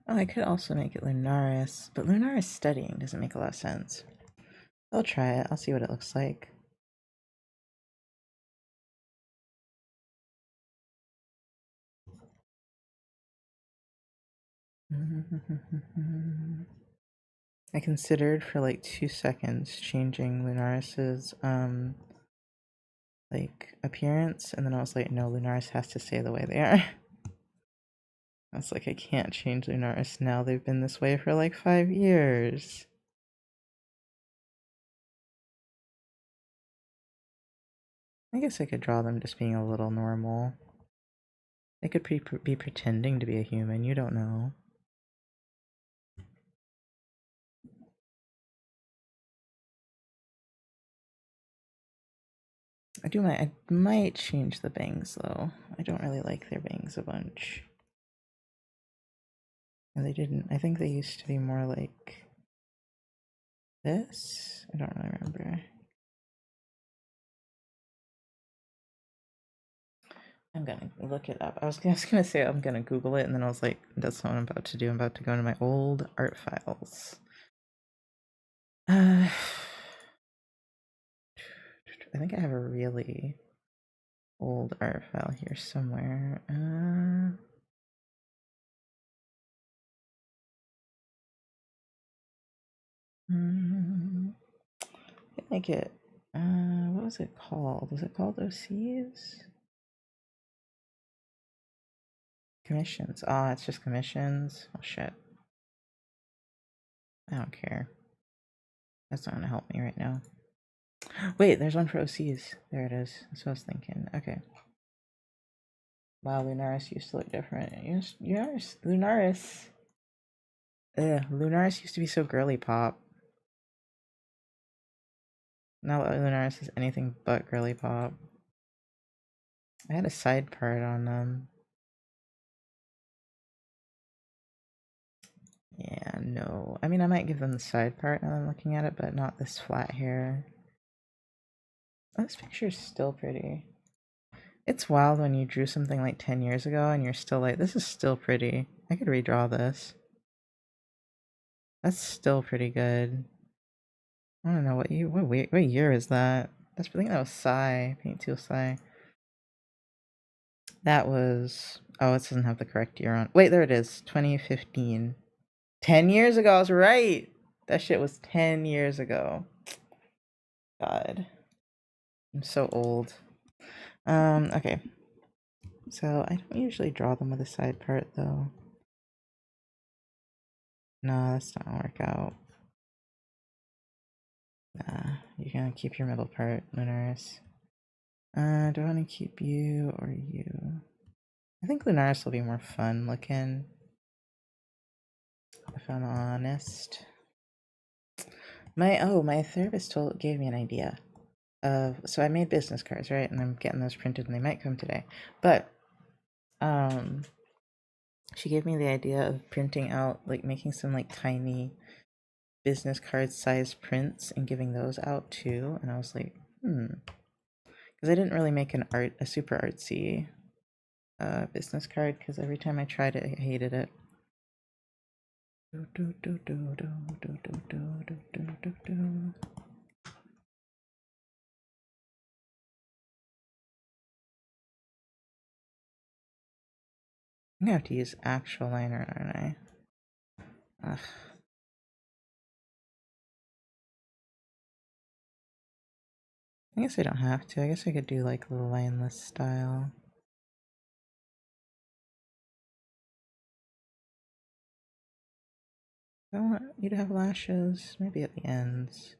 Speaker 1: Oh, I could also make it Lunaris, but Lunaris studying doesn't make a lot of sense. I'll try it. I'll see what it looks like. I considered for like 2 seconds changing Lunaris's like appearance, and then I was like, no, Lunaris has to stay the way they are. I was like, I can't change Lunaris now. They've been this way for like 5 years. I guess I could draw them just being a little normal. They could be pretending to be a human, you don't know. I might change the bangs though. I don't really like their bangs a bunch. And they didn't, I think they used to be more like this? I don't really remember. I'm gonna look it up. I was gonna say I'm gonna Google it, and then I was like, that's not what I'm about to do. I'm about to go into my old art files. I think I have a really old art file here somewhere. I think it. What was it called? Was it called OCs? Commissions. Ah, it's just commissions. Oh shit. I don't care. That's not gonna help me right now. Wait, there's one for OCs. There it is. That's what I was thinking. Okay. Wow, Lunaris used to look different. Yes, Lunaris. Ugh, Lunaris used to be so girly pop. Now Lunaris is anything but girly pop. I had a side part on them. Yeah, no. I mean, I might give them the side part now that I'm looking at it, but not this flat hair. Oh, this picture is still pretty. It's wild when you drew something like 10 years ago and you're still like, this is still pretty. I could redraw this. That's still pretty good. I don't know what year is that? I think that was Psy, Paint Tool Psy. That was, oh, it doesn't have the correct year on. Wait, there it is, 2015. 10 years ago, I was right. That shit was 10 years ago. God. I'm so old. Okay. So I don't usually draw them with a side part though. No, that's not gonna work out. Nah, you're gonna keep your middle part, Lunaris. Do I want to keep you or you? I think Lunaris will be more fun looking, if I'm honest. My therapist gave me an idea of, so I made business cards, right? And I'm getting those printed and they might come today. But she gave me the idea of printing out, like making some like tiny business card size prints and giving those out too. And I was like, because I didn't really make a super artsy business card, because every time I tried it, I hated it. I'm gonna have to use actual liner, aren't I? Ugh. I guess I don't have to. I guess I could do like the lineless style. I want you to have lashes, maybe at the ends.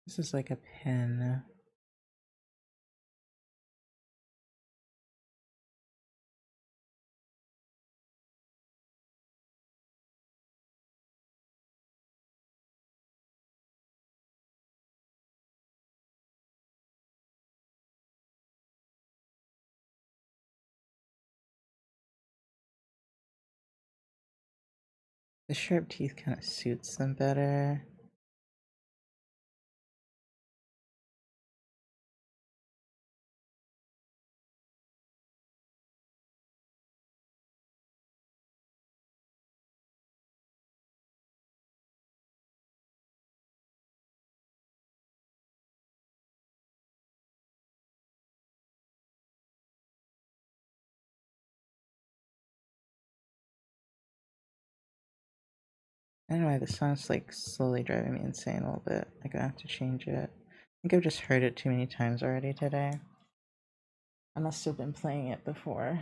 Speaker 1: This is like a pen. The sharp teeth kind of suits them better. I don't know why this song's like slowly driving me insane a little bit. I'm gonna have to change it. I think I've just heard it too many times already today. I must have been playing it before.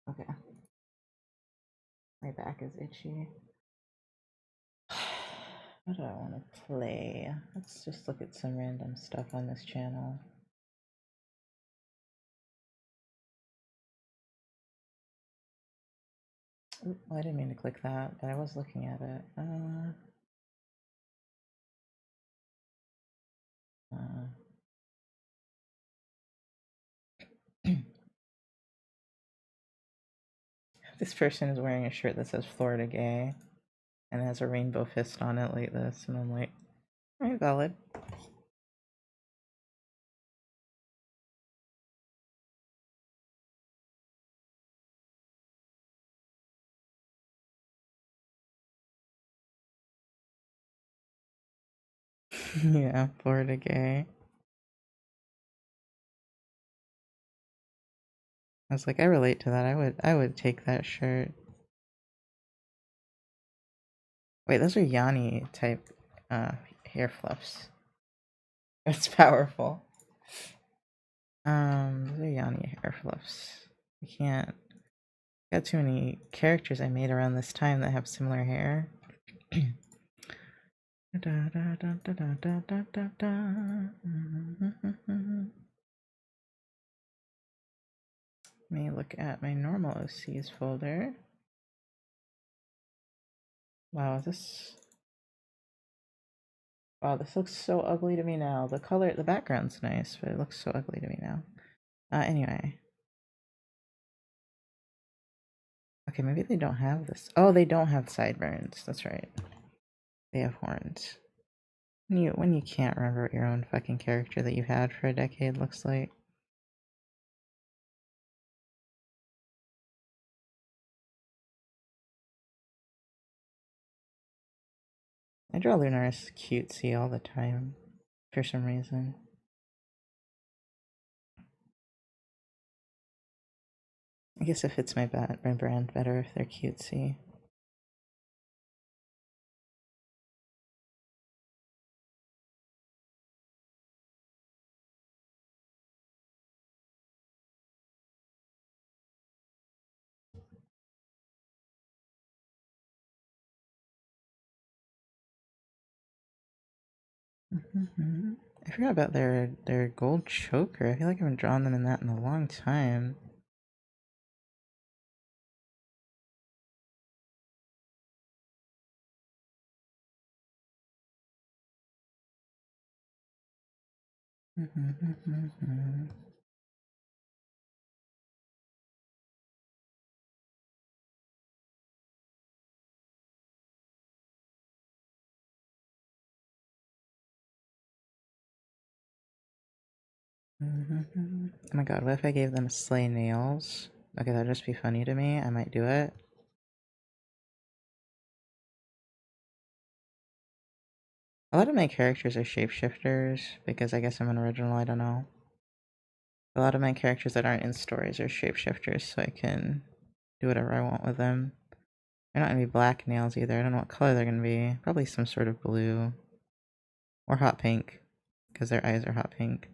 Speaker 1: Okay. My back is itchy. What do I want to play? Let's just look at some random stuff on this channel. Ooh, I didn't mean to click that, but I was looking at it. This person is wearing a shirt that says Florida Gay and has a rainbow fist on it like this, and I'm like, alright, valid. Yeah, Florida Gay. I was like, I relate to that. I would take that shirt. Wait, those are Yanni type hair fluffs. It's powerful. Those are Yanni hair fluffs. I can't. Got too many characters I made around this time that have similar hair. Let me look at my normal OCs folder. Wow, this looks so ugly to me now. The color, the background's nice, but it looks so ugly to me now. Anyway. Okay, maybe they don't have this. Oh, they don't have sideburns. That's right. They have horns. When you can't remember what your own fucking character that you had for a decade looks like. I draw Lunaris cutesy all the time, for some reason. I guess it fits my brand better if they're cutesy. I forgot about their gold choker. I feel like I haven't drawn them in that in a long time. Oh my god, what if I gave them slay nails? Okay, that'd just be funny to me. I might do it. A lot of my characters are shapeshifters because I guess I'm an original, I don't know. A lot of my characters that aren't in stories are shapeshifters, so I can do whatever I want with them. They're not gonna be black nails either. I don't know what color they're gonna be. Probably some sort of blue. Or hot pink, because their eyes are hot pink.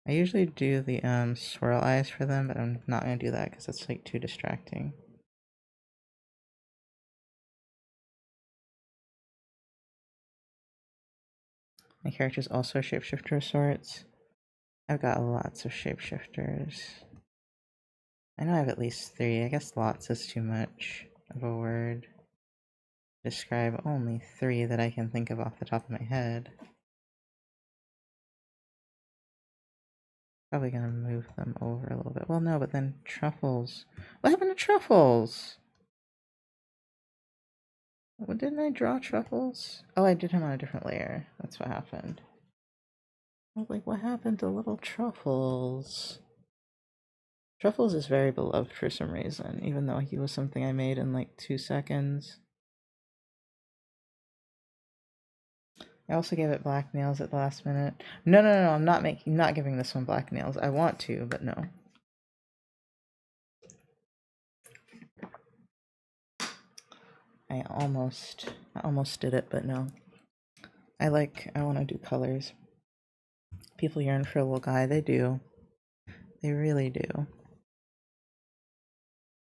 Speaker 1: I usually do the swirl eyes for them, but I'm not gonna do that because it's like too distracting. My character's also a shapeshifter of sorts. I've got lots of shapeshifters. I know I have at least 3. I guess lots is too much of a word. Describe only 3 that I can think of off the top of my head. Probably gonna move them over a little bit. Well, no, but then Truffles. What happened to Truffles? What, didn't I draw Truffles? Oh, I did him on a different layer. That's what happened. I was like, what happened to little Truffles? Truffles is very beloved for some reason, even though he was something I made in like 2 seconds. I also gave it black nails at the last minute. No, no, no, no, I'm not giving this one black nails. I want to, but no. I almost did it, but no. I want to do colors. People yearn for a little guy. They do. They really do.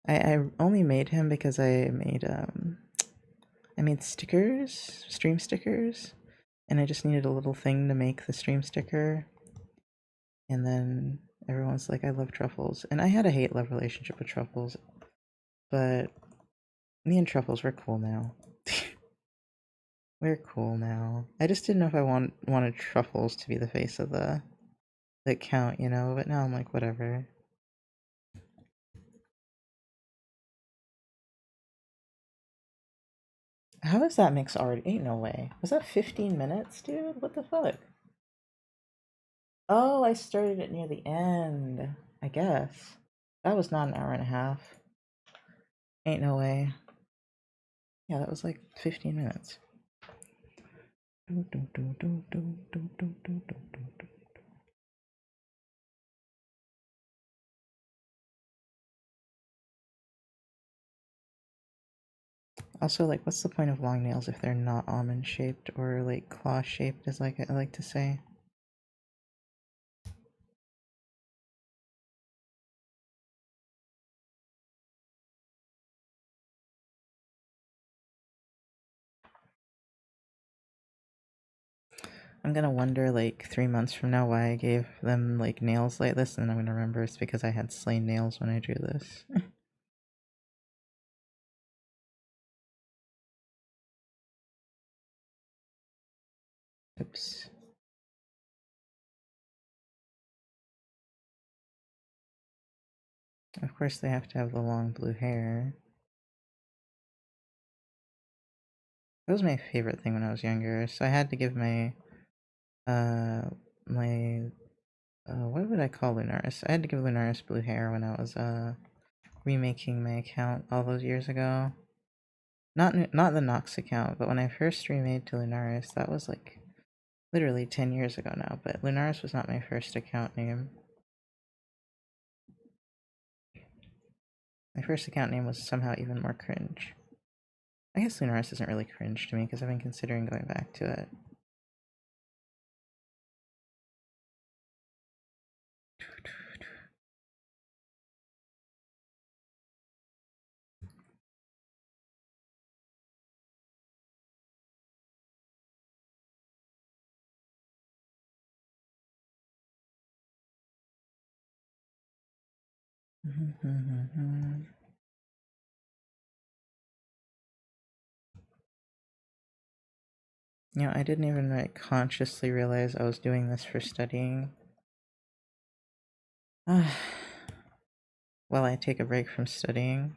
Speaker 1: I only made him because I made stickers, stream stickers, and I just needed a little thing to make the stream sticker. And then everyone's like, I love truffles. And I had a hate-love relationship with truffles, but me and truffles, we're cool now. We're cool now. I just didn't know if I wanted truffles to be the face of the account, you know, but now I'm like, whatever. How is that mix already? Ain't no way. Was that 15 minutes, dude? What the fuck? Oh, I started it near the end, I guess. That was not an hour and a half. Ain't no way. Yeah, that was like 15 minutes. Also, like, what's the point of long nails if they're not almond shaped or like claw shaped, as like I like to say? I'm gonna wonder like 3 months from now why I gave them like nails like this, and I'm gonna remember it's because I had slain nails when I drew this. Oops. Of course they have to have the long blue hair. That was my favorite thing when I was younger, so I had to give uh, my, what would I call Lunaris? I had to give Lunaris blue hair when I was, remaking my account all those years ago. Not the Nox account, but when I first remade to Lunaris, that was like literally 10 years ago now, but Lunaris was not my first account name. My first account name was somehow even more cringe. I guess Lunaris isn't really cringe to me because I've been considering going back to it. You know, I didn't even like consciously realize I was doing this for studying. While I take a break from studying.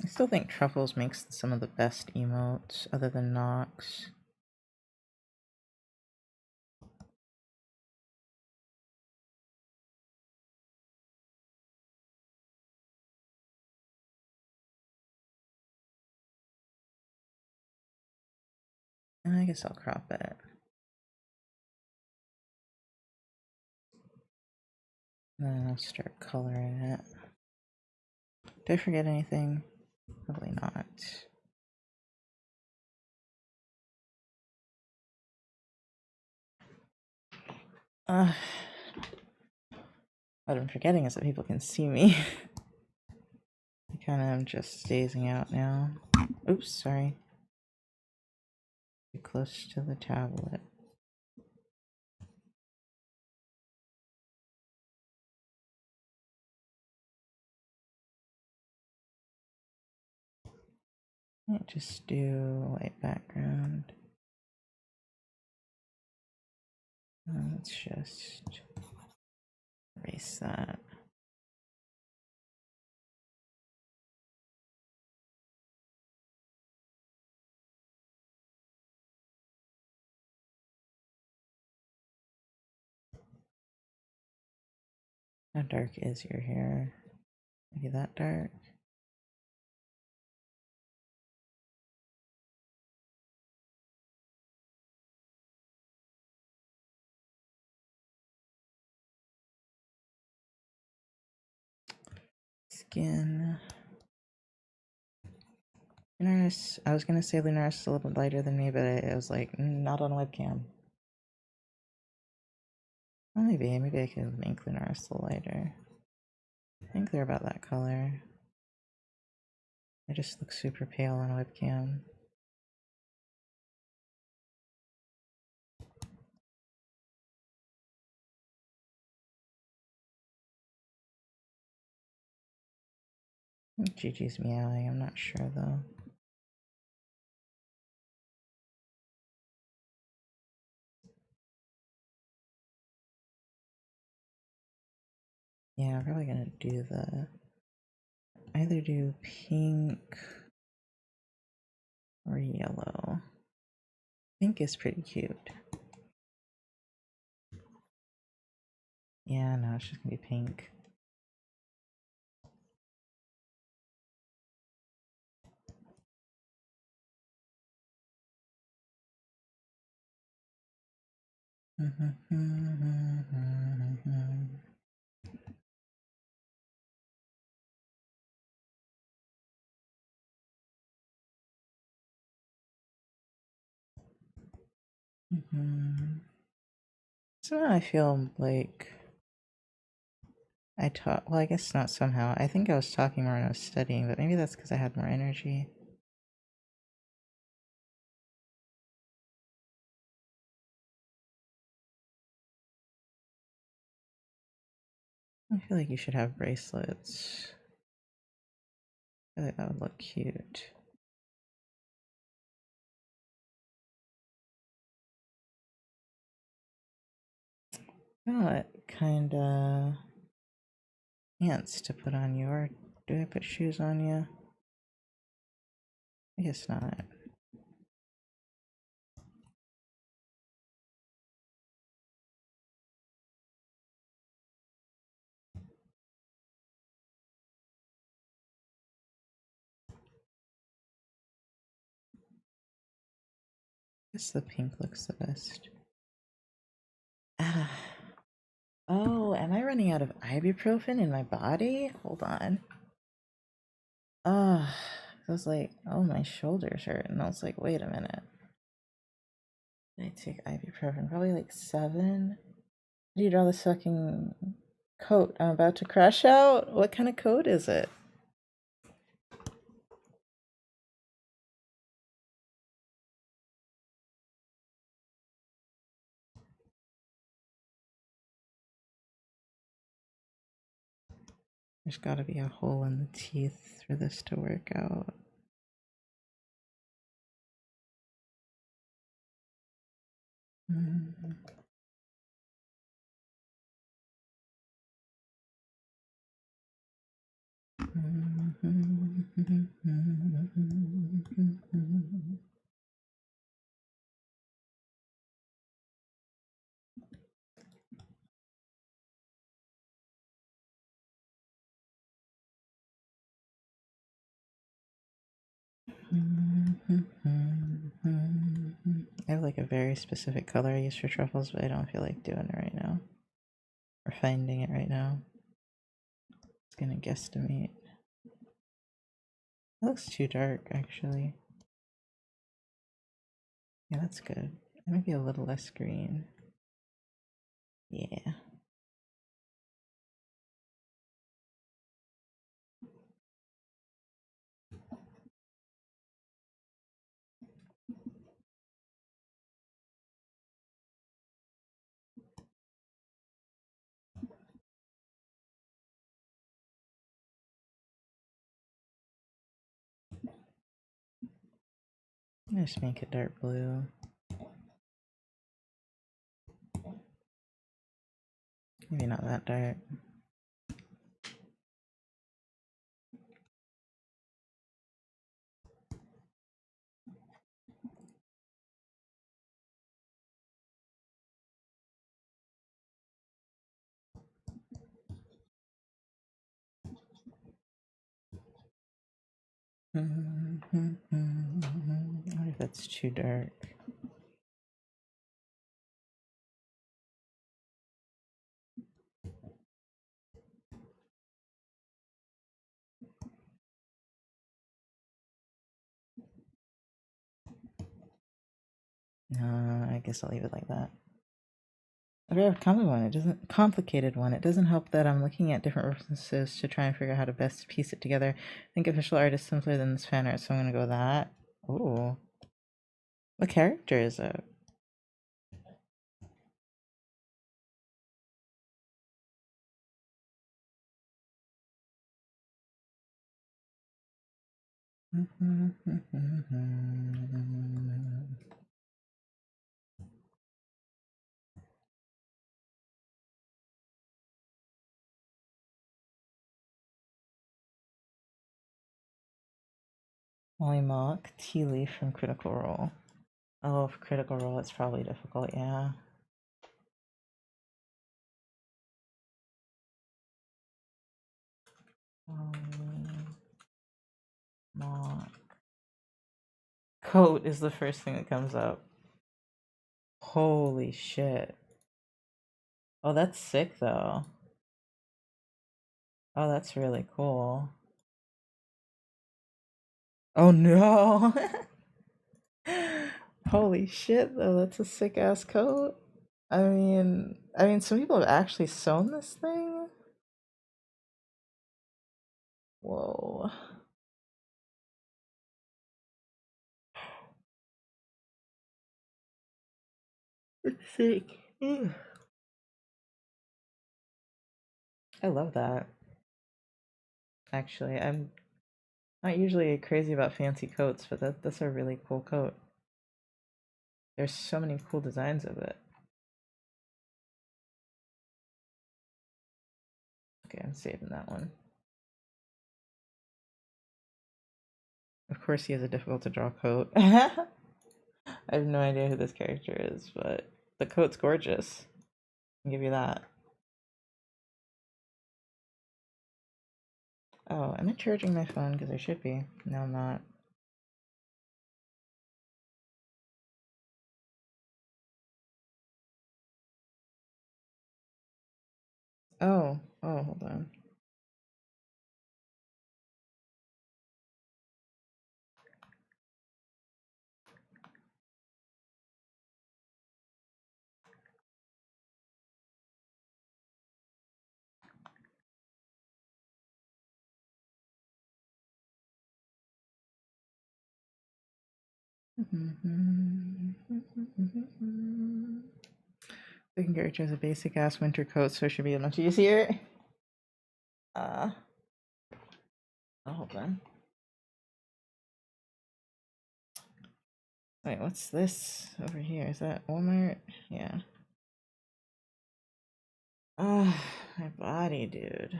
Speaker 1: I still think Truffles makes some of the best emotes other than Nox. I guess I'll crop it. Then I'll start coloring it. Did I forget anything? Probably not. What I'm forgetting is that people can see me. I kind of am just staging out now. Oops, sorry. Too close to the tablet. Might just do light background. Let's just erase that. How dark is your hair? Maybe that dark? Skin. Lunaris. I was gonna say Lunaris is a little lighter than me, but I was like, not on webcam. Well, maybe I could make Lunaris a little lighter. I think they're about that color. I just look super pale on webcam. Gigi's meowing, I'm not sure though. Yeah, I'm probably gonna do either do pink or yellow. Pink is pretty cute. Yeah, no, it's just gonna be pink. Somehow I feel like I talk. Well, I guess not somehow. I think I was talking more when I was studying, but maybe that's because I had more energy. I feel like you should have bracelets. I feel like that would look cute. What kind of pants to put on you, or do I put shoes on you? I guess not. I guess the pink looks the best. Ah. Oh, am I running out of ibuprofen in my body? Hold on. Ah, I was like, oh, my shoulders hurt. And I was like, wait a minute. Did I take ibuprofen? Probably like 7. How do you draw this fucking coat? I'm about to crash out. What kind of coat is it? There's gotta be a hole in the teeth for this to work out. I have like a very specific color I use for truffles, but I don't feel like doing it right now. Or finding it right now. It's gonna guesstimate. That looks too dark, actually. Yeah, that's good. Maybe a little less green. Yeah. Just make it dark blue. Maybe not that dark. I wonder if that's too dark. I guess I'll leave it like that. A very complicated one. It doesn't help that I'm looking at different references to try and figure out how to best piece it together. I think official art is simpler than this fan art, so I'm gonna go with that. Ooh. What character is it? Molly Mock, Tea Leaf from Critical Role. Oh, for Critical Role, it's probably difficult, yeah. Mock. Coat is the first thing that comes up. Holy shit. Oh, that's sick though. Oh, that's really cool. Oh no. Holy shit though, that's a sick ass coat. I mean some people have actually sewn this thing. Whoa. It's sick. Ugh. I love that. Actually, I'm not usually crazy about fancy coats, but that's a really cool coat. There's so many cool designs of it. Okay, I'm saving that one. Of course, he has a difficult to draw coat. I have no idea who this character is, but the coat's gorgeous. I'll give you that. Oh, am I charging my phone? Because I should be. No, I'm not. Oh, hold on. The character has a basic ass winter coat, so it should be much easier. Uh, oh, hold on. Wait, what's this over here? Is that Walmart? Yeah. Ah, my body, dude.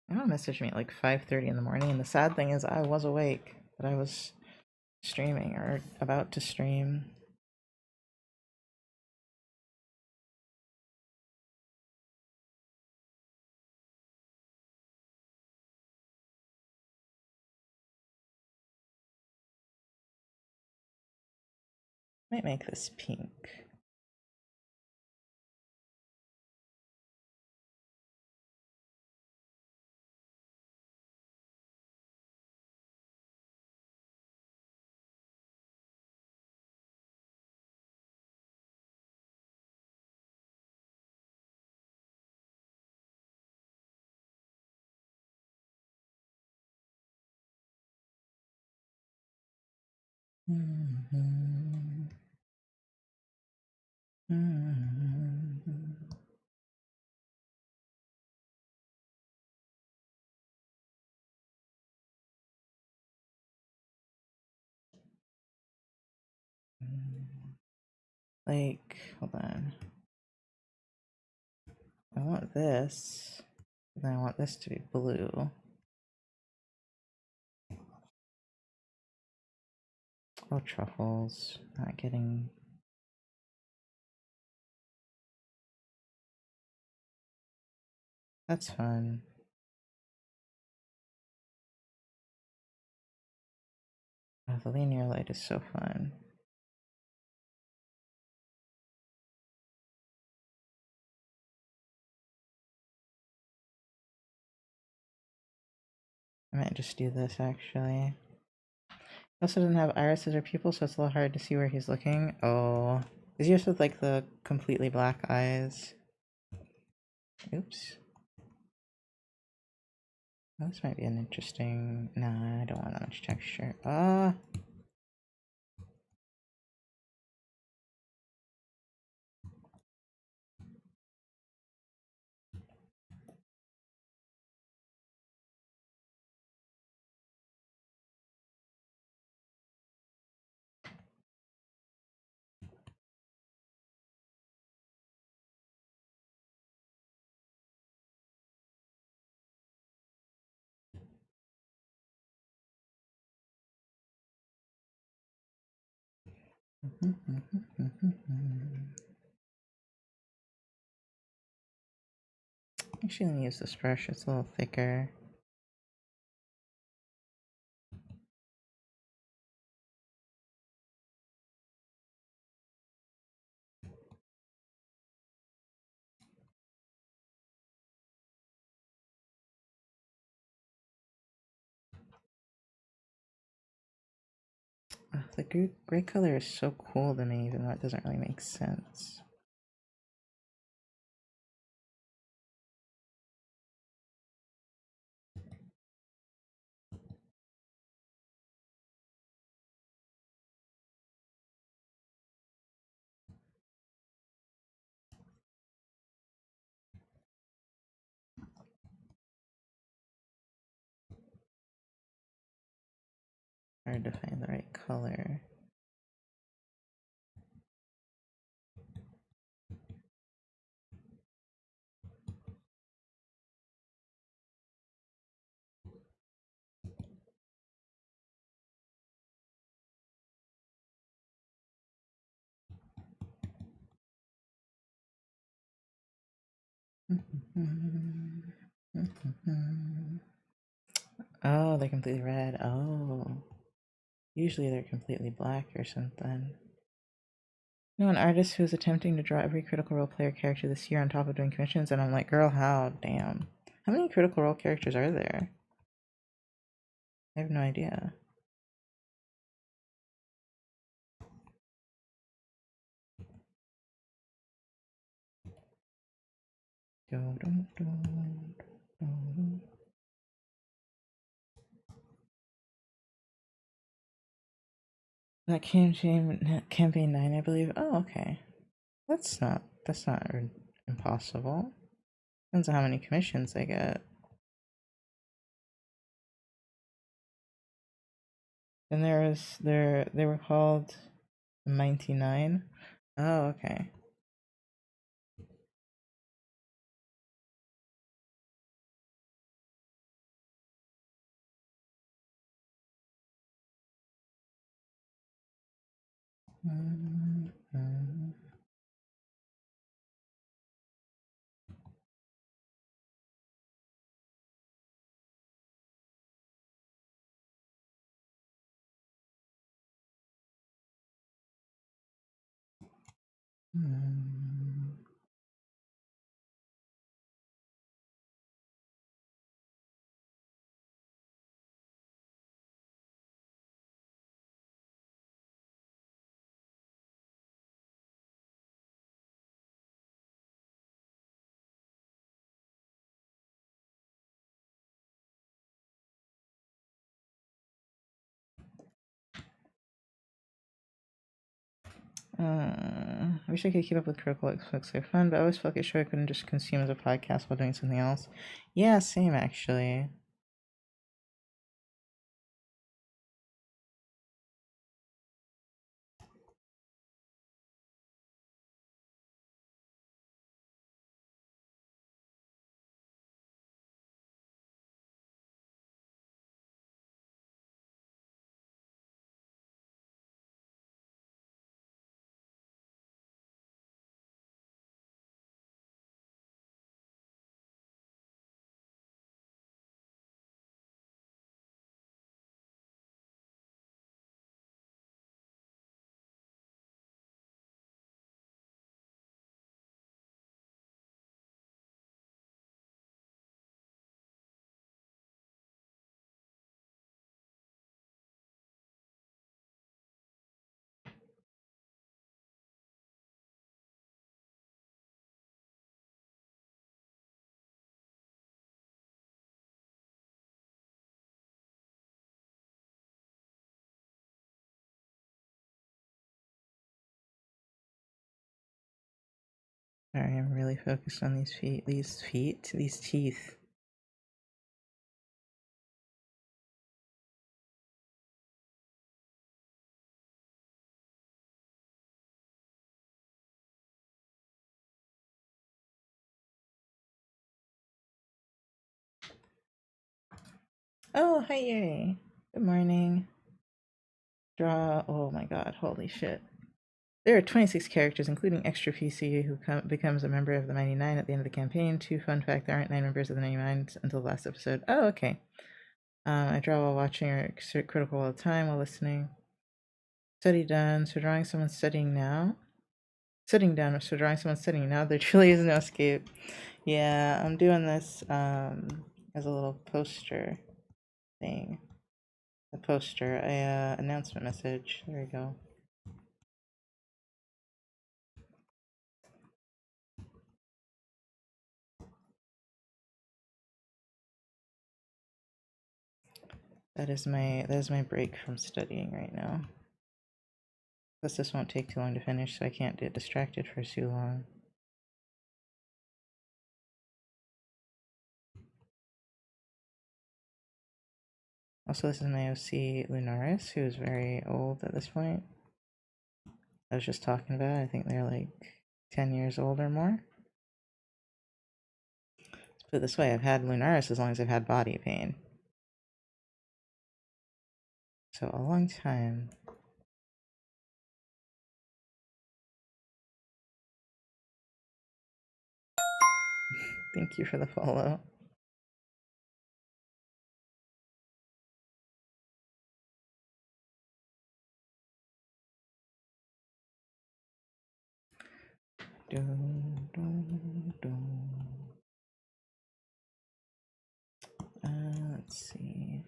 Speaker 1: Emma messaged me at like 5:30 in the morning, and the sad thing is I was awake, but I was streaming or about to stream. Might make this pink. Like, hold on. I want this, but then I want this to be blue. Oh, truffles. Not getting That's fun. Oh, the linear light is so fun. I might just do this actually. He also doesn't have irises or pupils, so it's a little hard to see where he's looking. Oh, is he just with like the completely black eyes? Oops. Well, this might be an interesting. Nah, I don't want that much texture. Ah. Actually, let me use this brush. It's a little thicker. Ugh, the gray color is so cool to me, even though it doesn't really make sense. Hard to find the right color. Oh, they're completely red. Oh. Usually they're completely black or something. No, an artist who is attempting to draw every Critical Role player character this year on top of doing commissions, and I'm like, girl, how? Damn. How many Critical Role characters are there? I have no idea. That campaign 9, I believe. Oh, okay. That's not impossible. Depends on how many commissions they get. And they were called 99. Oh, okay. I wish I could keep up with Critical Role. Looks so fun, but I always felt like a show I couldn't just consume as a podcast while doing something else. Yeah, same actually. Sorry, I'm really focused on these feet. These teeth. Oh, hi, Yuri. Good morning. Draw. Oh my god, holy shit. There are 26 characters, including extra PC, who becomes a member of the 99 at the end of the campaign. Fun fact, there aren't 9 members of the 99 until the last episode. Oh, okay. I draw while watching or exert critical all the time while listening. Study done. So drawing someone studying now. Sitting down. So drawing someone studying now. There truly is no escape. Yeah, I'm doing this as a little poster thing. A poster, a announcement message. There we go. That is my break from studying right now. Plus, this won't take too long to finish, so I can't get distracted for too long. Also, this is my OC Lunaris, who is very old at this point. I was just talking about. I think they're like 10 years old or more. Let's put it this way: I've had Lunaris as long as I've had body pain. So a long time. Thank you for the follow. Dun, dun, dun. Let's see.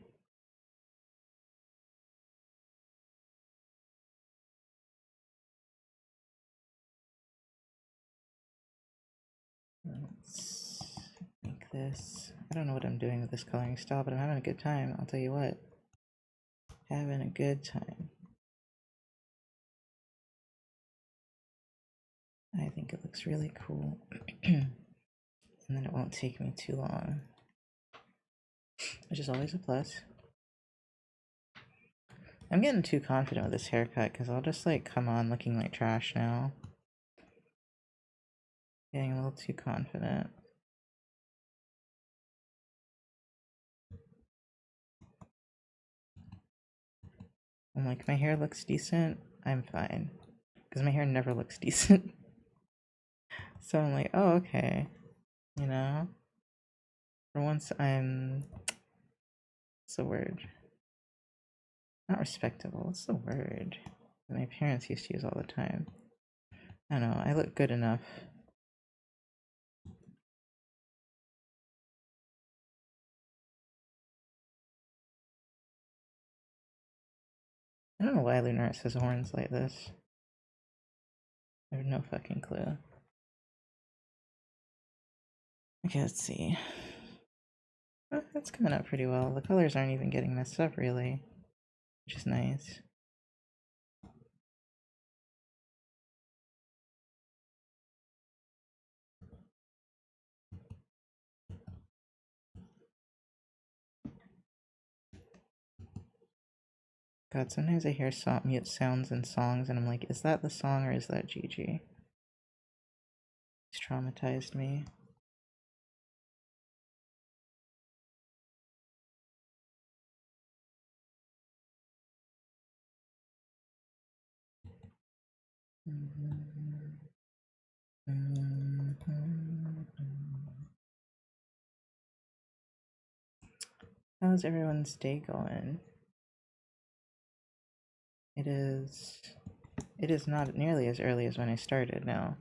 Speaker 1: Let's make this. I don't know what I'm doing with this coloring style, but I'm having a good time. I'll tell you what. Having a good time. I think it looks really cool. And then it won't take me too long, which is always a plus. I'm getting too confident with this haircut because I'll just like come on looking like trash now. Getting a little too confident. I'm like, my hair looks decent, I'm fine. Because my hair never looks decent. So I'm like, oh, okay. You know? For once I'm. What's the word? Not respectable. What's the word that my parents used to use all the time? I don't know. I look good enough. I don't know why Lunaris has horns like this. I have no fucking clue. Okay, let's see. Oh, that's coming out pretty well. The colors aren't even getting messed up, really, which is nice. God, sometimes I hear mute sounds in songs, and I'm like, is that the song or is that Gigi? It's traumatized me. How's everyone's day going? It is not nearly as early as when I started now,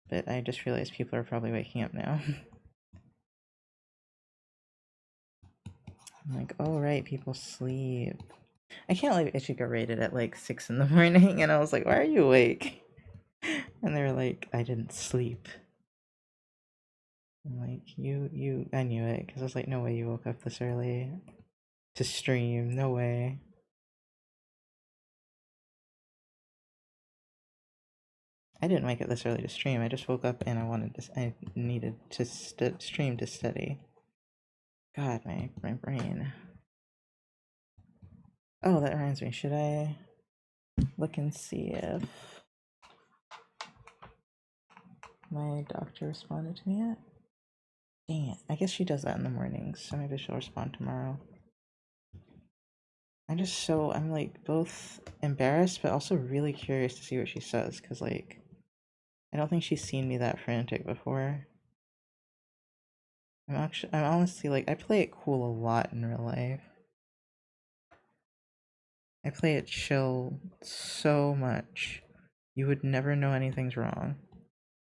Speaker 1: but I just realized people are probably waking up now. I'm like, oh right, people sleep. I can't believe Ichigo rated at like 6 in the morning, and I was like, why are you awake? And they were like, I didn't sleep. I'm like, I knew it, because I was like, no way you woke up this early to stream, no way. I didn't wake up this early to stream. I just woke up and I needed to stream to study. God, my brain. Oh, that reminds me. Should I look and see if my doctor responded to me yet? Dang it. I guess she does that in the mornings, so maybe she'll respond tomorrow. I'm like both embarrassed but also really curious to see what she says, because like I don't think she's seen me that frantic before. I'm honestly like, I play it cool a lot in real life. I play it chill so much. You would never know anything's wrong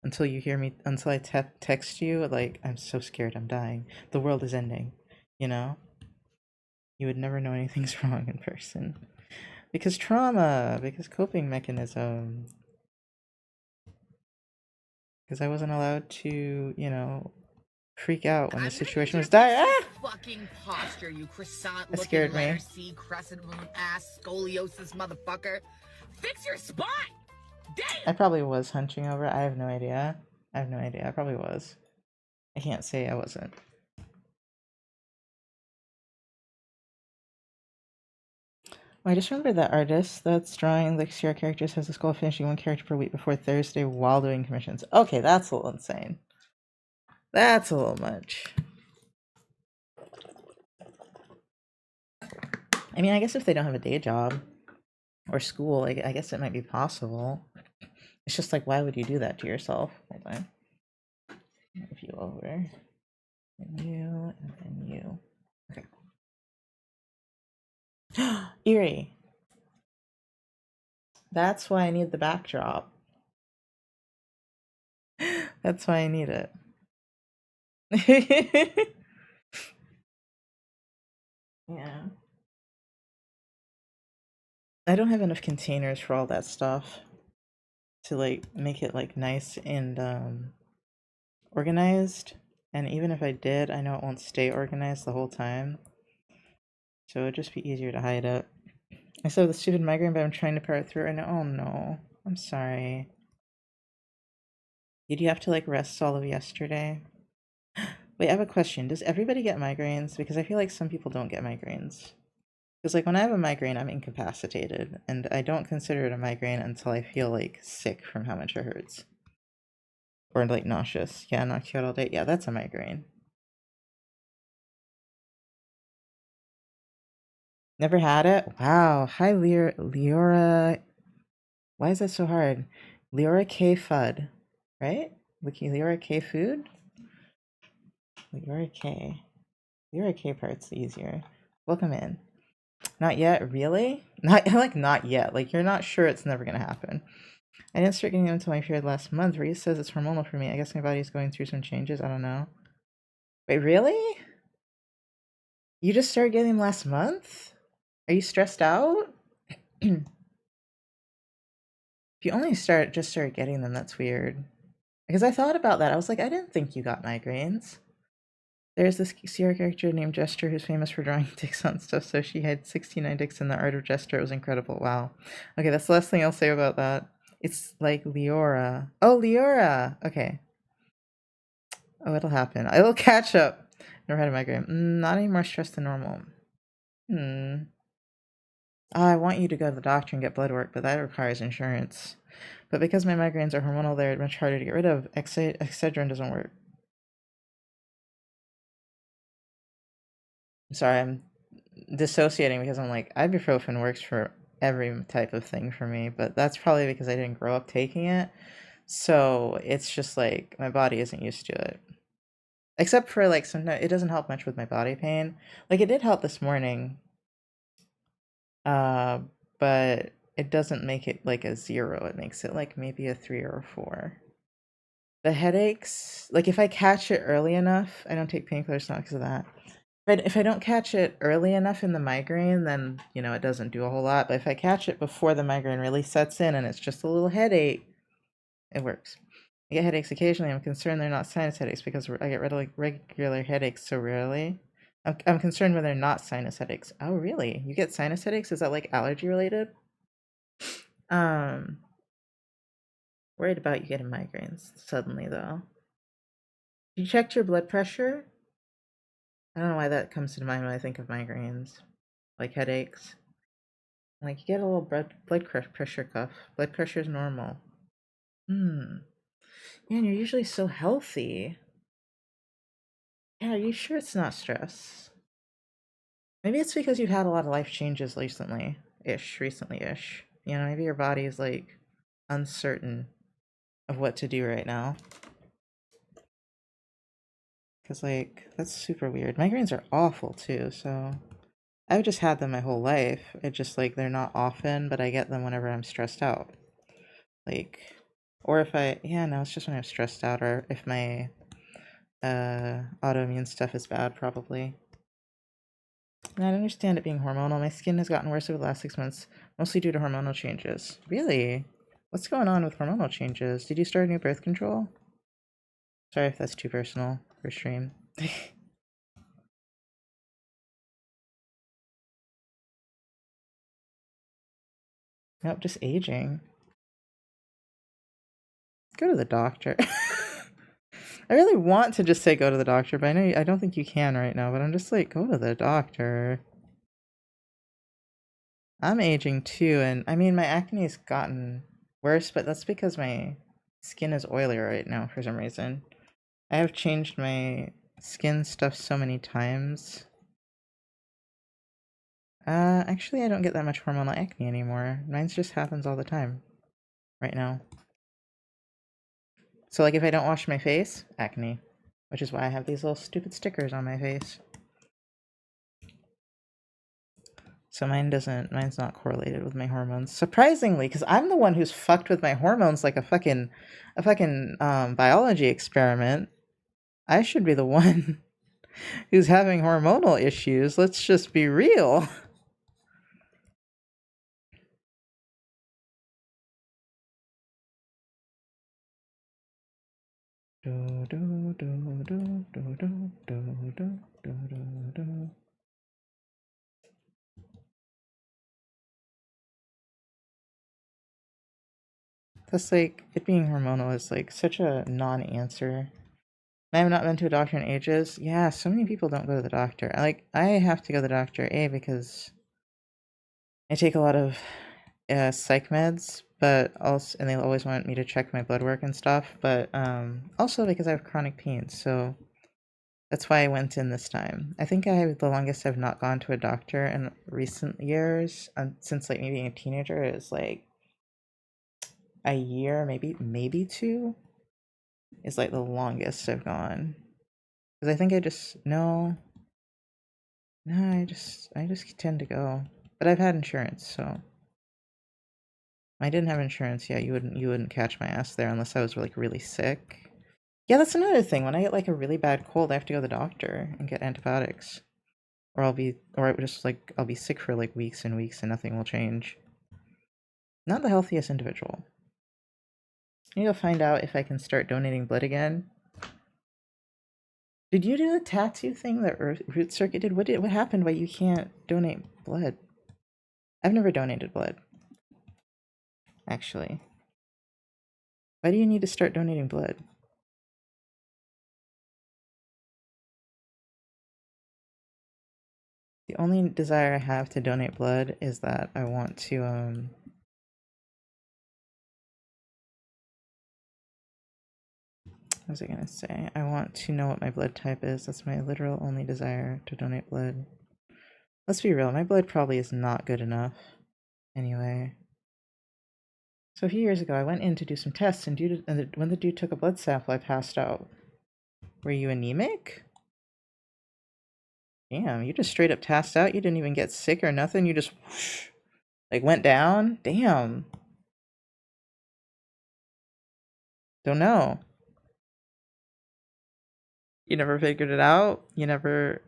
Speaker 1: until you hear me, until I text you, like, I'm so scared, I'm dying. The world is ending, you know? You would never know anything's wrong in person. Because trauma, because coping mechanism. Because I wasn't allowed to, freak out when the situation was dire. Ah!
Speaker 3: Fucking posture, you croissant
Speaker 1: That
Speaker 3: looking
Speaker 1: scared
Speaker 3: letter
Speaker 1: me.
Speaker 3: C crescent moon ass scoliosis motherfucker. Fix your spine!
Speaker 1: I
Speaker 3: Damn!
Speaker 1: probably was hunching over. I have no idea. I probably was. I can't say I wasn't. Well, I just remember that artist that's drawing like Sierra characters has this goal of finishing one character per week before Thursday while doing commissions. Okay, that's a little insane. That's a little much. I mean, I guess if they don't have a day job or school, I guess it might be possible. It's just like, why would you do that to yourself? Hold on. Move you over. And you, and then you. Okay. Eerie. That's why I need the backdrop. That's why I need it. Yeah. I don't have enough containers for all that stuff to like make it like nice and organized. And even if I did, I know it won't stay organized the whole time. So it'd just be easier to hide it. I still have the stupid migraine, but I'm trying to power through it. And oh no, I'm sorry. Did you have to like rest all of yesterday? Wait, I have a question. Does everybody get migraines? Because I feel like some people don't get migraines. Because like when I have a migraine, I'm incapacitated, and I don't consider it a migraine until I feel like sick from how much it hurts. Or like nauseous. Yeah, knocked you out all day. Yeah, that's a migraine. Never had it? Wow. Hi, Leora. Why is that so hard? Leora K Fud, right? Leora K Food? Leora K. Leora K part's easier. Welcome in. Not yet? Really? Not like not yet. Like you're not sure it's never gonna happen. I didn't start getting them until my period last month. Reese says it's hormonal for me. I guess my body's going through some changes. I don't know. Wait, really? You just started getting them last month? Are you stressed out? If you only just started getting them, that's weird. Because I thought about that. I was like, I didn't think you got migraines. There's this Sierra character named Jester who's famous for drawing dicks on stuff, so she had 69 dicks in the art of Jester. It was incredible. Wow. Okay, that's the last thing I'll say about that. It's like Leora. Oh, Leora! Okay. Oh, it'll happen. It'll catch up. Never had a migraine. Not any more stressed than normal. Oh, I want you to go to the doctor and get blood work, but that requires insurance. But because my migraines are hormonal, they're much harder to get rid of. Excedrin doesn't work. Sorry, I'm dissociating because I'm like, ibuprofen works for every type of thing for me, but that's probably because I didn't grow up taking it. So it's just like my body isn't used to it. Except for like sometimes it doesn't help much with my body pain. Like it did help this morning, uh, but it doesn't make it like a 0. It makes it like maybe a 3 or a 4. The headaches, like if I catch it early enough, I don't take painkillers not because of that. But if I don't catch it early enough in the migraine, then, it doesn't do a whole lot. But if I catch it before the migraine really sets in and it's just a little headache, it works. I get headaches occasionally. I'm concerned they're not sinus headaches because I get regular headaches so rarely. I'm concerned when they're not sinus headaches. Oh, really? You get sinus headaches? Is that like allergy related? Um, Worried about you getting migraines suddenly, though. You checked your blood pressure? I don't know why that comes to mind when I think of migraines. Like headaches. Like, you get a little blood pressure cuff. Blood pressure is normal. Man, you're usually so healthy. Yeah, are you sure it's not stress? Maybe it's because you've had a lot of life changes recently-ish. You know, maybe your body is, like, uncertain of what to do right now. Because, like, that's super weird. Migraines are awful, too, so... I've just had them my whole life. It just, like, they're not often, but I get them whenever I'm stressed out. Like... Or if yeah, no, it's just when I'm stressed out, or if my, autoimmune stuff is bad, probably. And I understand it being hormonal. My skin has gotten worse over the last 6 months, mostly due to hormonal changes. Really? What's going on with hormonal changes? Did you start a new birth control? Sorry if that's too personal for stream. Nope, just aging. Go to the doctor. I really want to just say go to the doctor, but I don't think you can right now, but I'm just like, go to the doctor. I'm aging too, and I mean, my acne's gotten worse, but that's because my skin is oilier right now for some reason. I have changed my skin stuff so many times. Actually, I don't get that much hormonal acne anymore. Mine's just happens all the time right now. So, like, if I don't wash my face, acne. Which is why I have these little stupid stickers on my face. So mine's not correlated with my hormones. Surprisingly, because I'm the one who's fucked with my hormones like a fucking biology experiment. I should be the one who's having hormonal issues. Let's just be real. That's like, it being hormonal is like such a non-answer. I have not been to a doctor in ages. Yeah, so many people don't go to the doctor. I have to go to the doctor, A, because I take a lot of psych meds, but also, and they always want me to check my blood work and stuff, but also because I have chronic pain, so that's why I went in this time. I think the longest I've not gone to a doctor in recent years, since like me being a teenager, is like a year, maybe two, is like the longest I've gone. Because I think I just tend to go. But I've had insurance, so if I didn't have insurance, yeah, you wouldn't catch my ass there unless I was like really sick. Yeah, that's another thing. When I get like a really bad cold, I have to go to the doctor and get antibiotics. I'll be sick for like weeks and weeks and nothing will change. Not the healthiest individual. I need to find out if I can start donating blood again. Did you do the tattoo thing that Root Circuit did? What happened? Why you can't donate blood? I've never donated blood. Actually. Why do you need to start donating blood? The only desire I have to donate blood is that I want to, what was I gonna say? I want to know what my blood type is. That's my literal only desire to donate blood. Let's be real, my blood probably is not good enough. Anyway. So a few years ago, I went in to do some tests, and when the dude took a blood sample, I passed out. Were you anemic? Damn, you just straight up passed out? You didn't even get sick or nothing? You just, whoosh, like, went down? Damn. Don't know. You never figured it out? You never...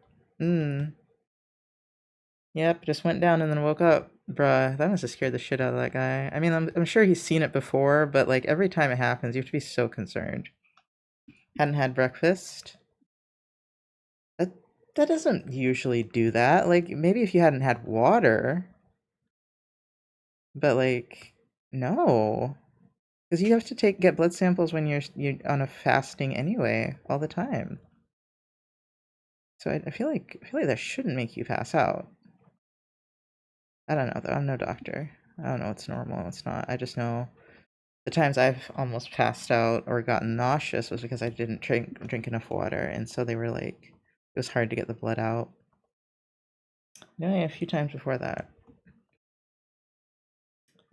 Speaker 1: Yep, just went down and then woke up. Bruh, that must have scared the shit out of that guy. I mean, I'm sure he's seen it before, but, like, every time it happens, you have to be so concerned. Hadn't had breakfast? That doesn't usually do that. Like, maybe if you hadn't had water. But, like, no. Because you have to get blood samples when you're on a fasting anyway, all the time. So I feel like that shouldn't make you pass out. I don't know though. I'm no doctor. I don't know what's normal and what's not. I just know the times I've almost passed out or gotten nauseous was because I didn't drink enough water, and so they were like, it was hard to get the blood out. Yeah, a few times before that.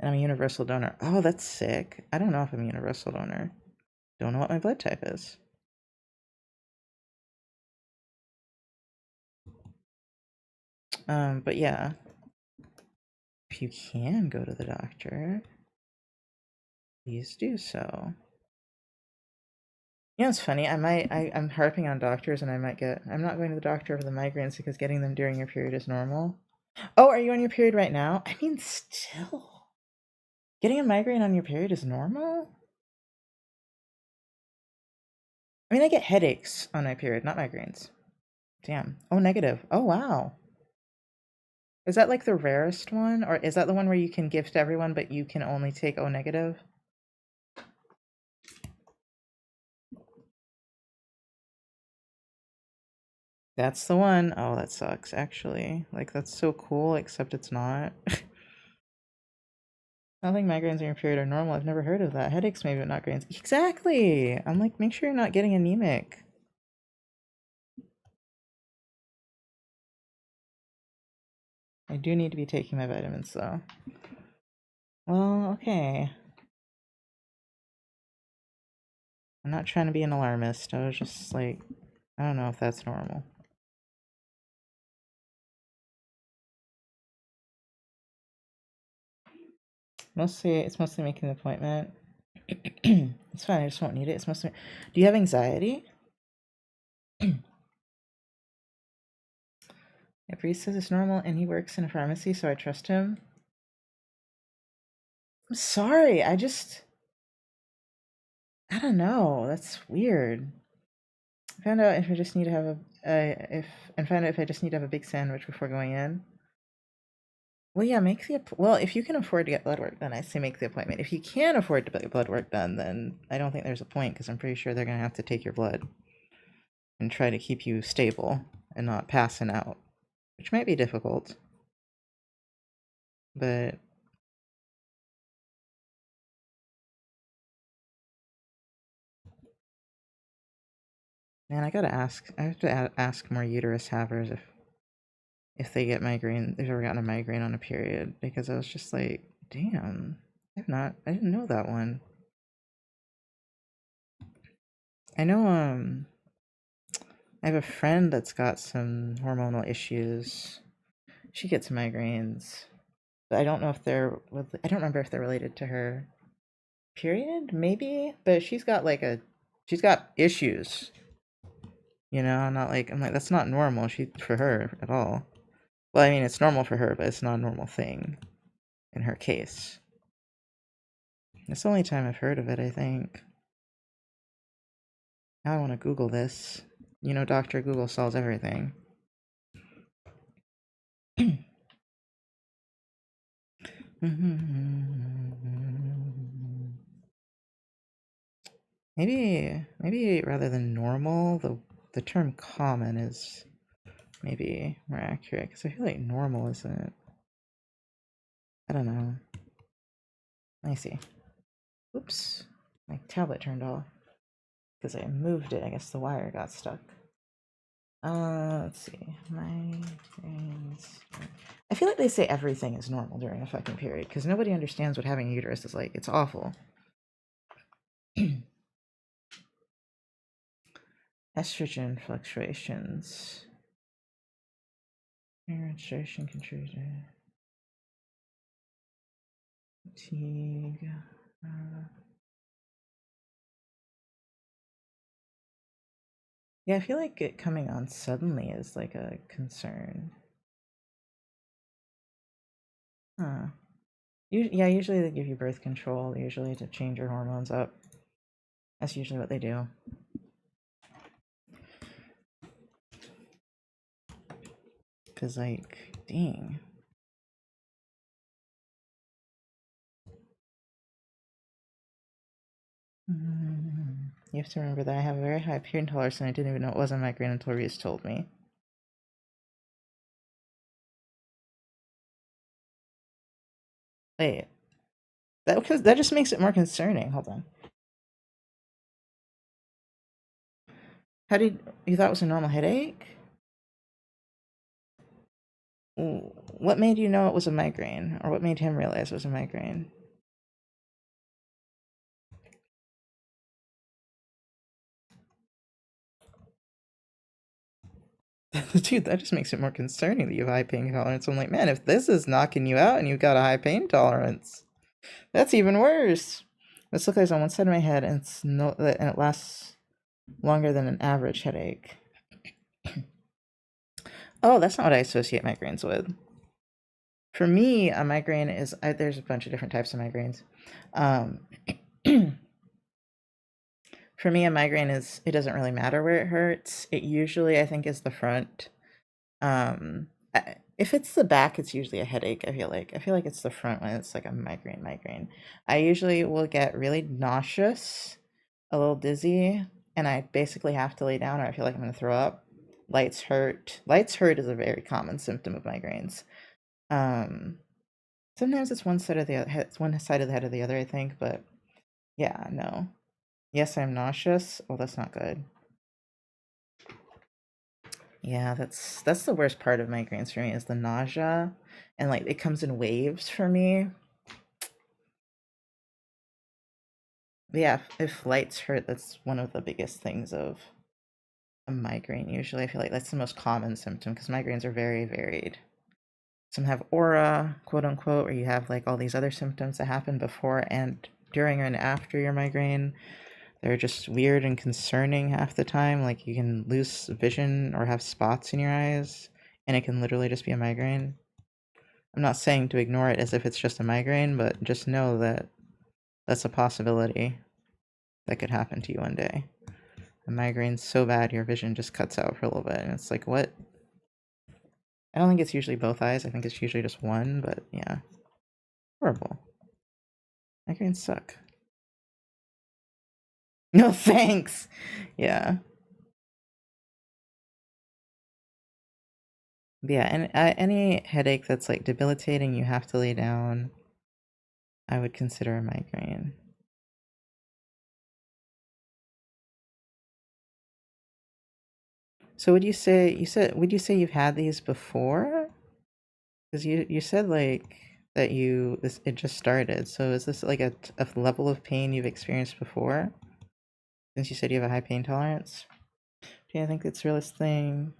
Speaker 1: And I'm a universal donor. Oh, that's sick. I don't know if I'm a universal donor. Don't know what my blood type is. But yeah, if you can go to the doctor, please do so. You know, it's funny. I'm harping on doctors, and I'm not going to the doctor for the migraines because getting them during your period is normal. Oh, are you on your period right now? I mean, still, getting a migraine on your period is normal. I mean, I get headaches on my period, not migraines. Damn. Oh, negative. Oh, wow. Is that like the rarest one? Or is that the one where you can gift everyone, but you can only take O negative? That's the one. Oh, that sucks, actually. Like, that's so cool, except it's not. I think migraines on your period are normal. I've never heard of that. Headaches maybe, but not migraines. Exactly! I'm like, make sure you're not getting anemic. I do need to be taking my vitamins, though. Well, okay. I'm not trying to be an alarmist. I was just like, I don't know if that's normal. It's mostly making the appointment. It's fine, I just won't need it. It's mostly. Do you have anxiety? Yeah, Breeze says it's normal and he works in a pharmacy, so I trust him. I'm sorry, I don't know. That's weird. I found out if I just need to have found out if I just need to have a big sandwich before going in. Well, yeah, well, if you can afford to get blood work done, I say make the appointment. If you can't afford to get blood work done, then I don't think there's a point because I'm pretty sure they're gonna have to take your blood and try to keep you stable and not passing out, which might be difficult. But man, I have to ask more uterus havers if they get migraine, they've ever gotten a migraine on a period, because I was just like, damn, I didn't know that one. I know, I have a friend that's got some hormonal issues. She gets migraines, but I don't know if I don't remember if they're related to her period, maybe, but she's got issues, not like, I'm like, that's not normal for her at all. Well, I mean, it's normal for her, but it's not a normal thing in her case. It's the only time I've heard of it, I think. Now I want to Google this. Dr. Google solves everything. Maybe rather than normal, the term common is maybe more accurate, because I feel like normal isn't. I don't know. Let me see. Oops, my tablet turned off because I moved it. I guess the wire got stuck. Let's see. Migraines. I feel like they say everything is normal during a fucking period because nobody understands what having a uterus is like. It's awful. Estrogen fluctuations. Menstruation contributor. Fatigue. Yeah, I feel like it coming on suddenly is like a concern. Huh. Yeah, usually they give you birth control, usually to change your hormones up. That's usually what they do. Because, like, dang. You have to remember that I have a very high pain tolerance and I didn't even know it was a migraine until Reese told me. Wait, that just makes it more concerning. Hold on. How did you thought it was a normal headache? What made you know it was a migraine, or what made him realize it was a migraine? Dude, that just makes it more concerning that you have high pain tolerance. I'm like, man, if this is knocking you out and you've got a high pain tolerance, that's even worse. This looks like on one side of my head, and and it lasts longer than an average headache. Oh, that's not what I associate migraines with. For me, a migraine is there's a bunch of different types of migraines. Um, for me, a migraine is it doesn't really matter where it hurts. It usually, I think, is the front. If it's the back, it's usually a headache. I feel like it's the front when it's like a migraine. I usually will get really nauseous, a little dizzy, and I basically have to lay down or I feel like I'm going to throw up. Lights hurt. Lights hurt is a very common symptom of migraines. Um, Sometimes it's one side of the other, it's one side of the head or the other, I think, but yeah, no. Yes, I'm nauseous. Oh, that's not good. Yeah, that's the worst part of migraines for me is the nausea, and like it comes in waves for me. But yeah, if lights hurt, that's one of the biggest things of a migraine. Usually, I feel like that's the most common symptom because migraines are very varied. Some have aura, quote unquote, where you have like all these other symptoms that happen before and during and after your migraine. They're just weird and concerning half the time. Like you can lose vision or have spots in your eyes, and it can literally just be a migraine. I'm not saying to ignore it as if it's just a migraine, but just know that that's a possibility that could happen to you one day. A migraine's so bad your vision just cuts out for a little bit, and it's like, what? I don't think it's usually both eyes. I think it's usually just one, but yeah. Horrible. Migraines suck. No thanks! Yeah. But yeah, and any headache that's like debilitating, you have to lay down, I would consider a migraine. So would you say you've had these before? Because you said like that it just started. So is this like a level of pain you've experienced before? Since you said you have a high pain tolerance? Do you think it's realist thing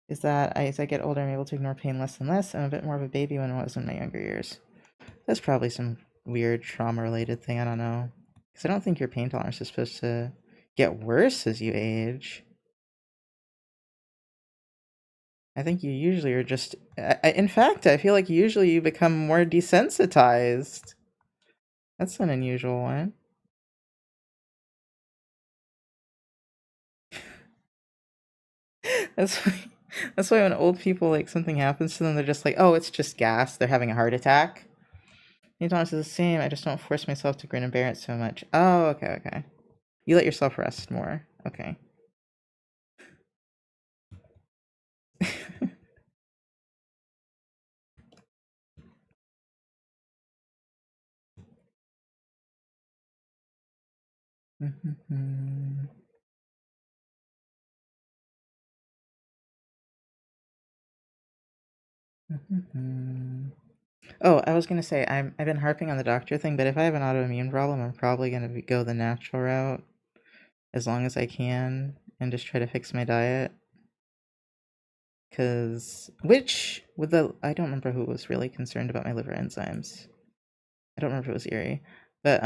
Speaker 1: is that as I get older, I'm able to ignore pain less and less. I'm a bit more of a baby than I was in my younger years. That's probably some weird trauma related thing. I don't know. Because I don't think your pain tolerance is supposed to get worse as you age. I think you usually are just. In fact, I feel like usually you become more desensitized. That's an unusual one. That's why, that's why when old people like something happens to them, they're just like, oh, it's just gas. They're having a heart attack. Sometimes it's the same. I just don't force myself to grin and bear it so much. Oh, okay. You let yourself rest more. Okay. Oh, I was gonna say I've been harping on the doctor thing, but if I have an autoimmune problem, I'm probably gonna go the natural route as long as I can and just try to fix my diet. Cause which with the I don't remember who was really concerned about my liver enzymes. I don't remember if it was Erie, but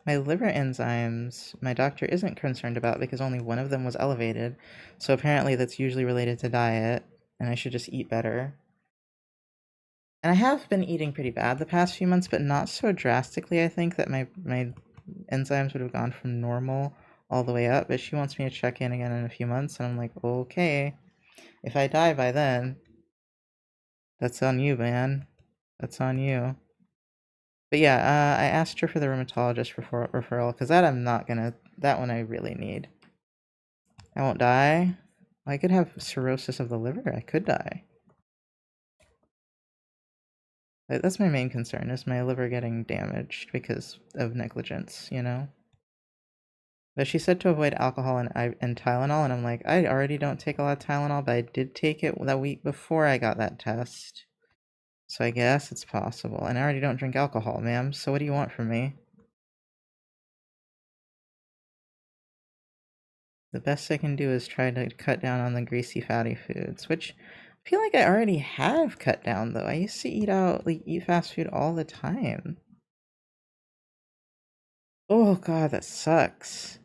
Speaker 1: my liver enzymes my doctor isn't concerned about because only one of them was elevated. So apparently that's usually related to diet, and I should just eat better. And I have been eating pretty bad the past few months, but not so drastically. I think that my enzymes would have gone from normal all the way up. But she wants me to check in again in a few months, and I'm like, okay, if I die by then, that's on you, man. That's on you. But yeah, I asked her for the rheumatologist referral because that I'm not gonna. That one I really need. I won't die. I could have cirrhosis of the liver. I could die. That's my main concern, is my liver getting damaged because of negligence, you know? But she said to avoid alcohol and Tylenol, and I'm like, I already don't take a lot of Tylenol, but I did take it that week before I got that test. So I guess it's possible. And I already don't drink alcohol, ma'am, so what do you want from me? The best I can do is try to cut down on the greasy, fatty foods, which I feel like I already have cut down, though. I used to eat out, like, eat fast food all the time. Oh, God, that sucks.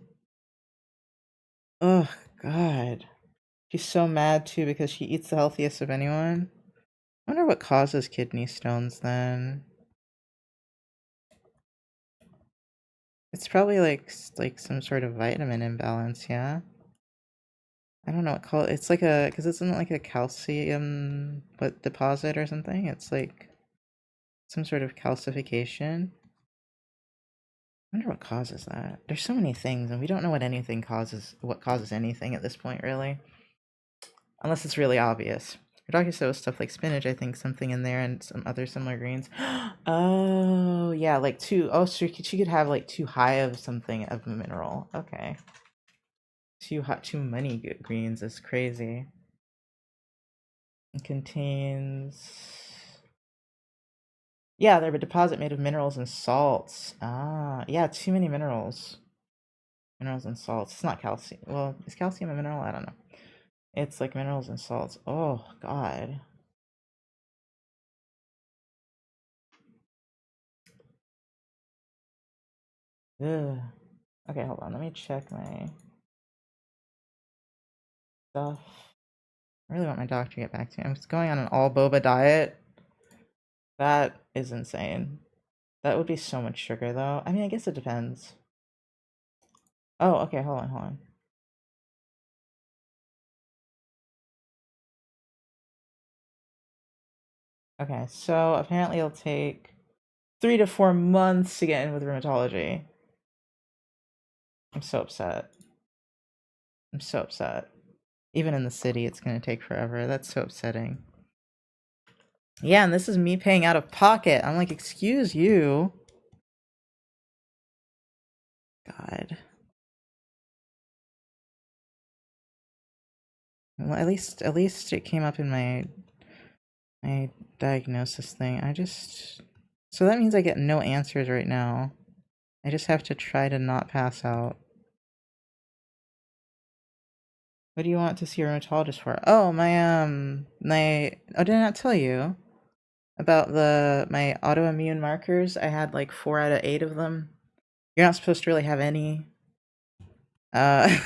Speaker 1: Oh, God. She's so mad, too, because she eats the healthiest of anyone. I wonder what causes kidney stones, then. It's probably, like some sort of vitamin imbalance, yeah? I don't know what call it. It's like a, because it's not like a calcium, what, deposit or something? It's like some sort of calcification. I wonder what causes that. There's so many things, and we don't know what causes anything at this point, really. Unless it's really obvious. Your doctor said with stuff like spinach, I think something in there, and some other similar greens. Oh, yeah, like oh, so she could have like too high of something of a mineral. Okay. Too many greens is crazy. It contains... Yeah, they're a deposit made of minerals and salts. Ah, yeah, too many minerals. Minerals and salts. It's not calcium. Well, is calcium a mineral? I don't know. It's like minerals and salts. Oh, God. Ugh. Okay, hold on. Let me check my stuff. I really want my doctor to get back to me. I'm just going on an all boba diet. That is insane. That would be so much sugar, though. I mean, I guess it depends. Oh, okay, hold on, hold on. Okay, so apparently it'll take 3 to 4 months to get in with rheumatology. I'm so upset. I'm so upset. Even in the city, it's going to take forever. That's so upsetting. Yeah, and this is me paying out of pocket. I'm like, excuse you. God. Well, at least it came up in my diagnosis thing. So that means I get no answers right now. I just have to try to not pass out. What do you want to see a rheumatologist for? Oh, oh, did I not tell you about my autoimmune markers? I had like 4 out of 8 of them. You're not supposed to really have any. Uh,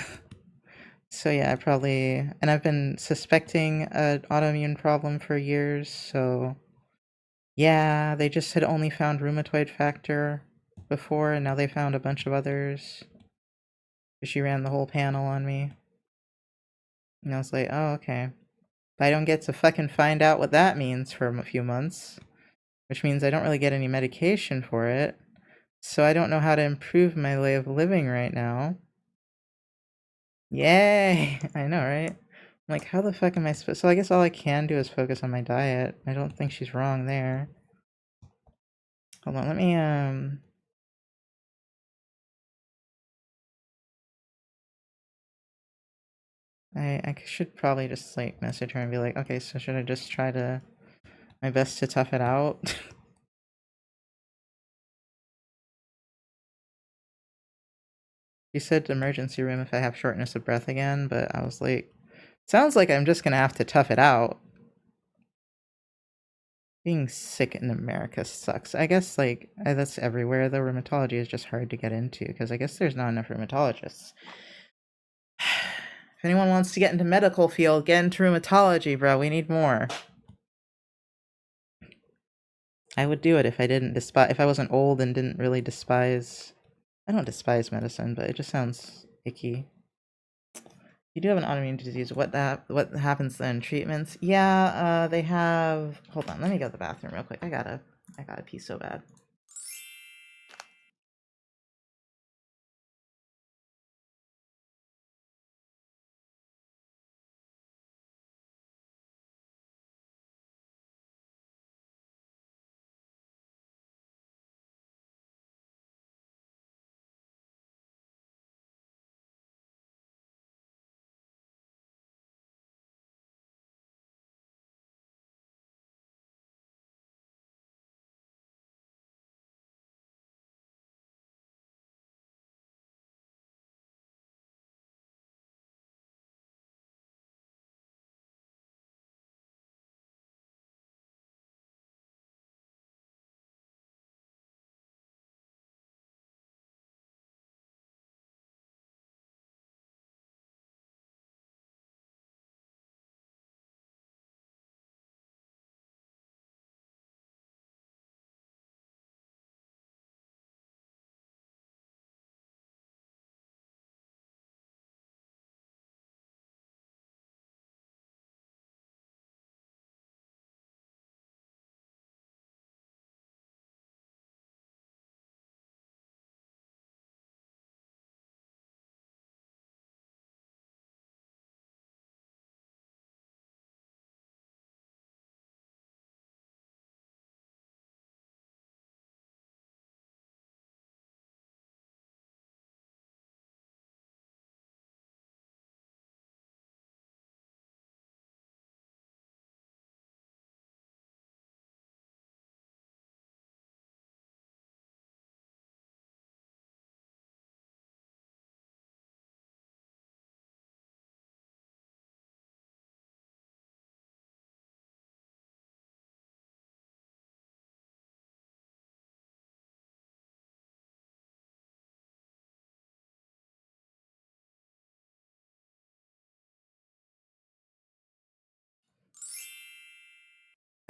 Speaker 1: so yeah, and I've been suspecting an autoimmune problem for years, so yeah, they just had only found rheumatoid factor before, and now they found a bunch of others. She ran the whole panel on me. And I was like, oh, okay. But I don't get to fucking find out what that means for a few months, which means I don't really get any medication for it. So I don't know how to improve my way of living right now. Yay! I know, right? I'm like, how the fuck am I supposed... So I guess all I can do is focus on my diet. I don't think she's wrong there. Hold on, let me, I should probably just, like, message her and be like, okay, so should I just try to... my best to tough it out? She said emergency room if I have shortness of breath again, but I was like, sounds like I'm just gonna have to tough it out. Being sick in America sucks. I guess, like, that's everywhere, though. Rheumatology is just hard to get into, because I guess there's not enough rheumatologists. If anyone wants to get into medical field, get into rheumatology, bro. We need more. I would do it if I didn't despise... if I wasn't old and didn't really despise... I don't despise medicine, but it just sounds icky. You do have an autoimmune disease. What happens then? Treatments? Yeah, they have... Hold on, let me go to the bathroom real quick. I gotta pee so bad.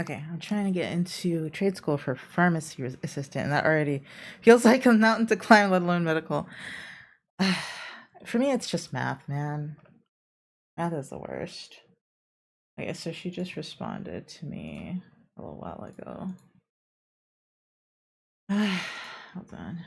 Speaker 1: Okay, I'm trying to get into trade school for pharmacy assistant, and that already feels like a mountain to climb, let alone medical. For me, it's just math, man. Math is the worst. Okay, so she just responded to me a little while ago. Hold on.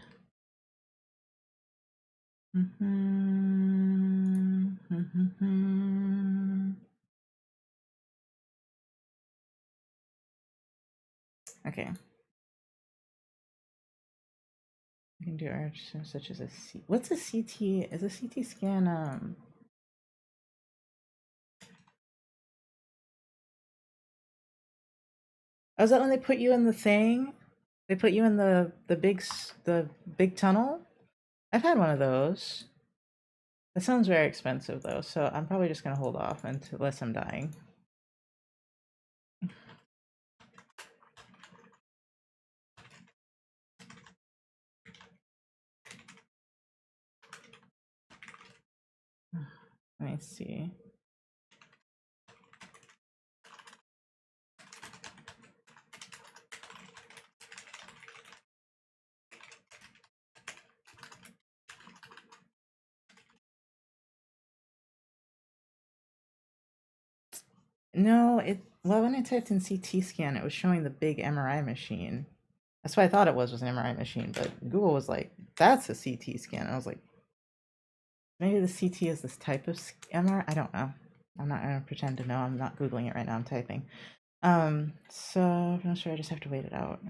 Speaker 1: Okay. You can do art such as a C. What's a CT? Is a CT scan? Oh, is that when they put you in the thing? They put you in the big tunnel? I've had one of those. That sounds very expensive though, so I'm probably just gonna hold off unless I'm dying. Let me see. No, well, when I typed in CT scan, it was showing the big MRI machine. That's what I thought it was an MRI machine, but Google was like, that's a CT scan. I was like, maybe the CT is this type of MRI? I don't know. I'm not gonna pretend to know. I'm not Googling it right now, I'm typing. So I'm not sure, I just have to wait it out.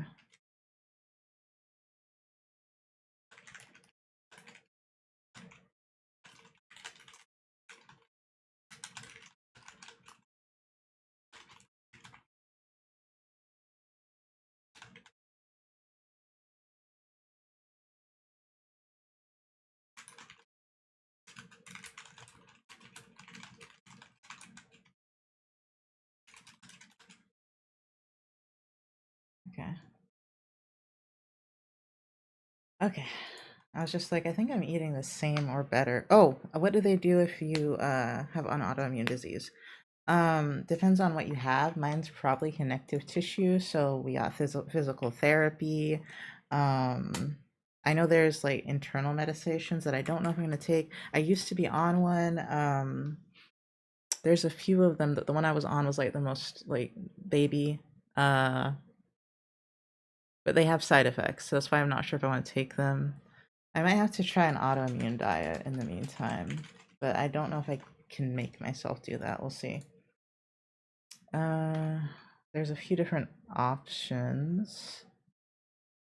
Speaker 1: Okay. Okay. I was just like, I think I'm eating the same or better. Oh, what do they do if you have an autoimmune disease? Depends on what you have. Mine's probably connective tissue, so we got physical therapy. I know there's like internal medications that I don't know if I'm gonna take. I used to be on one. There's a few of them. The one I was on was like the most like baby. Uh, but they have side effects, so that's why I'm not sure if I want to take them. I might have to try an autoimmune diet in the meantime, but I don't know if I can make myself do that. We'll see. Uh, there's a few different options.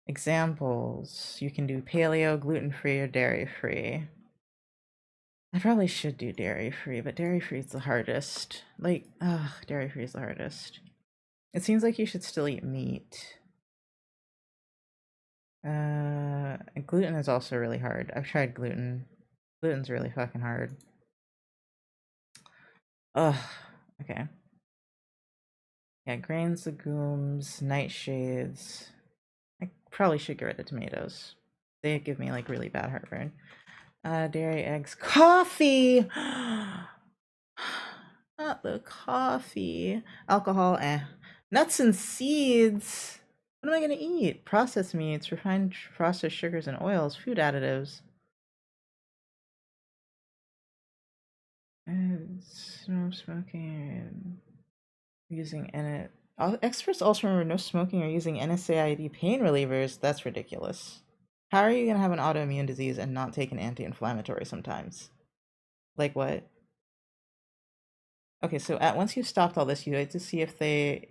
Speaker 1: Examples. You can do paleo, gluten-free, or dairy-free. I probably should do dairy-free, but dairy-free is the hardest. Like, ugh, dairy-free is the hardest. It seems like you should still eat meat. And gluten is also really hard. I've tried gluten. Gluten's really fucking hard. Ugh. Okay. Yeah, grains, legumes, nightshades. I probably should get rid of tomatoes. They give me like really bad heartburn. Dairy, eggs, coffee. Not the coffee. Alcohol, eh. Nuts and seeds. What am I gonna eat? Processed meats, refined processed sugars and oils, food additives. No smoking. Using experts also remember no smoking or using NSAID pain relievers. That's ridiculous. How are you gonna have an autoimmune disease and not take an anti-inflammatory sometimes? Like what? Okay, so once you've stopped all this, you have to see if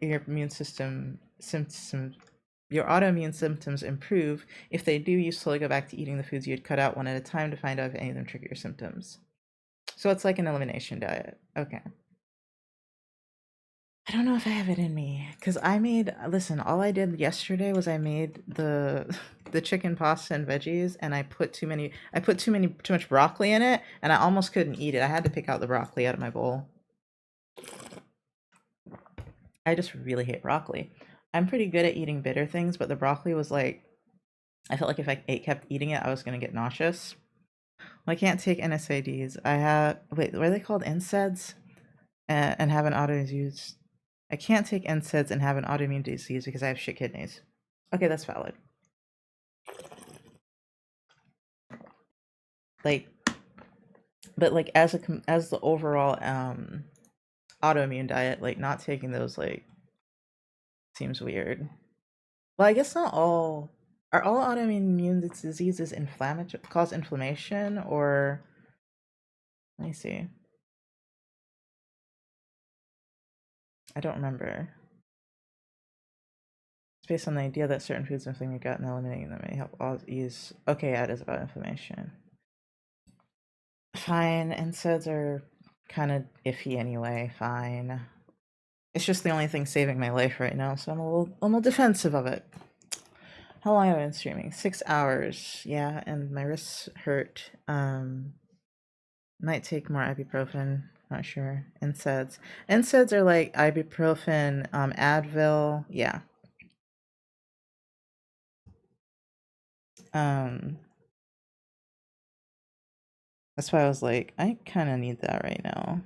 Speaker 1: your immune system symptoms, your autoimmune symptoms improve. If they do, you slowly go back to eating the foods you had cut out one at a time to find out if any of them trigger your symptoms. So it's like an elimination diet. Okay. I don't know if I have it in me because listen, all I did yesterday was I made the the chicken pasta and veggies and I put too much broccoli in it and I almost couldn't eat it. I had to pick out the broccoli out of my bowl. I just really hate broccoli. I'm pretty good at eating bitter things, but the broccoli was like I felt like if kept eating it, I was gonna get nauseous. Well, I can't take NSAIDs. What are they called? NSAIDs? And have an autoimmune. I can't take NSAIDs and have an autoimmune disease because I have shit kidneys. Okay, that's valid. Like, but like as the overall autoimmune diet, like not taking those like seems weird. Well, I guess not all are all autoimmune diseases inflammatory cause inflammation or let me see. I don't remember. It's based on the idea that certain foods inflame your gut and eliminating them may help ease. Okay, yeah, it is about inflammation. Fine, NSAIDs are kind of iffy anyway. Fine. It's just the only thing saving my life right now, so I'm a little defensive of it. How long have I been streaming? 6 hours. Yeah, and my wrists hurt. Might take more ibuprofen. Not sure. NSAIDs. NSAIDs are like ibuprofen, Advil. Yeah. That's why I was like, I kind of need that right now.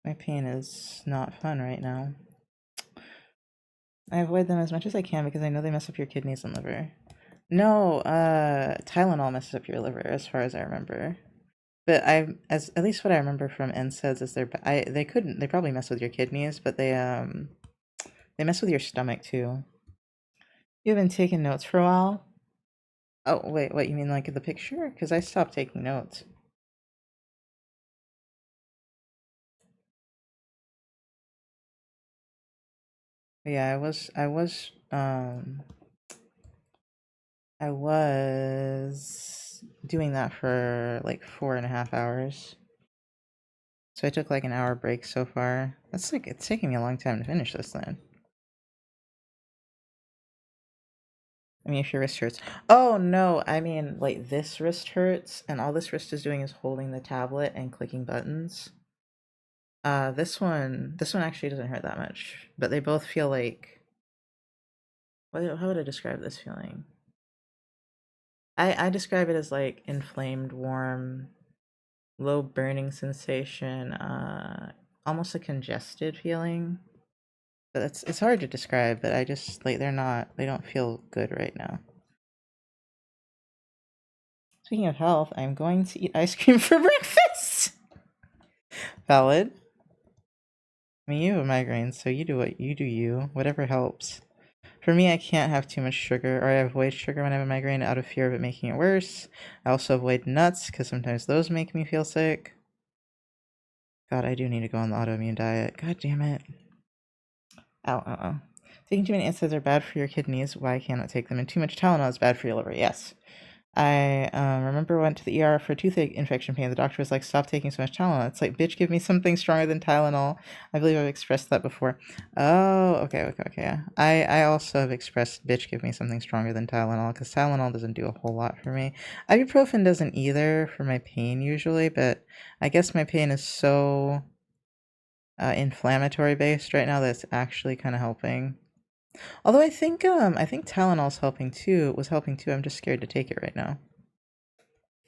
Speaker 1: My pain is not fun right now. I avoid them as much as I can because I know they mess up your kidneys and liver. No, Tylenol messes up your liver, as far as I remember. But at least what I remember from NSAIDs is they probably mess with your kidneys, but they mess with your stomach too. You've been taking notes for a while? Oh, wait, what, you mean like the picture? Because I stopped taking notes. Yeah, I was doing that for like 4.5 hours. So I took like an hour break so far. That's like, it's taking me a long time to finish this then. I mean, if your wrist hurts. Oh no, I mean like this wrist hurts and all this wrist is doing is holding the tablet and clicking buttons. This one actually doesn't hurt that much, but they both feel like, how would I describe this feeling? I describe it as like inflamed, warm, low burning sensation, almost a congested feeling. But it's hard to describe, but I just like they don't feel good right now. Speaking of health, I'm going to eat ice cream for breakfast. Valid. I mean, you have a migraine, so you do what you do, whatever helps. For me, I can't have too much sugar, or I avoid sugar when I have a migraine out of fear of it making it worse. I also avoid nuts, because sometimes those make me feel sick. God, I do need to go on the autoimmune diet. God damn it. Ow, ow, ow. Taking too many NSAIDs are bad for your kidneys. Why can't I take them? And too much Tylenol is bad for your liver. Yes. I remember went to the ER for toothache infection pain. The doctor was like, stop taking so much Tylenol. It's like, bitch, give me something stronger than Tylenol. I believe I've expressed that before. Oh, okay. Yeah. I also have expressed, bitch, give me something stronger than Tylenol, because Tylenol doesn't do a whole lot for me. Ibuprofen doesn't either for my pain usually, but I guess my pain is so inflammatory based right now that it's actually kind of helping. Although I think Tylenol's helping too. Was helping too. I'm just scared to take it right now.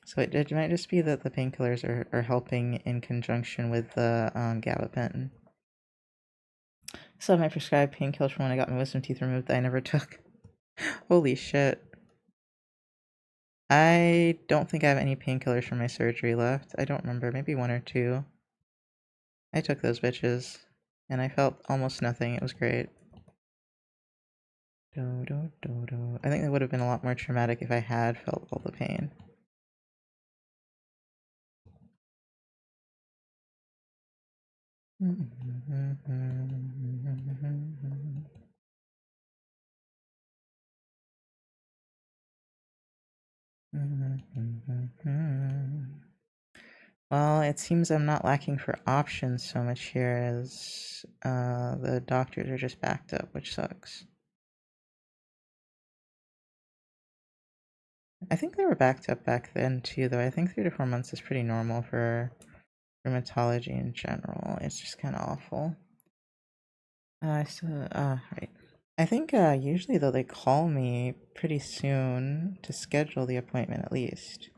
Speaker 1: So it might just be that the painkillers are helping in conjunction with the gabapentin. So my prescribed painkillers from when I got my wisdom teeth removed that I never took. Holy shit. I don't think I have any painkillers from my surgery left. I don't remember. Maybe one or two. I took those bitches. And I felt almost nothing. It was great. I think that would have been a lot more traumatic if I had felt all the pain. Well, it seems I'm not lacking for options so much here as the doctors are just backed up, which sucks. I think they were backed up back then too, though. I think 3 to 4 months is pretty normal for rheumatology in general. It's just kind of awful. Right. I think usually though they call me pretty soon to schedule the appointment at least.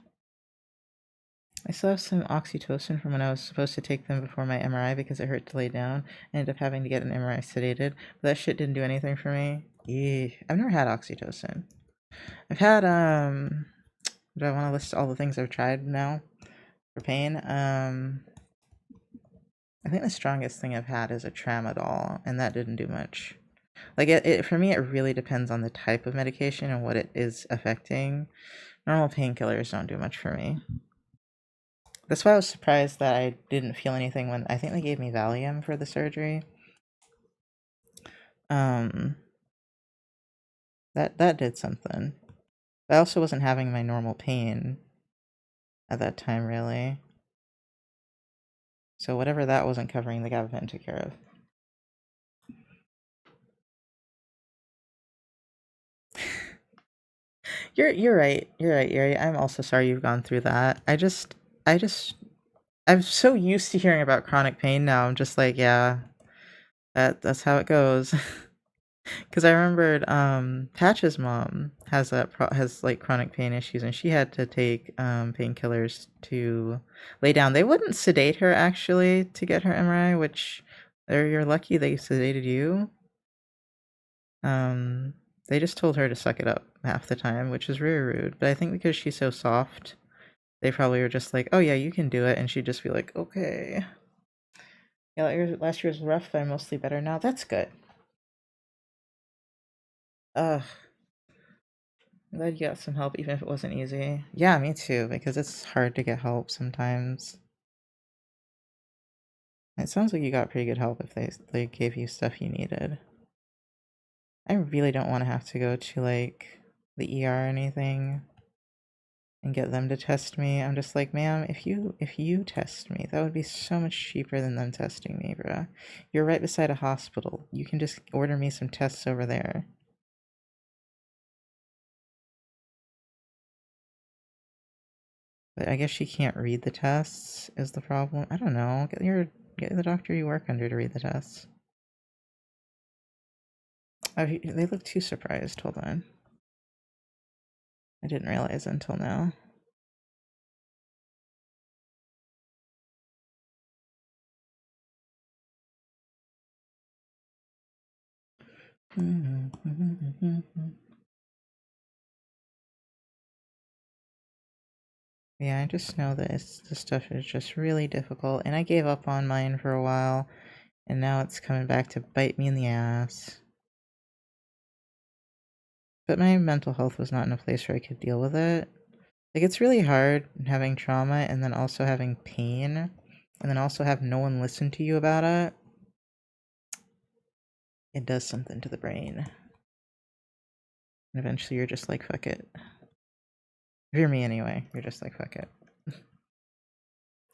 Speaker 1: I still have some oxytocin from when I was supposed to take them before my MRI because it hurt to lay down. I ended up having to get an MRI sedated, but that shit didn't do anything for me. Eeh. I've never had oxytocin. I've had do I want to list all the things I've tried now for pain? I think the strongest thing I've had is a tramadol, and that didn't do much. Like for me, it really depends on the type of medication and what it is affecting. Normal painkillers don't do much for me. That's why I was surprised that I didn't feel anything when I think they gave me Valium for the surgery. That did something. I also wasn't having my normal pain at that time, really. So whatever that wasn't covering, the gabapentin took care of. You're right. You're right. You're right. I'm also sorry you've gone through that. I'm so used to hearing about chronic pain now. I'm just like, yeah, that's how it goes. Because I remembered, Patch's mom has like chronic pain issues, and she had to take painkillers to lay down. They wouldn't sedate her actually to get her MRI, which, you're lucky they sedated you. They just told her to suck it up half the time, which is very rude. But I think because she's so soft, they probably were just like, "Oh yeah, you can do it," and she'd just be like, "Okay." Yeah, last year was rough, but I'm mostly better now. That's good. Ugh. I'm glad you got some help, even if it wasn't easy. Yeah, me too, because it's hard to get help sometimes. It sounds like you got pretty good help if they gave you stuff you needed. I really don't want to have to go to like the ER or anything and get them to test me. I'm just like, ma'am, if you test me, that would be so much cheaper than them testing me, bruh. You're right beside a hospital. You can just order me some tests over there. But I guess she can't read the tests is the problem. I don't know. Get the doctor you work under to read the tests. Oh, they look too surprised. Hold on. I didn't realize until now. Yeah, I just know that this stuff is just really difficult, and I gave up on mine for a while, and now it's coming back to bite me in the ass. But my mental health was not in a place where I could deal with it. Like, it's really hard having trauma and then also having pain, and then also have no one listen to you about it. It does something to the brain. And eventually you're just like, fuck it. If you're me anyway, you're just like, fuck it.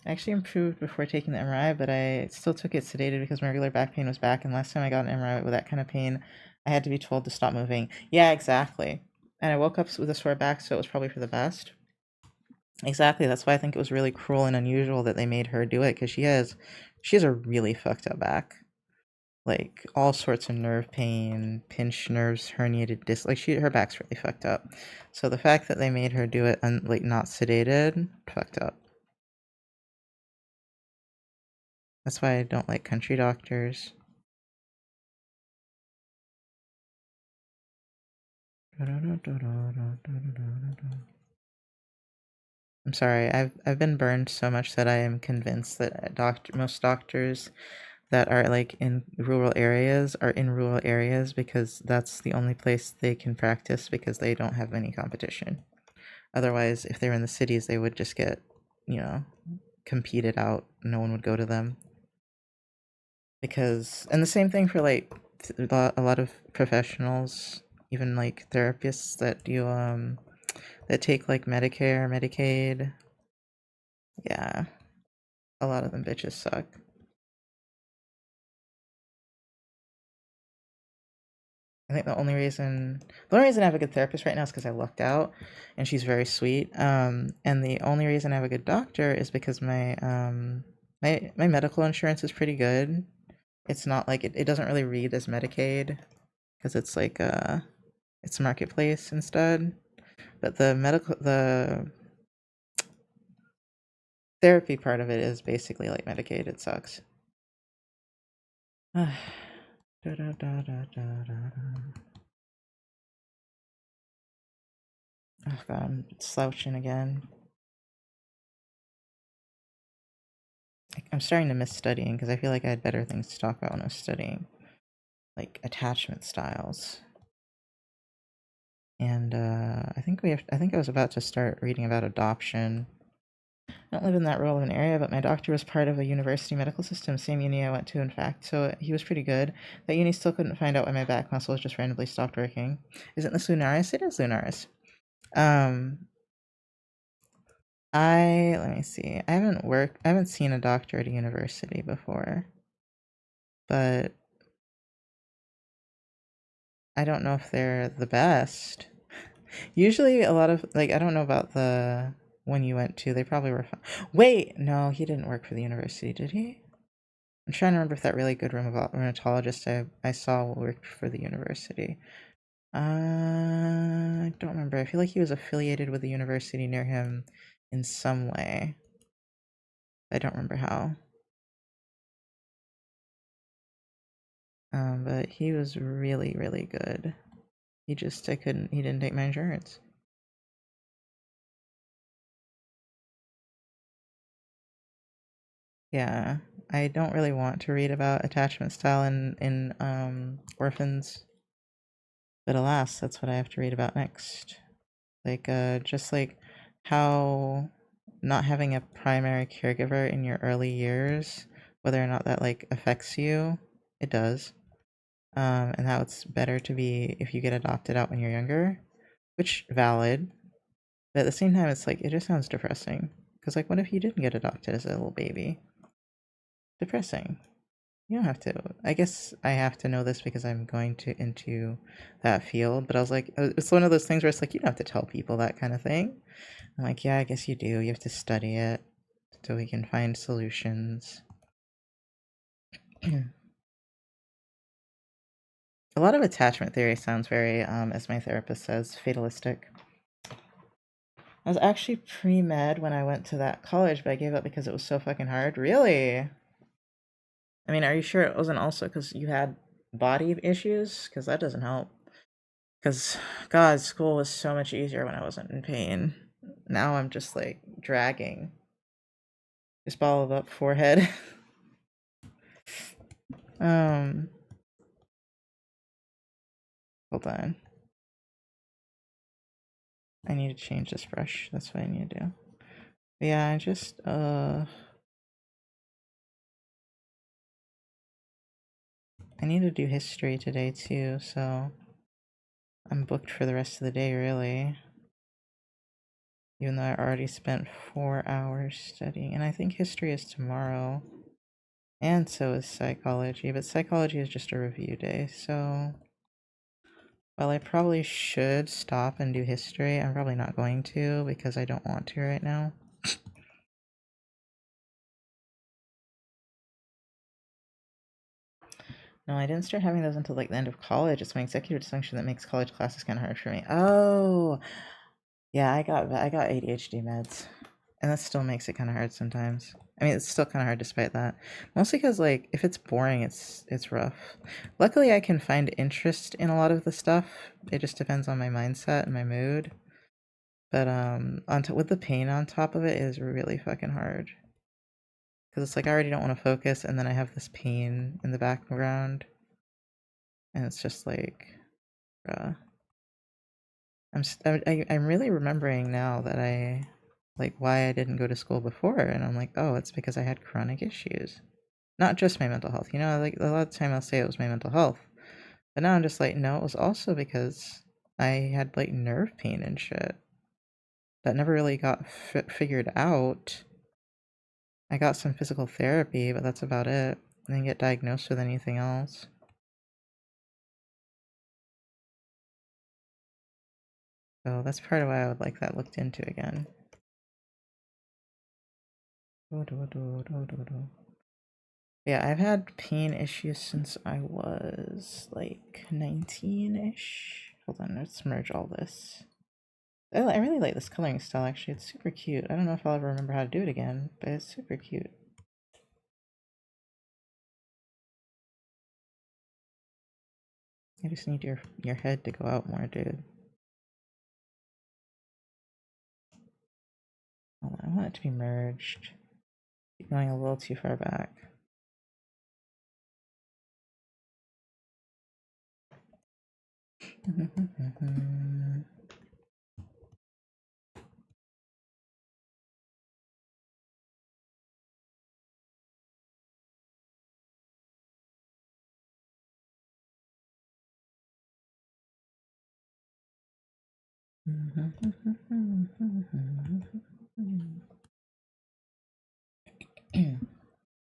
Speaker 1: I actually improved before taking the MRI, but I still took it sedated because my regular back pain was back, and last time I got an MRI with that kind of pain, I had to be told to stop moving. Yeah, exactly. And I woke up with a sore back, so it was probably for the best. Exactly, that's why I think it was really cruel and unusual that they made her do it, because she has a really fucked up back. Like, all sorts of nerve pain, pinched nerves, herniated disc, like, her back's really fucked up. So the fact that they made her do it, and like, not sedated, fucked up. That's why I don't like country doctors. I'm sorry, I've been burned so much that I am convinced that most doctors that are like in rural areas are in rural areas because that's the only place they can practice because they don't have any competition. Otherwise, if they were in the cities, they would just get, you know, competed out. No one would go to them. Because, and the same thing for like a lot of professionals, even like therapists that do that take like Medicare, Medicaid. Yeah, a lot of them bitches suck. I think the only reason I have a good therapist right now is because I lucked out, and she's very sweet. And the only reason I have a good doctor is because my medical insurance is pretty good. It's not like it doesn't really read as Medicaid because it's like it's marketplace instead. But the therapy part of it is basically like Medicaid. It sucks. Da, da, da, da, da, da. Oh god, I'm slouching again. I'm starting to miss studying because I feel like I had better things to talk about when I was studying, like attachment styles. And I think I was about to start reading about adoption. I don't live in that rural of an area, but my doctor was part of a university medical system, same uni I went to, in fact, so he was pretty good. That uni still couldn't find out why my back muscles just randomly stopped working. Isn't this lunaris? It is lunaris. Let me see. I haven't seen a doctor at a university before, but I don't know if they're the best. Usually a lot of, like, I don't know about the one you went to, they probably were fine. Wait, no, he didn't work for the university, did he? I'm trying to remember if that really good rheumatologist I saw worked for the university. I don't remember. I feel like he was affiliated with a university near him in some way. I don't remember how. But he was really, really good. He didn't take my insurance. Yeah, I don't really want to read about attachment style in orphans, but alas, that's what I have to read about next. Like, just like how not having a primary caregiver in your early years, whether or not that like affects you, it does. And how it's better to be if you get adopted out when you're younger, which valid, but at the same time, it's like it just sounds depressing. Because like, what if you didn't get adopted as a little baby? Depressing. You don't have to. I guess I have to know this because I'm going to into that field. But I was like, it's one of those things where it's like you don't have to tell people that kind of thing. I'm like, yeah, I guess you do. You have to study it so we can find solutions. A lot of attachment theory sounds very, as my therapist says, fatalistic. I was actually pre-med when I went to that college, but I gave up because it was so fucking hard. Really? I mean, are you sure it wasn't also because you had body issues? Because that doesn't help. Because, God, school was so much easier when I wasn't in pain. Now I'm just like dragging. Just balled up forehead. um, Hold on. I need to change this brush. That's what I need to do. But yeah, I need to do history today too, so I'm booked for the rest of the day, really. Even though I already spent 4 hours studying. And I think history is tomorrow. And so is psychology, but psychology is just a review day, so while I probably should stop and do history, I'm probably not going to because I don't want to right now. No, I didn't start having those until like the end of college. It's my executive dysfunction that makes college classes kind of hard for me. Oh, yeah, I got ADHD meds, and that still makes it kind of hard sometimes. I mean, it's still kind of hard despite that. Mostly because like if it's boring, it's rough. Luckily, I can find interest in a lot of the stuff. It just depends on my mindset and my mood. But with the pain on top of it is really fucking hard. Because it's like I already don't want to focus, and then I have this pain in the background, and it's just like, bruh. I'm really remembering now that I like why I didn't go to school before, and I'm like, oh, it's because I had chronic issues, not just my mental health. You know, like a lot of the time I'll say it was my mental health, but now I'm just like, no, it was also because I had like nerve pain and shit that never really got figured out. I got some physical therapy, but that's about it. I didn't get diagnosed with anything else. So that's part of why I would like that looked into again. Yeah, I've had pain issues since I was like 19-ish. Hold on, let's merge all this. I really like this coloring style, actually. It's super cute. I don't know if I'll ever remember how to do it again, but it's super cute. I just need your head to go out more, dude. Oh, I want it to be merged. Keep going a little too far back.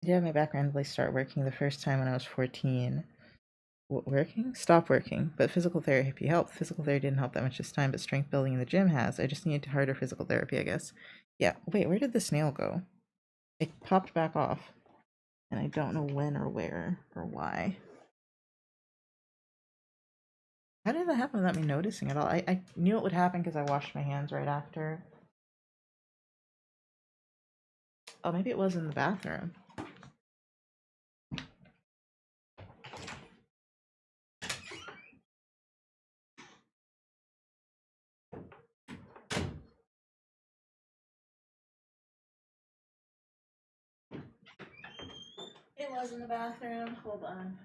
Speaker 1: Yeah, my back randomly start working the first time when I was 14. Working? Stop working. But physical therapy helped. Physical therapy didn't help that much this time, but strength building in the gym has. I just needed harder physical therapy, I guess. Yeah, wait, where did the snail go? It popped back off. And I don't know when or where or why. How did that happen without me noticing at all? I knew it would happen because I washed my hands right after. Oh, maybe it was in the bathroom. It was in the bathroom. Hold on.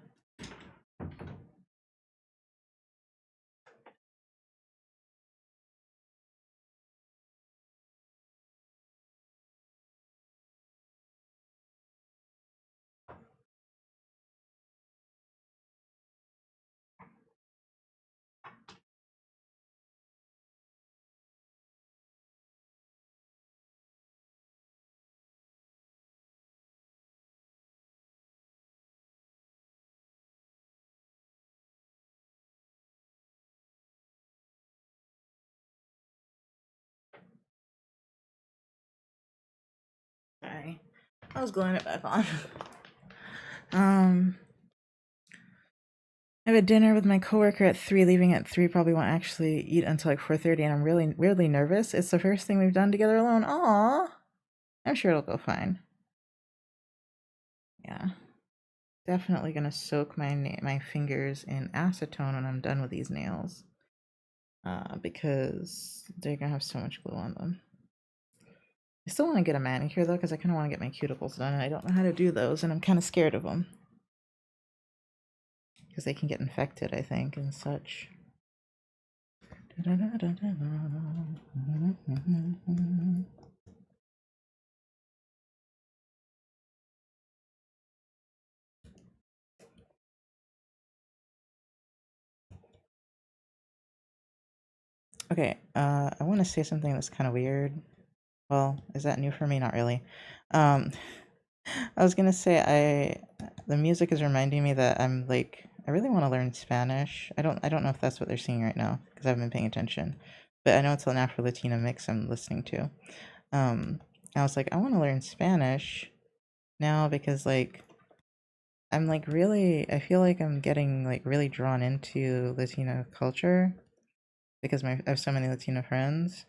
Speaker 1: Sorry. I was gluing it back on. I have a dinner with my coworker at 3, leaving at 3, probably won't actually eat until like 4:30, and I'm really weirdly nervous. It's the first thing we've done together alone. Aww. I'm sure it'll go fine. Yeah. Definitely gonna soak my fingers in acetone when I'm done with these nails. Because they're gonna have so much glue on them. I still want to get a manicure though, because I kind of want to get my cuticles done, and I don't know how to do those, and I'm kind of scared of them. Because they can get infected, I think, and such. Okay, I want to say something that's kind of weird. Well, is that new for me? Not really. Um, I was gonna say the music is reminding me that I'm like I really want to learn Spanish. I don't know if that's what they're singing right now because I haven't been paying attention, but I know it's an Afro Latina mix I'm listening to. I was like I want to learn Spanish now because like I'm like really I feel like I'm getting like really drawn into Latino culture because I have so many Latino friends,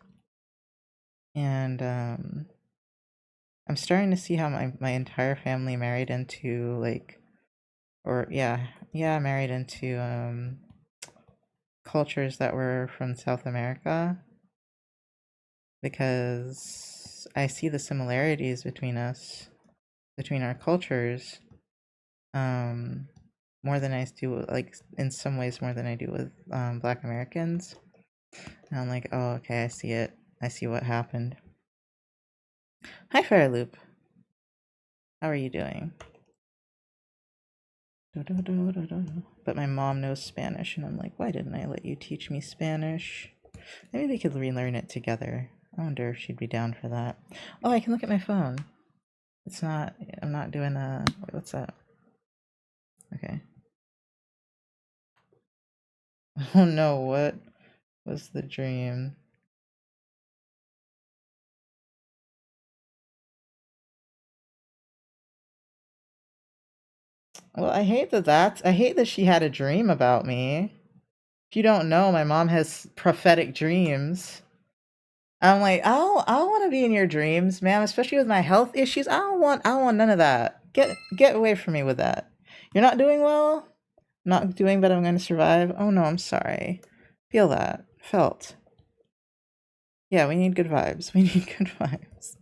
Speaker 1: and I'm starting to see how my entire family married into like or yeah married into cultures that were from South America because I see the similarities between us between our cultures um more than I do like in some ways more than I do with Black Americans. And I'm like, oh okay, I see it. I see what happened. Hi Fireloop. How are you doing? But my mom knows Spanish, and I'm like, why didn't I let you teach me Spanish? Maybe we could relearn it together. I wonder if she'd be down for that. Oh, I can look at my phone. It's not, I'm not doing a, wait, what's that? Okay. Oh no, what was the dream? Well, I hate that she had a dream about me. If you don't know, my mom has prophetic dreams. I'm like, I don't want to be in your dreams, ma'am, especially with my health issues. I don't want none of that. Get away from me with that. You're not doing well? Not doing, but I'm going to survive? Oh no, I'm sorry. Feel that. Felt. Yeah, we need good vibes. We need good vibes.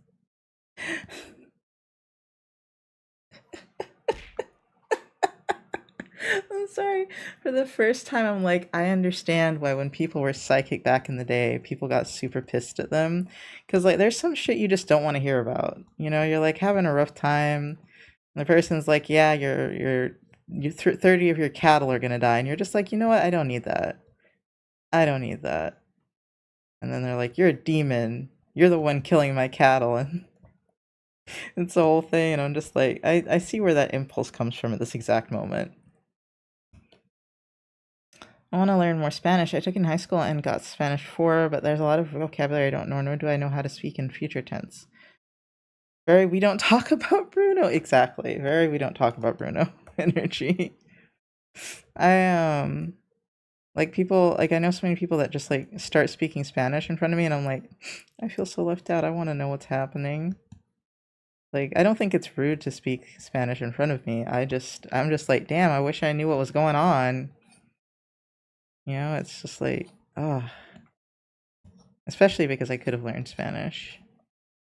Speaker 1: I'm sorry. For the first time, I'm like, I understand why when people were psychic back in the day, people got super pissed at them. Because, like, there's some shit you just don't want to hear about. You know, you're like having a rough time. And the person's like, yeah, 30 of your cattle are going to die. And you're just like, you know what? I don't need that. I don't need that. And then they're like, you're a demon. You're the one killing my cattle. And it's the whole thing. And I'm just like, I see where that impulse comes from at this exact moment. I want to learn more Spanish. I took in high school and got Spanish 4, but there's a lot of vocabulary I don't know, nor do I know how to speak in future tense. Very, we don't talk about Bruno. Exactly. Very, we don't talk about Bruno energy. I, like people, like I know so many people that just like start speaking Spanish in front of me, and I'm like, I feel so left out. I want to know what's happening. Like, I don't think it's rude to speak Spanish in front of me. I'm just like, damn, I wish I knew what was going on. You know, it's just like, oh. Especially because I could have learned Spanish.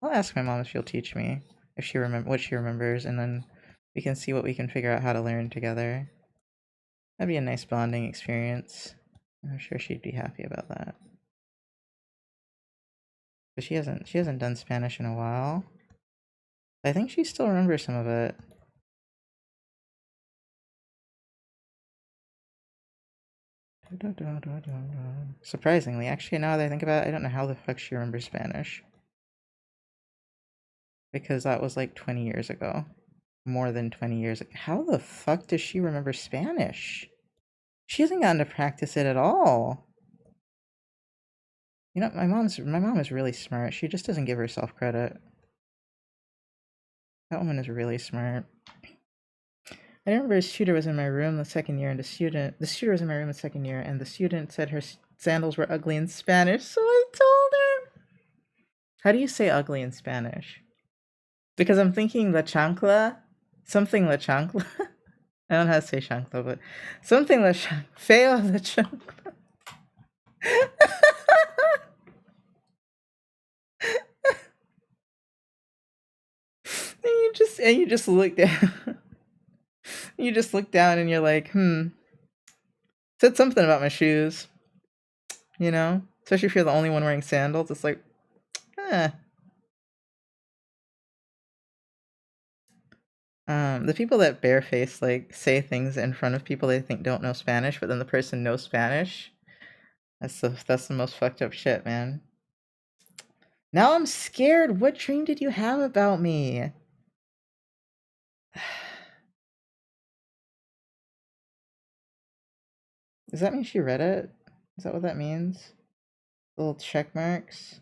Speaker 1: I'll ask my mom if she'll teach me, if she remember what she remembers, and then we can see what we can figure out how to learn together. That'd be a nice bonding experience. I'm sure she'd be happy about that. But she hasn't done Spanish in a while. I think she still remembers some of it. Surprisingly, actually, now that I think about it, I don't know how the fuck she remembers Spanish. Because that was like 20 years ago. More than 20 years ago. How the fuck does she remember Spanish? She hasn't gotten to practice it at all. You know, my mom is really smart. She just doesn't give herself credit. That woman is really smart. I remember his tutor was in my room the second year, and the tutor was in my room the second year, and the student said her sandals were ugly in Spanish, so I told her. How do you say ugly in Spanish? Because I'm thinking la chancla, something la chancla. I don't know how to say chancla, but something la chancla, feo la chancla. And you just look down. You just look down and you're like, said something about my shoes, you know? Especially if you're the only one wearing sandals. It's like, eh. The people that barefaced like say things in front of people they think don't know Spanish, but then the person knows Spanish. That's the most fucked up shit, man. Now I'm scared. What dream did you have about me? Does that mean she read it? Is that what that means? Little check marks?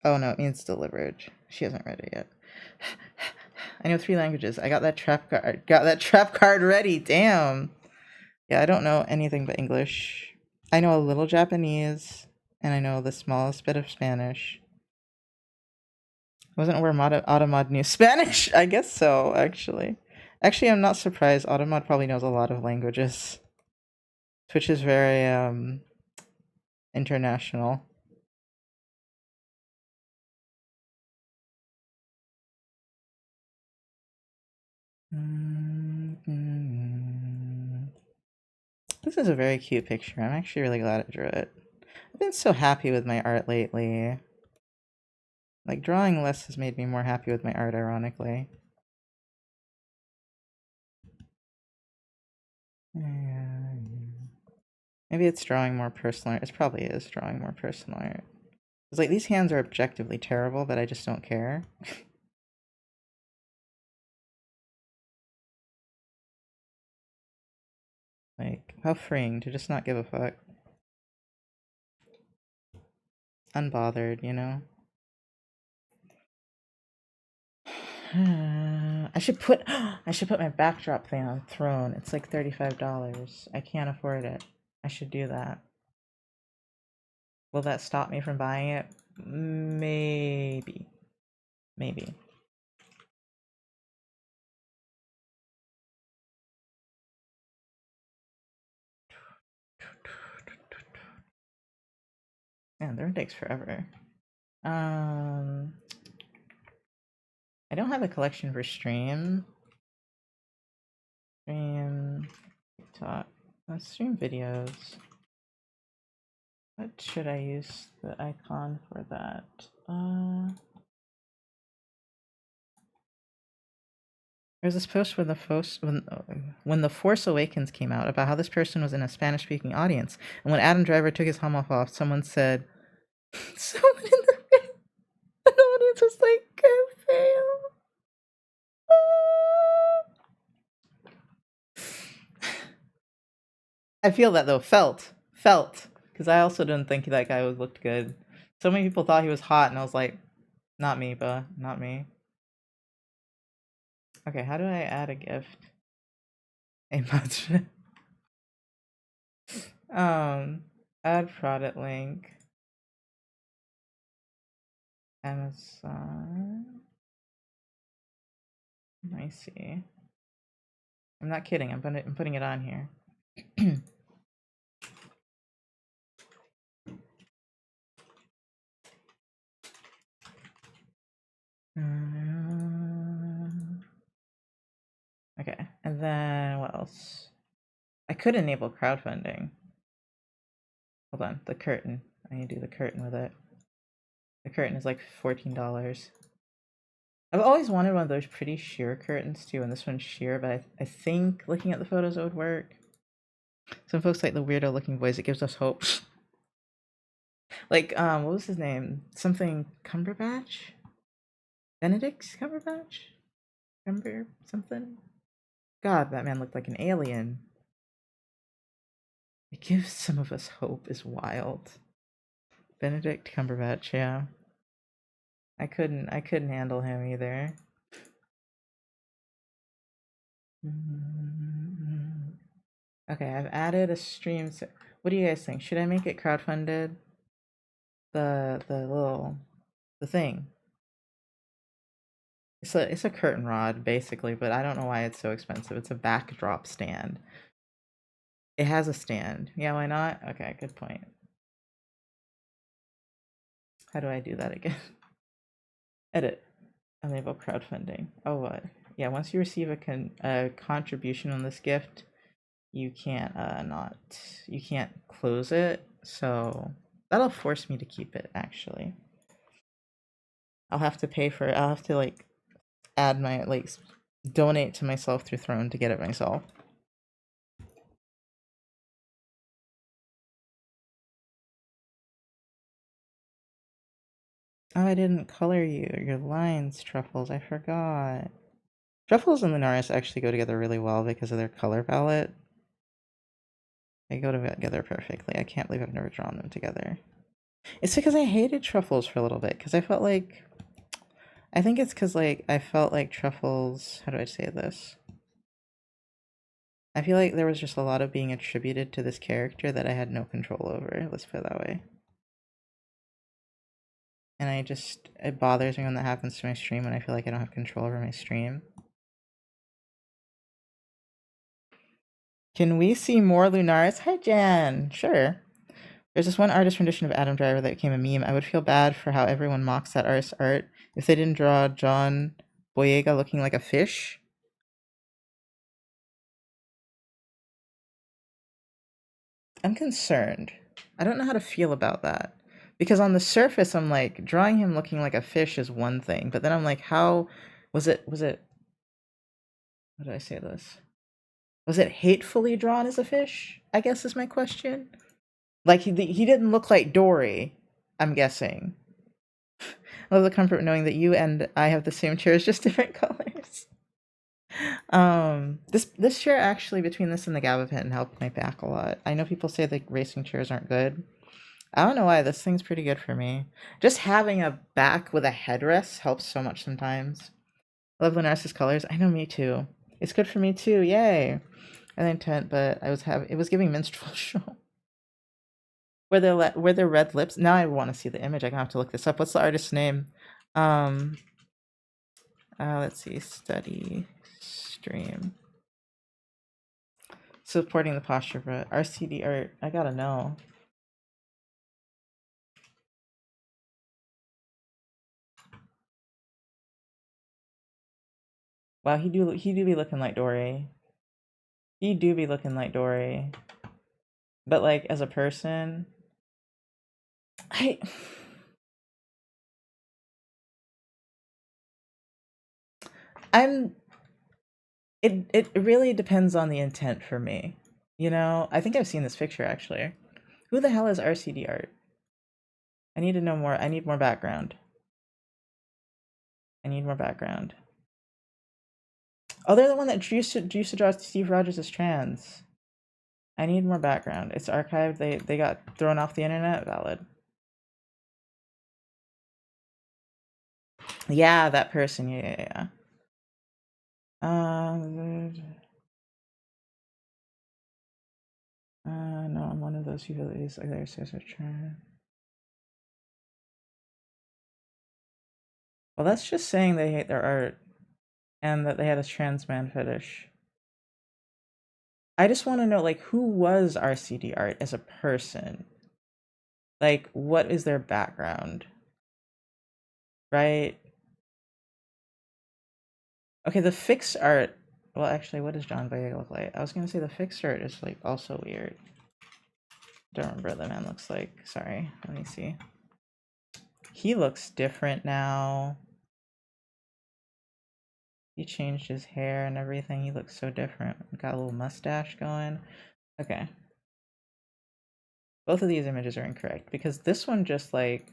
Speaker 1: Oh no, it means delivered. She hasn't read it yet. I know 3 languages. I got that trap card. Got that trap card ready. Damn. Yeah, I don't know anything but English. I know a little Japanese, and I know the smallest bit of Spanish. Wasn't where Automod knew Spanish? I guess so, actually. Actually, I'm not surprised. Automod probably knows a lot of languages. Twitch is very, international. This is a very cute picture. I'm actually really glad I drew it. I've been so happy with my art lately. Like, drawing less has made me more happy with my art, ironically. Maybe it's drawing more personal art. It probably is drawing more personal art. It's like, these hands are objectively terrible, but I just don't care. Like, how freeing to just not give a fuck. Unbothered, you know? I should put my backdrop thing on the throne. It's like $35. I can't afford it. I should do that. Will that stop me from buying it? Maybe. Maybe. Man, their takes forever. I don't have a collection for stream. Stream TikTok. Let's stream videos. What should I use the icon for that? There's this post when the Force Awakens came out about how this person was in a Spanish-speaking audience, and when Adam Driver took his helmet off, someone said, someone in the audience was like, "Good fail." I feel that though. Felt, because I also didn't think that guy looked good. So many people thought he was hot, and I was like, not me, buh, not me. Okay, how do I add a gift? A much. Add product link. Amazon. I see. I'm not kidding. I'm putting it on here. Okay, and then what else? I could enable crowdfunding. Hold on, the curtain. I need to do the curtain with it. The curtain is like $14. I've always wanted one of those pretty sheer curtains too, and this one's sheer, but I think looking at the photos it would work. Some folks like the weirdo looking boys. It gives us hope. Like, what was his name? Something Cumberbatch? Benedict Cumberbatch? Cumber something? God, that man looked like an alien. It gives some of us hope is wild. Benedict Cumberbatch, yeah. I couldn't handle him either. Okay, I've added a stream. What do you guys think? Should I make it crowdfunded? The thing. It's a curtain rod basically, but I don't know why it's so expensive. It's a backdrop stand. It has a stand. Yeah, why not? Okay, good point. How do I do that again? Edit. Enable crowdfunding. Oh, what? Yeah, once you receive a contribution on this gift, you can't you can't close it. So that'll force me to keep it. Actually, I'll have to pay for it. I'll have to like add my donate to myself through Throne to get it myself. Oh, I didn't color your lines, Truffles. I forgot. Truffles and Lunaris actually go together really well because of their color palette. They go together perfectly. I can't believe I've never drawn them together. It's because I hated Truffles for a little bit because I felt like... I think it's because like I felt like Truffles... How do I say this? I feel like there was just a lot of being attributed to this character that I had no control over. Let's put it that way. And it bothers me when that happens to my stream when I feel like I don't have control over my stream. Can we see more Lunaris? Hi, Jan. Sure. There's this one artist rendition of Adam Driver that became a meme. I would feel bad for how everyone mocks that artist's art if they didn't draw John Boyega looking like a fish. I'm concerned. I don't know how to feel about that. Because on the surface, I'm like, drawing him looking like a fish is one thing. But then I'm like, how was it, how do I say this? Was it hatefully drawn as a fish? I guess is my question. Like, he didn't look like Dory, I'm guessing. I love the comfort of knowing that you and I have the same chairs, just different colors. This chair actually, between this and the gabapentin, helped my back a lot. I know people say the racing chairs aren't good. I don't know why, this thing's pretty good for me. Just having a back with a headrest helps so much sometimes. I love Lunaris' colors. I know, me too. It's good for me too, yay! I intent, but it was giving minstrel show. Were there red lips? Now I want to see the image. I'm gonna have to look this up. What's the artist's name? Um, let's see. Study stream supporting the posture, but RCD art. I gotta know. Wow, he do be looking like Dory. He do be looking like Dory. But like as a person, I I'm it really depends on the intent for me. You know, I think I've seen this picture actually. Who the hell is RCD art? I need to know more. I need more background. I need more background. Oh, they're the one that used to draw Steve Rogers as trans. I need more background. It's archived. They got thrown off the internet. Valid. Yeah, that person. Yeah. No, I'm one of those people that is like there's a trans. Well, that's just saying they hate their art and that they had a trans man fetish. I just want to know, like, who was RCD art as a person? Like, what is their background? Right? Okay, the fixed art. Well, actually, what does John Boyega look like? I was gonna say the fixed art is like also weird. Don't remember what the man looks like. Sorry, let me see. He looks different now. He changed his hair and everything. He looks so different. Got a little mustache going. Okay. Both of these images are incorrect because this one just like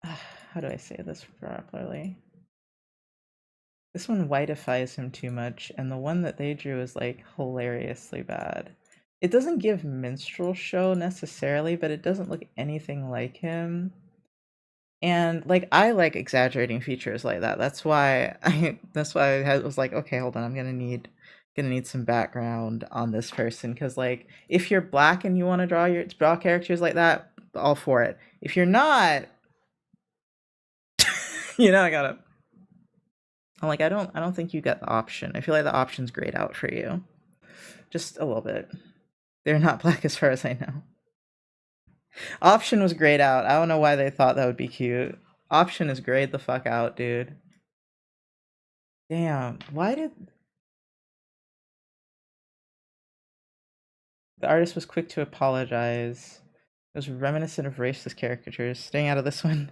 Speaker 1: how do I say this properly? This one whiteifies him too much, and the one that they drew is like hilariously bad. It doesn't give minstrel show necessarily, but it doesn't look anything like him. And like I like exaggerating features like that. That's why I was like, okay, hold on, I'm gonna need some background on this person because like if you're black and you want to draw characters like that, all for it. If you're not, I gotta. I'm like, I don't think you got the option. I feel like the option's grayed out for you. Just a little bit. They're not black as far as I know. Option was grayed out. I don't know why they thought that would be cute. Option is grayed the fuck out, dude. Damn. Why did the artist was quick to apologize? It was reminiscent of racist caricatures. Staying out of this one.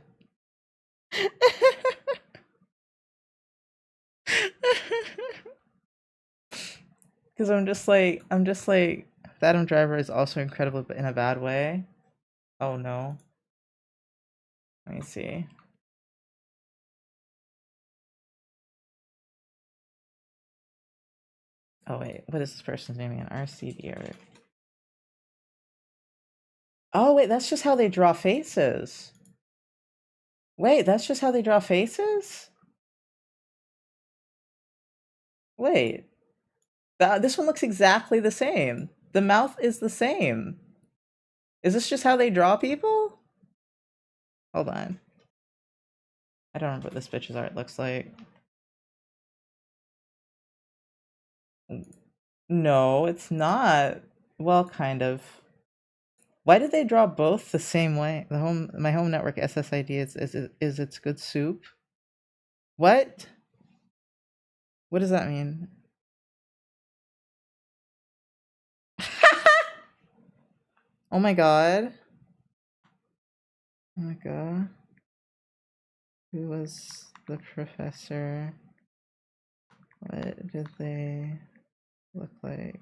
Speaker 1: Because I'm just like the Adam Driver is also incredible, but in a bad way. Oh no. Let me see. Oh wait, what is this person's name again? RCD art. Oh wait, that's just how they draw faces. Wait, that's just how they draw faces? Wait. This one looks exactly the same. The mouth is the same. Is this just how they draw people? Hold on. I don't remember what this bitch's art looks like. No, it's not. Well, kind of. Why did they draw both the same way? My home network SSID is it's good soup. What? What does that mean? Oh my god. Oh my god. Who was the professor? What did they look like?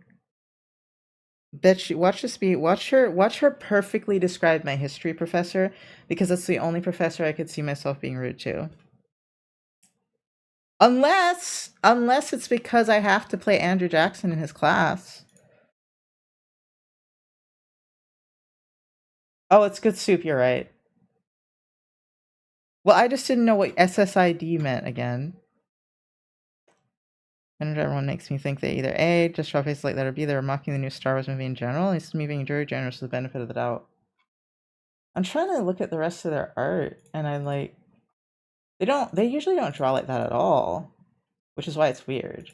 Speaker 1: Bitch, watch her perfectly describe my history professor because that's the only professor I could see myself being rude to. Unless it's because I have to play Andrew Jackson in his class. Oh, it's good soup, you're right. Well, I just didn't know what SSID meant again. And everyone makes me think they either A, just draw faces like that, or B, they're mocking the new Star Wars movie in general. It's me being very generous with the benefit of the doubt. I'm trying to look at the rest of their art, and I like they usually don't draw like that at all, which is why it's weird.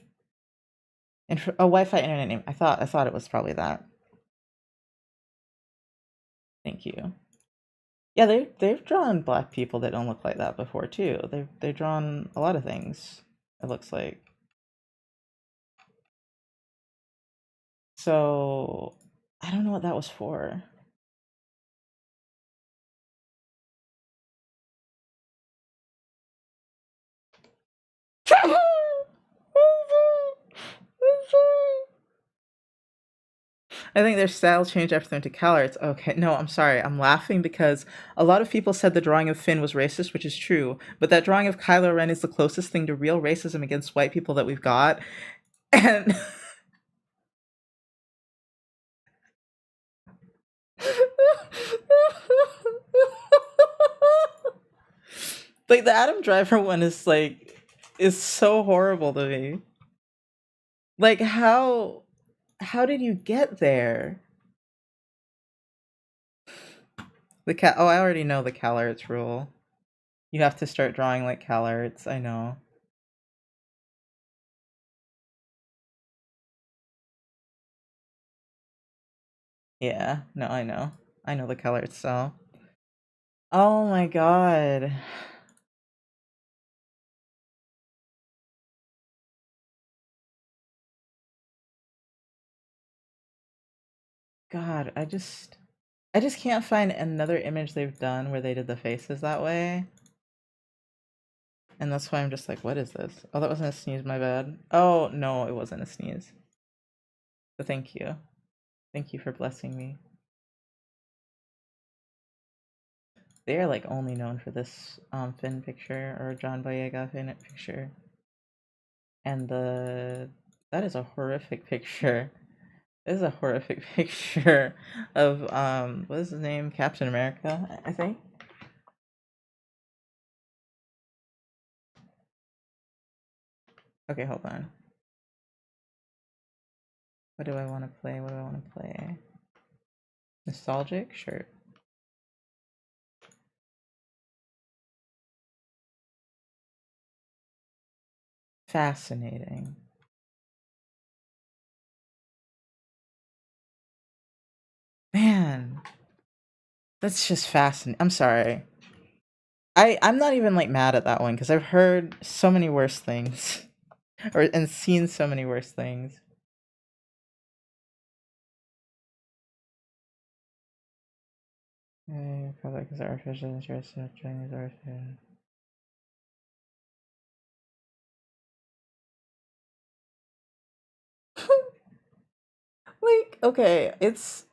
Speaker 1: And a Wi-Fi internet name. I thought it was probably that. Thank you. Yeah, they've drawn black people that don't look like that before too. They've drawn a lot of things. It looks like. So I don't know what that was for. I think their style changed after they went to CalArts. Okay, no, I'm sorry. I'm laughing because a lot of people said the drawing of Finn was racist, which is true. But that drawing of Kylo Ren is the closest thing to real racism against white people that we've got. And like the Adam Driver one is so horrible to me. Like how did you get there? Oh, I already know the CalArts rule. You have to start drawing like CalArts, I know. Yeah, no, I know. I know the CalArts style. Oh my god. God, I just can't find another image they've done where they did the faces that way. And that's why I'm just like, what is this? Oh, that wasn't a sneeze, my bad. Oh, no, it wasn't a sneeze. But thank you. Thank you for blessing me. They are like only known for this Finn picture or John Boyega Finn picture. And that is a horrific picture. This is a horrific picture of what is his name? Captain America, I think. Okay, hold on. What do I want to play? What do I want to play? Nostalgic? Sure. Fascinating. Man, that's just fascinating. I'm sorry. I'm not even like mad at that one because I've heard so many worse things, and seen so many worse things. Product is artificial interest in Chinese art. Like, okay, it's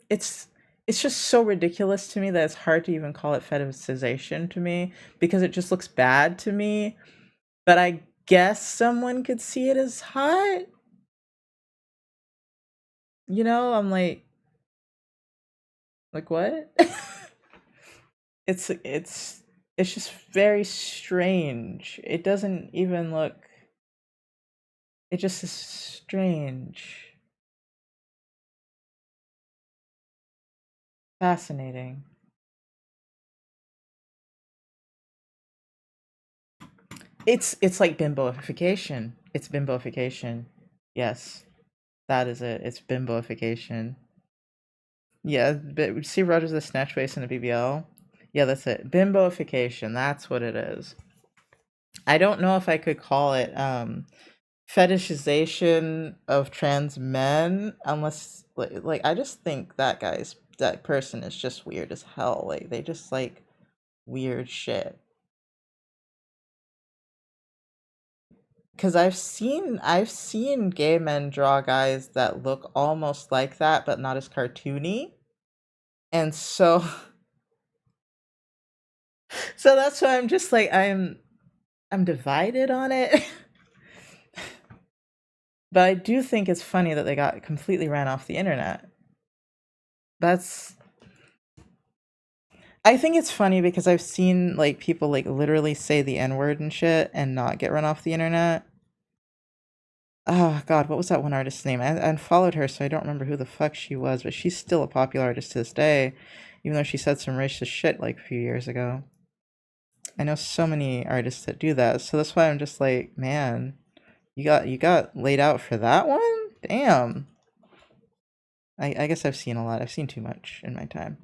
Speaker 1: it's just so ridiculous to me that it's hard to even call it fetishization to me because it just looks bad to me. But I guess someone could see it as hot. You know, I'm like what? It's just very strange. It doesn't even look it just is strange. Fascinating. It's like bimboification. It's bimboification. Yes. That is it. It's bimboification. Yeah, but see Rogers the Snatch Base in a BBL? Yeah, that's it. Bimboification. That's what it is. I don't know if I could call it fetishization of trans men unless like I just think that person is just weird as hell. Like they just like weird shit. Cuz I've seen gay men draw guys that look almost like that but not as cartoony. And so so that's why I'm just like I'm divided on it. But I do think it's funny that they got completely ran off the internet. That's I think it's funny because I've seen like people like literally say the N-word and shit and not get run off the internet. Oh God, what was that one artist's name? I unfollowed her, so I don't remember who the fuck she was, but she's still a popular artist to this day, even though she said some racist shit like a few years ago. I know so many artists that do that, so that's why I'm just like, man, you got laid out for that one? Damn. I guess I've seen a lot. I've seen too much in my time.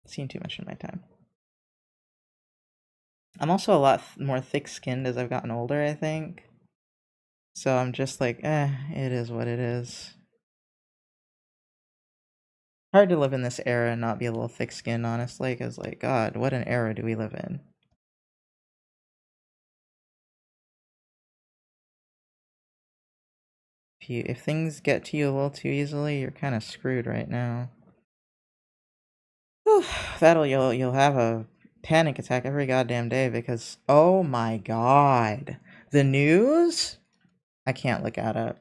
Speaker 1: Seen too much in my time. I'm also a lot more thick-skinned as I've gotten older, I think. So I'm just like, it is what it is. Hard to live in this era and not be a little thick-skinned, honestly, because, like, God, what an era do we live in? If things get to you a little too easily, you're kind of screwed right now. Whew, you'll have a panic attack every goddamn day because, oh my God, the news? I can't look at it.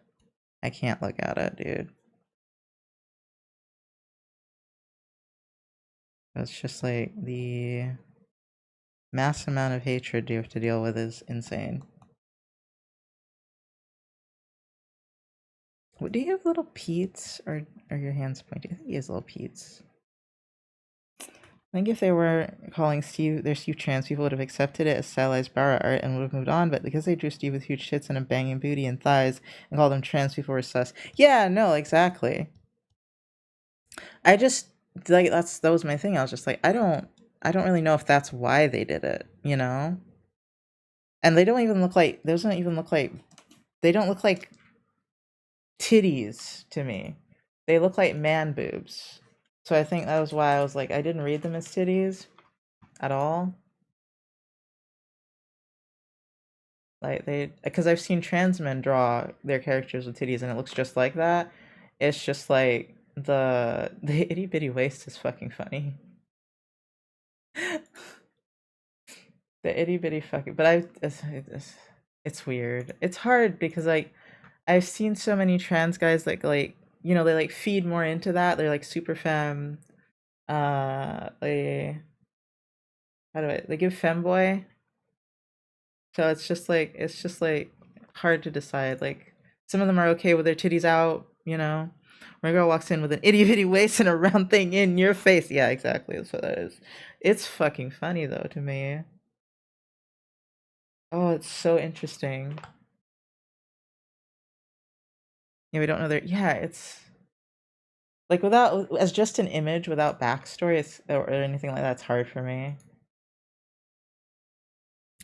Speaker 1: I can't look at it, dude. It's just like the mass amount of hatred you have to deal with is insane. What, do you have little Pete's or are your hands pointing? I think he has little Pete's. I think if they were calling their Steve trans, people would have accepted it as stylized Barra art and would have moved on, but because they drew Steve with huge tits and a banging booty and thighs and called him trans, people were sus. Yeah, no, exactly. I just like that was my thing. I was just like, I don't really know if that's why they did it, you know? And they don't even look like they don't look like titties to me. They look like man boobs. So I think that was why I was like, I didn't read them as titties at all. Like because I've seen trans men draw their characters with titties and it looks just like that. It's just like the itty bitty waist is fucking funny. The itty bitty fucking, but it's weird. It's hard because like I've seen so many trans guys like they like feed more into that. They're like super femme. They how do they give femboy. So it's just like hard to decide. Like some of them are okay with their titties out, you know. When a girl walks in with an itty bitty waist and a round thing in your face. Yeah, exactly. That's what that is. It's fucking funny though to me. Oh, it's so interesting. Yeah, we don't know their yeah, it's like without as just an image without backstory, or anything like that, it's hard for me.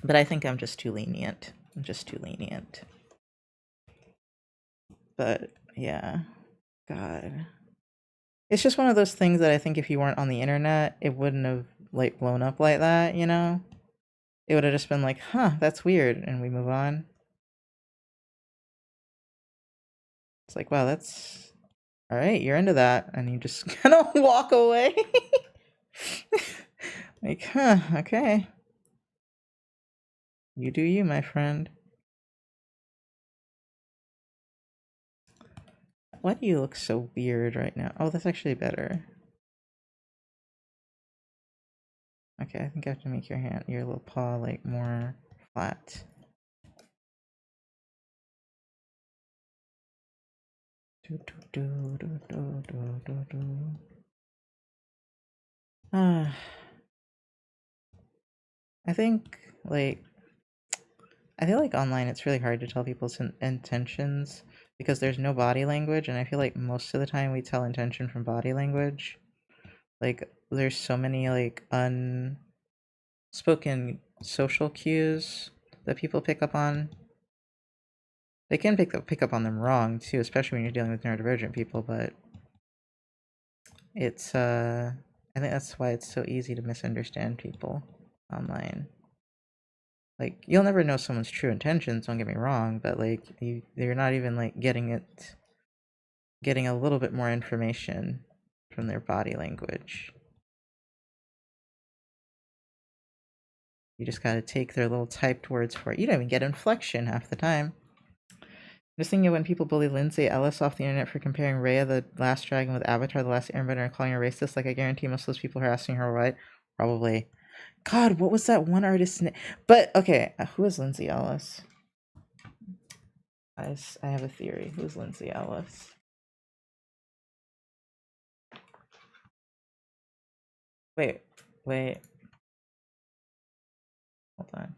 Speaker 1: But I think I'm just too lenient. I'm just too lenient. But yeah, God. It's just one of those things that I think if you weren't on the internet, it wouldn't have like blown up like that, you know? It would have just been like, huh, that's weird, and we move on. It's like, wow, that's all right, you're into that, and you just kind of walk away. Like, huh, okay. You do you, my friend. Why do you look so weird right now? Oh, that's actually better. Okay, I think I have to make your little paw, like, more flat. Ah, I think, like, I feel like online it's really hard to tell people's intentions because there's no body language, and I feel like most of the time we tell intention from body language. Like, there's so many, like, unspoken social cues that people pick up on. They can pick up on them wrong too, especially when you're dealing with neurodivergent people, but it's I think that's why it's so easy to misunderstand people online. Like you'll never know someone's true intentions, don't get me wrong, but like you're not even like getting a little bit more information from their body language. You just gotta take their little typed words for it. You don't even get inflection half the time. Just thinking when people bully Lindsay Ellis off the internet for comparing Raya the Last Dragon with Avatar the Last Airbender and calling her racist, like I guarantee most of those people are asking her Probably. God, what was that one artist's name? But okay, who is Lindsay Ellis? I have a theory. Who's Lindsay Ellis? Wait, wait. Hold on.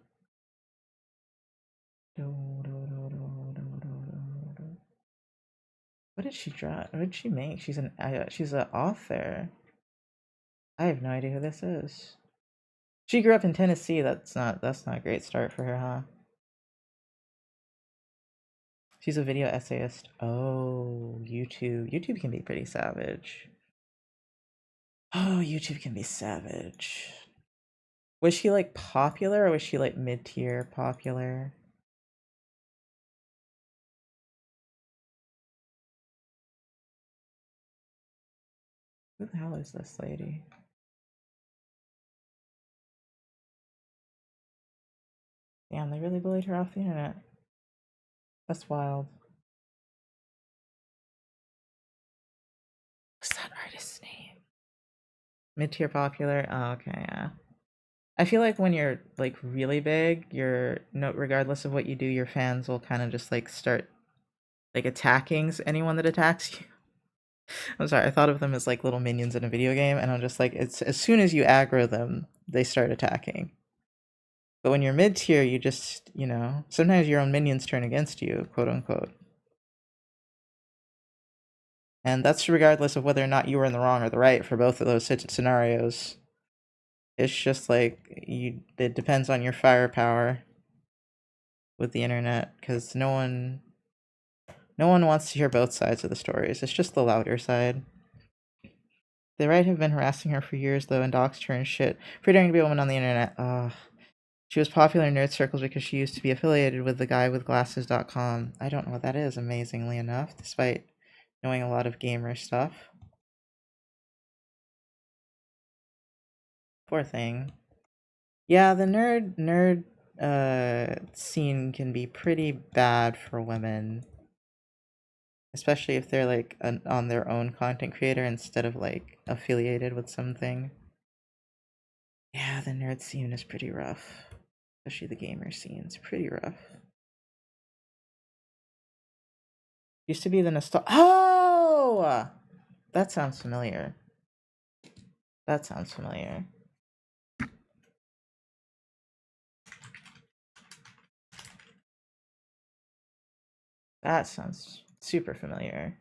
Speaker 1: What did she draw? What did she make? She's an author. I have no idea who this is. She grew up in Tennessee. That's not a great start for her, huh? She's a video essayist. Oh, YouTube. YouTube can be pretty savage. Oh, YouTube can be savage. Was she like popular or was she like mid-tier popular? Who the hell is this lady? Damn, they really bullied her off the internet. That's wild. What's that artist's name? Mid-tier popular? Oh, okay, yeah. I feel like when you're like really big, you're no regardless of what you do, your fans will kind of just like start like attacking anyone that attacks you. I'm sorry, I thought of them as like little minions in a video game, and I'm just like, it's as soon as you aggro them, they start attacking. But when you're mid tier, you just, sometimes your own minions turn against you, quote unquote. And that's regardless of whether or not you were in the wrong or the right for both of those scenarios. It's just like it depends on your firepower with the internet, because no one wants to hear both sides of the stories. It's just the louder side. The right have been harassing her for years, though, and doxed her and shit for daring to be a woman on the internet. She was popular in nerd circles because she used to be affiliated with the guy with glasses.com. I don't know what that is, amazingly enough, despite knowing a lot of gamer stuff. Poor thing. Yeah, the nerd scene can be pretty bad for women, especially if they're like on their own content creator instead of like affiliated with something. Yeah, the nerd scene is pretty rough, especially the gamer scene. It's pretty rough. Used to be the nostalgia. Oh, that sounds familiar. That sounds familiar. That sounds super familiar.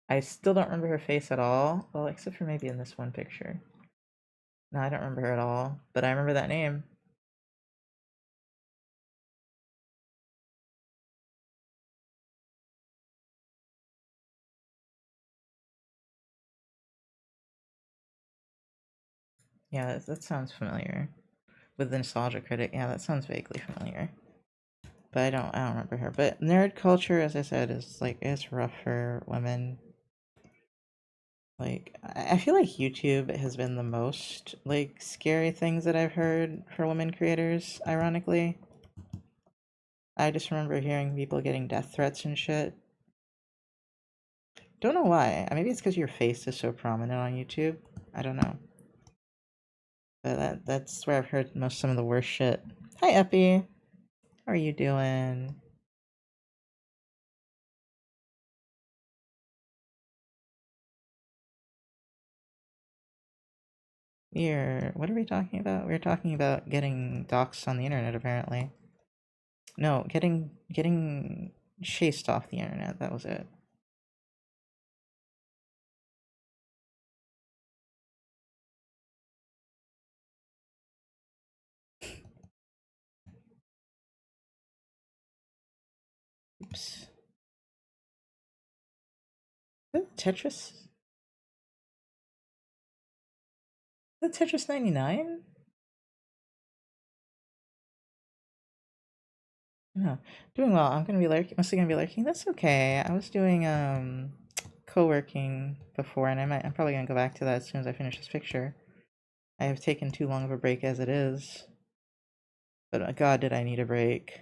Speaker 1: I still don't remember her face at all. Well, except for maybe in this one picture. No, I don't remember her at all, but I remember that name. Yeah, that sounds familiar. With the nostalgia critic, yeah, that sounds vaguely familiar. But I don't remember her. But nerd culture, as I said, is like it's rough for women. Like I feel like YouTube has been the most like scary things that I've heard for women creators, ironically. I just remember hearing people getting death threats and shit. Don't know why. Maybe it's because your face is so prominent on YouTube. I don't know. But that's where I've heard some of the worst shit. Hi, Epi. How are you doing? What are we talking about? We're talking about getting doxxed on the internet, apparently. No, getting chased off the internet. That was it. Oops. Tetris? The Tetris 99? No. Doing well. I'm gonna be lurking. Mostly gonna be lurking. That's okay. I was doing co-working before, and I'm probably gonna go back to that as soon as I finish this picture. I have taken too long of a break as it is. But God, did I need a break.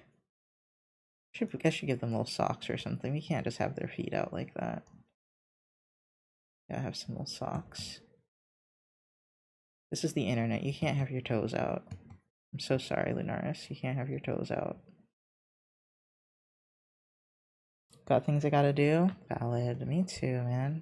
Speaker 1: I guess should give them little socks or something. We can't just have their feet out like that. Gotta have some little socks. This is the internet. You can't have your toes out. I'm so sorry, Lunaris. You can't have your toes out. Got things I gotta do? Valid. Me too, man.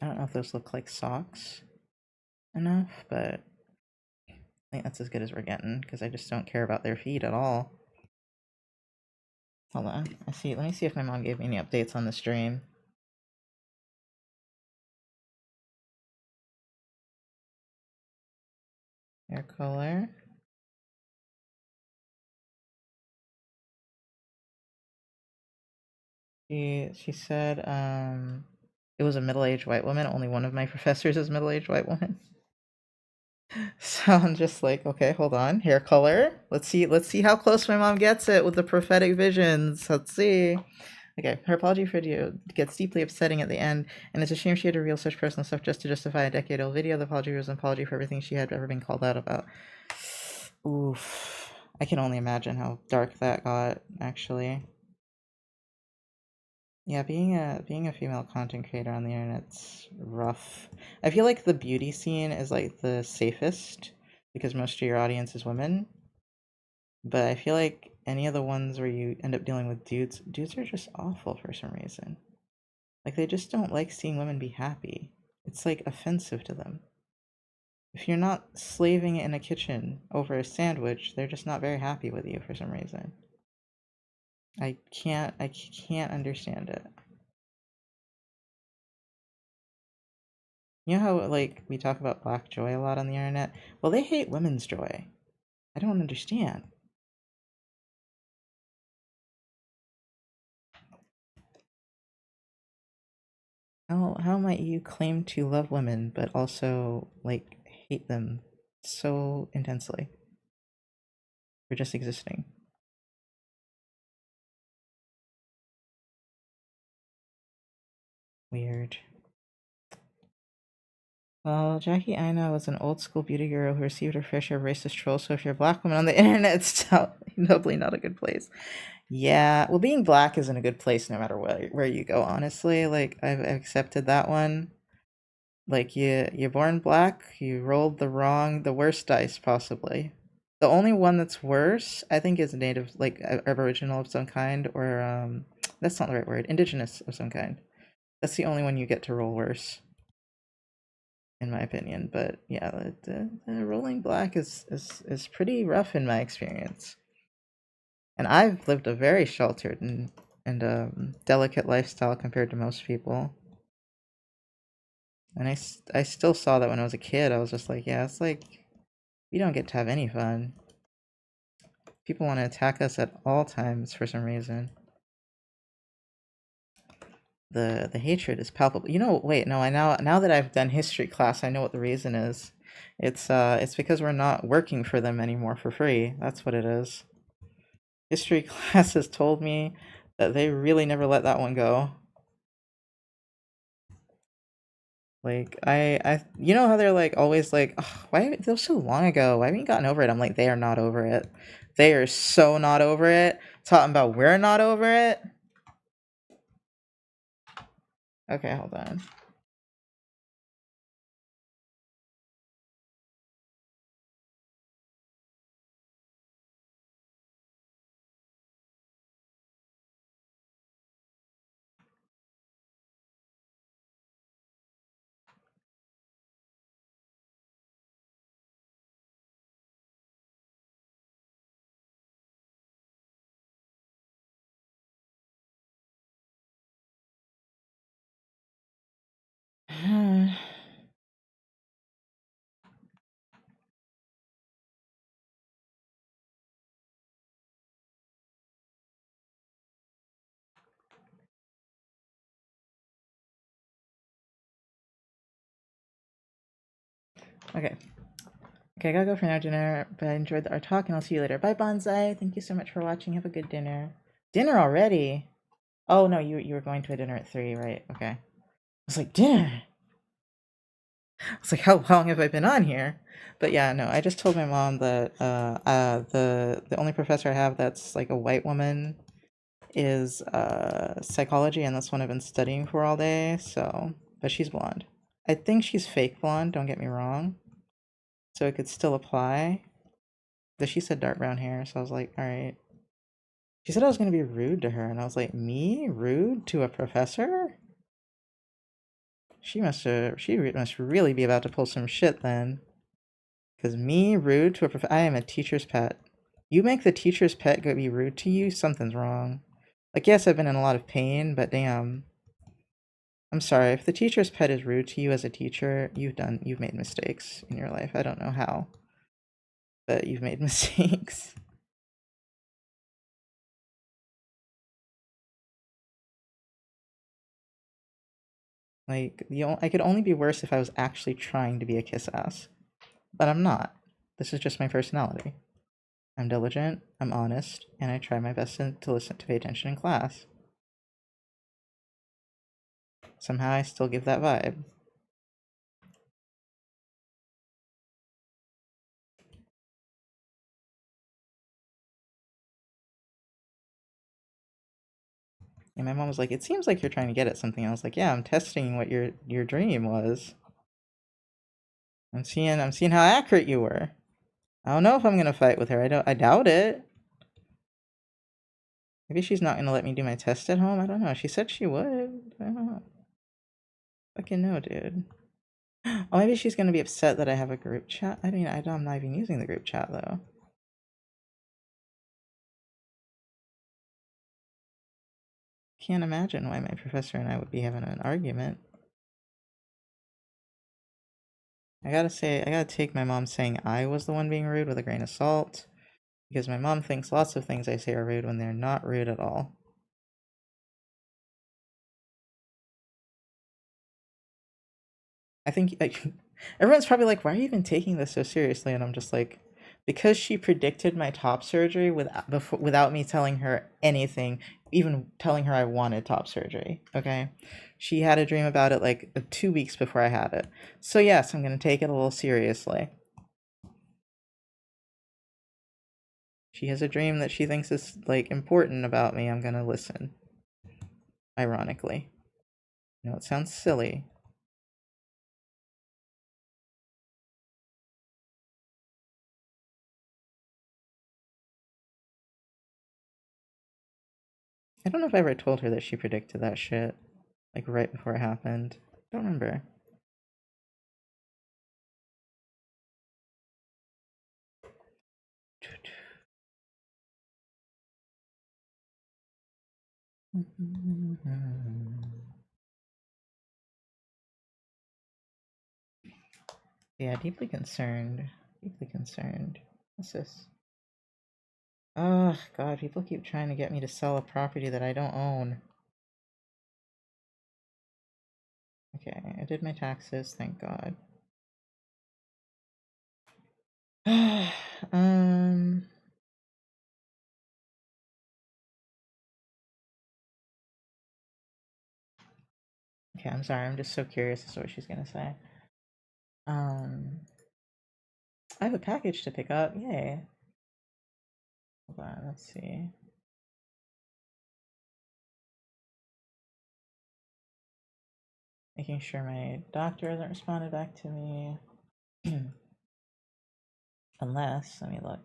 Speaker 1: I don't know if those look like socks enough, but I think that's as good as we're getting because I just don't care about their feet at all. Hold on. Let me see if my mom gave me any updates on the stream. Hair color. She said it was a middle-aged white woman. Only one of my professors is middle-aged white woman. So I'm just like, okay, hold on. Hair color. Let's see how close my mom gets it with the prophetic visions. Let's see. Okay, her apology for you gets deeply upsetting at the end, and it's a shame she had to reveal such personal stuff just to justify a decade-old video. The apology was an apology for everything she had ever been called out about. Oof. I can only imagine how dark that got, actually. Yeah, being a female content creator on the internet's rough. I feel like the beauty scene is like the safest because most of your audience is women. But I feel like any of the ones where you end up dealing with dudes are just awful for some reason. Like they just don't like seeing women be happy. It's like offensive to them. If you're not slaving in a kitchen over a sandwich, they're just not very happy with you for some reason. I can't understand it. You know how like we talk about black joy a lot on the internet? Well, they hate women's joy. I don't understand. How might you claim to love women but also like hate them so intensely for just existing? Weird. Well, Jackie Aina was an old school beauty guru who received her fair share of racist trolls, so if you're a black woman on the internet, it's doubly not a good place. Yeah, well, being black isn't a good place no matter where you go, honestly. Like, I've accepted that one. Like, you're born black, you rolled the worst dice, possibly. The only one that's worse, I think, is native, like, aboriginal of some kind, or, that's not the right word, indigenous of some kind. That's the only one you get to roll worse, in my opinion. But yeah, the rolling black is pretty rough in my experience. And I've lived a very sheltered and delicate lifestyle compared to most people. And I still saw that when I was a kid. I was just like, yeah, it's like we don't get to have any fun. People want to attack us at all times for some reason. The hatred is palpable. You know, wait, no, I now that I've done history class, I know what the reason is. It's because we're not working for them anymore for free. That's what it is. History class has told me that they really never let that one go. Like you know how they're like always like, oh, why that was so long ago? Why haven't you gotten over it? I'm like, they are not over it. They are so not over it. Talking about we're not over it. Okay, hold on. Okay. Okay, I gotta go for now, dinner. But I enjoyed our talk, and I'll see you later. Bye, Bonsai. Thank you so much for watching. Have a good dinner. Dinner already? Oh no, you were going to a dinner at 3, right? Okay. I was like, dinner. I was like, how long have I been on here? But yeah, no, I just told my mom that the only professor I have that's like a white woman is psychology, and that's one I've been studying for all day. So, but she's blonde. I think she's fake blonde. Don't get me wrong. So it could still apply. But she said dark brown hair, so I was like, all right. She said I was gonna be rude to her, and I was like, me rude to a professor? She must really be about to pull some shit then. Cause me rude to a I am a teacher's pet. You make the teacher's pet go be rude to you, something's wrong. Like, yes, I've been in a lot of pain, but damn. I'm sorry, if the teacher's pet is rude to you as a teacher, you've made mistakes in your life. I don't know how, but you've made mistakes. Like, I could only be worse if I was actually trying to be a kiss ass. But I'm not. This is just my personality. I'm diligent, I'm honest, and I try my best to listen to pay attention in class. Somehow I still give that vibe. And my mom was like, "It seems like you're trying to get at something." I was like, "Yeah, I'm testing what your dream was. I'm seeing how accurate you were. I don't know if I'm gonna fight with her. I doubt it. Maybe she's not gonna let me do my test at home. I don't know. She said she would. I don't know. Fucking no, dude. Oh, maybe she's gonna be upset that I have a group chat. I mean, I'm not even using the group chat though. Can't imagine why my professor and I would be having an argument. I gotta say, I gotta take my mom saying I was the one being rude with a grain of salt, because my mom thinks lots of things I say are rude when they're not rude at all. I think everyone's probably like, why are you even taking this so seriously? And I'm just like, because she predicted my top surgery without me telling her anything, even telling her I wanted top surgery. Okay. She had a dream about it like 2 weeks before I had it. So, yes, I'm going to take it a little seriously. She has a dream that she thinks is like important about me. I'm going to listen. Ironically. I know it sounds silly. I don't know if I ever told her that she predicted that shit, like right before it happened. Don't remember. Yeah, deeply concerned. Deeply concerned. What's this? Oh, God, people keep trying to get me to sell a property that I don't own. Okay, I did my taxes, thank God. um. Okay, I'm sorry, I'm just so curious as to what she's gonna say. Um. I have a package to pick up, yay. Hold on, let's see. Making sure my doctor hasn't responded back to me. Unless, let me look.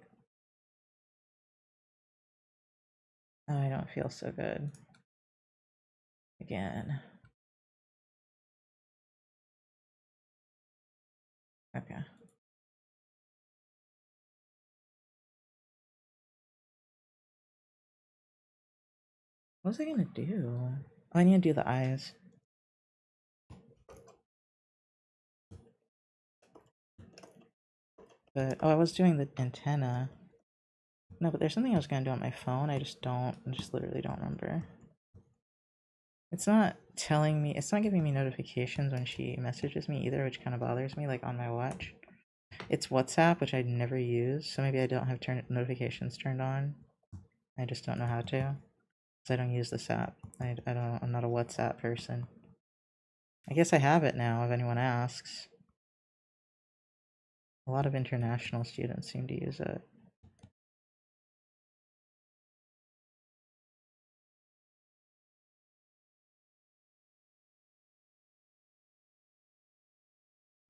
Speaker 1: Oh, I don't feel so good. Again. Okay. What was I gonna do? Oh, I need to do the eyes. But, oh, I was doing the antenna. No, but there's something I was gonna do on my phone. I just literally don't remember. It's not telling me, it's not giving me notifications when she messages me either, which kind of bothers me, like on my watch. It's WhatsApp, which I never use, so maybe I don't have notifications turned on. I just don't know how to. because I don't use this app. I'm not a WhatsApp person. I guess I have it now if anyone asks. A lot of international students seem to use it.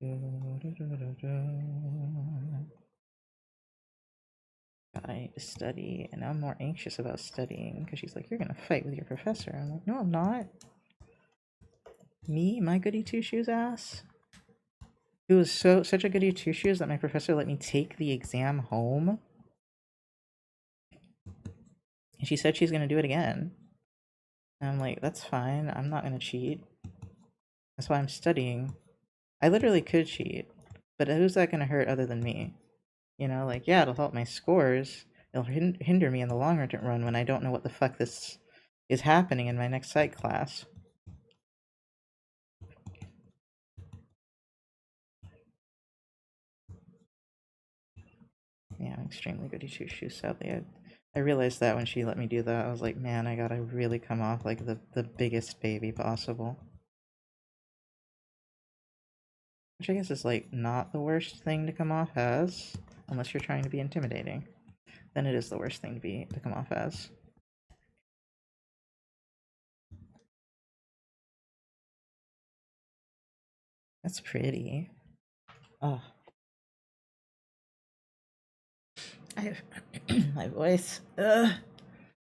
Speaker 1: God, I need to study, and I'm more anxious about studying because she's like, "You're gonna fight with your professor." I'm like, "No, I'm not." Me, my goody two shoes ass. It was such a goody two shoes that my professor let me take the exam home, and she said she's gonna do it again. And I'm like, "That's fine. I'm not gonna cheat. That's why I'm studying." I literally could cheat, but who's that gonna hurt other than me? You know, like, yeah, it'll help my scores. It'll hinder me in the long run when I don't know what the fuck this is happening in my next psych class. Yeah, I'm extremely goody two shoes, sadly. I realized that when she let me do that. I was like, man, I gotta really come off like the biggest baby possible. Which I guess is like not the worst thing to come off as, unless you're trying to be intimidating. Then it is the worst thing to come off as. That's pretty. Oh, I have my voice. Ugh.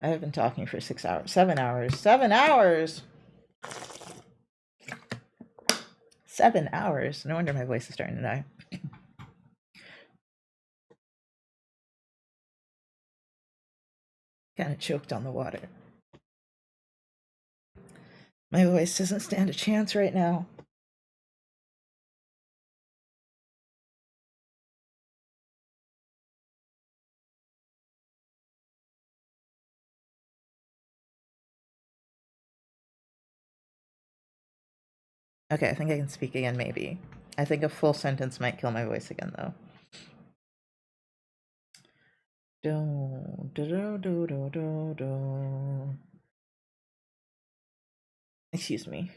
Speaker 1: I have been talking for 6 hours. 7 hours. 7 hours! 7 hours. No wonder my voice is starting to die. Kind of choked on the water. My voice doesn't stand a chance right now. Okay, I think I can speak again, maybe. I think a full sentence might kill my voice again, though. Do, do, do, do, do, do. Excuse me.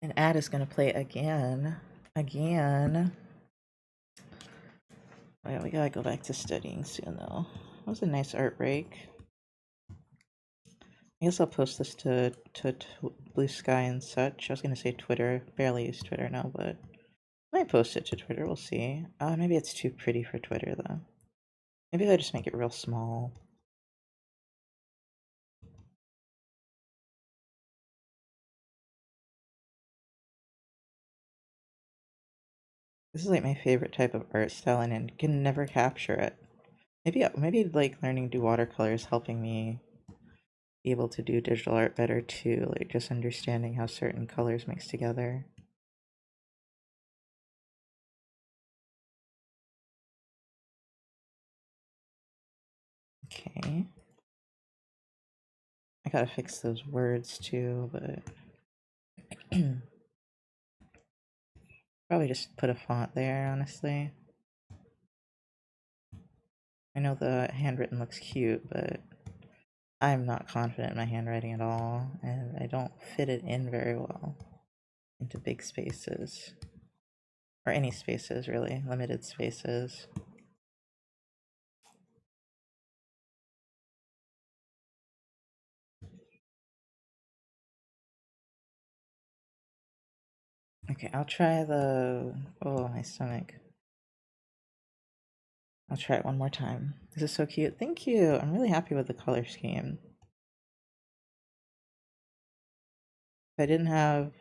Speaker 1: An ad is gonna play again. Again. Oh yeah, we gotta go back to studying soon, though. That was a nice art break. I guess I'll post this to Blue Sky and such. I was gonna say Twitter. Barely use Twitter now, but I might post it to Twitter. We'll see. Maybe it's too pretty for Twitter, though. Maybe if I just make it real small. This is like my favorite type of art style, and I can never capture it. Maybe like learning to do watercolor is helping me be able to do digital art better too, like just understanding how certain colors mix together. Okay. I gotta fix those words too, but probably just put a font there, honestly. I know the handwritten looks cute, but I'm not confident in my handwriting at all, and I don't fit it in very well into big spaces. Or any spaces, really. Limited spaces. Okay, I'll try the... Oh, my stomach. I'll try it one more time. This is so cute. Thank you. I'm really happy with the color scheme. If I didn't have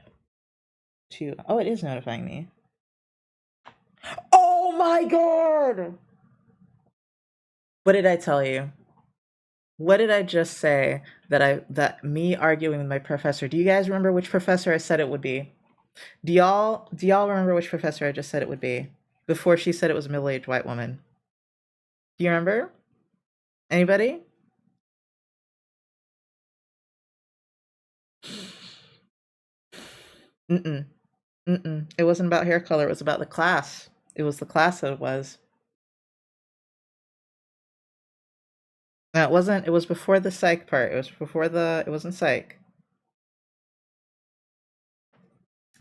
Speaker 1: to... Oh, it is notifying me. Oh my god! What did I tell you? What did I just say that me arguing with my professor? Do you guys remember which professor I said it would be? Do y'all remember which professor I just said it would be? Before she said it was a middle-aged white woman. Do you remember? Anybody? Mm-mm. Mm-mm. It wasn't about hair color, it was about the class. It was the class that it was. No, it wasn't. It was before the psych part. It was before the. It wasn't psych.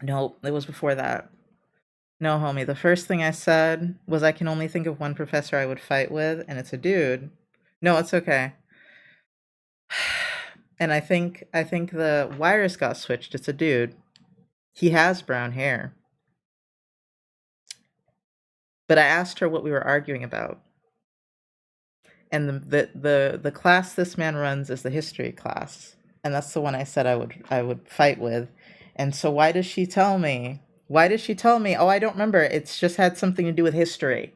Speaker 1: Nope, it was before that. No, homie. The first thing I said was I can only think of one professor I would fight with, and it's a dude. No, it's okay. And I think the wires got switched. It's a dude. He has brown hair. But I asked her what we were arguing about. And the class this man runs is the history class. And that's the one I said I would fight with. And so why does she tell me? Why does she tell me? Oh, I don't remember. It's just had something to do with history.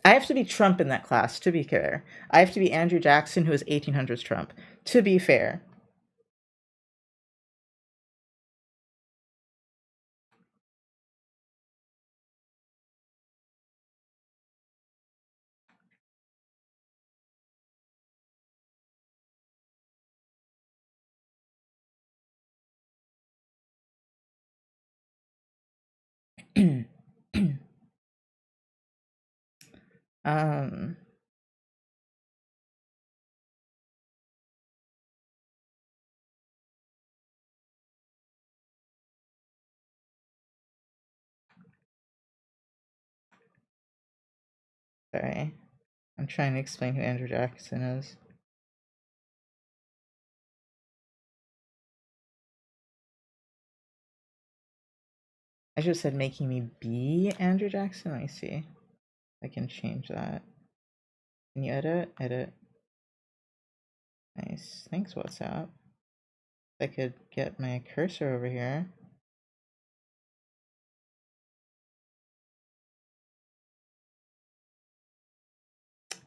Speaker 1: I have to be Trump in that class, to be fair. I have to be Andrew Jackson, who is 1800s Trump, to be fair. um, sorry. I'm trying to explain who Andrew Jackson is. I just said making me be Andrew Jackson. Let me see. I can change that. Can you edit? Edit. Nice. Thanks, WhatsApp. I could get my cursor over here.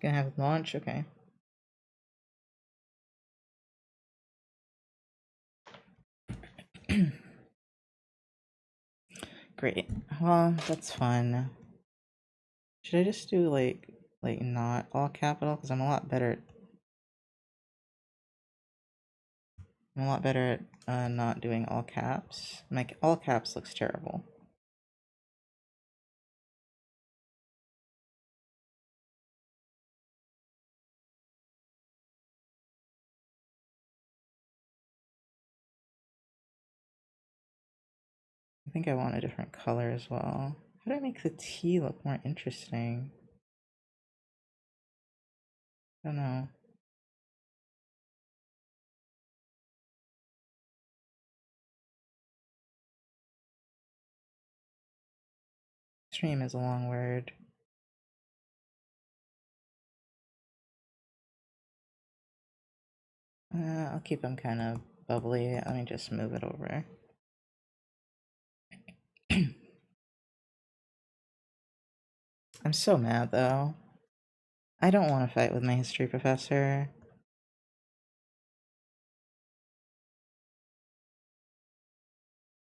Speaker 1: Gonna have launch. Okay. Great. Well, that's fun. Should I just do like not all capital? Because I'm a lot better at not doing all caps. Like all caps looks terrible. I think I want a different color as well. How do I make the T look more interesting? I don't know. Stream is a long word. I'll keep them kind of bubbly. Let me just move it over. I'm so mad though. I don't want to fight with my history professor.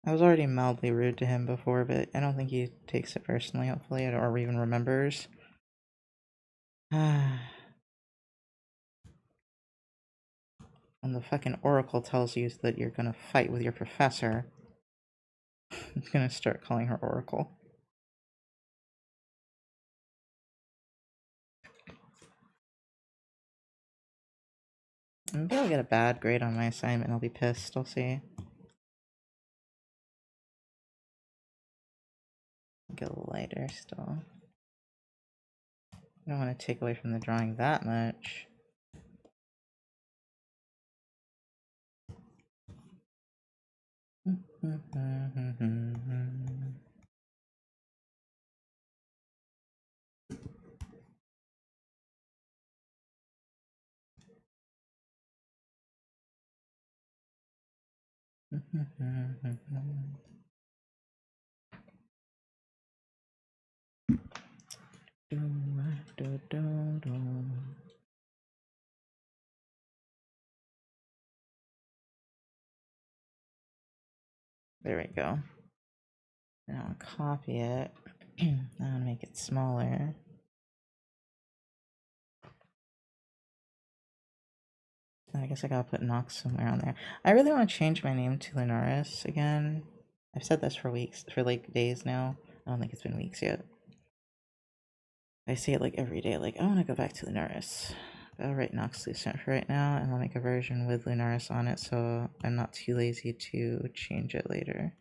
Speaker 1: I was already mildly rude to him before, but I don't think he takes it personally, hopefully, or even remembers. And the fucking oracle tells you that you're gonna fight with your professor. I'm gonna start calling her oracle. Maybe I'll get a bad grade on my assignment and I'll be pissed. I'll see. Get a little lighter still. I don't want to take away from the drawing that much. There we go. Now I'll copy it. Now I'll make it smaller. I guess I gotta put Nox somewhere on there. I really want to change my name to Lunaris again. I've said this for weeks, for like days now. I don't think it's been weeks yet. I say it like every day, like, I want to go back to Lunaris. I'll write Nox Lucent for right now, and I'll make a version with Lunaris on it so I'm not too lazy to change it later.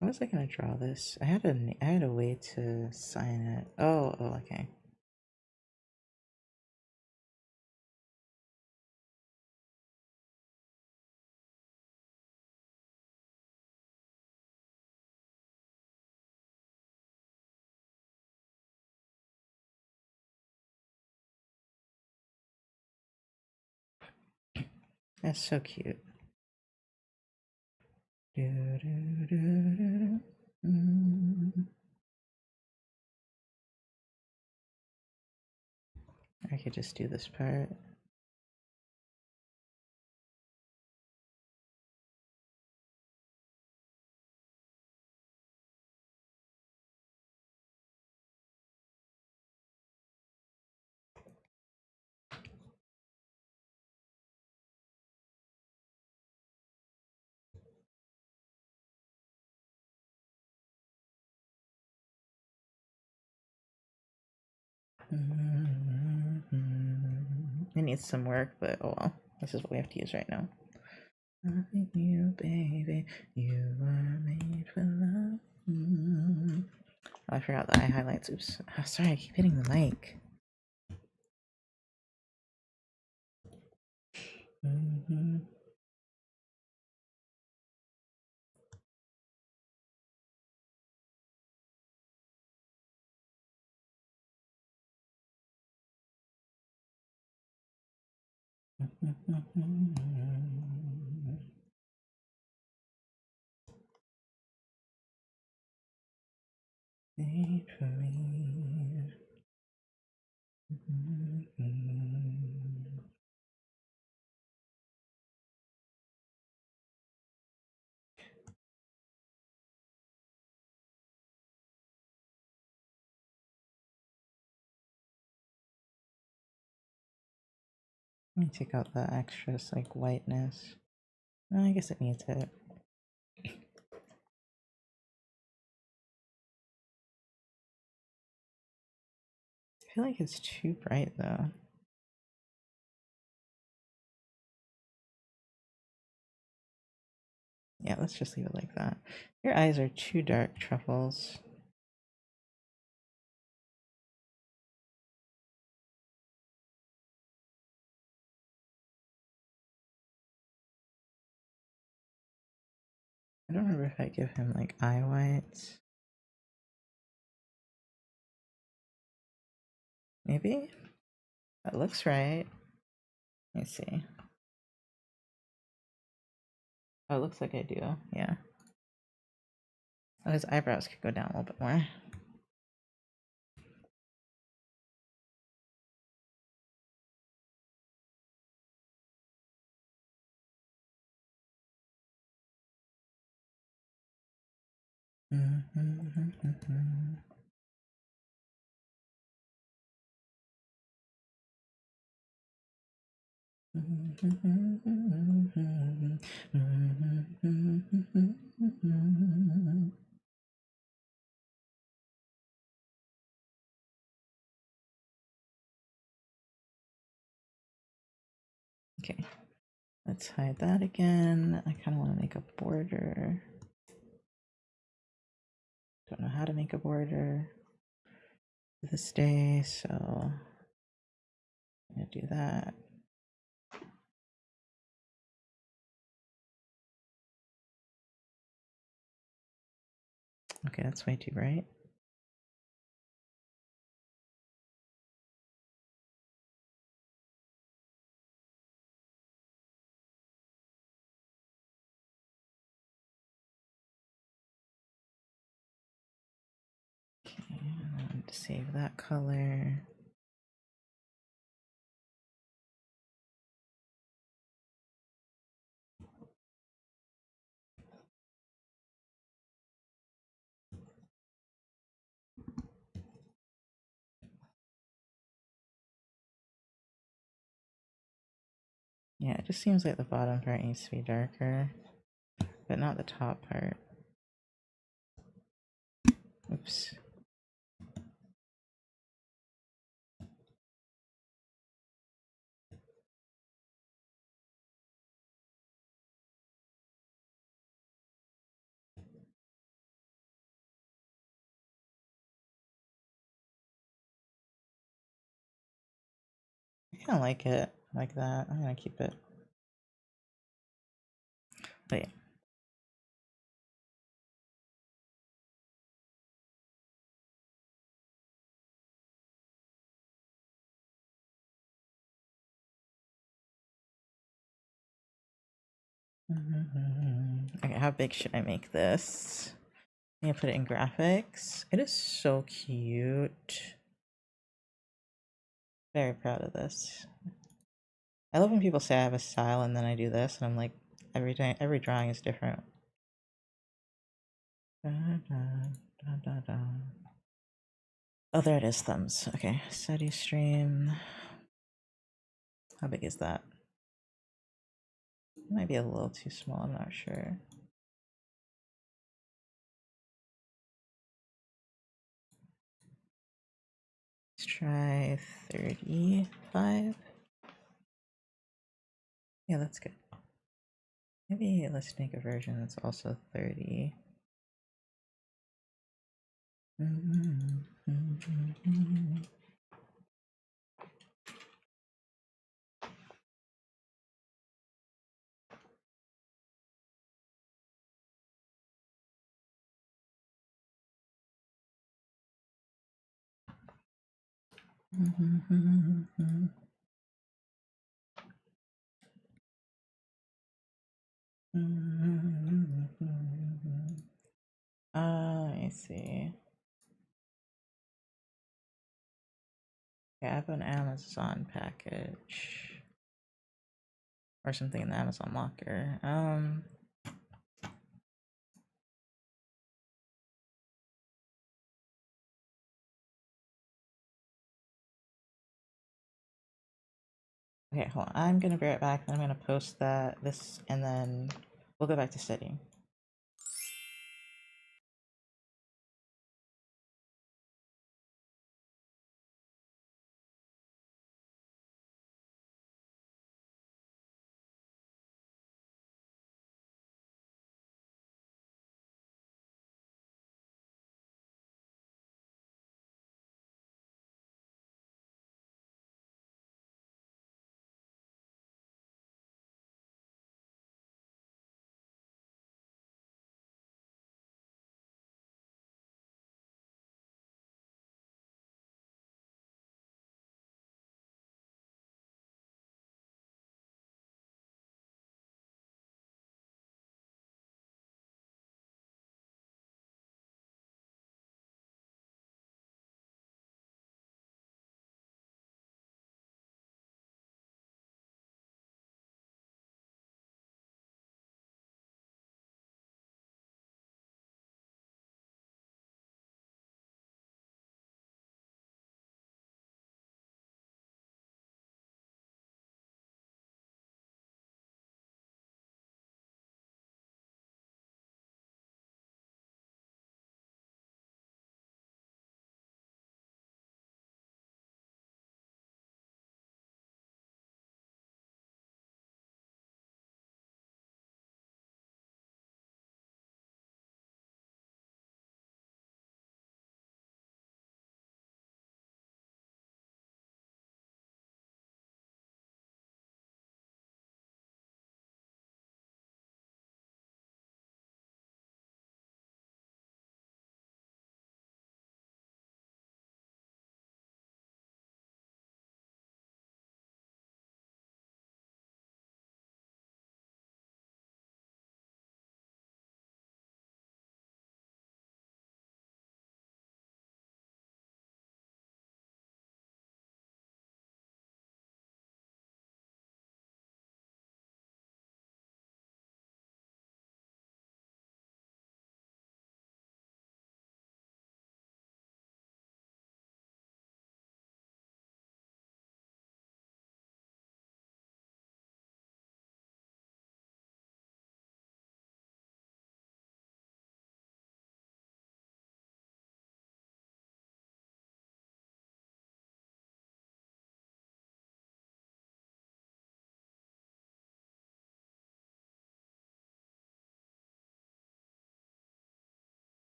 Speaker 1: How was I gonna draw this? I had a way to sign it. Oh, okay. That's so cute. I could just do this part. It needs some work, but oh well. This is what we have to use right now. Loving you, baby. You were made for love. Oh, I forgot the eye highlights. Oops. Oh, sorry, I keep hitting the mic. Made for me. Let me take out the extras like whiteness. No, I guess it needs it. I feel like it's too bright though. Yeah, let's just leave it like that. Your eyes are too dark, Truffles. I don't remember if I give him like eye whites. Maybe? That looks right. Let me see. Oh, it looks like I do. Yeah. Oh, his eyebrows could go down a little bit more. Okay, let's hide that again. I kind of want to make a border. Don't know how to make a border this day, so I'm gonna do that. Okay, that's way too bright. Okay, save that color. Yeah, it just seems like the bottom part needs to be darker, but not the top part. Oops. I kind of like it like that. I'm gonna keep it. But yeah. Okay, how big should I make this? I'm gonna put it in graphics. It is so cute. Very proud of this. I love when people say I have a style and then I do this, and I'm like, every drawing is different. Da, da, da, da. Oh, there it is, thumbs. Okay, study stream. How big is that? Might be a little too small, I'm not sure. Let's try 35. Yeah, that's good. Maybe let's make a version that's also 30. I see. I have an Amazon package or something in the Amazon locker. Okay, hold on. I'm gonna be right back. Then I'm gonna post this, and then we'll go back to studying.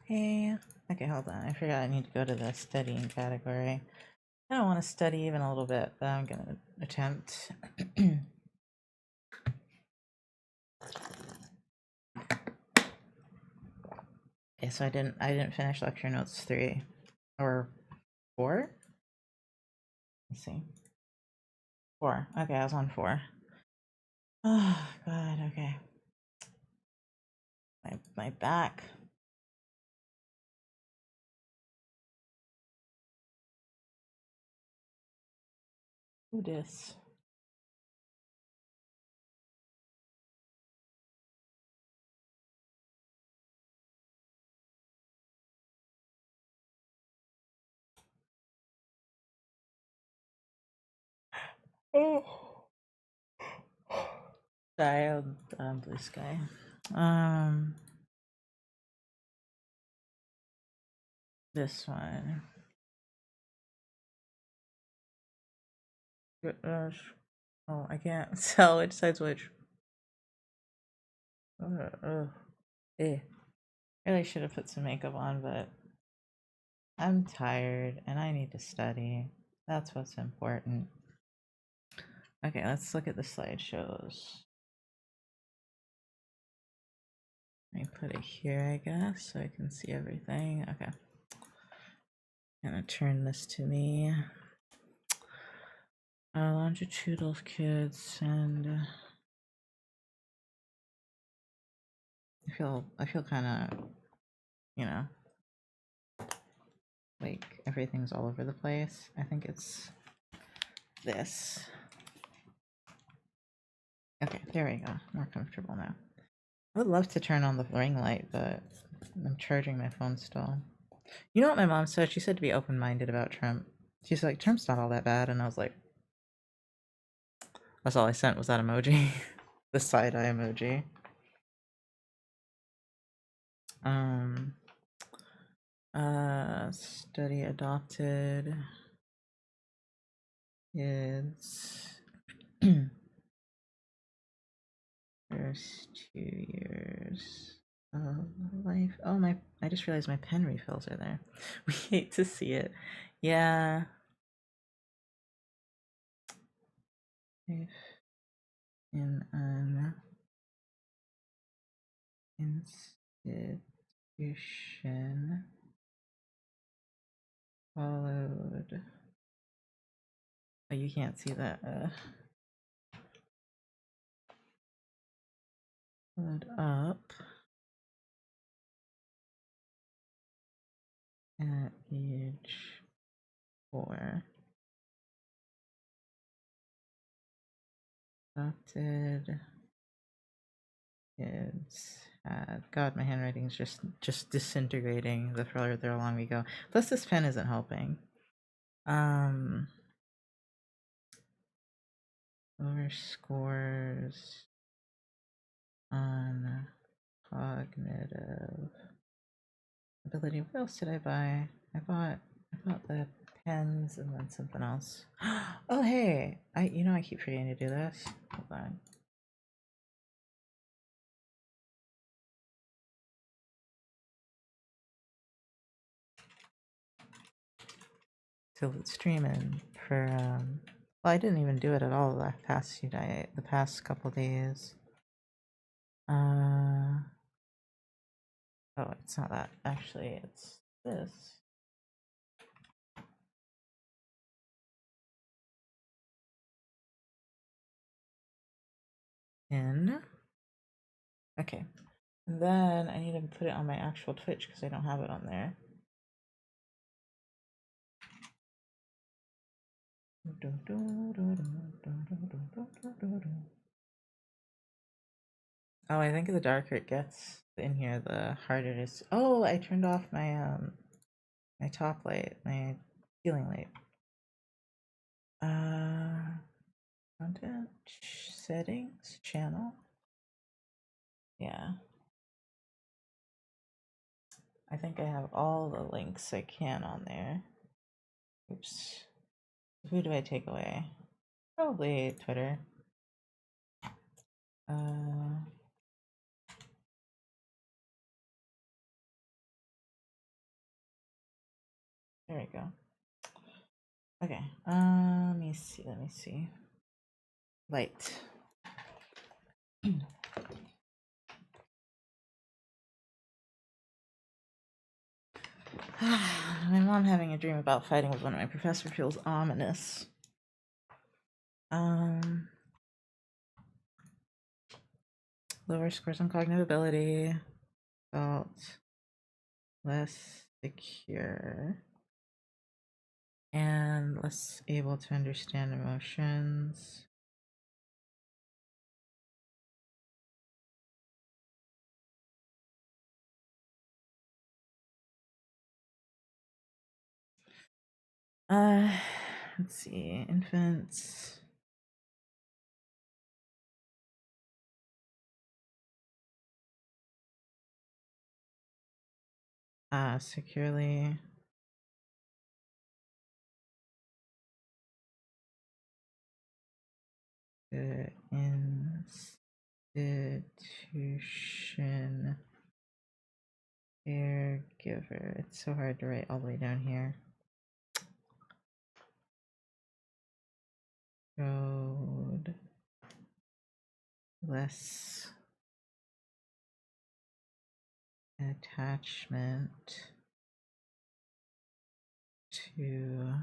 Speaker 1: Hey. Okay, hold on. I forgot I need to go to the studying category. I don't want to study even a little bit, but I'm gonna attempt. Okay, so I didn't finish lecture notes 3 or 4. Let's see. 4. Okay, I was on 4. Oh god, okay. My back. Who dis? Oh. Sorry, blue sky. This one. Oh, I can't tell which side's which. Eh. Really should have put some makeup on, but I'm tired and I need to study. That's what's important. Okay, let's look at the slideshows. Let me put it here, I guess, so I can see everything. Okay. I'm gonna turn this to me. Longitudinal kids, and I feel kind of, you know, like everything's all over the place. I think it's this. Okay, there we go. More comfortable now. I would love to turn on the ring light, but I'm charging my phone still. You know what my mom said? She said to be open-minded about Trump. She's like, Trump's not all that bad, and I was like, that's all I sent was that emoji. The side-eye emoji. Study adopted kids. First 2 years of life. Oh, I just realized my pen refills are there. We hate to see it. Yeah. Life in an institution followed. Oh, you can't see that. Followed up at age 4. Adopted kids had. God, my handwriting is just disintegrating the further along we go. Plus, this pen isn't helping. Lower scores on cognitive ability. What else did I buy? I bought the pens and then something else. Oh hey, I keep forgetting to do this. Hold on. So it's streaming for well, I didn't even do it at all the past couple days. Oh, it's not that. Actually, it's this. In. Okay. And then I need to put it on my actual Twitch because I don't have it on there. Oh, I think the darker it gets in here, the harder it is. Oh, I turned off my top light, my ceiling light. Content settings channel. Yeah. I think I have all the links I can on there. Oops. Who do I take away? Probably Twitter. There we go. Okay, let me see. Light. My mom having a dream about fighting with one of my professors feels ominous. Lower scores on cognitive ability. Felt less secure. And less able to understand emotions. Let's see, infants. Securely. The institution caregiver. It's so hard to write all the way down here. Showed less attachment to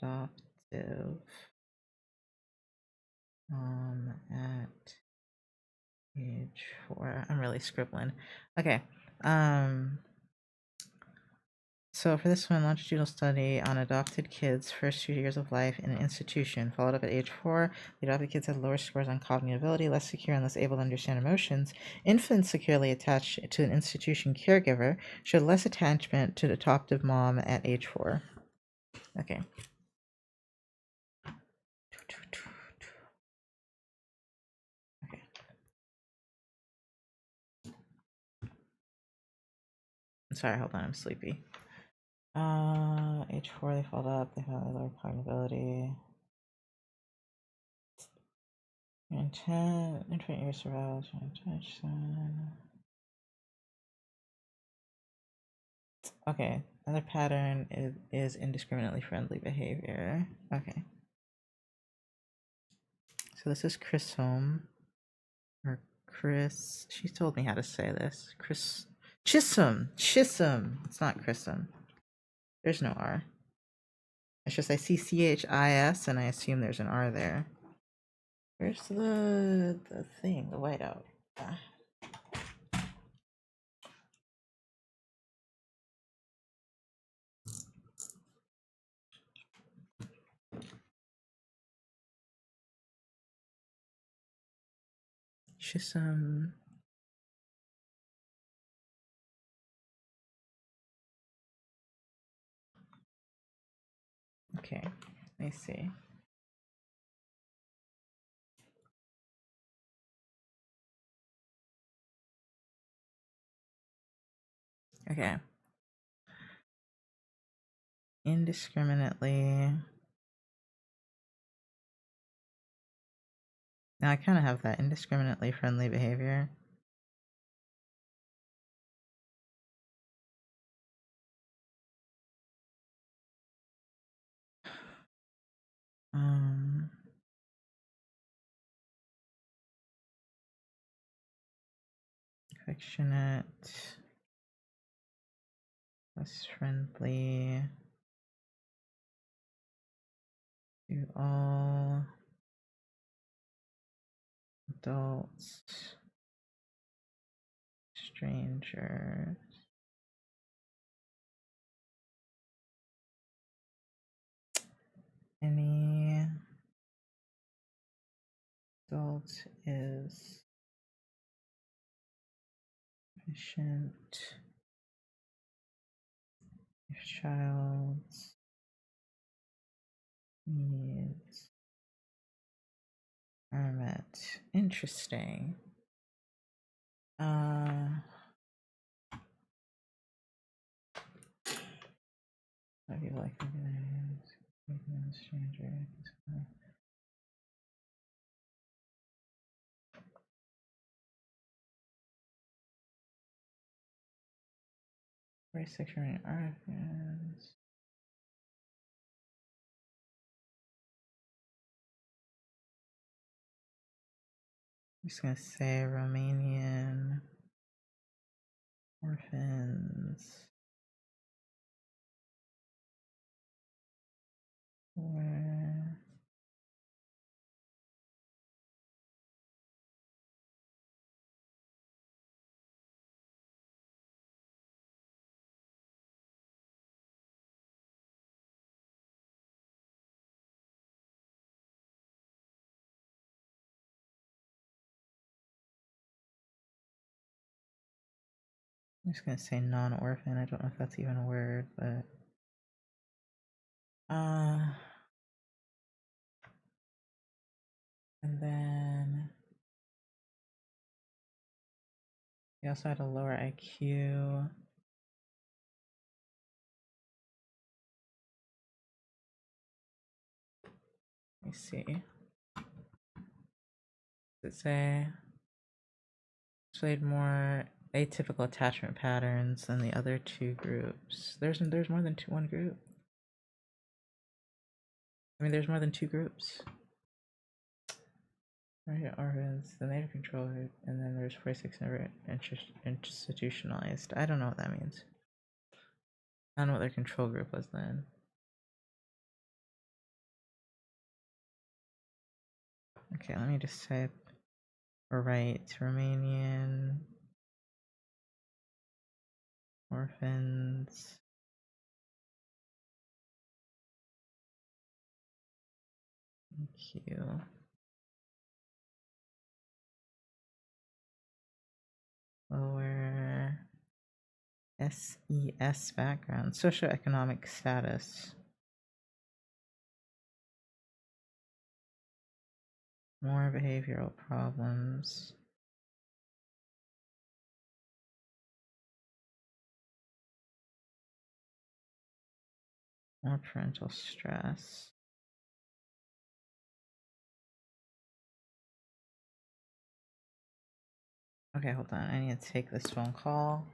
Speaker 1: adoptive at age 4. I'm really scribbling. Okay. So for this one, longitudinal study on adopted kids' first 2 years of life in an institution, followed up at age 4. The adopted kids had lower scores on cognitive ability, less secure and less able to understand emotions. Infants securely attached to an institution caregiver showed less attachment to the adoptive mom at age 4. Okay. Okay. Sorry, hold on, I'm sleepy. Age 4, they followed up, they had lower cognitive ability. Intent, infant year survival, attention. Okay, another pattern is indiscriminately friendly behavior. Okay. So this is Chris Home. Or Chris. She told me how to say this. Chris. Chisholm. Chisholm. It's not Chrisum. There's no R. It's just I see CHIS and I assume there's an R there. Where's the thing? The whiteout. Ah. Chisholm. Okay, let me see. Okay. Indiscriminately. Now I kind of have that indiscriminately friendly behavior. Affectionate, less friendly to all adults, strangers. Any adult is efficient if child's needs are met. Interesting. I feel like stranger. 46 remaining orphans. I'm just gonna say Romanian orphans. Where I'm just gonna say non-orphan. I don't know if that's even a word, but and then he also had a lower IQ. Let me see. Does it say displayed more atypical attachment patterns than the other two groups? There's more than one group. I mean, there's more than two groups. Right, orphans, the native control group, and then there's 46 never institutionalized. I don't know what that means. I don't know what their control group was then. Okay, let me just type or write Romanian orphans. Thank you. Lower SES background, socioeconomic status. More behavioral problems. More parental stress. Okay, hold on. I need to take this phone call.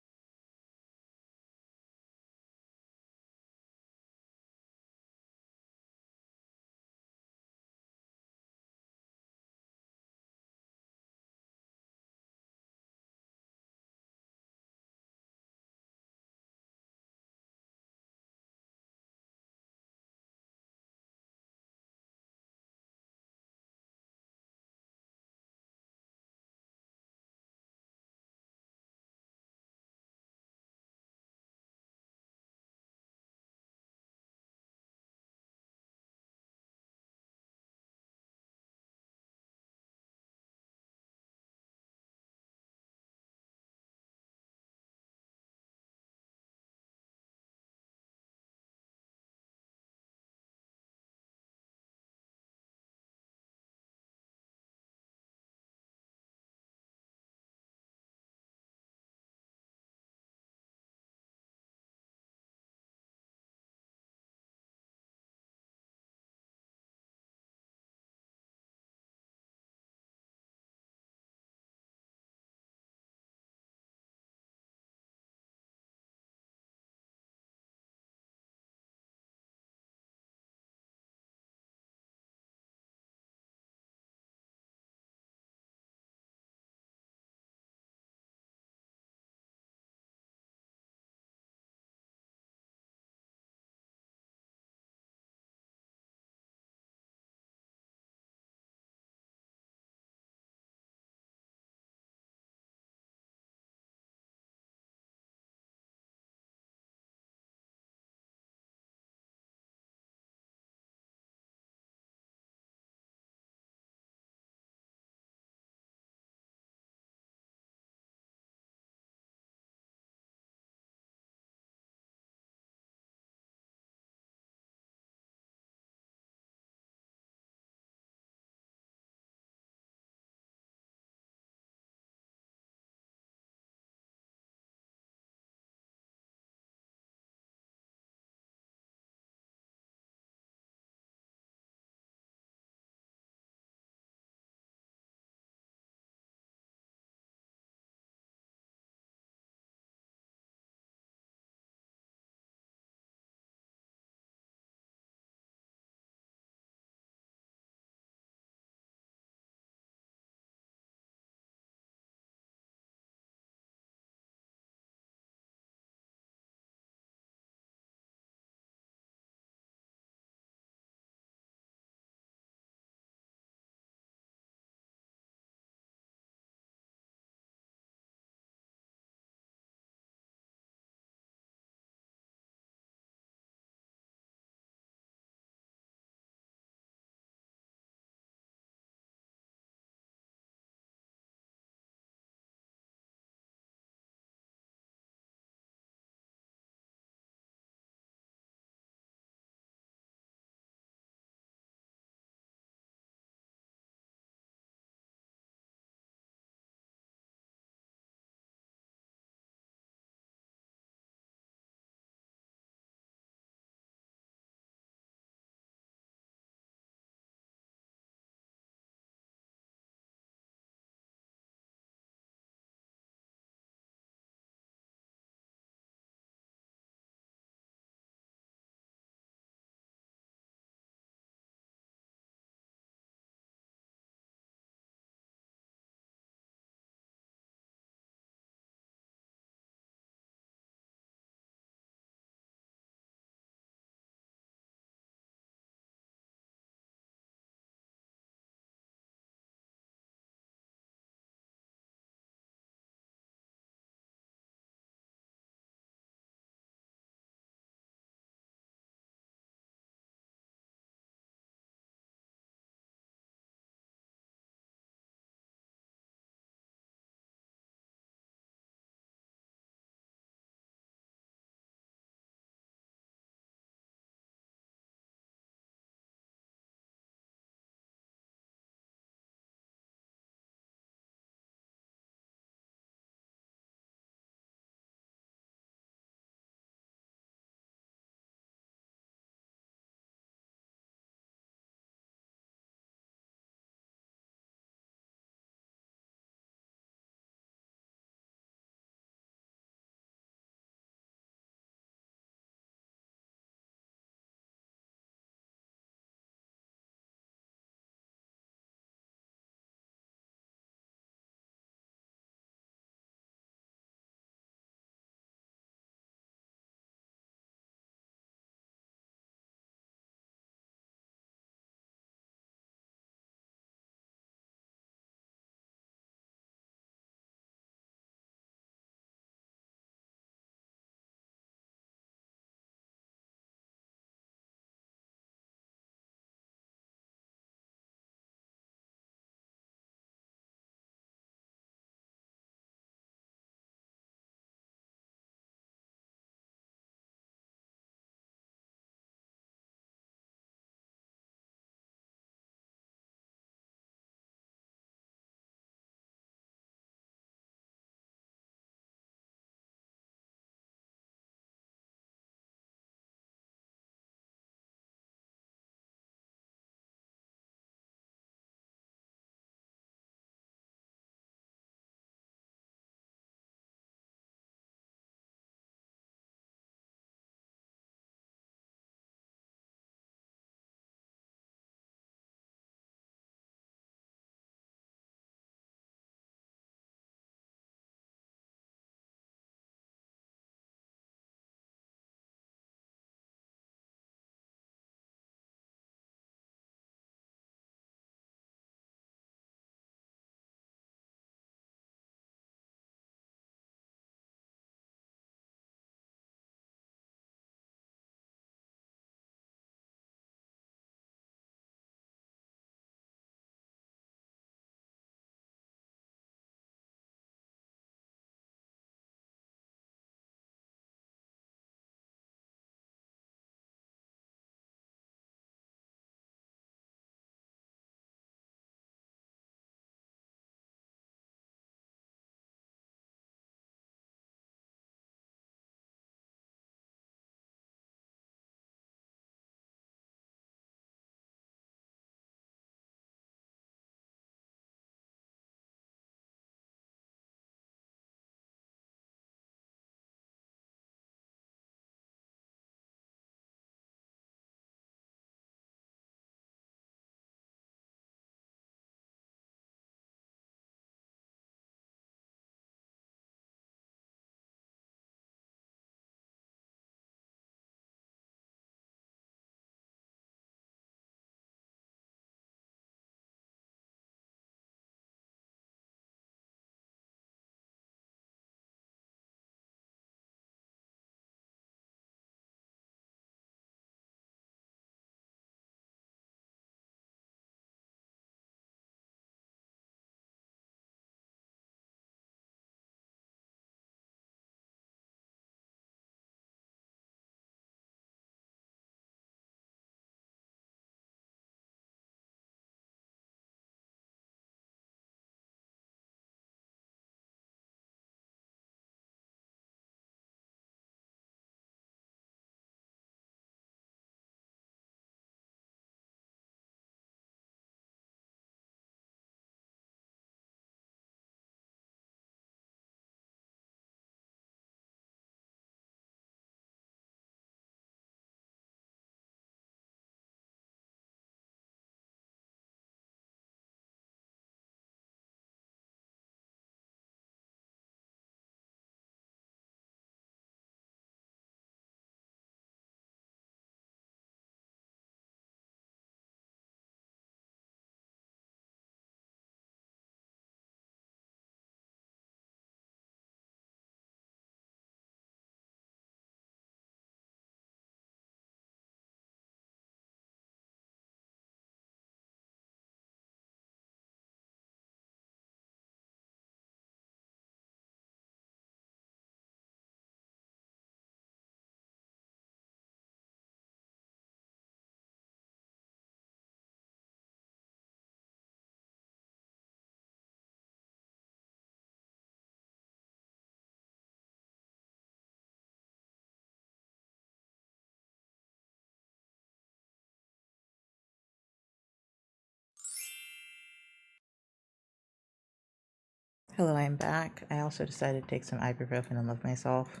Speaker 1: Hello, I'm back. I also decided to take some ibuprofen and love myself.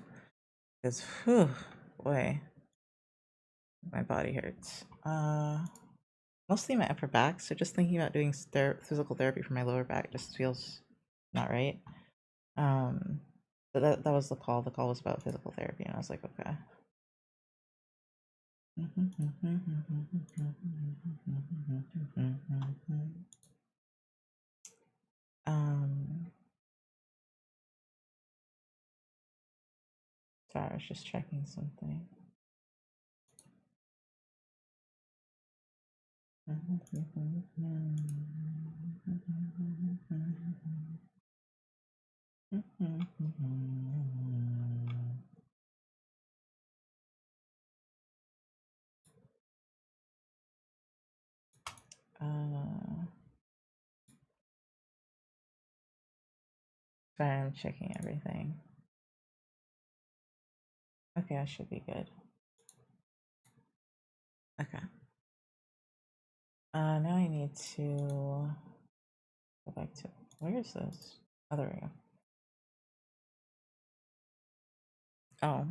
Speaker 1: Because, whew, boy, my body hurts. Mostly my upper back, so just thinking about doing physical therapy for my lower back just feels not right. Um, but that was the call. The call was about physical therapy, and I was like, okay. Um, sorry, I was just checking something. Sorry, I'm checking everything. Okay, I should be good. Okay. Now I need to go back to, where is this? Oh, there we go. Oh.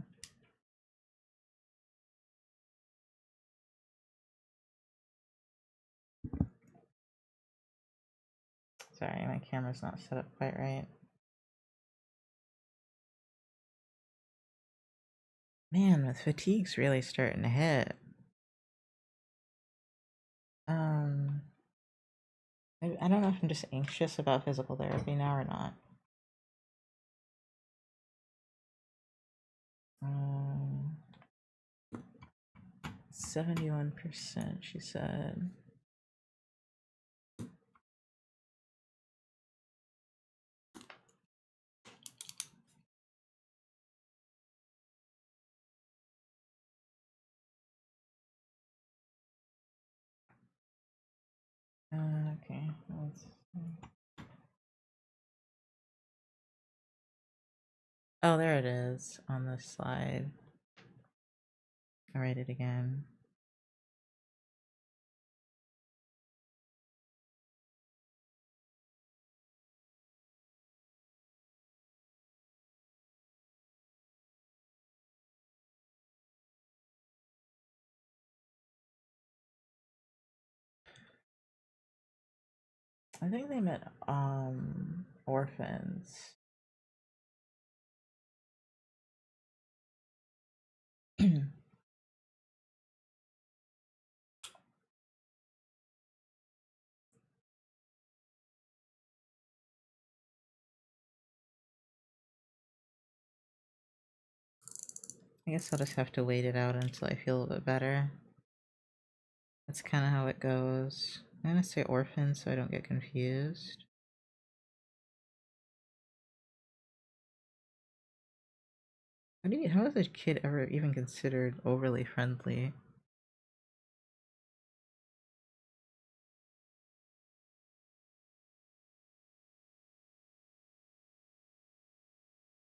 Speaker 1: Sorry, my camera's not set up quite right. Man, the fatigue's really starting to hit. I don't know if I'm just anxious about physical therapy now or not. 71%, she said. Okay, let's see. Oh, there it is on this slide. I'll write it again. I think they meant orphans. I guess I'll just have to wait it out until I feel a bit better. That's kind of how it goes. I'm gonna say orphan so I don't get confused. How is a kid ever even considered overly friendly?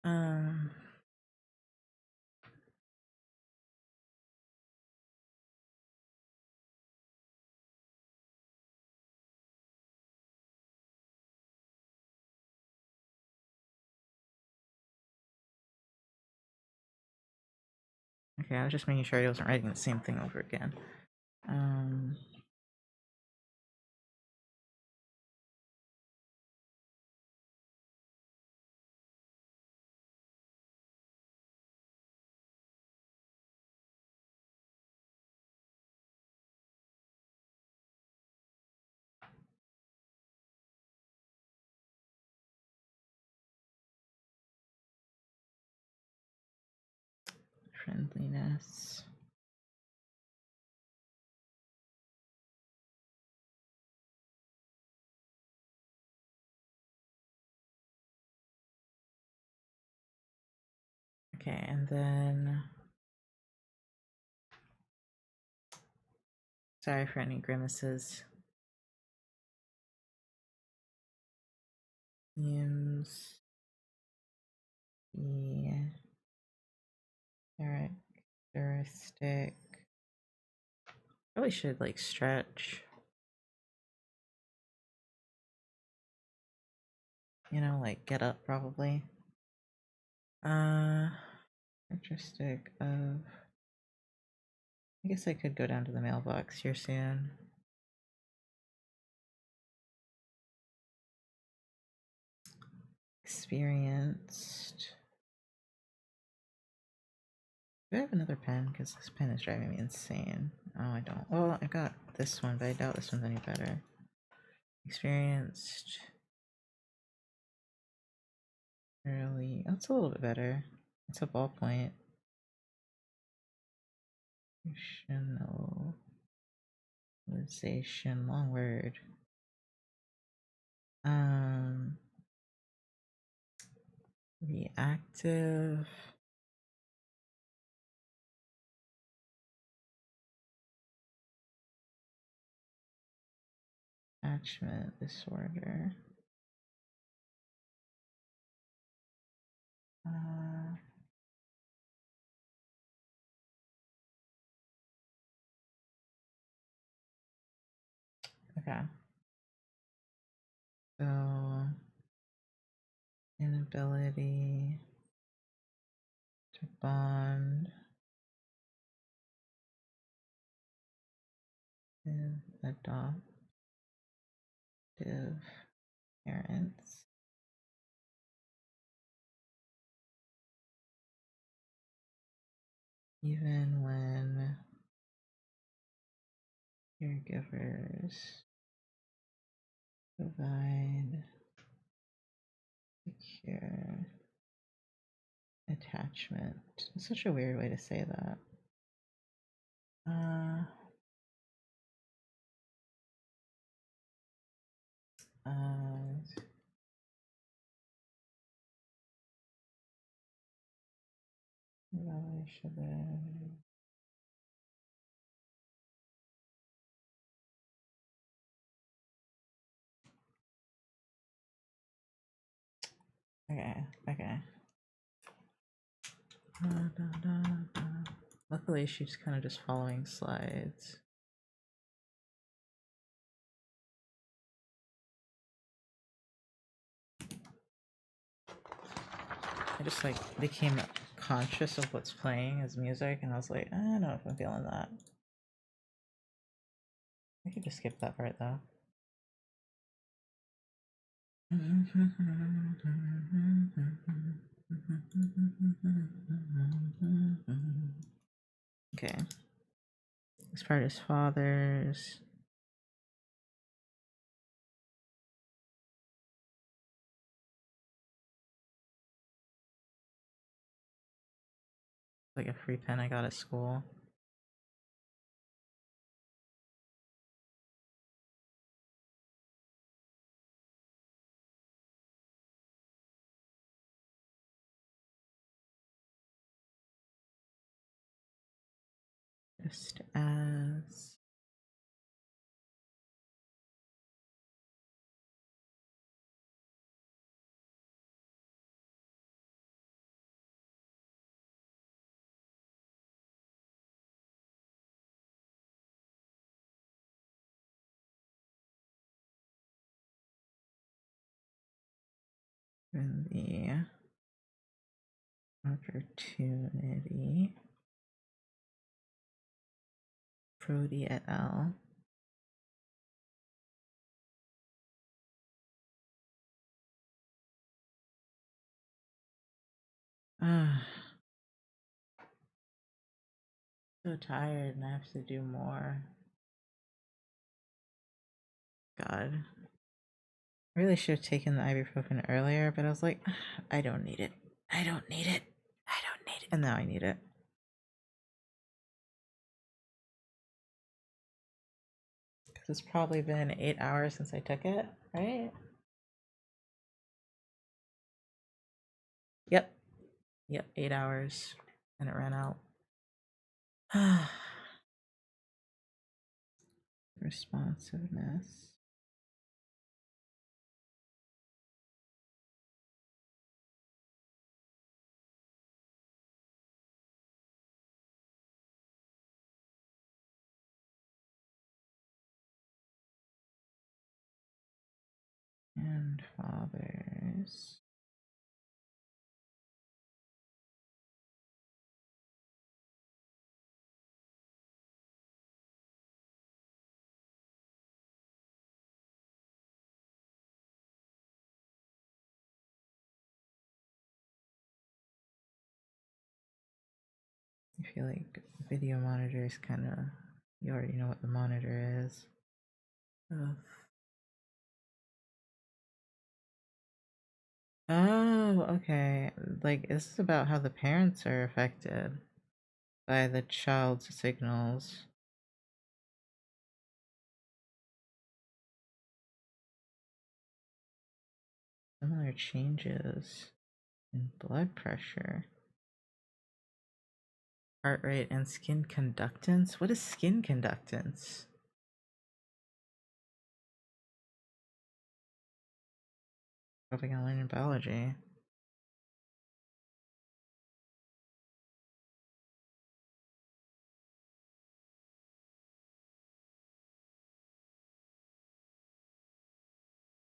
Speaker 1: Um, okay, I was just making sure I wasn't writing the same thing over again. Friendliness. Okay, and then sorry for any grimaces. Seems the characteristic. Probably should like stretch. You know, like get up probably. Characteristic of. I guess I could go down to the mailbox here soon. Experienced. Do I have another pen? Because this pen is driving me insane. Oh, I don't. Well, I got this one, but I doubt this one's any better. Experienced. Early. Oh, it's a little bit better. It's a ballpoint. Rationalization. Long word. Reactive. Attachment disorder. Okay. So, inability to bond with adoptive parents. Even when caregivers provide secure attachment. It's such a weird way to say that. Uh, evaluation. Okay, okay. Luckily, she's kind of just following slides. I just like became conscious of what's playing as music, and I was like, I don't know if I'm feeling that. I could just skip that part though. Okay. This part is father's. Like a free pen I got at school. Just as. In the opportunity. Prodi et al. Ah, so tired and I have to do more. God. I really should have taken the ibuprofen earlier, but I was like, I don't need it. I don't need it. I don't need it. And now I need it. Because it's probably been 8 hours since I took it, right? Yep. Yep, 8 hours. And it ran out. Responsiveness. And father. Nice. I feel like video monitor is kind of, you already know what the monitor is. Ugh. Oh, okay. Like, this is about how the parents are affected by the child's signals. Similar changes in blood pressure, heart rate, and skin conductance. What is skin conductance? What I gotta learn in biology.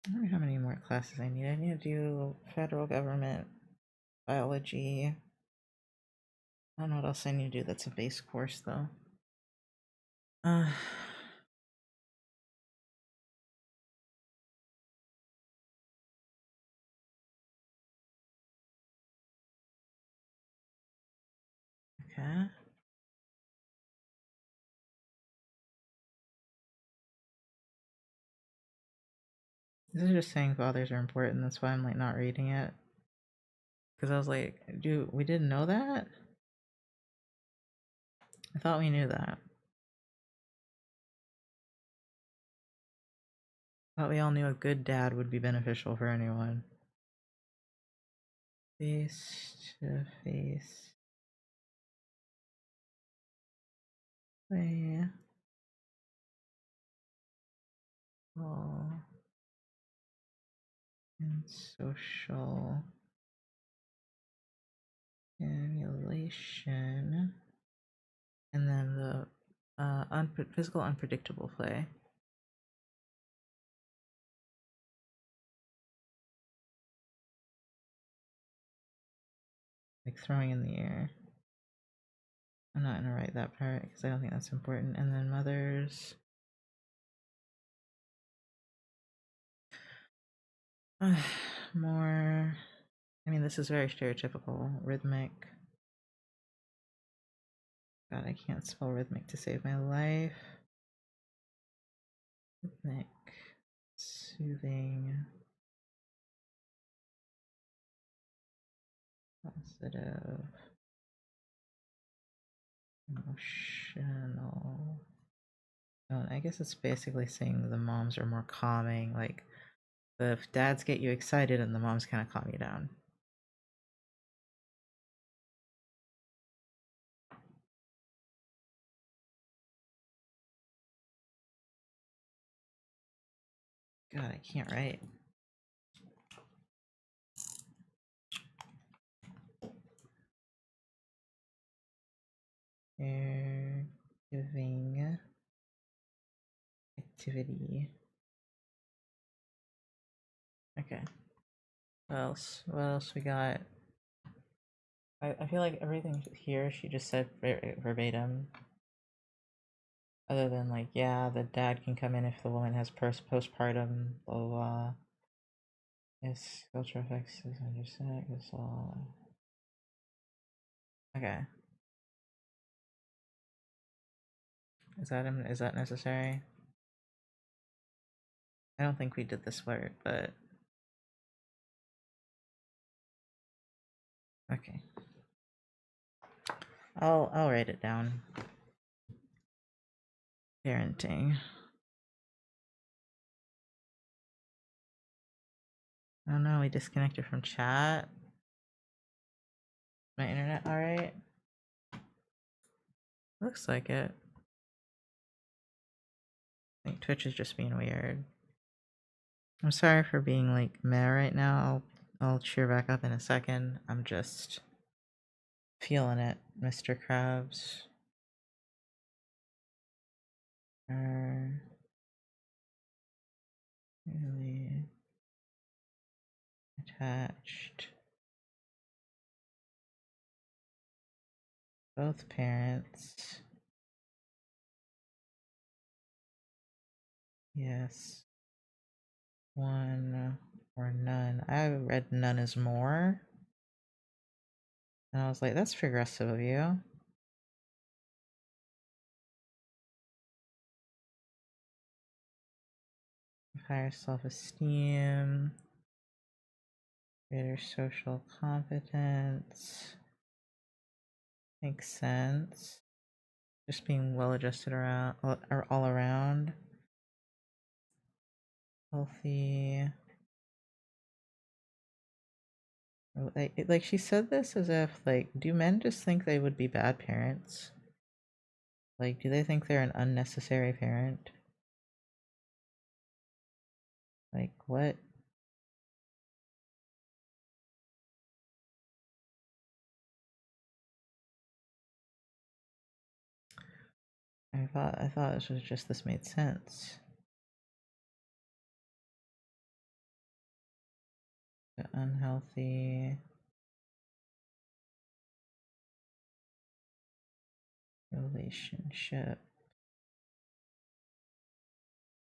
Speaker 1: I wonder how many more classes I need. I need to do federal government, biology. I don't know what else I need to do that's a base course though. Uh, okay. This is just saying fathers are important. That's why I'm like not reading it. Because I was like, dude, we didn't know that? I thought we knew that. I thought we all knew a good dad would be beneficial for anyone. Face to face. Play. Oh. And social stimulation. And then the physical unpredictable play. Like throwing in the air. I'm not gonna write that part because I don't think that's important. And then mothers. More. I mean, this is very stereotypical. Rhythmic. God, I can't spell rhythmic to save my life. Rhythmic. Soothing. Positive. Emotional. Oh, I guess it's basically saying the moms are more calming. Like, the dads get you excited and the moms kind of calm you down. God, I can't write. Caregiving activity. Okay. What else? What else we got? I feel like everything here she just said verbatim. Other than like, yeah, the dad can come in if the woman has postpartum, blah blah blah. Yes, cultural effects is understood. It's all okay. Is that necessary? I don't think we did this word, but okay. I'll write it down. Parenting. Oh no, we disconnected from chat. My internet alright? Looks like it. I think Twitch is just being weird. I'm sorry for being like meh right now. I'll cheer back up in a second. I'm just feeling it, Mr. Krabs. Really attached. Both parents. Yes. One or none. I read none is more. And I was like, that's progressive of you. Higher self-esteem. Greater social competence. Makes sense. Just being well adjusted around or all around. Healthy. Like she said this as if like, do men just think they would be bad parents? Like, do they think they're an unnecessary parent? Like, what? I thought this was just this made sense. The unhealthy relationship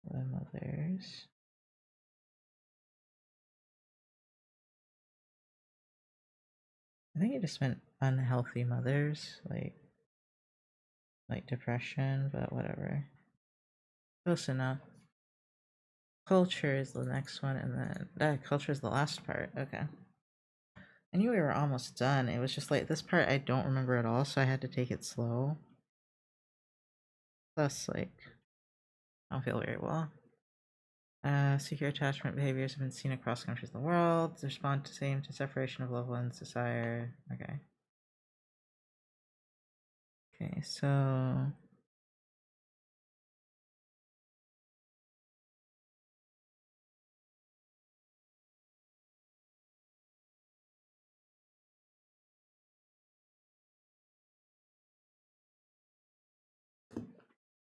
Speaker 1: with mothers. I think it just meant unhealthy mothers, like depression, but whatever. Close enough. Culture is the next one, and then culture is the last part. Okay. I knew we were almost done. It was just like this part I don't remember at all, so I had to take it slow. Plus, like, I don't feel very well. Secure attachment behaviors have been seen across countries in the world. They respond to same to separation of loved ones, desire. Okay. Okay, so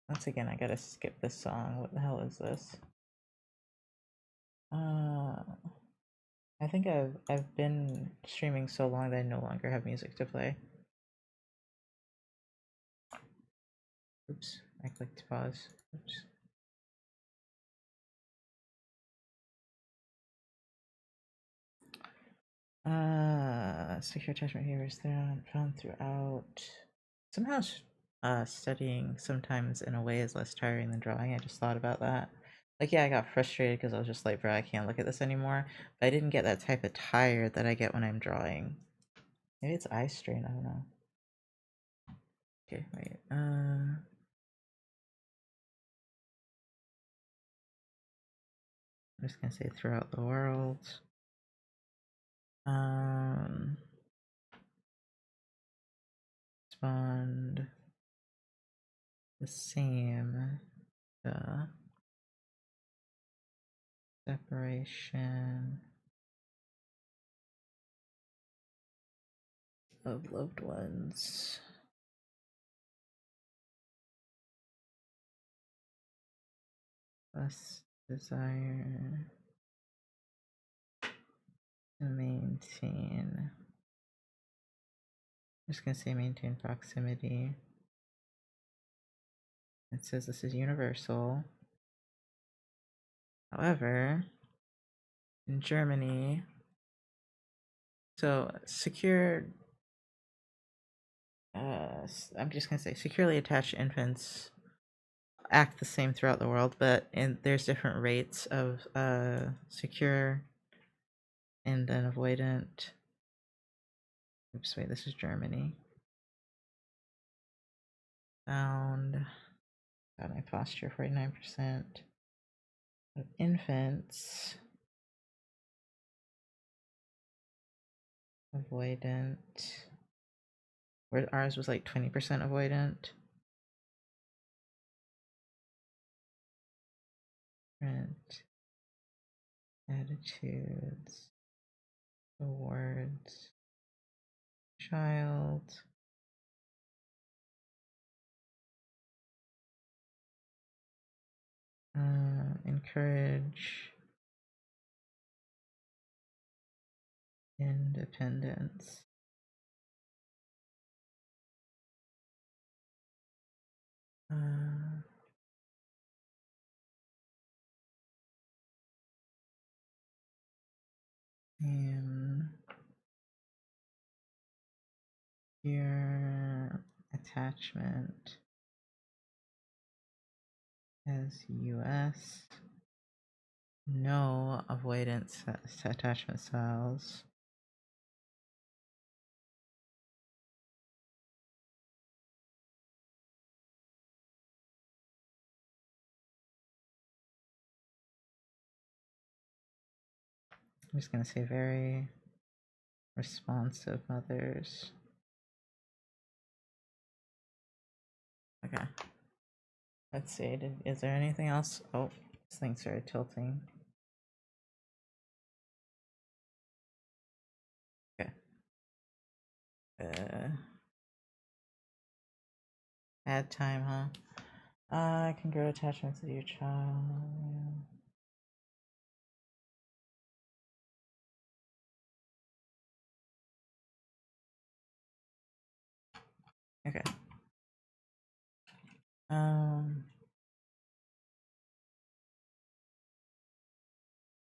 Speaker 1: once again, I gotta skip this song. What the hell is this? I think I've been streaming so long that I no longer have music to play. Oops, I clicked pause. Oops. Secure attachment here is there found throughout. Somehow, studying sometimes in a way is less tiring than drawing. I just thought about that. Like, yeah, I got frustrated because I was just like, bro, I can't look at this anymore. But I didn't get that type of tired that I get when I'm drawing. Maybe it's eye strain, I don't know. Okay, wait. I'm just gonna say throughout the world. Respond the same. The separation of loved ones. Less desire to maintain. I'm just gonna say maintain proximity. It says this is universal. However, in Germany, so secure, I'm just gonna say securely attached infants act the same throughout the world, but there's different rates of secure and then avoidant. Oops, wait, this is Germany. Found, got my posture, 49% of infants. Avoidant. Where ours was like 20% avoidant. Different attitudes towards child. Encourage Independence. And your attachment as US. No avoidance attachment styles. I'm just gonna say very responsive mothers. Okay. Let's see. Is there anything else? Oh, this thing started tilting. Okay. Add time, huh? I can grow attachments with your child. Okay.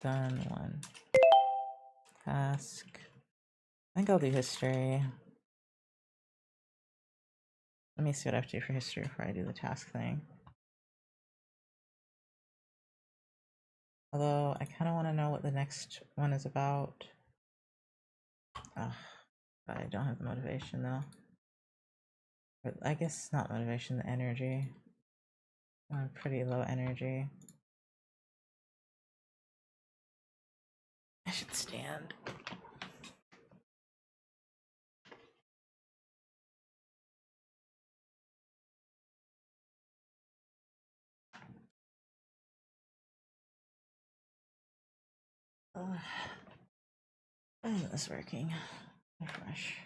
Speaker 1: Done one. Task. I think I'll do history. Let me see what I have to do for history before I do the task thing. Although, I kind of want to know what the next one is about. Ugh, but I don't have the motivation though. But I guess not motivation, the energy. I'm pretty low energy. I should stand. Ugh. Why isn't this working? Refresh.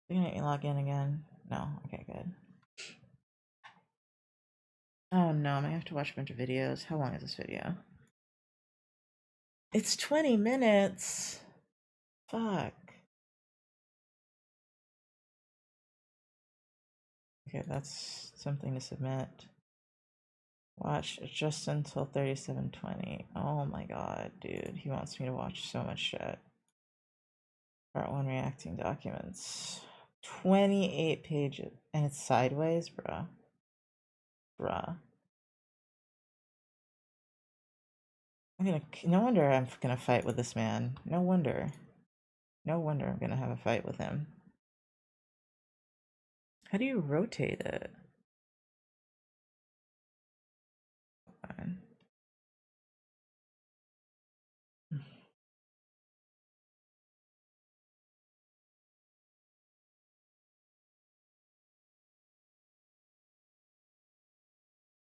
Speaker 1: You're gonna let me log in again? No. Okay, good. Oh no, I'm gonna have to watch a bunch of videos. How long is this video? It's 20 minutes. Fuck. Okay, that's something to submit. Watch just until 37:20. Oh my god, dude. He wants me to watch so much shit. Part 1 reacting documents. 28 pages. And it's sideways, bruh. Bruh. No wonder I'm gonna fight with this man. No wonder. No wonder I'm gonna have a fight with him. How do you rotate it? Fine.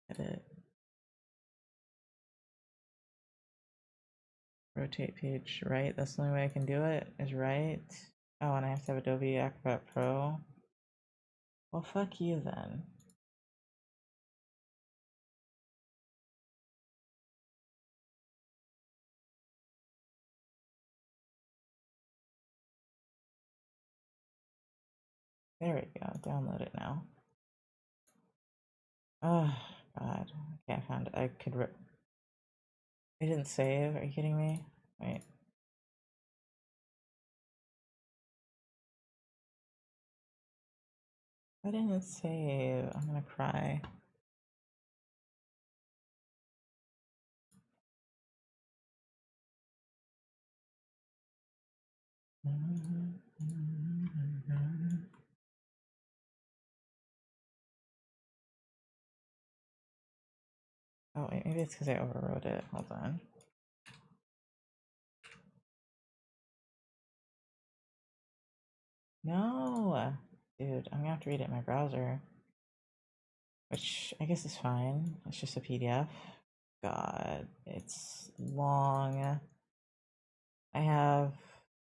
Speaker 1: Edit. Rotate page right. That's the only way I can do it, is right. Oh, and I have to have Adobe Acrobat Pro. Well, fuck you then. There we go. Download it now. Oh, God. Okay, I found it. I could rip. I didn't save. Are you kidding me? Wait. I didn't save. I'm gonna cry. Oh, wait, maybe it's because I overwrote it. Hold on. No! Dude, I'm gonna have to read it in my browser. Which I guess is fine. It's just a PDF. God, it's long. I have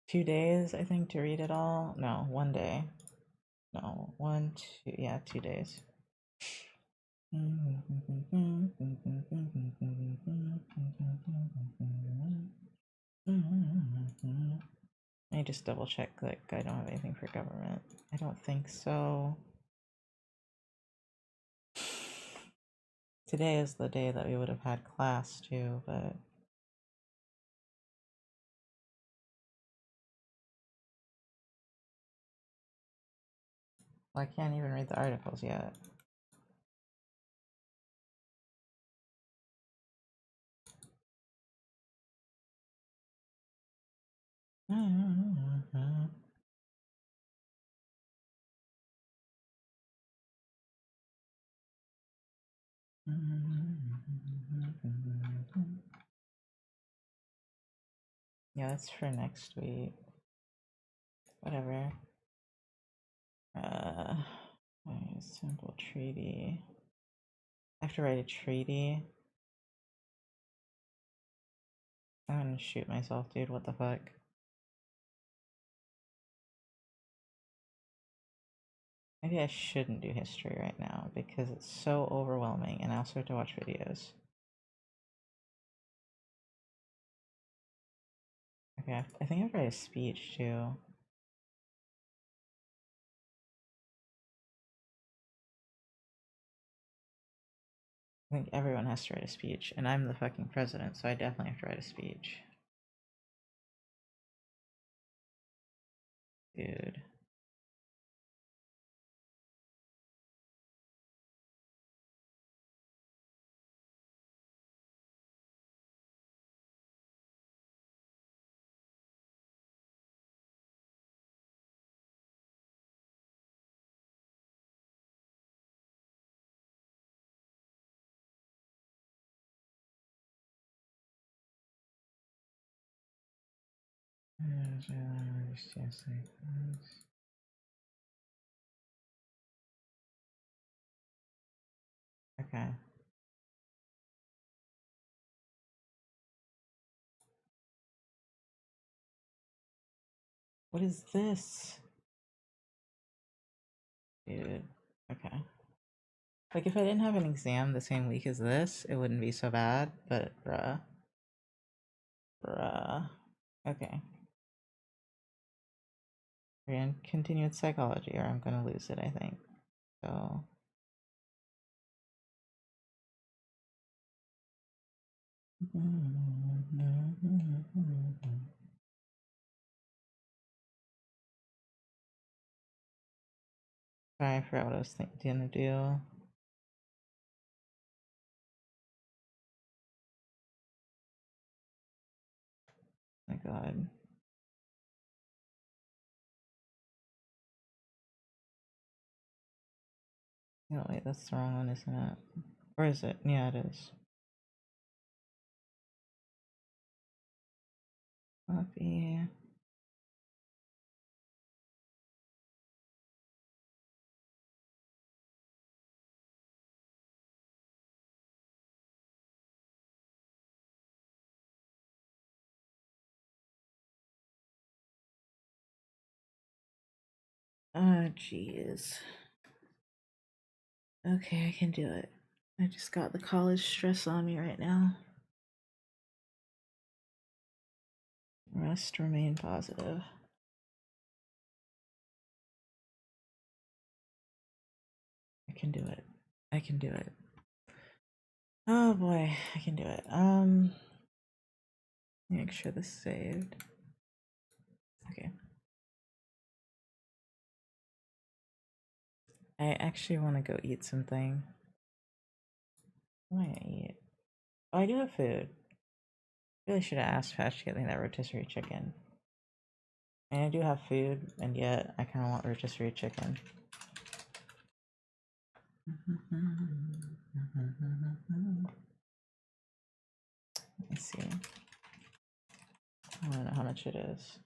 Speaker 1: 2 days, I think, to read it all. No, 1 day. No, 2, yeah, 2 days. Let me just double check that I don't have anything for government. I don't think so. Today is the day that we would have had class too, but well, I can't even read the articles yet. Yeah, that's for next week. Whatever. Simple treaty. I have to write a treaty. I'm gonna shoot myself, dude. What the fuck? Maybe I shouldn't do history right now because it's so overwhelming and I also have to watch videos. Okay, I think I have to write a speech too. I think everyone has to write a speech, and I'm the fucking president, so I definitely have to write a speech. Dude. Okay. What is this? Dude. Okay. Like, if I didn't have an exam the same week as this, it wouldn't be so bad, but bruh. Bruh. Okay. We're gonna continue with psychology, or I'm gonna lose it, I think. So. Sorry, I forgot what I was gonna do. My god. No, wait, that's the wrong one, isn't it? Or is it? Yeah, it is. Copy. Oh, jeez. Okay, I can do it. I just got the college stress on me right now. Must remain positive. I can do it. I can do it. Oh boy, I can do it. Make sure this is saved. Okay. I actually want to go eat something. What am I gonna eat? Oh, I do have food. Really should have asked Patch to get me that rotisserie chicken. And I do have food, and yet I kind of want rotisserie chicken. Let me see. I don't know how much it is.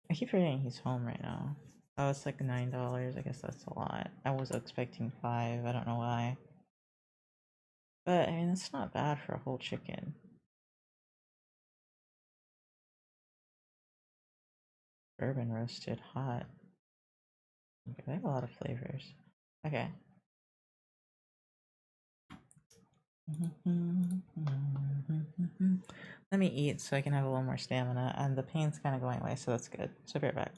Speaker 1: I keep forgetting he's home right now. Oh, it's like $9. I guess that's a lot. I was expecting 5. I don't know why. But, I mean, it's not bad for a whole chicken. Bourbon roasted, hot. Okay, they have a lot of flavors. Okay. Let me eat so I can have a little more stamina, and the pain's kind of going away, so that's good. So be right back.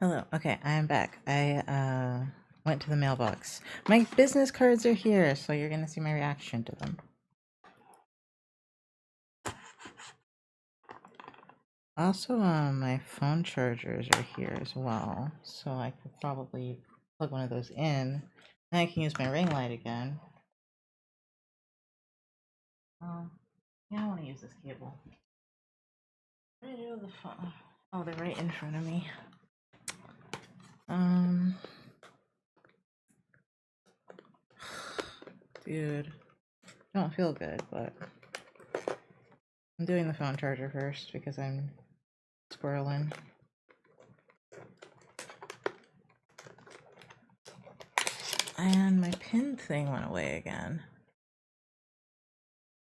Speaker 1: Hello. Okay, I am back. I went to the mailbox. My business cards are here, so you're gonna see my reaction to them. Also, my phone chargers are here as well, so I could probably plug one of those in, and I can use my ring light again. Yeah, I want to use this cable. What do I do with the phone? Oh, they're right in front of me. Dude, don't feel good, but I'm doing the phone charger first because I'm squirreling. And my pin thing went away again.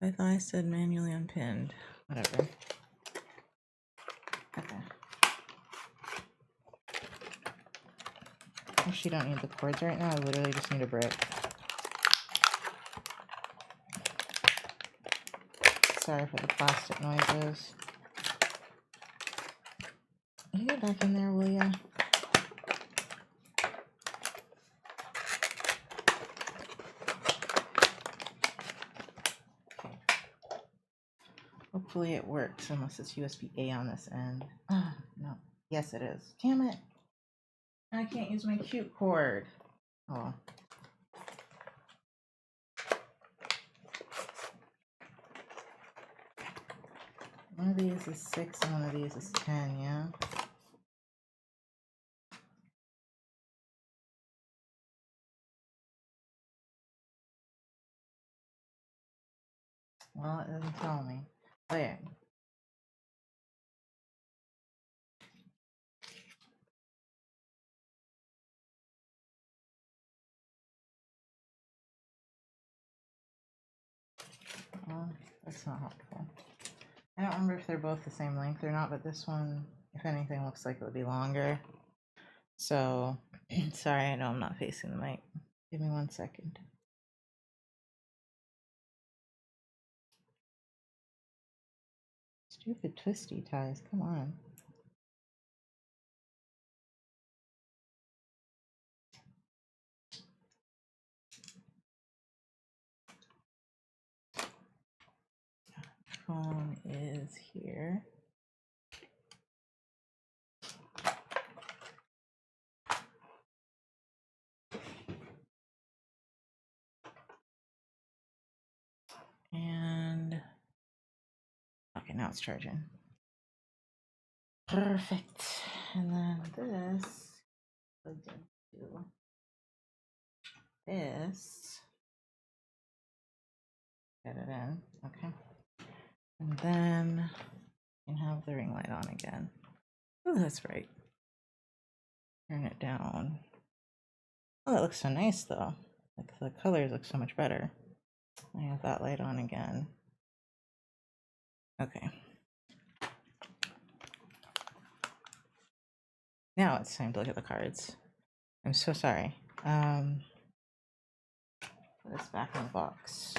Speaker 1: I thought I said manually unpinned. Whatever. Okay. Actually, don't need the cords right now. I literally just need a brick. Sorry for the plastic noises. You get back in there, will ya? Hopefully it works, unless it's USB-A on this end. Oh, no. Yes, it is. Damn it. I can't use my cute cord. Oh. One of these is 6 and one of these is 10, yeah? Well, it doesn't tell me. Oh, yeah. Well, that's not helpful. I don't remember if they're both the same length or not, but this one, if anything, looks like it would be longer. So, sorry, I know I'm not facing the mic. Give me 1 second. Stupid twisty ties, come on. Phone is here. And okay, now it's charging. Perfect. And then this plugged into this. Get it in. Okay. And then you can have the ring light on again. Oh, that's right. Turn it down. Oh, that looks so nice though. Like the colors look so much better. I have that light on again. Okay. Now it's time to look at the cards. I'm so sorry. Put this back in the box.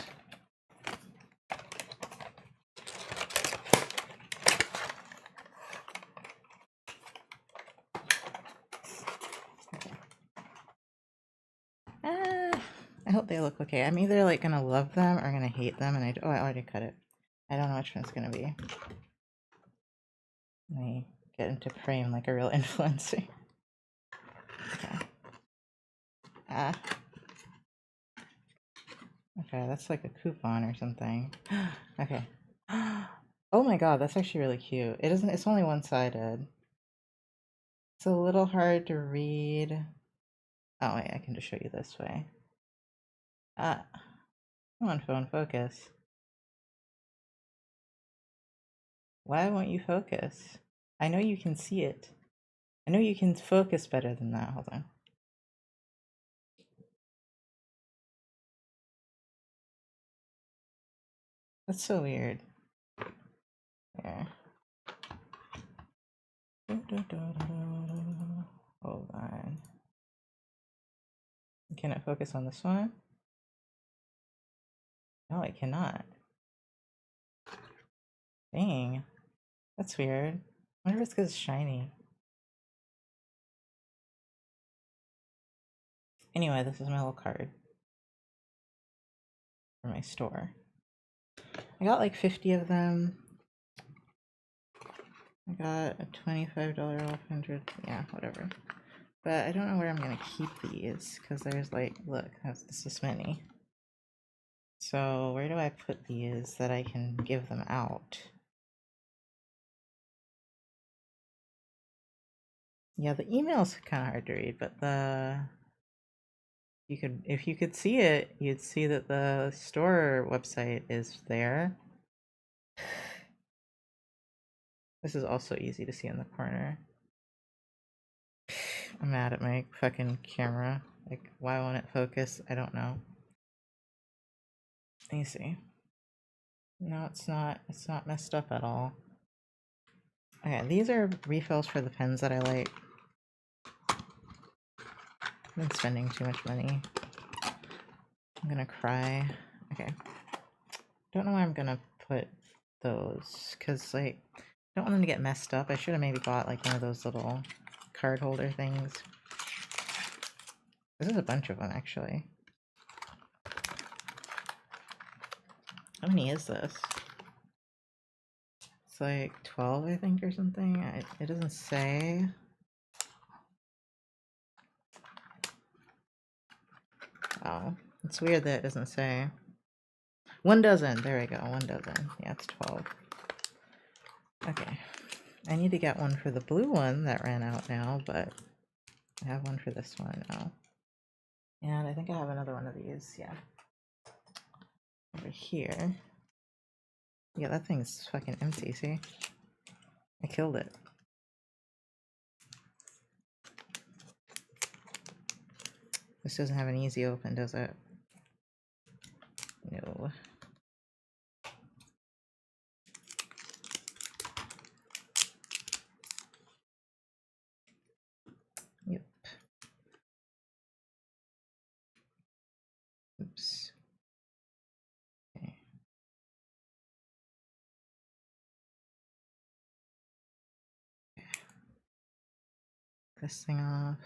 Speaker 1: I hope they look okay. I'm either like gonna love them or gonna hate them, and I already cut it. I don't know which one's gonna be. Let me get into frame like a real influencer. Okay. Okay, that's like a coupon or something. Okay. Oh my god, that's actually really cute. It isn't. It's only one-sided. It's a little hard to read. Oh wait, I can just show you this way. Come on, phone, focus. Why won't you focus? I know you can see it. I know you can focus better than that. Hold on. That's so weird. There. Hold on. Can it focus on this one? No, it cannot. Dang. That's weird. I wonder if it's because it's shiny. Anyway, this is my little card for my store. I got like 50 of them. I got a $25 off 100. Yeah, whatever. But I don't know where I'm gonna keep these because there's like, look, that's this many. So where do I put these that I can give them out? Yeah, the email's kind of hard to read, but if you could see it, you'd see that the store website is there. This is also easy to see in the corner. I'm mad at my fucking camera. Like, why won't it focus? I don't know. Let me see. No, it's not. It's not messed up at all. Okay, these are refills for the pens that I like. I've been spending too much money. I'm gonna cry. Okay. Don't know where I'm gonna put those, because, like, I don't want them to get messed up. I should have maybe bought, like, one of those little card holder things. This is a bunch of them, actually. How many is this? It's like 12, I think, or something. It doesn't say. Oh, it's weird that it doesn't say. 1 dozen. There we go. 1 dozen. Yeah, it's 12. Okay. I need to get one for the blue one that ran out now, but I have one for this one now. And I think I have another one of these. Yeah. Over here. Yeah, that thing's fucking empty, see? I killed it. This doesn't have an easy open, does it? No. Yep. Oops. Okay. This thing off.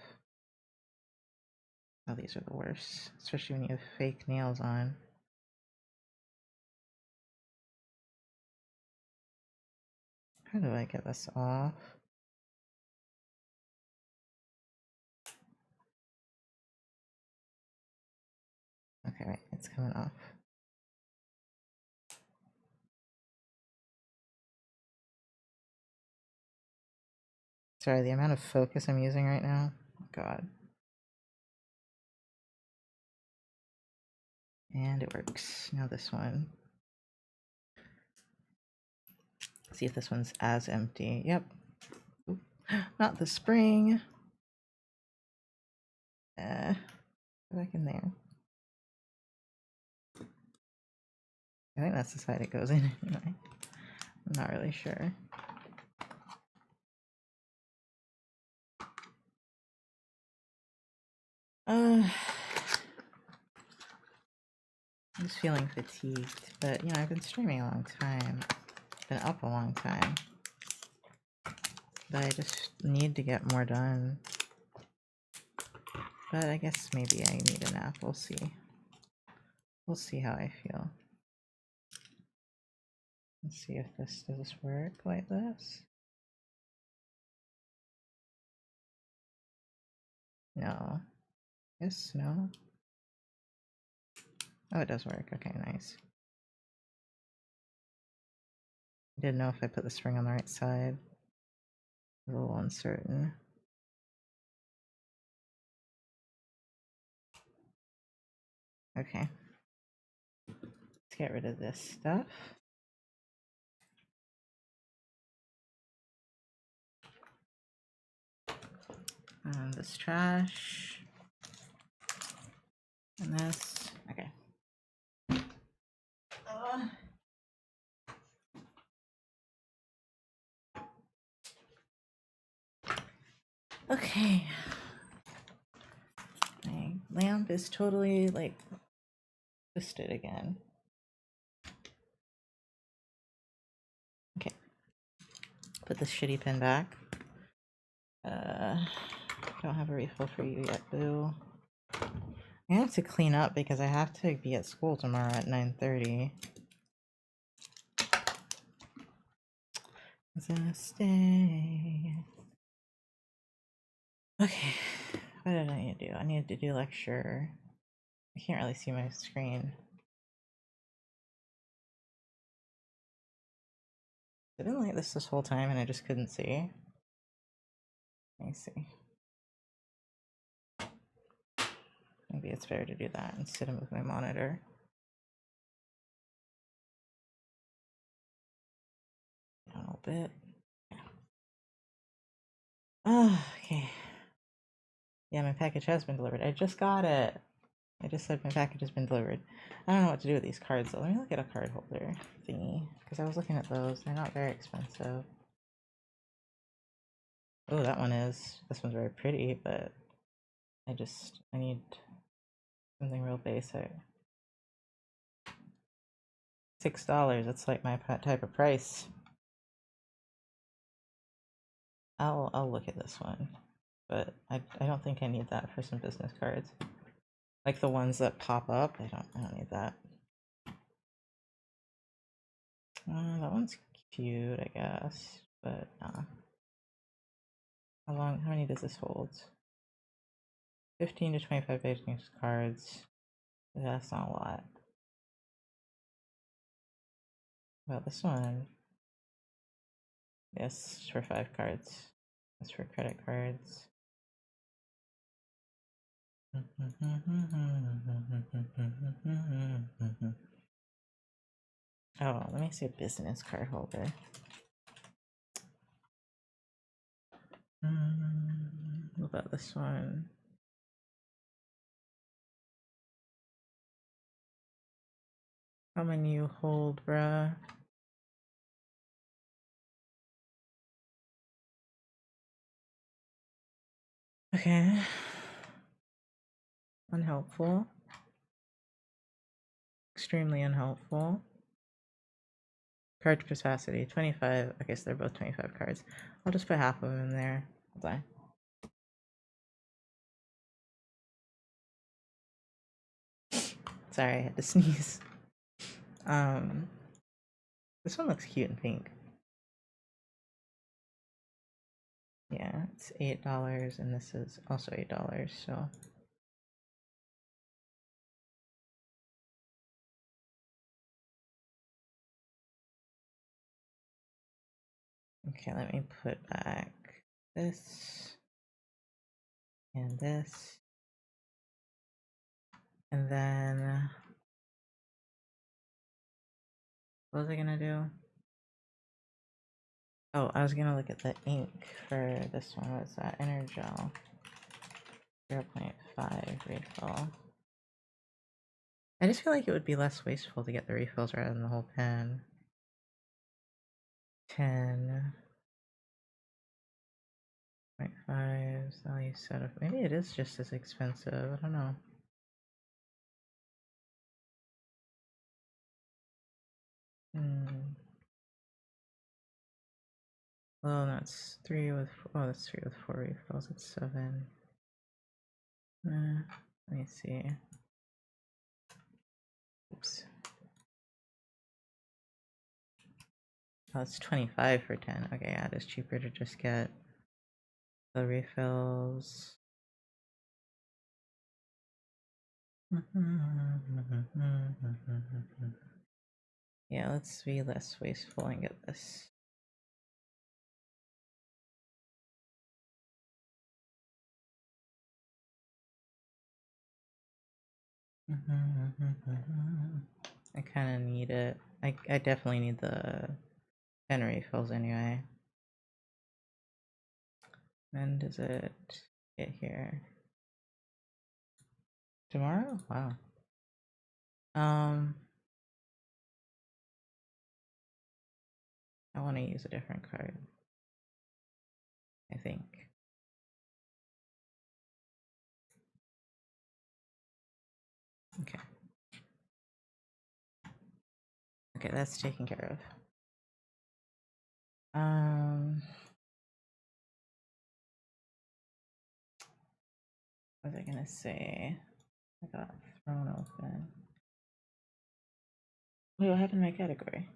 Speaker 1: Oh, these are the worst, especially when you have fake nails on. How do I get this off? Okay, right, it's coming off. Sorry, the amount of focus I'm using right now. God. And it works. Now this one. See if this one's as empty. Yep. Oop. Not the spring. Go back in there. I think that's the side it goes in anyway. I'm not really sure. I'm just feeling fatigued, but you know, I've been streaming a long time. Been up a long time. But I just need to get more done. But I guess maybe I need a nap. We'll see. We'll see how I feel. Let's see if does this work like this? No. Yes, no. Oh, it does work. Okay, nice. I didn't know if I put the spring on the right side. A little uncertain. Okay. Let's get rid of this stuff. And this trash. And this. Okay. Okay. My lamp is totally like twisted again. Okay. Put this shitty pin back. Don't have a refill for you yet, boo. I have to clean up because I have to be at school tomorrow at 9:30. I'm gonna stay. Okay, what did I need to do? I needed to do lecture. I can't really see my screen. I've been like this whole time and I just couldn't see. Let me see. Maybe it's better to do that instead of move my monitor. Down a little bit. Oh, okay. Yeah, my package has been delivered. I just got it. I just said my package has been delivered. I don't know what to do with these cards though. Let me look at a card holder thingy. Because I was looking at those. They're not very expensive. Oh, that one is. This one's very pretty, but I need something real basic. $6. That's like my type of price. I'll look at this one, but I don't think I need that for some business cards. Like the ones that pop up, I don't need that. That one's cute, I guess, but how many does this hold? 15 to 25 business cards. That's not a lot. Well, this one. Yes, for 5 cards. That's for credit cards. Oh, let me see a business card holder. What about this one? How many you hold, bruh? Okay. Unhelpful. Extremely unhelpful. Card capacity, 25. Okay, so they're both 25 cards. I'll just put half of them in there. Hold on. Sorry, I had to sneeze. This one looks cute in pink. Yeah, it's $8, and this is also $8, so. Okay, let me put back this and this. And then, what was I gonna do? Oh, I was gonna look at the ink for this one. What's that? Energel. 0.5 refill. I just feel like it would be less wasteful to get the refills rather than the whole pen. 10.5 value set of. Maybe it is just as expensive. I don't know. Well, that's 3 with. Oh, that's 3 with 4 refills. It's 7. Let me see. Oops. Oh, it's 25 for 10. Okay, yeah, it is cheaper to just get the refills. Yeah, let's be less wasteful and get this. I kind of need it. I definitely need the 10 refills anyway. When does it get here? Tomorrow? Wow. I want to use a different card. I think. Okay. Okay, that's taken care of. What was I gonna say? I got thrown open. Wait, what happened to my category?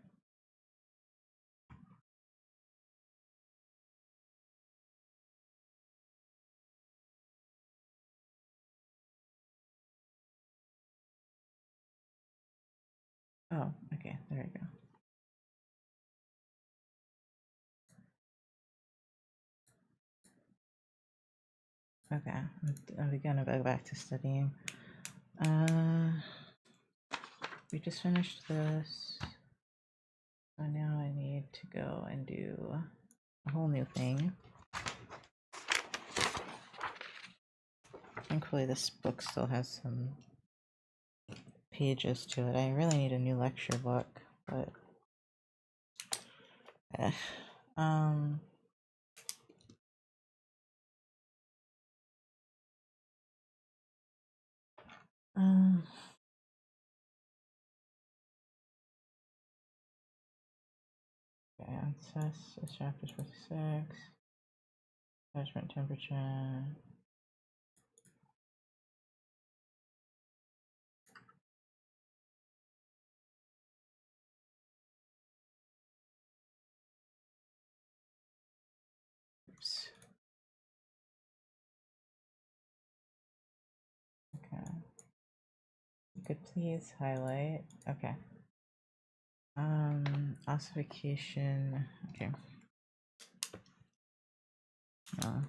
Speaker 1: Oh, okay, there we go. Okay, I'm gonna go back to studying. We just finished this. So now I need to go and do a whole new thing. Thankfully, this book still has some pages to it. I really need a new lecture book, but eh. Um, okay, access chapter 46. Attachment temperature. Oops. Okay. You could please highlight. Okay. Ossification. Okay. Oh,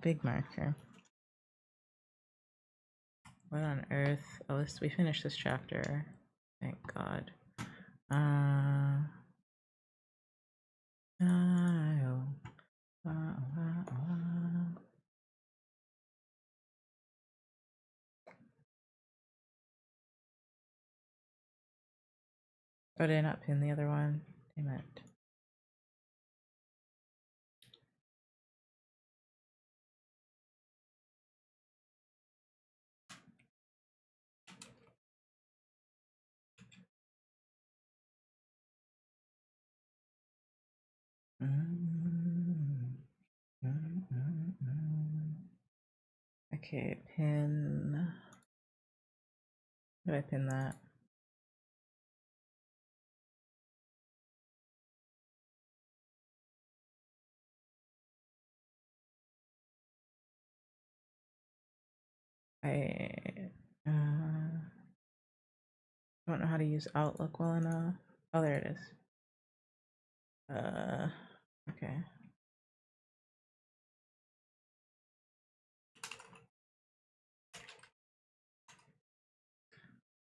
Speaker 1: big marker. What on earth? Oh, this, we finished this chapter. Thank God. Oh, did I not pin the other one? Damn it. Okay, pin. How do I pin that? I don't know how to use Outlook well enough. Oh, there it is. Okay.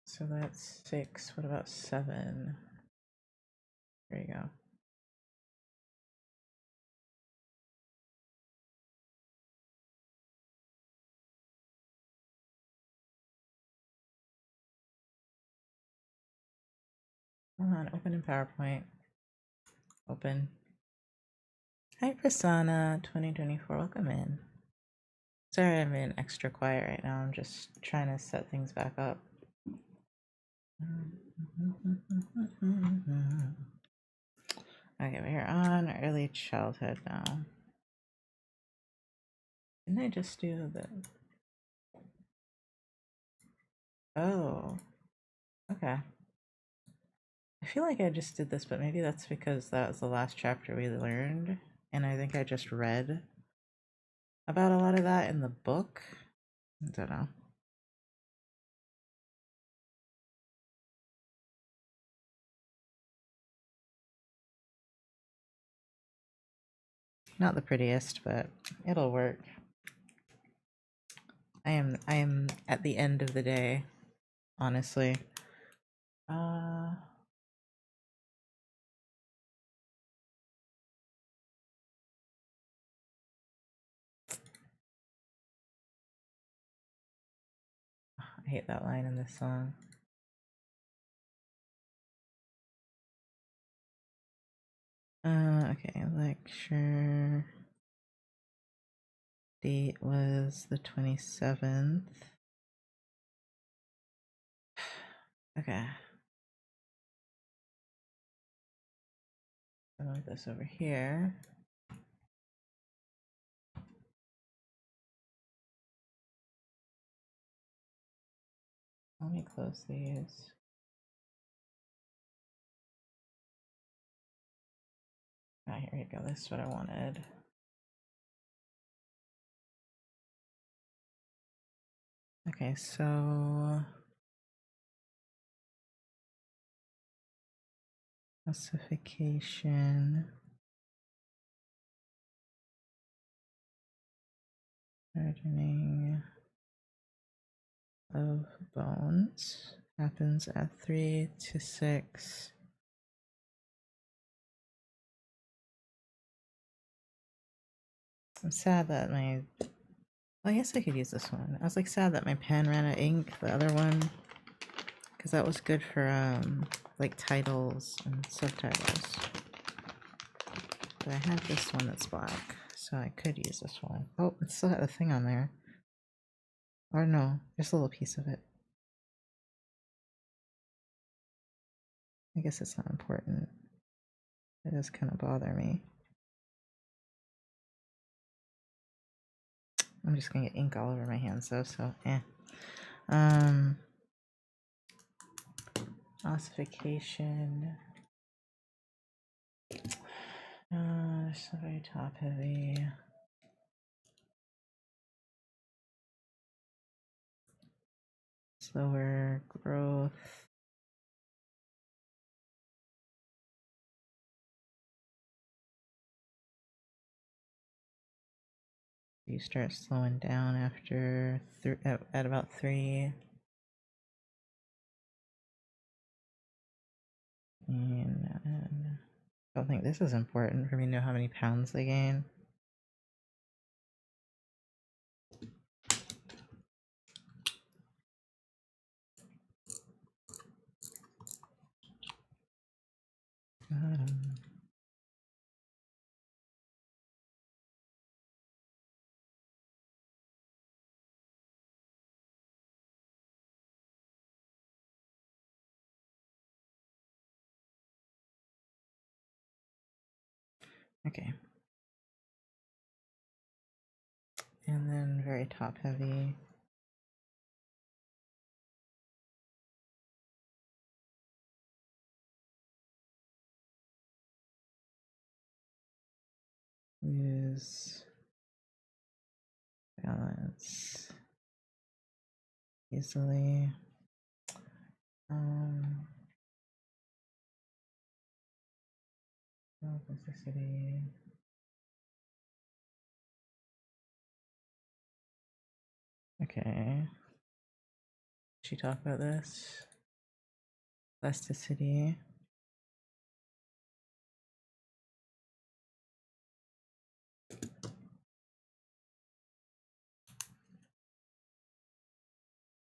Speaker 1: So that's 6. What about 7? There you go. Come on, open in PowerPoint. Open. Hi, Prasanna 2024. Welcome in. Sorry, I'm being extra quiet right now. I'm just trying to set things back up. Okay, we're on early childhood now. Didn't I just do the... Oh, okay. I feel like I just did this, but maybe that's because that was the last chapter we learned, and I think I just read about a lot of that in the book. I don't know. Not the prettiest, but it'll work. I am at the end of the day, honestly. I hate that line in this song. Okay, lecture date was the 27th. Okay. I'll move this over here. let me close these. Ah, here you go. This is what I wanted. Okay, so ossification, hardening of bones happens at 3 to 6. I'm sad that my... Well, I guess I could use this one. I was like sad that my pen ran out of ink, the other one, because that was good for like titles and subtitles. But I have this one that's black, so I could use this one. Oh, it still had a thing on there. Or no, just a little piece of it. I guess it's not important. It does kind of bother me. I'm just gonna get ink all over my hands though, so eh. Ossification. It's very top heavy. Slower growth. You start slowing down after at about 3. And I don't think this is important for me to know how many pounds they gain. Okay. And then very top heavy. Use balance easily. Plasticity. Okay. Should she talk about this? Plasticity.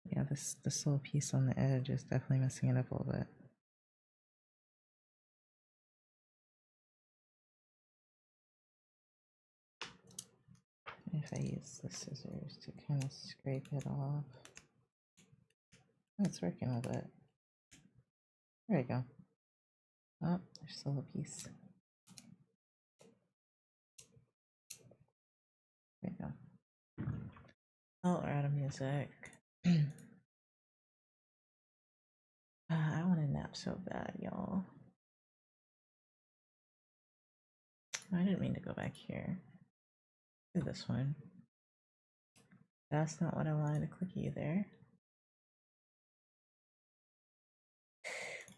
Speaker 1: Yeah, this little piece on the edge is definitely messing it up a little bit. If I use the scissors to kind of scrape it off. Oh, it's working a little bit. There we go. Oh, there's still a piece. There we go. Oh, we're out of music. I want to nap so bad, y'all. I didn't mean to go back here. Do this one. That's not what I wanted to click either.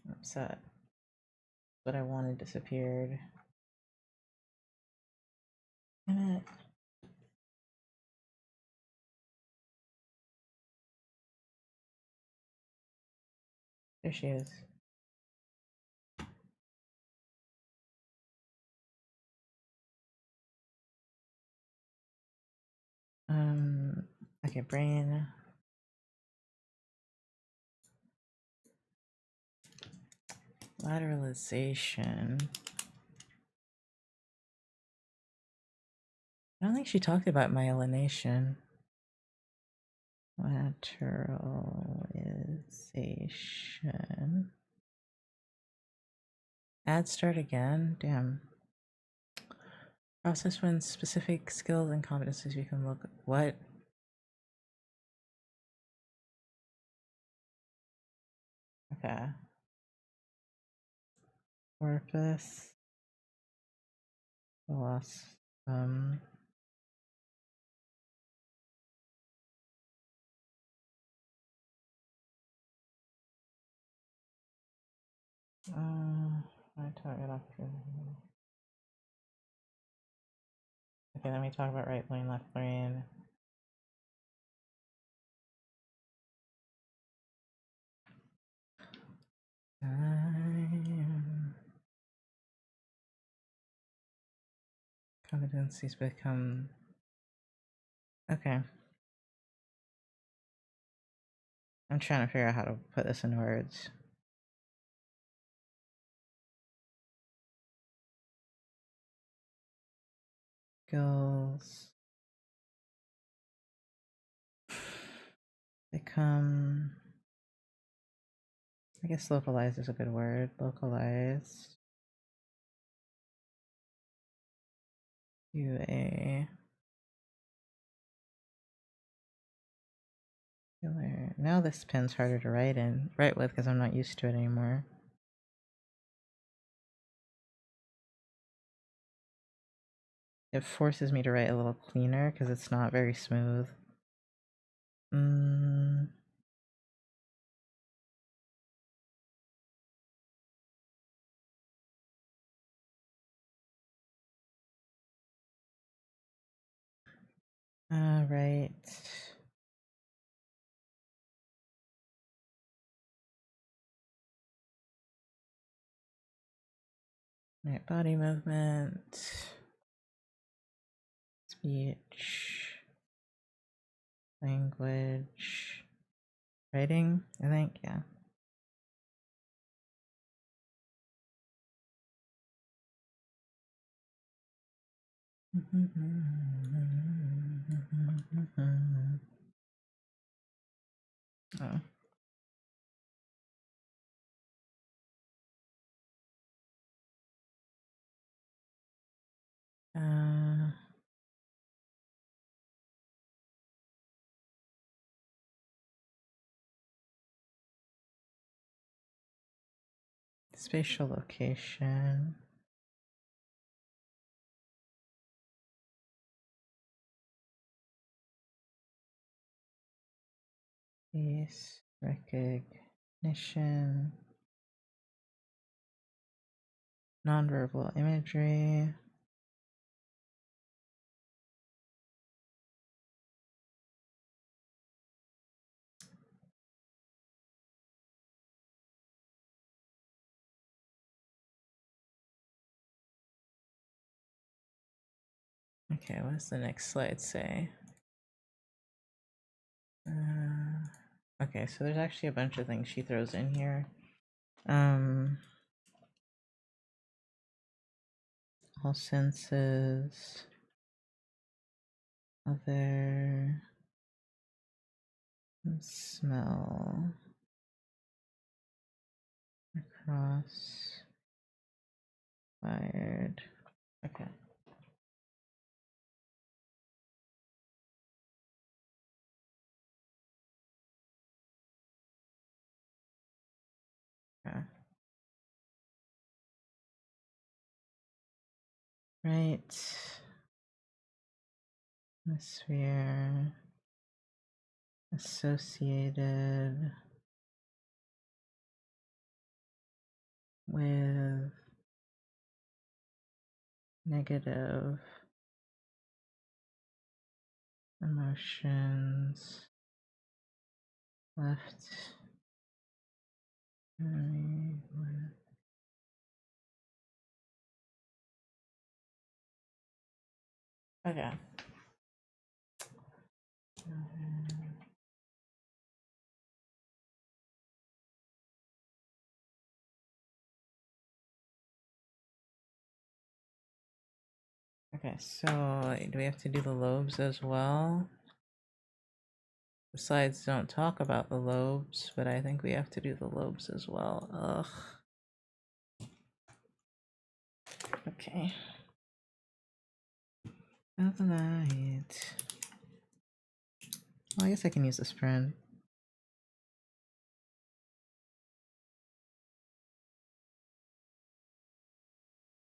Speaker 1: I'm upset. What I wanted disappeared. Damn it. There she is. Okay, brain. Lateralization. I don't think she talked about myelination. Lateralization. Add start again? Damn. Process when specific skills and competencies you can look. What? Okay. Corpus. Colossum. I talk it off. Okay, let me talk about right brain, left brain. Competencies become. Okay. I'm trying to figure out how to put this in words. Skills become. I guess localize is a good word. Localize. UA. Now this pen's harder to write with because I'm not used to it anymore. It forces me to write a little cleaner because it's not very smooth. Right. Right, body movement. Speech. Language. Writing, I think, yeah. Oh. Spatial location. Face recognition. Nonverbal imagery. Okay, what does the next slide say? Okay, so there's actually a bunch of things she throws in here. All senses. Other. Smell. Across. Fired. Okay. Yeah. Right. Atmosphere. Associated with negative emotions. Left. Right. Okay. Okay, so do we have to do the lobes as well? The slides don't talk about the lobes, but I think we have to do the lobes as well. Ugh. Okay. Of the light. Well, I guess I can use this friend.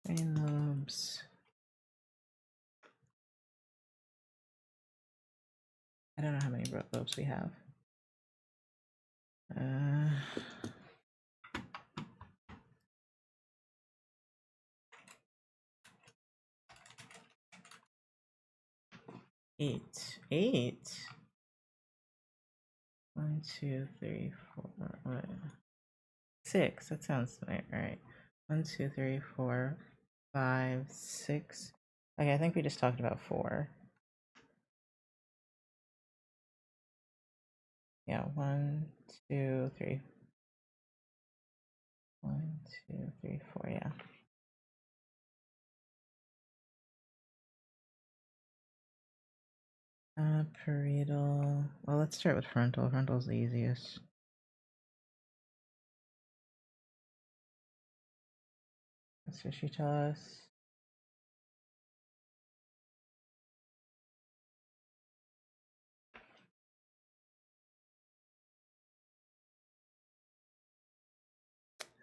Speaker 1: Brain lobes. I don't know how many lobes we have. 8. 8? 1, 2, 3, 4. What? 6. That sounds right. 1, 2, 3, 4, 5, 6. Okay, I think we just talked about 4. Yeah, 1, 2, 3. 1, 2, 3, 4. Yeah. Parietal. Well, let's start with frontal. Frontal's the easiest. That's what she tells us.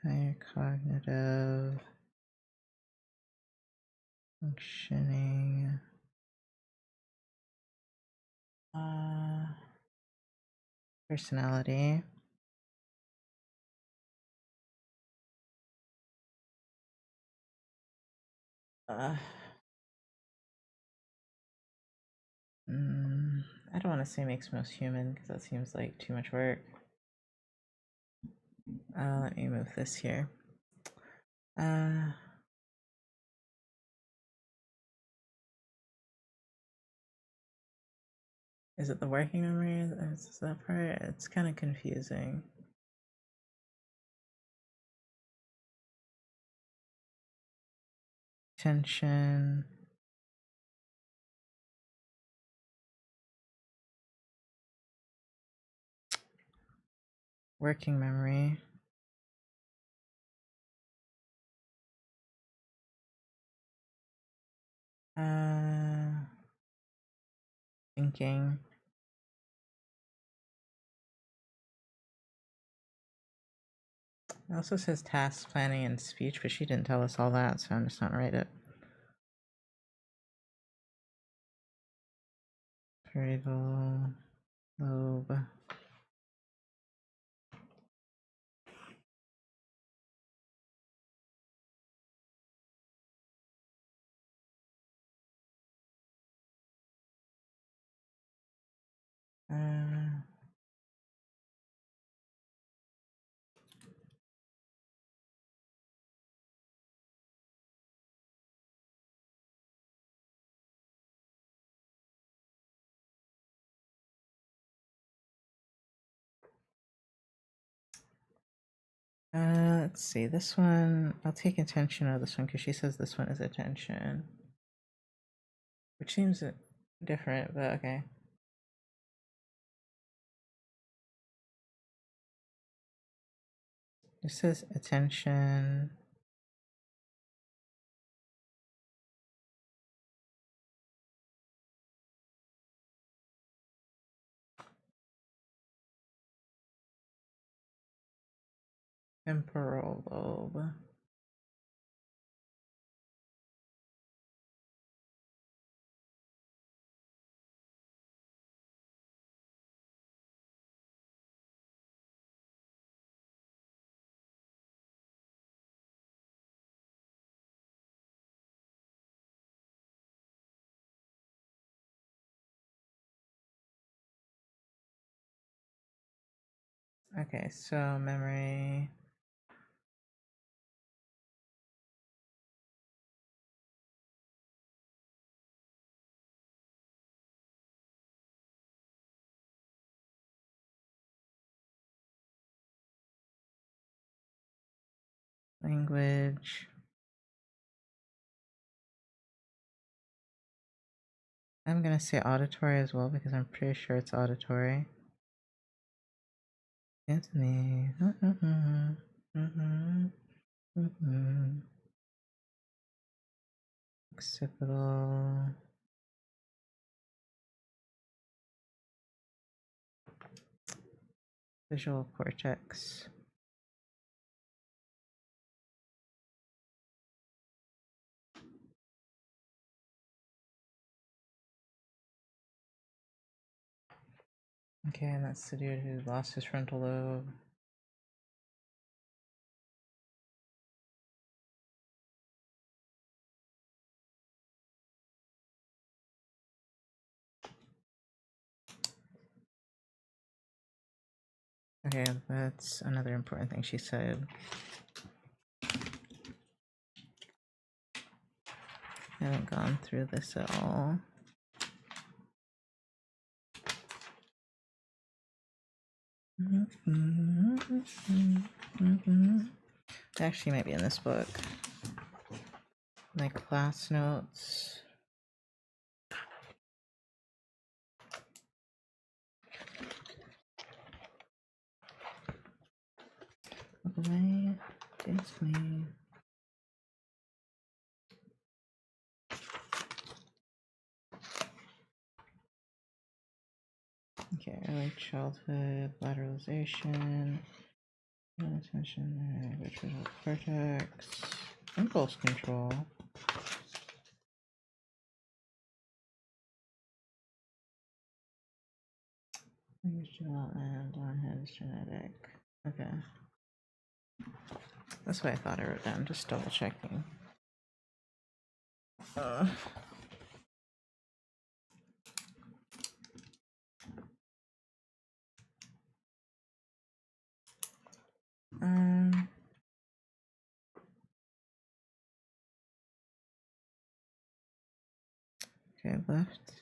Speaker 1: Higher cognitive functioning. Personality. I don't want to say makes most human because that seems like too much work. Let me move this here. Is it the working memory? Is that part? It's kind of confusing. Tension. Working memory. Thinking. It also says task planning and speech, but she didn't tell us all that, so I'm just not gonna write it. Parietal lobe. Let's see, this one, I'll take attention out of this one because she says this one is attention. Which seems different, but okay. It says attention. Temporal lobe. Okay, so memory. Language. I'm gonna say auditory as well because I'm pretty sure it's auditory. Anthony. Occipital. Visual cortex. Okay, and that's the dude who lost his frontal lobe. Okay, that's another important thing she said. I haven't gone through this at all. Actually, might be in this book. My class notes. Look away. It's me. Okay, early childhood, lateralization, attention, visual cortex, impulse control. Language development, on is genetic. Okay. That's what I thought I wrote down, just double checking. Um, okay, left.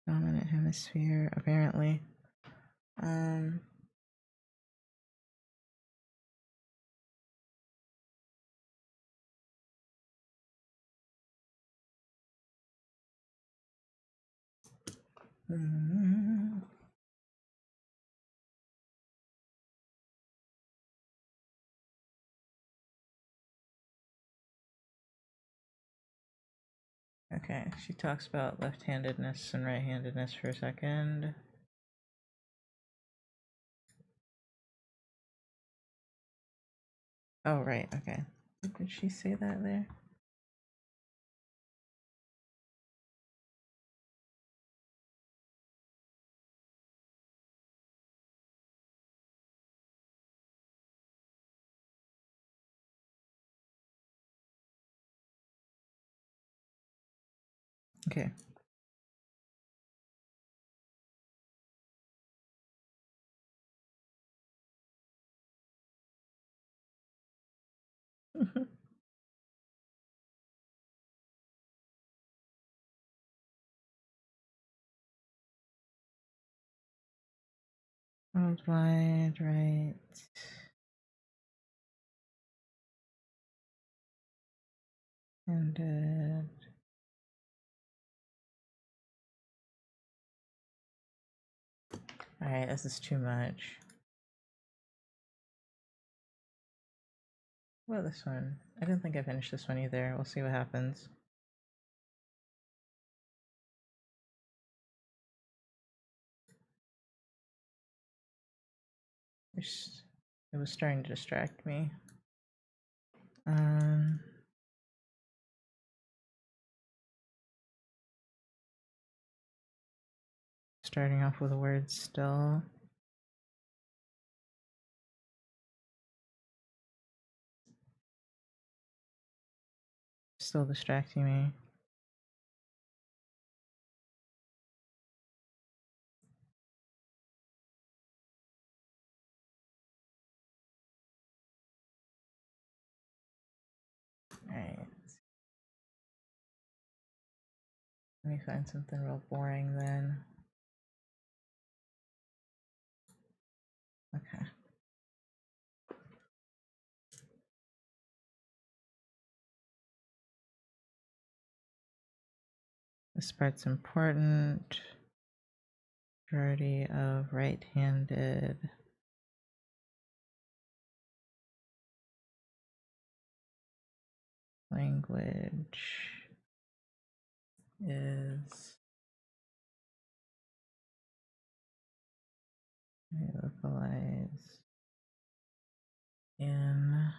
Speaker 1: Dominant hemisphere, apparently. Okay, she talks about left-handedness and right-handedness for a second. Oh, right, okay. Did she say that there? Okay. Worldwide, right. Ended. Alright, this is too much. What about this one? I didn't think I finished this one either. We'll see what happens. It was starting to distract me. Starting off with a word still. Still distracting me. Alright. Let me find something real boring then. Okay. This part's important. Majority of right-handed language is Localize in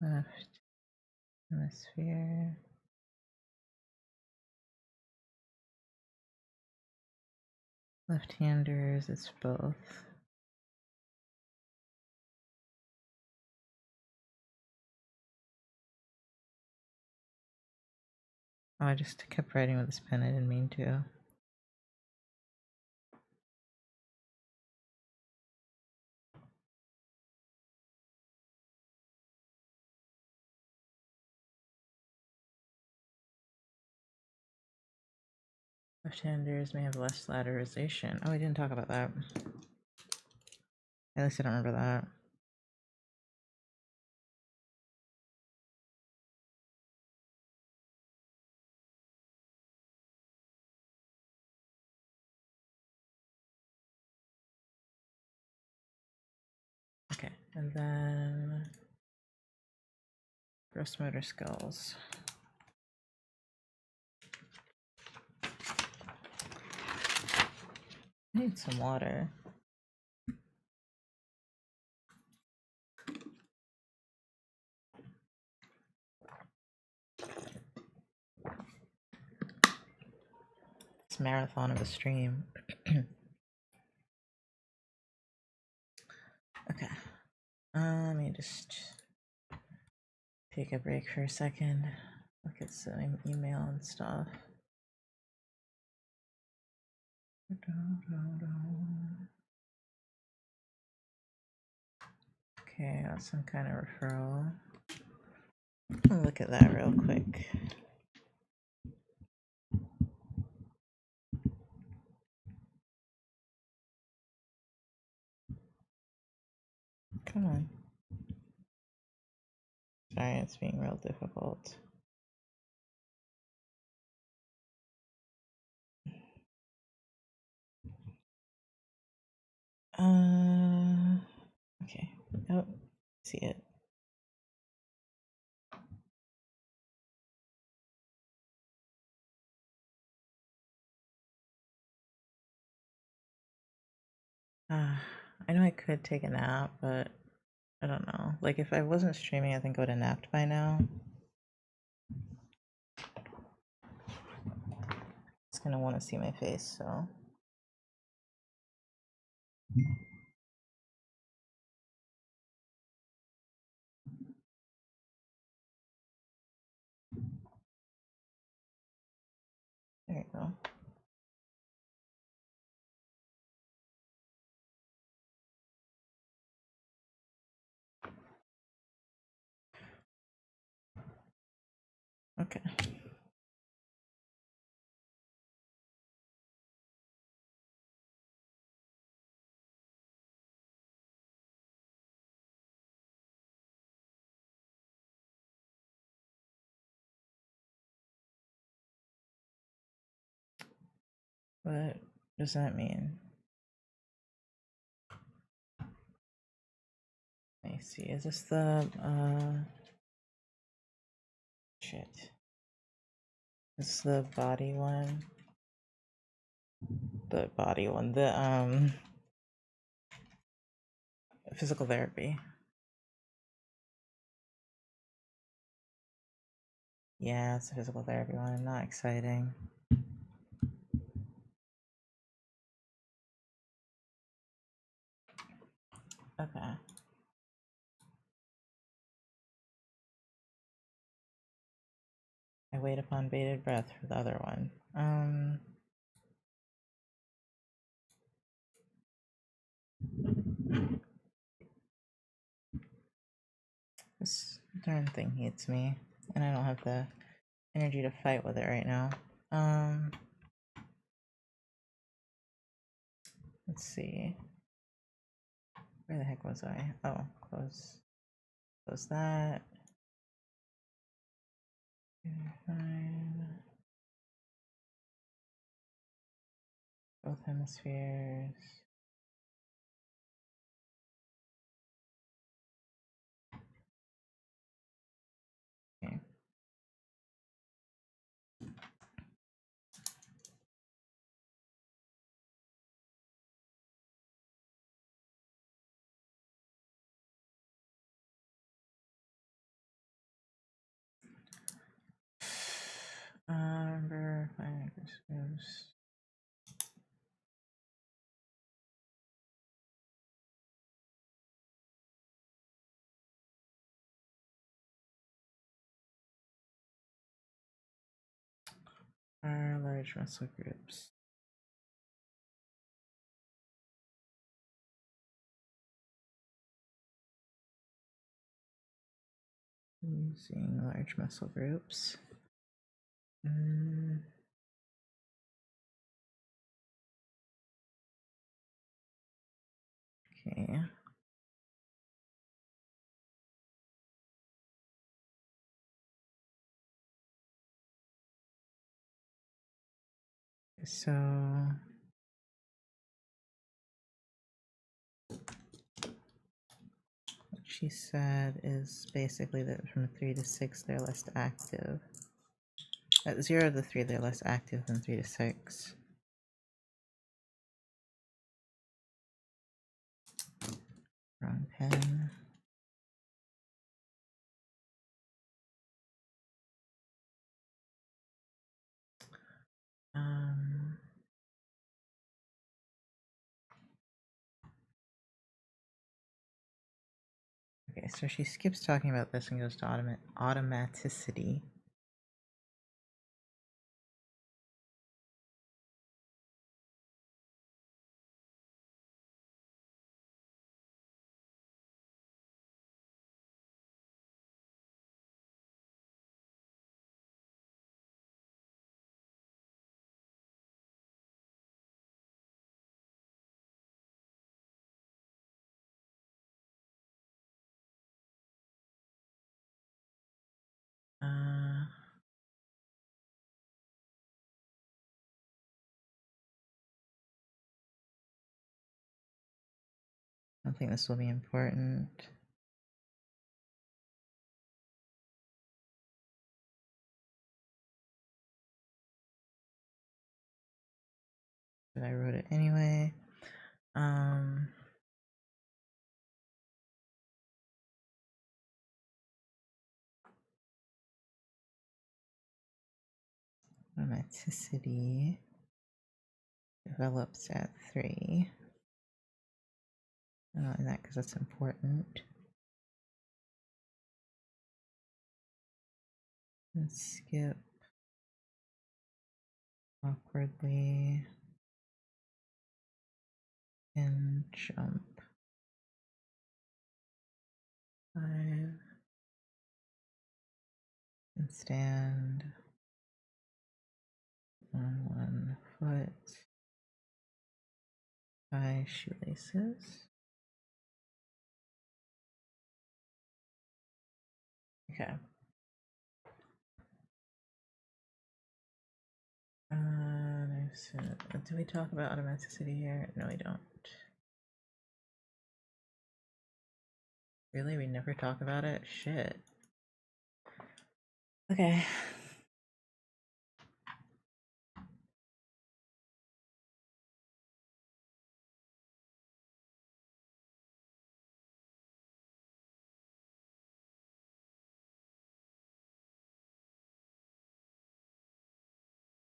Speaker 1: left hemisphere. Left-handers, it's both. Oh, I just kept writing with this pen, I didn't mean to. Left-handers may have less lateralization. Oh, we didn't talk about that. At least I don't remember that. Okay, and then gross motor skills. I need some water. This marathon of a stream. Okay. Let me just take a break for a second. Look at some email and stuff. Okay, that's some kind of referral. I'll look at that real quick. Come on. Sorry, it's being real difficult. Okay. Oh, see it. I know I could take a nap, but I don't know. Like, if I wasn't streaming, I think I would have napped by now. It's gonna want to see my face, so. There you go. Okay. What does that mean? Let me see. Is this the shit? This is the body one. The body one. The physical therapy. Yeah, it's a physical therapy one. Not exciting. Okay. I wait upon bated breath for the other one. This darn thing hates me, and I don't have the energy to fight with it right now. Let's see. Where the heck was I? Oh, close that. Fine. Both hemispheres. Okay. Are large muscle groups. Using large muscle groups. Okay. So what she said is basically that from 3 to 6 they're less active. At 0 to 3 they're less active than 3 to 6. Wrong pen. Okay, so she skips talking about this and goes to automaticity. I don't think this will be important. But I wrote it anyway. Automaticity develops at 3. I don't like that because that's important. And skip awkwardly and jump 5 and stand on 1 foot, tie shoelaces. Okay. Do we talk about automaticity here? No, we don't. Really? We never talk about it? Shit. Okay.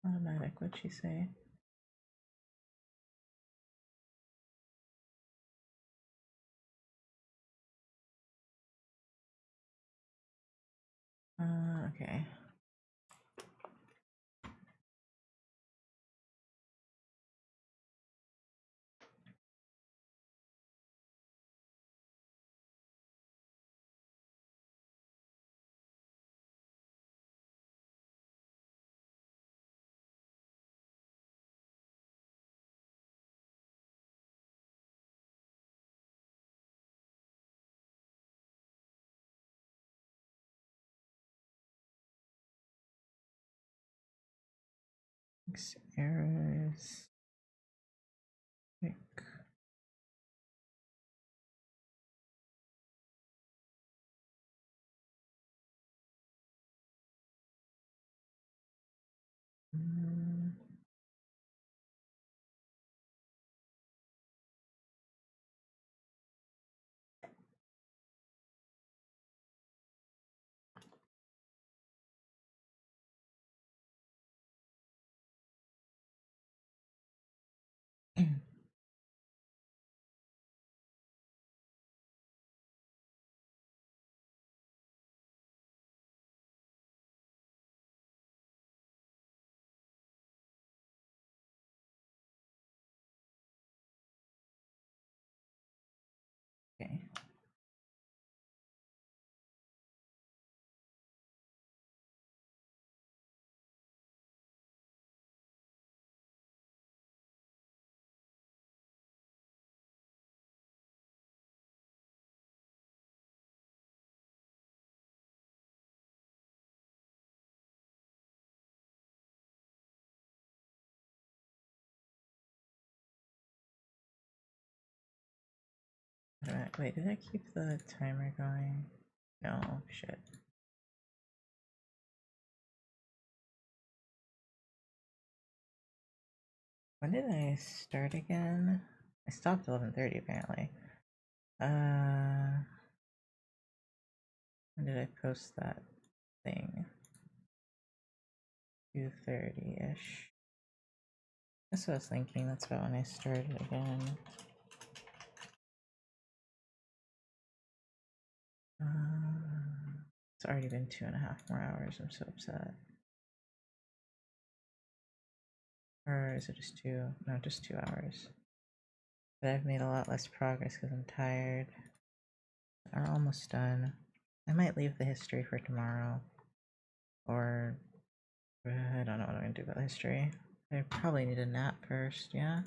Speaker 1: Automatic, what'd she say? Okay. Errors. Pick. Wait, did I keep the timer going? No, shit. When did I start again? I stopped 11:30 apparently. When did I post that thing? 2:30-ish. That's what I was thinking. That's about when I started again. It's already been 2.5 more hours. I'm so upset. Or is it just 2? No, just 2 hours. But I've made a lot less progress because I'm tired. We're almost done. I might leave the history for tomorrow. Or I don't know what I'm gonna do about history. I probably need a nap first, yeah?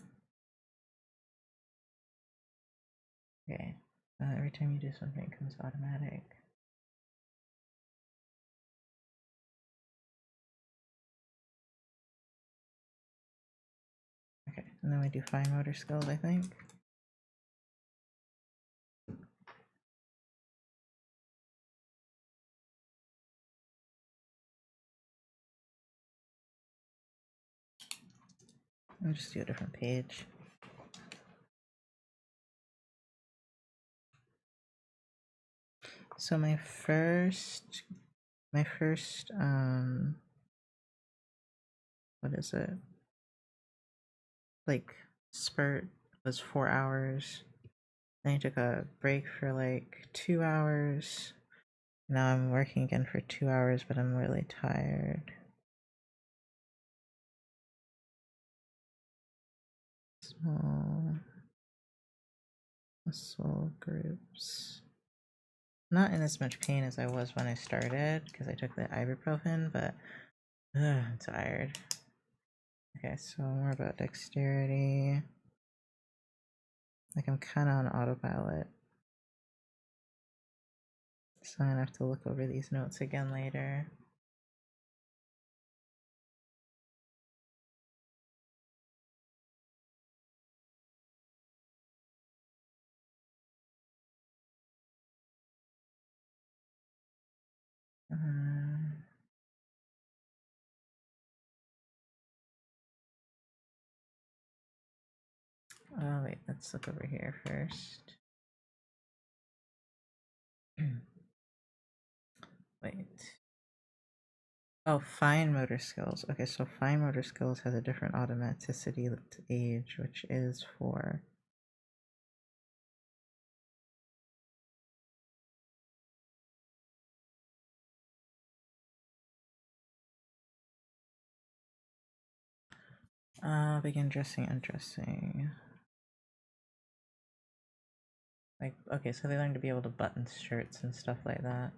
Speaker 1: Okay. Every time you do something, it comes automatic. Okay, and then we do fine motor skills, I think. I'll just do a different page. So my first, what is it? Like, spurt was 4 hours. Then I took a break for like 2 hours. Now I'm working again for 2 hours, but I'm really tired. Small muscle groups. Not in as much pain as I was when I started because I took the ibuprofen, but I'm tired. Okay, so more about dexterity. Like I'm kind of on autopilot. So I'm gonna have to look over these notes again later. Oh wait, let's look over here first. Wait. Oh, fine motor skills. Okay, so fine motor skills has a different automaticity to age, which is 4. Begin dressing, undressing. Like, okay, so they learn to be able to button shirts and stuff like that.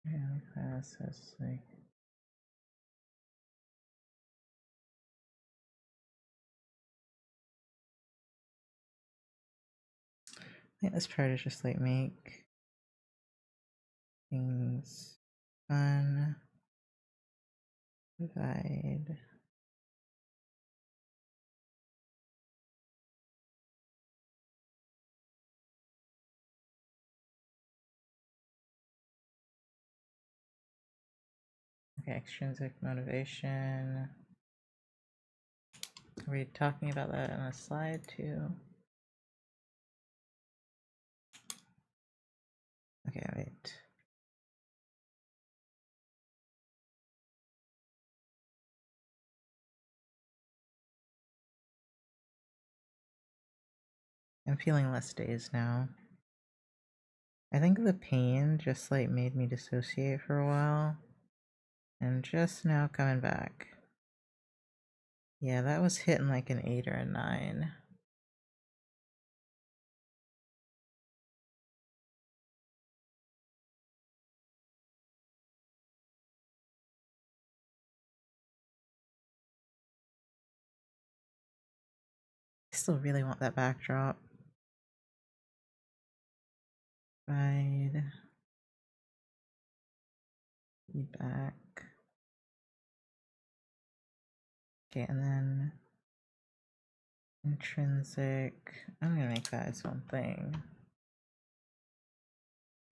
Speaker 1: Yeah, class has like. I think this part is just like make things fun, divide. Okay, extrinsic motivation. Are we talking about that in a slide too? Okay, wait. I'm feeling less dazed now. I think the pain just like made me dissociate for a while. And just now coming back. Yeah, that was hitting like an 8 or a 9. I still really want that backdrop. Ride. Feedback. Okay, and then intrinsic. I'm gonna make that its own thing.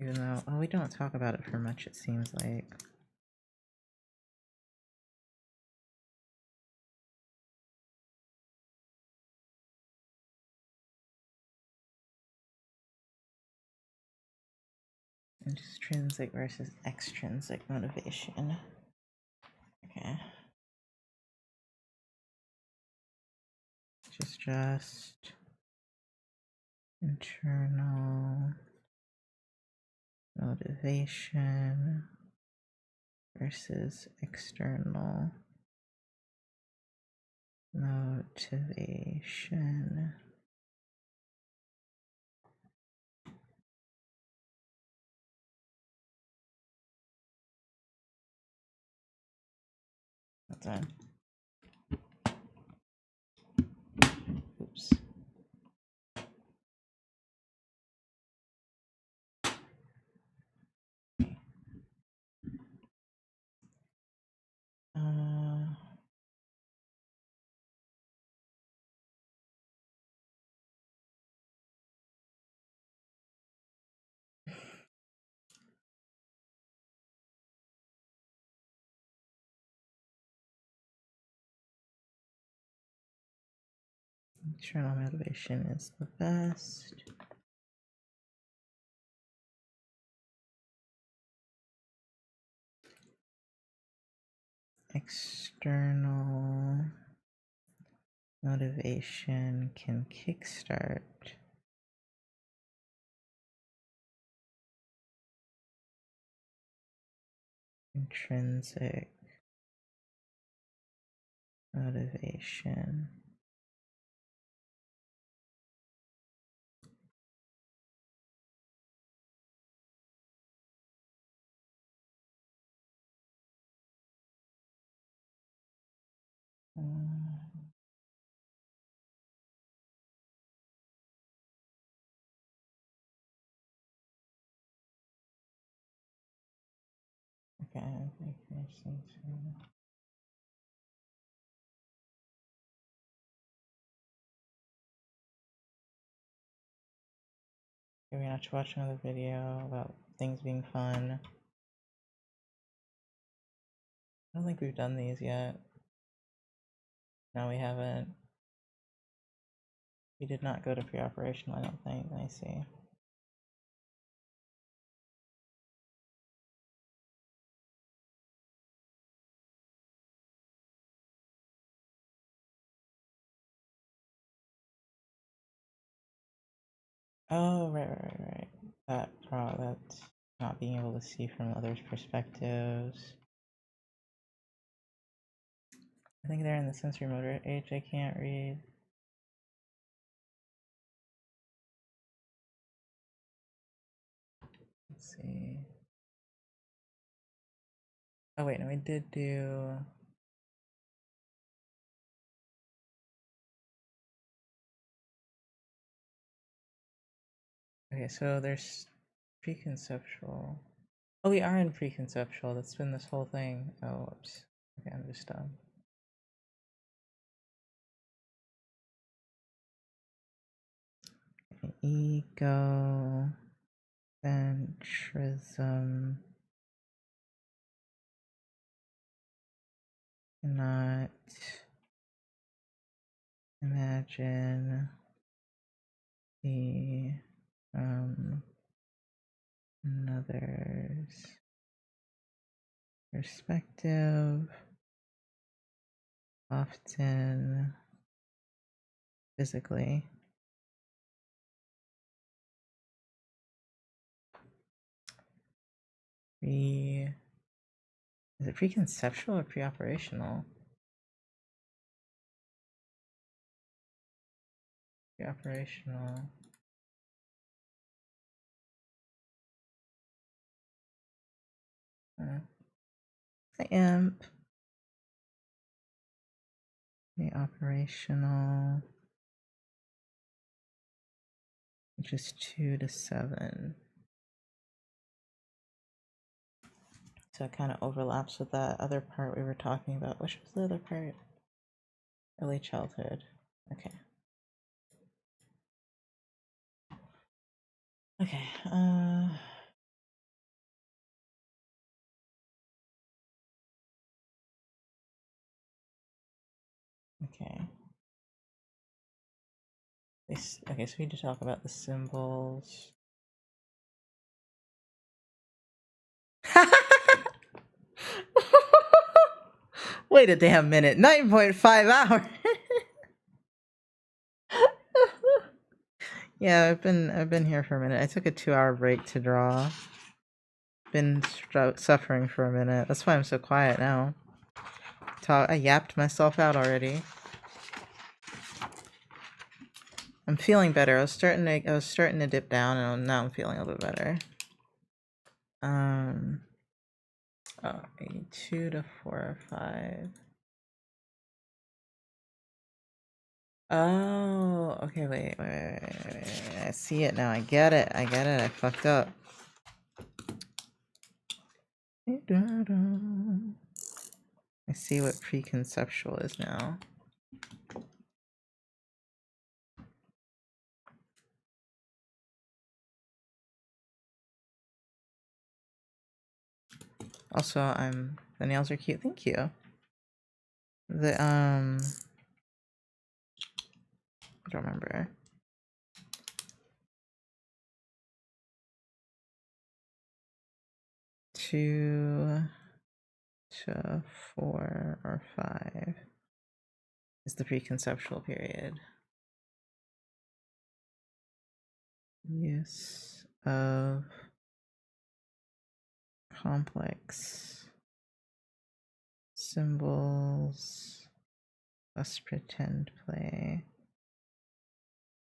Speaker 1: Even though, oh, we don't talk about it for much, it seems like. Intrinsic versus extrinsic motivation. Okay. Just internal motivation versus external motivation. Hold on. Oops. Internal motivation is the best. External motivation can kickstart intrinsic motivation. Okay, I think there's something. Okay, we have to watch another video about things being fun. I don't think we've done these yet. No, we haven't. We did not go to pre-operational, I don't think. Let me see. Oh, right. That's not being able to see from others' perspectives. I think they're in the sensory motor age I can't read. Let's see. Oh wait, no, we did do. Okay, so there's preconceptual. Oh, we are in preconceptual. That's been this whole thing. Oh, whoops. Okay, I'm just dumb. Egocentrism cannot imagine the another's perspective, often physically. Is it preconceptual or preoperational? Preoperational. The imp. Preoperational. Which is 2 to 7. So it kind of overlaps with that other part we were talking about. Which was the other part? Early childhood. Okay. Okay. Okay. Okay, so we need to talk about the symbols. Wait a damn minute. 9.5 hours. Yeah, I've been here for a minute. I took a 2-hour break to draw. Been suffering for a minute. That's why I'm so quiet now. I yapped myself out already. I'm feeling better. I was starting to dip down, and now I'm feeling a little bit better. Oh, 2 to 4 or 5. Oh, okay, wait. I see it now. I get it. I fucked up. I see what preconceptual is now. Also, the nails are cute. Thank you. I don't remember. Two to 4 or 5 is the preconceptual period. Use of complex symbols plus pretend play.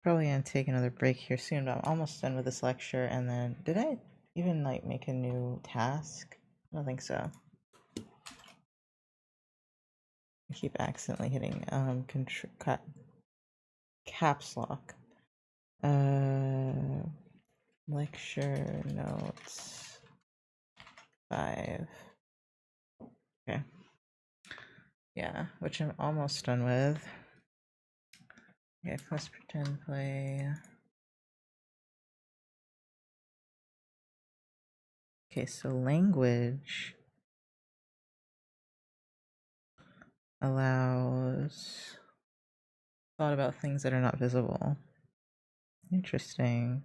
Speaker 1: Probably gonna take another break here soon, but I'm almost done with this lecture. And then, did I even like make a new task? I don't think so. I keep accidentally hitting caps lock. Lecture notes 5. Okay. Yeah, which I'm almost done with. Okay, plus pretend play. Okay, so language allows thought about things that are not visible. Interesting.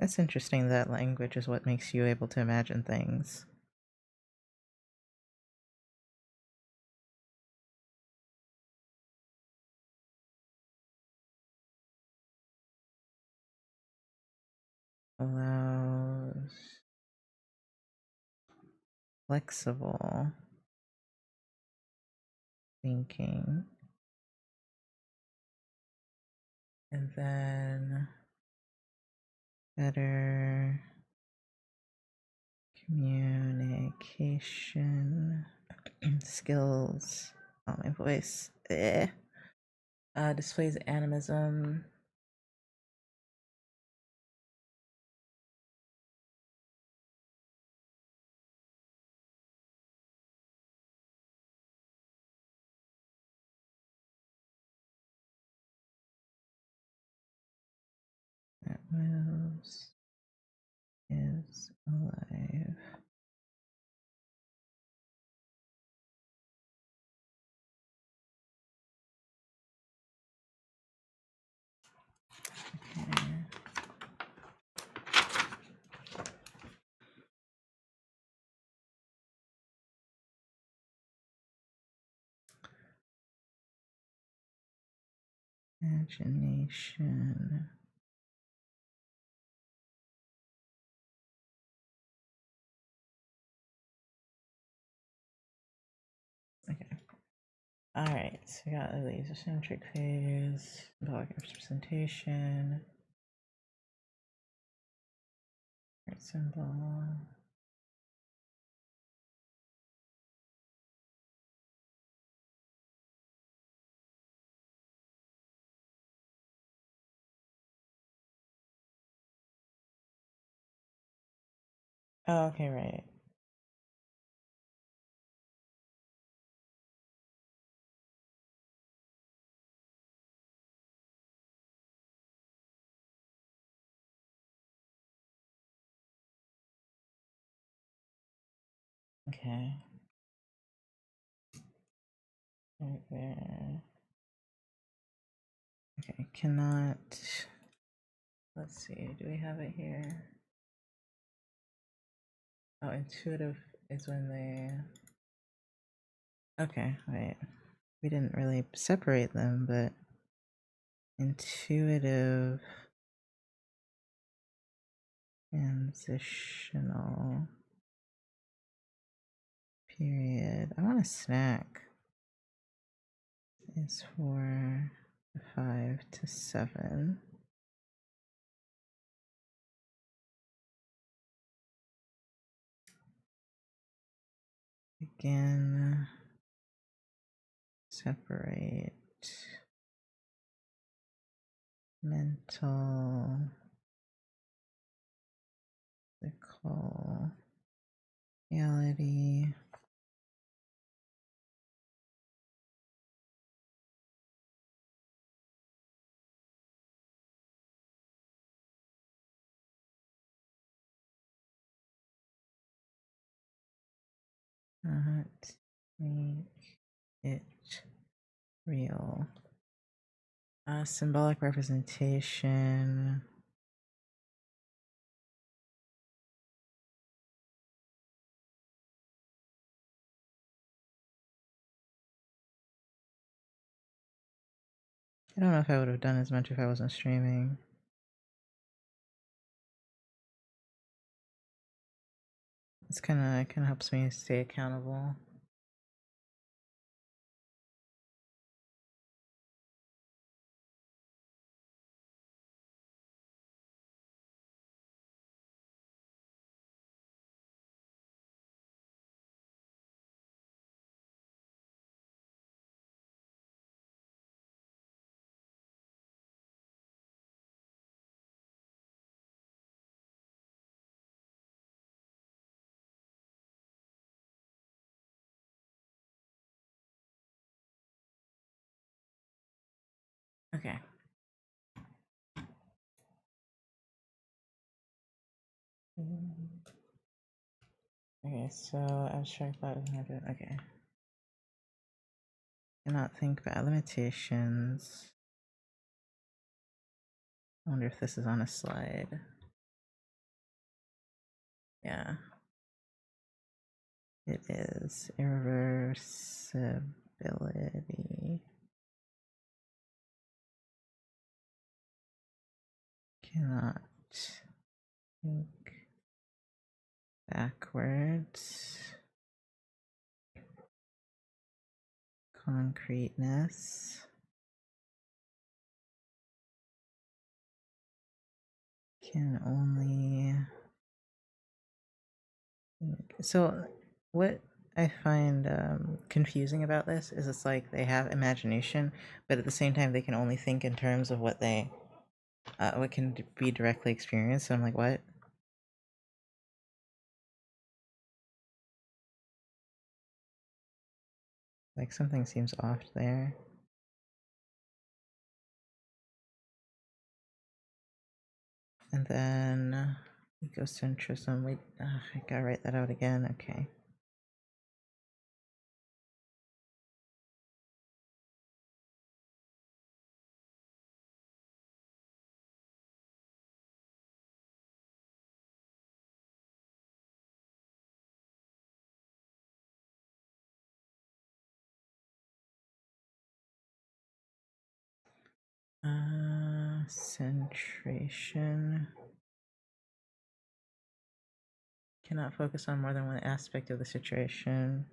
Speaker 1: That's interesting that language is what makes you able to imagine things. Allows flexible thinking. And then better communication skills. Oh, my voice. Displays animism. That moves. Is alive. Okay. Imagination. Okay. Alright, so we got these eccentric phase, symbolic representation, art symbol. Oh, okay, right. Okay. Right there. Okay, cannot. Let's see, do we have it here? Oh, intuitive is when they. Okay, wait. We didn't really separate them, but intuitive, transitional, period. I want a snack. Is for 5 to 7. Again, separate mental, physical, reality. Not make it real. Symbolic representation. I don't know if I would have done as much if I wasn't streaming. It's kind of helps me stay accountable. Okay. Okay, so abstract thought is not good. Okay. Cannot think about limitations. I wonder if this is on a slide. Yeah. It is irreversibility. Cannot think backwards. Concreteness. Can only. So, what I find confusing about this is it's like they have imagination, but at the same time they can only think in terms of what can be directly experienced. So I'm like, what? Like something seems off there. And then egocentrism. Wait, I gotta write that out again. Okay. Centration. Cannot focus on more than one aspect of the situation.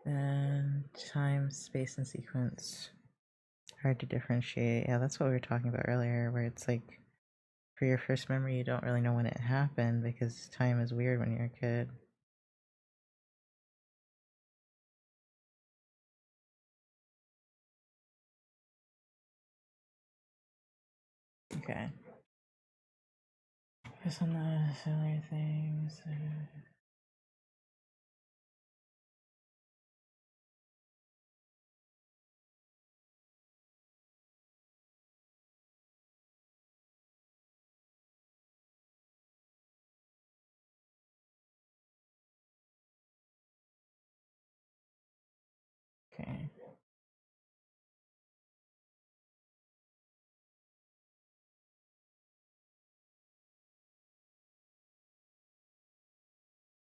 Speaker 1: And time, space, and sequence. Hard to differentiate. Yeah, that's what we were talking about earlier, where it's like for your first memory, you don't really know when it happened because time is weird when you're a kid. Okay. Focus on the similar things. Okay.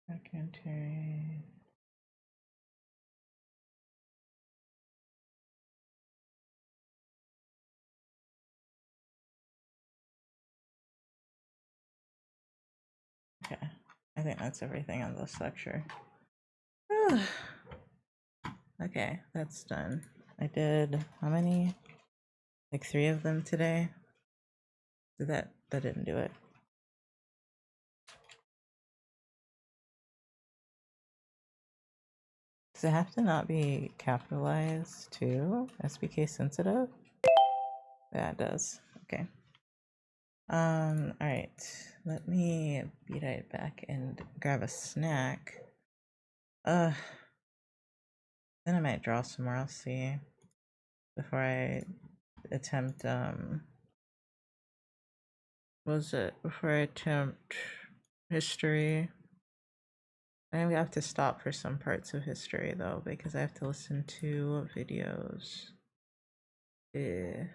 Speaker 1: Documentary. Okay. I think that's everything on this lecture. Okay, that's done. I did how many? Like 3 of them today. That didn't do it. Does it have to not be capitalized too? SBK sensitive? Yeah, it does. Okay. Alright. Let me be right back and grab a snack. Then I might draw some more, I'll see. Before I attempt, what was it? Before I attempt history. I think we have to stop for some parts of history though, because I have to listen to videos. That's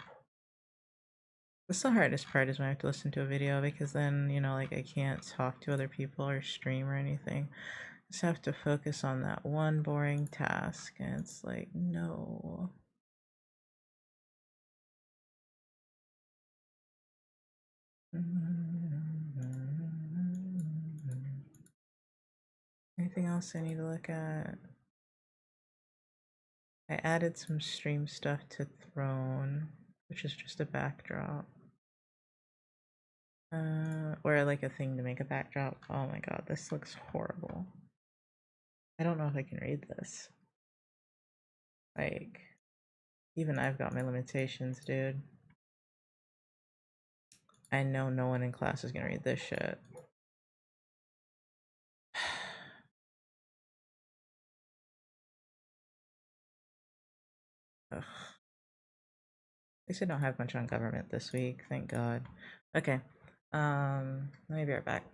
Speaker 1: the hardest part is when I have to listen to a video because then, you know, like I can't talk to other people or stream or anything. I just have to focus on that one boring task and it's like, no. Anything else I need to look at? I added some stream stuff to Throne, which is just a backdrop. Or like a thing to make a backdrop. Oh my god, this looks horrible. I don't know if I can read this. Like, even I've got my limitations, dude. I know no one in class is gonna read this shit. Ugh. At least I don't have much on government this week, thank god. Okay, let me be right back.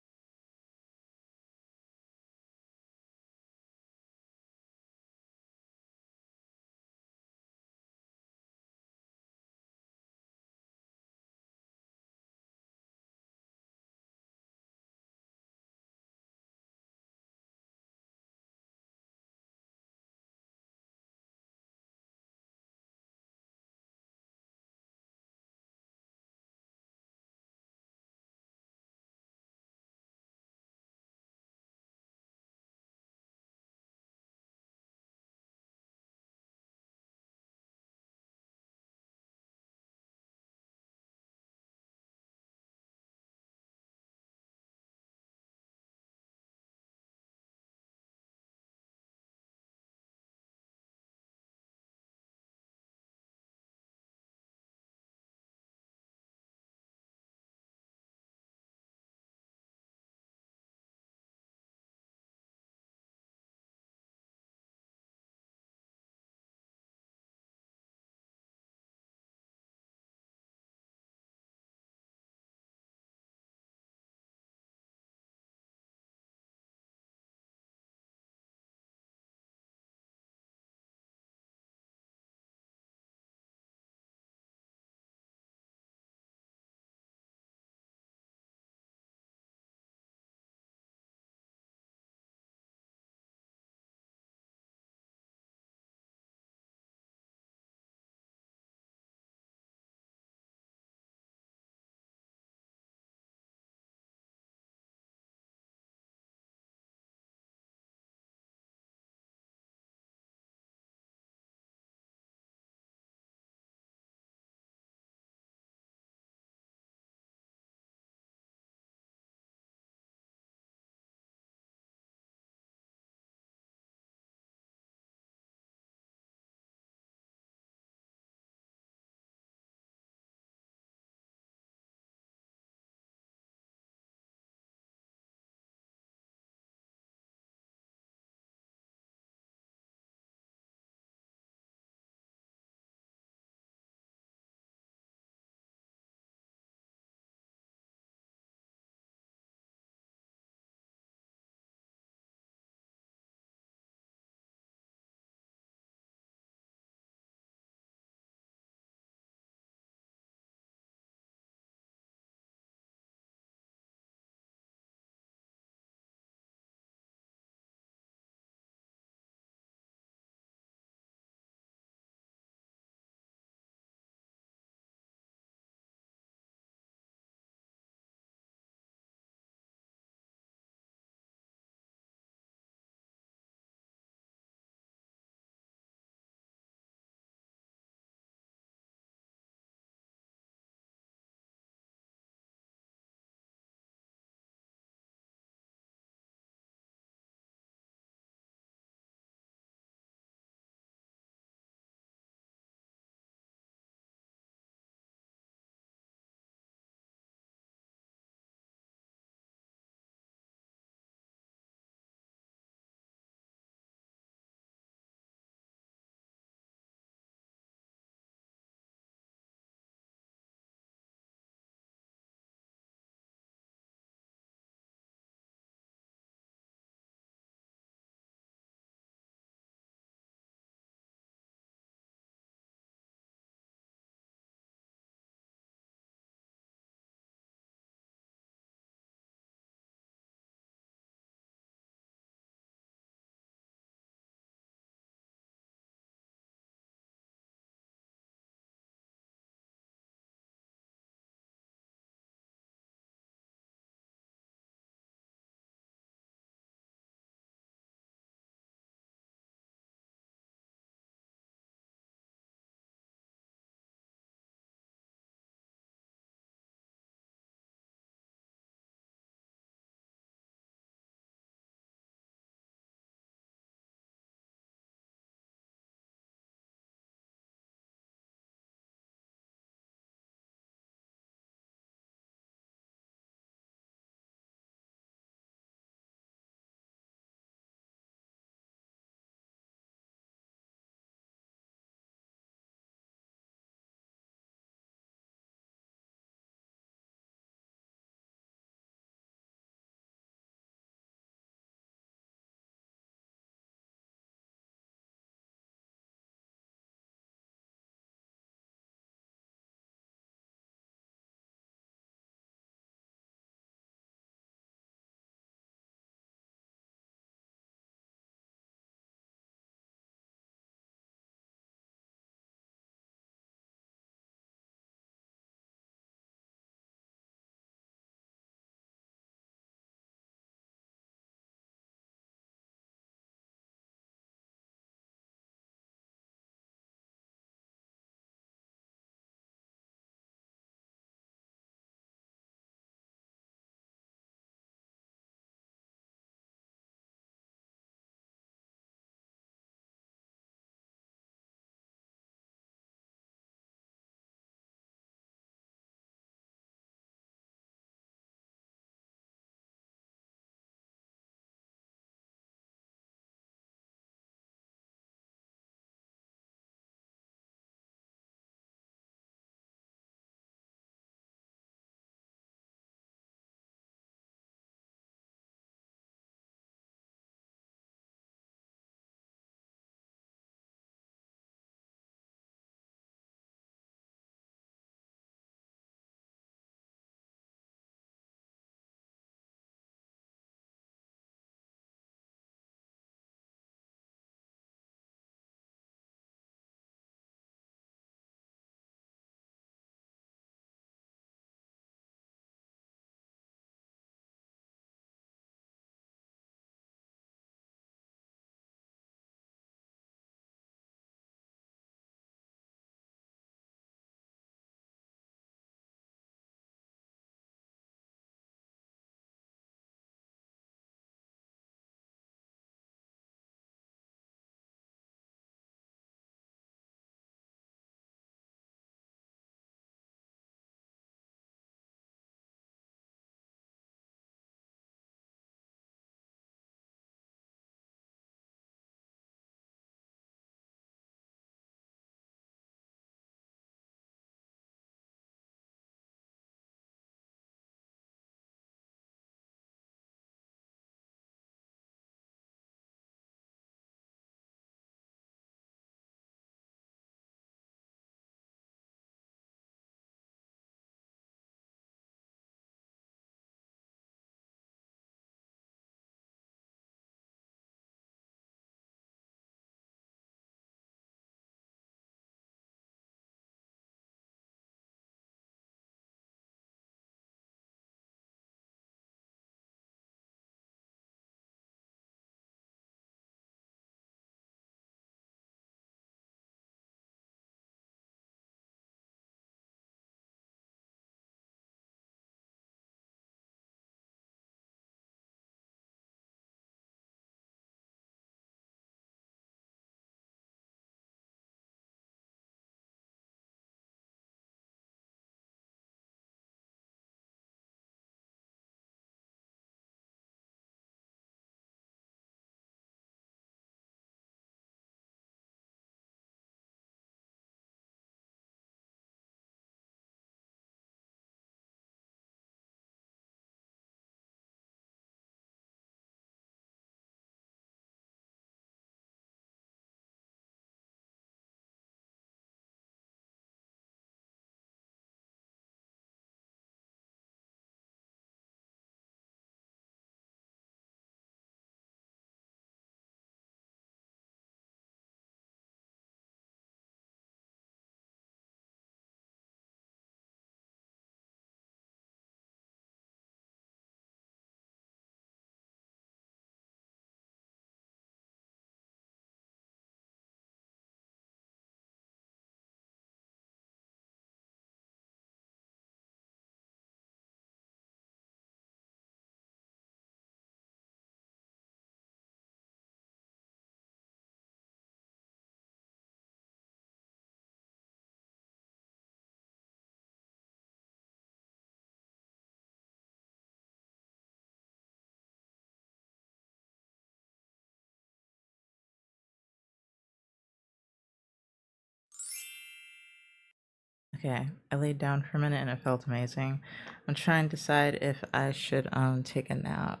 Speaker 1: Okay, I laid down for a minute and it felt amazing. I'm trying to decide if I should take a nap.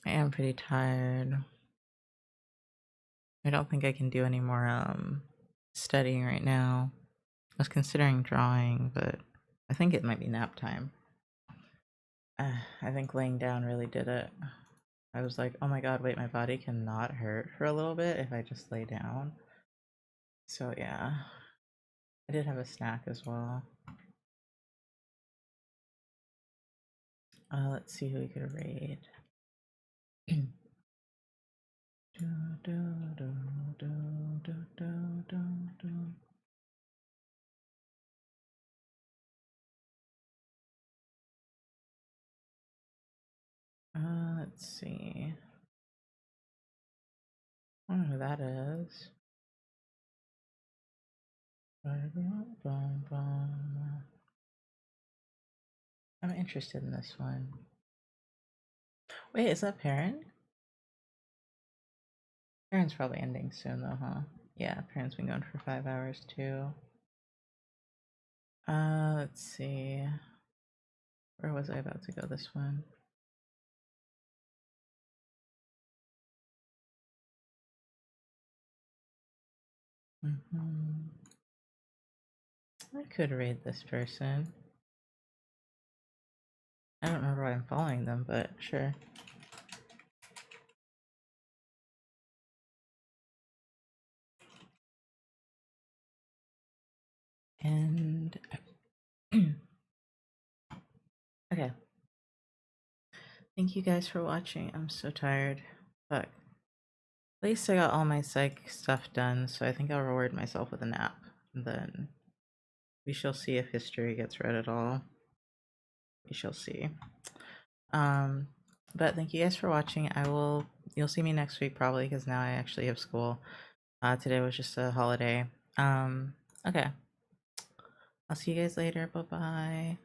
Speaker 1: I am pretty tired. I don't think I can do any more studying right now. I was considering drawing, but I think it might be nap time. I think laying down really did it. I was like, oh my god, wait, my body cannot hurt for a little bit if I just lay down. So yeah, I did have a snack as well. Let's see who we could raid. Let's see. I don't know who that is. I'm interested in this one. Wait, is that Parent? Parent's probably ending soon though, huh? Yeah, Parent's been going for 5 hours too. Let's see. Where was I about to go this one? I could raid this person. I don't remember why I'm following them, but sure. And okay. Thank you guys for watching. I'm so tired. Fuck. At least I got all my psych stuff done, so I think I'll reward myself with a nap. And then we shall see if history gets read at all. We shall see. But thank you guys for watching. You'll see me next week probably because now I actually have school. Today was just a holiday. Okay. I'll see you guys later. Bye bye.